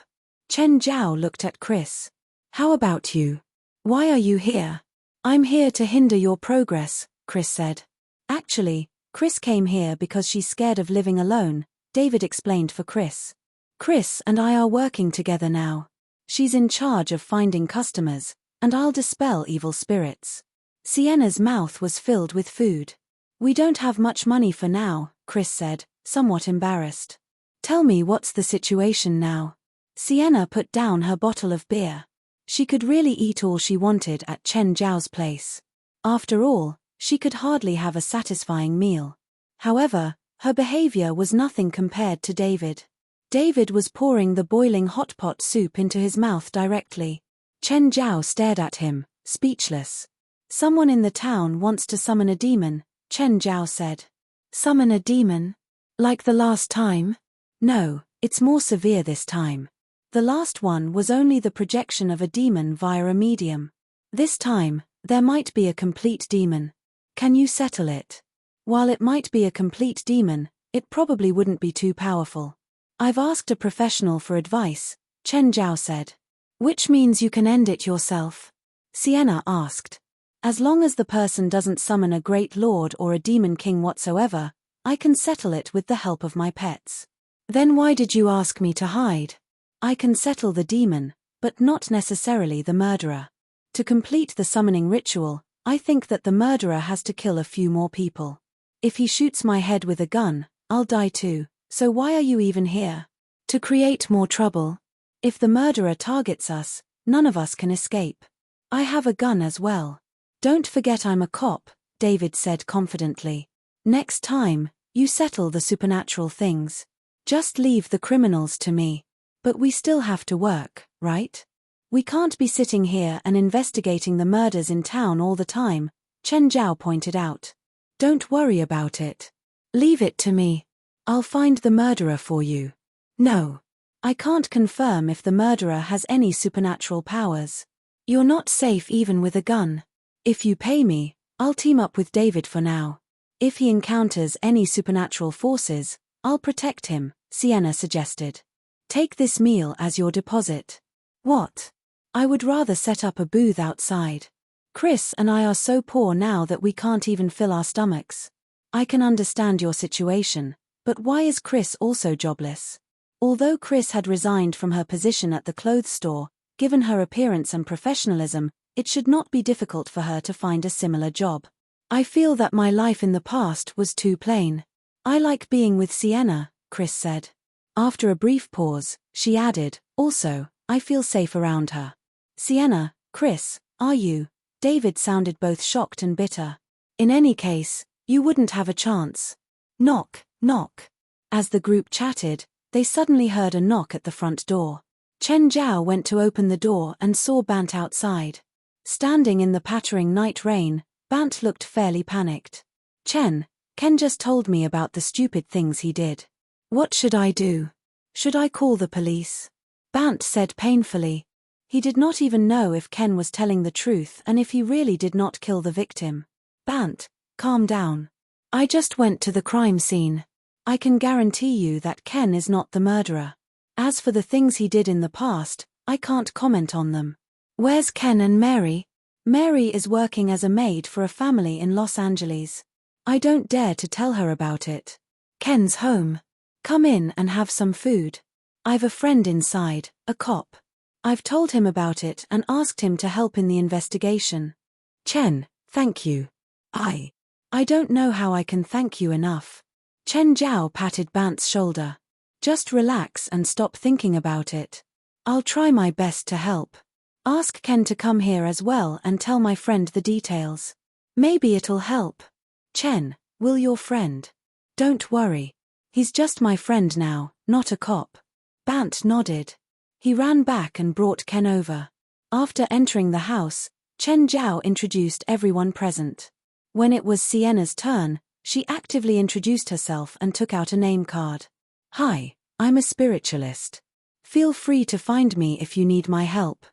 Chen Zhao looked at Chris. "How about you? Why are you here?" "I'm here to hinder your progress," Chris said. Actually, Chris came here because she's scared of living alone, David explained for Chris. "Chris and I are working together now. She's in charge of finding customers, and I'll dispel evil spirits." Sienna's mouth was filled with food. "We don't have much money for now," Chris said, somewhat embarrassed. "Tell me what's the situation now." Sienna put down her bottle of beer. She could really eat all she wanted at Chen Zhao's place. After all, she could hardly have a satisfying meal. However, her behavior was nothing compared to David. David was pouring the boiling hot pot soup into his mouth directly. Chen Zhao stared at him, speechless. "Someone in the town wants to summon a demon," Chen Zhao said. "Summon a demon? Like the last time?" "No, it's more severe this time. The last one was only the projection of a demon via a medium. This time, there might be a complete demon. Can you settle it? While it might be a complete demon, it probably wouldn't be too powerful. I've asked a professional for advice," Chen Zhao said. "Which means you can end it yourself?" Sienna asked. "As long as the person doesn't summon a great lord or a demon king whatsoever, I can settle it with the help of my pets." "Then why did you ask me to hide?" "I can settle the demon, but not necessarily the murderer. To complete the summoning ritual, I think that the murderer has to kill a few more people. If he shoots my head with a gun, I'll die too, so why are you even here? To create more trouble. If the murderer targets us, none of us can escape. I have a gun as well. Don't forget I'm a cop," David said confidently. "Next time, you settle the supernatural things. Just leave the criminals to me. But we still have to work, right? We can't be sitting here and investigating the murders in town all the time," Chen Zhao pointed out. "Don't worry about it. Leave it to me. I'll find the murderer for you. No. I can't confirm if the murderer has any supernatural powers. You're not safe even with a gun. If you pay me, I'll team up with David for now. If he encounters any supernatural forces, I'll protect him, Sienna suggested. Take this meal as your deposit. What? I would rather set up a booth outside. Chris and I are so poor now that we can't even fill our stomachs. I can understand your situation, but why is Chris also jobless? Although Chris had resigned from her position at the clothes store, given her appearance and professionalism, it should not be difficult for her to find a similar job. I feel that my life in the past was too plain. I like being with Sienna, Chris said. After a brief pause, she added, also, I feel safe around her. Sienna, Chris, are you? David sounded both shocked and bitter. In any case, you wouldn't have a chance. Knock, knock. As the group chatted, they suddenly heard a knock at the front door. Zhao went to open the door and saw Bant outside. Standing in the pattering night rain, Bant looked fairly panicked. Chen just told me about the stupid things he did. What should I do? Should I call the police? Bant said painfully. He did not even know if Chen was telling the truth and if he really did not kill the victim. Bant, calm down. I just went to the crime scene. I can guarantee you that Chen is not the murderer. As for the things he did in the past, I can't comment on them. Where's Chen and Mary? Mary is working as a maid for a family in Los Angeles. I don't dare to tell her about it. Chen's home. Come in and have some food. I've a friend inside, a cop. I've told him about it and asked him to help in the investigation. Chen, thank you. I don't know how I can thank you enough. Zhao patted Bant's shoulder. Just relax and stop thinking about it. I'll try my best to help. Ask Chen to come here as well and tell my friend the details. Maybe it'll help. Chen, will your friend? Don't worry. He's just my friend now, not a cop. Bant nodded. He ran back and brought Chen over. After entering the house, Zhao introduced everyone present. When it was Sienna's turn, she actively introduced herself and took out a name card. Hi, I'm a spiritualist. Feel free to find me if you need my help.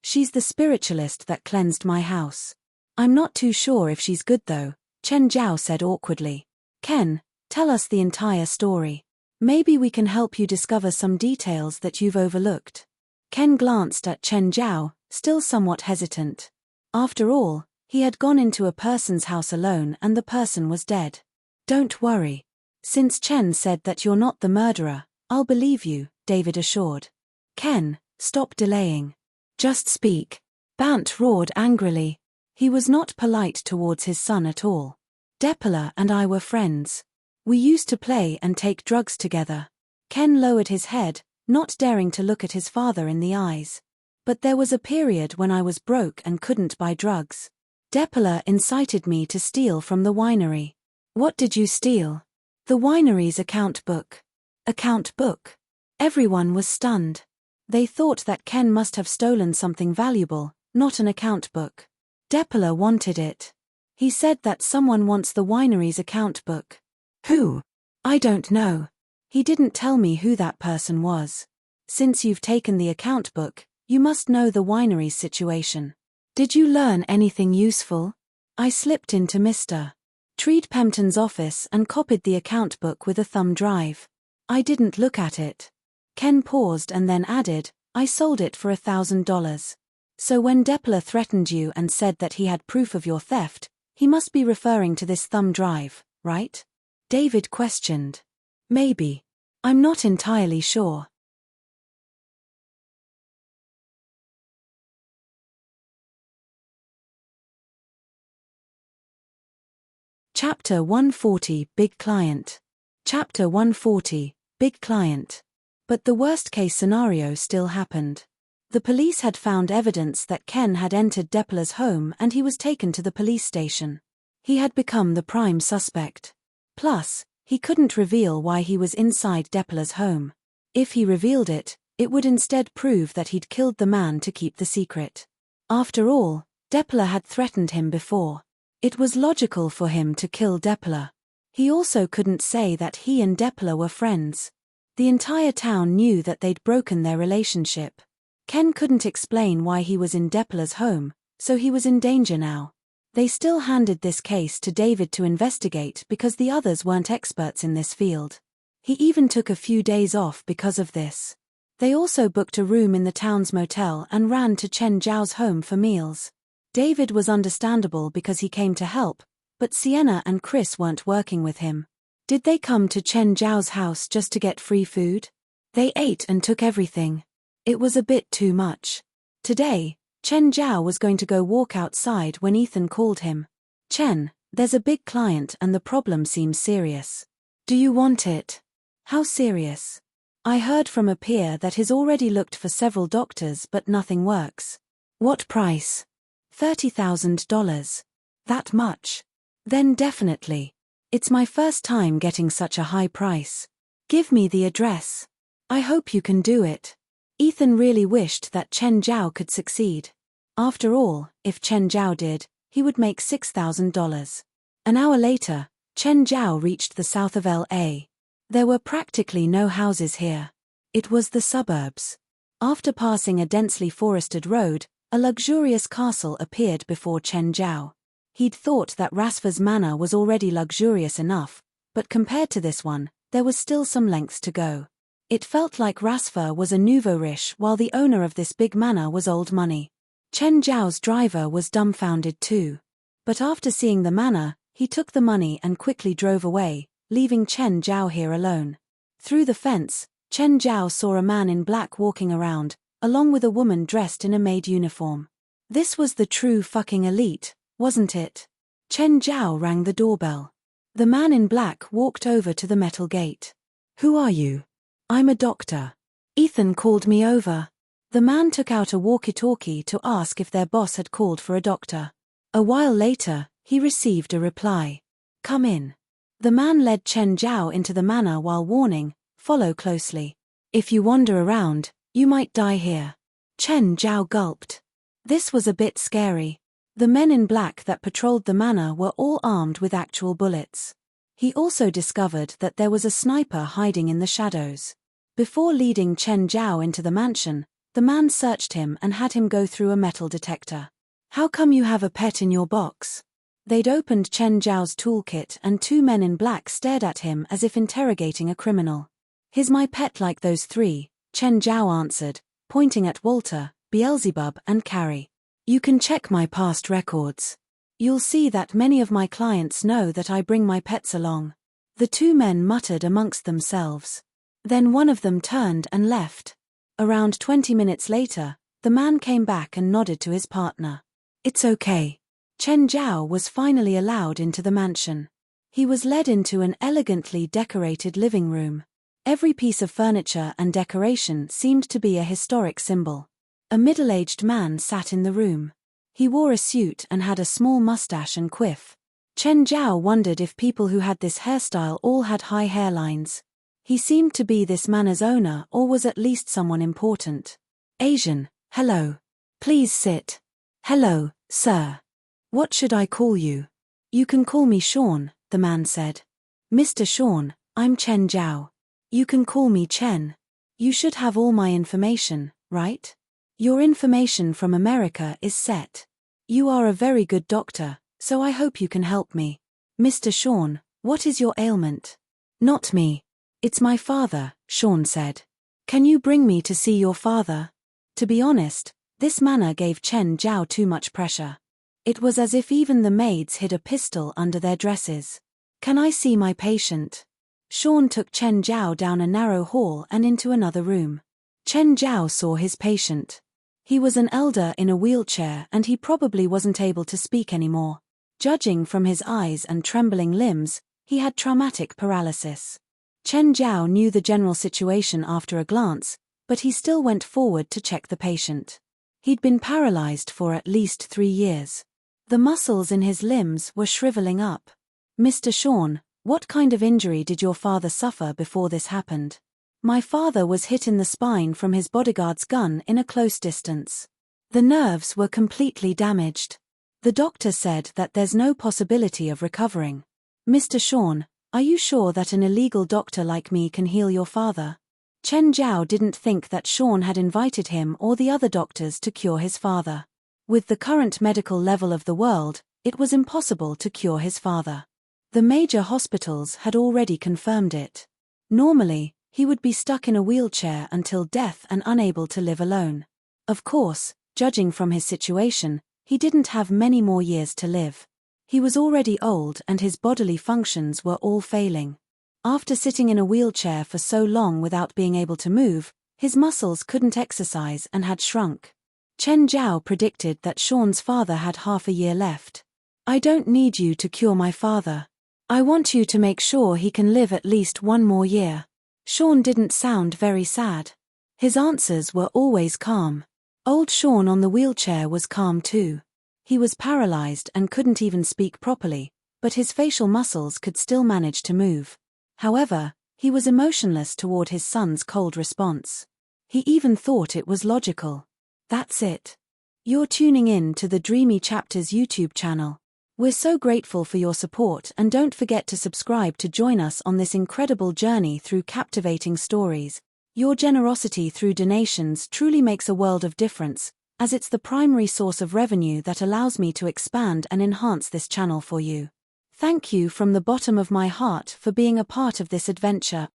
She's the spiritualist that cleansed my house. I'm not too sure if she's good though, Zhao said awkwardly. Chen, tell us the entire story. Maybe we can help you discover some details that you've overlooked. Chen glanced at Zhao, still somewhat hesitant. After all, he had gone into a person's house alone and the person was dead. Don't worry. Since Chen said that you're not the murderer, I'll believe you, David assured. Chen, stop delaying. Just speak. Bant roared angrily. He was not polite towards his son at all. Deppler and I were friends. We used to play and take drugs together. Chen lowered his head, not daring to look at his father in the eyes. But there was a period when I was broke and couldn't buy drugs. Deppler incited me to steal from the winery. What did you steal? The winery's account book. Account book? Everyone was stunned. They thought that Chen must have stolen something valuable, not an account book. Deppler wanted it. He said that someone wants the winery's account book. Who? I don't know. He didn't tell me who that person was. Since you've taken the account book, you must know the winery's situation. Did you learn anything useful? I slipped into Mr. Treed Pempton's office and copied the account book with a thumb drive. I didn't look at it. Chen paused and then added, I sold it for $1,000. So when Deppler threatened you and said that he had proof of your theft, he must be referring to this thumb drive, right? David questioned. Maybe. I'm not entirely sure. Chapter 140 Big Client. Chapter 140 Big Client. But the worst-case scenario still happened. The police had found evidence that Chen had entered Deppler's home and he was taken to the police station. He had become the prime suspect. Plus, he couldn't reveal why he was inside Deppler's home. If he revealed it, it would instead prove that he'd killed the man to keep the secret. After all, Deppler had threatened him before. It was logical for him to kill Deppler. He also couldn't say that he and Depler were friends. The entire town knew that they'd broken their relationship. Ken couldn't explain why he was in Depler's home, so he was in danger now. They still handed this case to David to investigate because the others weren't experts in this field. He even took a few days off because of this. They also booked a room in the town's motel and ran to Chen Zhao's home for meals. David was understandable because he came to help, but Sienna and Chris weren't working with him. Did they come to Chen Zhao's house just to get free food? They ate and took everything. It was a bit too much. Today, Chen Zhao was going to go walk outside when Ethan called him. Chen, there's a big client and the problem seems serious. Do you want it? How serious? I heard from a peer that he's already looked for several doctors but nothing works. What price? $30,000. That much? Then definitely. It's my first time getting such a high price. Give me the address. I hope you can do it. Ethan really wished that Chen Zhao could succeed. After all, if Chen Zhao did, he would make $6,000. An hour later, Chen Zhao reached the south of LA. There were practically no houses here. It was the suburbs. After passing a densely forested road, a luxurious castle appeared before Chen Zhao. He'd thought that Rasfa's manor was already luxurious enough, but compared to this one, there was still some lengths to go. It felt like Rasfa was a nouveau riche while the owner of this big manor was old money. Chen Zhao's driver was dumbfounded too. But after seeing the manor, he took the money and quickly drove away, leaving Chen Zhao here alone. Through the fence, Chen Zhao saw a man in black walking around, along with a woman dressed in a maid uniform. This was the true fucking elite, wasn't it? Chen Zhao rang the doorbell. The man in black walked over to the metal gate. Who are you? I'm a doctor. Ethan called me over. The man took out a walkie-talkie to ask if their boss had called for a doctor. A while later, he received a reply. Come in. The man led Chen Zhao into the manor while warning, follow closely. If you wander around, you might die here. Chen Zhao gulped. This was a bit scary. The men in black that patrolled the manor were all armed with actual bullets. He also discovered that there was a sniper hiding in the shadows. Before leading Chen Zhao into the mansion, the man searched him and had him go through a metal detector. How come you have a pet in your box? They'd opened Chen Zhao's toolkit and two men in black stared at him as if interrogating a criminal. He's my pet like those three, Chen Zhao answered, pointing at Walter, Beelzebub and Carrie. You can check my past records. You'll see that many of my clients know that I bring my pets along. The two men muttered amongst themselves. Then one of them turned and left. Around 20 minutes later, the man came back and nodded to his partner. It's okay. Chen Zhao was finally allowed into the mansion. He was led into an elegantly decorated living room. Every piece of furniture and decoration seemed to be a historic symbol. A middle-aged man sat in the room. He wore a suit and had a small mustache and quiff. Chen Zhao wondered if people who had this hairstyle all had high hairlines. He seemed to be this manor's owner or was at least someone important. Asian, hello. Please sit. Hello, sir. What should I call you? You can call me Sean, the man said. Mr. Sean, I'm Chen Zhao. You can call me Chen. You should have all my information, right? Your information from America is set. You are a very good doctor, so I hope you can help me. Mr. Sean, what is your ailment? Not me. It's my father, Sean said. Can you bring me to see your father? To be honest, this manner gave Chen Zhao too much pressure. It was as if even the maids hid a pistol under their dresses. Can I see my patient? Sean took Chen Zhao down a narrow hall and into another room. Chen Zhao saw his patient. He was an elder in a wheelchair and he probably wasn't able to speak anymore. Judging from his eyes and trembling limbs, he had traumatic paralysis. Chen Zhao knew the general situation after a glance, but he still went forward to check the patient. He'd been paralyzed for at least 3 years. The muscles in his limbs were shriveling up. Mr. Sean, what kind of injury did your father suffer before this happened? My father was hit in the spine from his bodyguard's gun in a close distance. The nerves were completely damaged. The doctor said that there's no possibility of recovering. Mr. Sean, Are you sure that an illegal doctor like me can heal your father? Chen Zhao didn't think that Sean had invited him or the other doctors to cure his father. With the current medical level of the world, it was impossible to cure his father. The major hospitals had already confirmed it. Normally, he would be stuck in a wheelchair until death and unable to live alone. Of course, judging from his situation, he didn't have many more years to live. He was already old and his bodily functions were all failing. After sitting in a wheelchair for so long without being able to move, his muscles couldn't exercise and had shrunk. Chen Zhao predicted that Sean's father had half a year left. I don't need you to cure my father. I want you to make sure he can live at least one more year. Sean didn't sound very sad. His answers were always calm. Old Sean on the wheelchair was calm too. He was paralyzed and couldn't even speak properly, but his facial muscles could still manage to move. However, he was emotionless toward his son's cold response. He even thought it was logical. That's it. You're tuning in to the Dreamy Chapters YouTube channel. We're so grateful for your support and don't forget to subscribe to join us on this incredible journey through captivating stories. Your generosity through donations truly makes a world of difference, as it's the primary source of revenue that allows me to expand and enhance this channel for you. Thank you from the bottom of my heart for being a part of this adventure.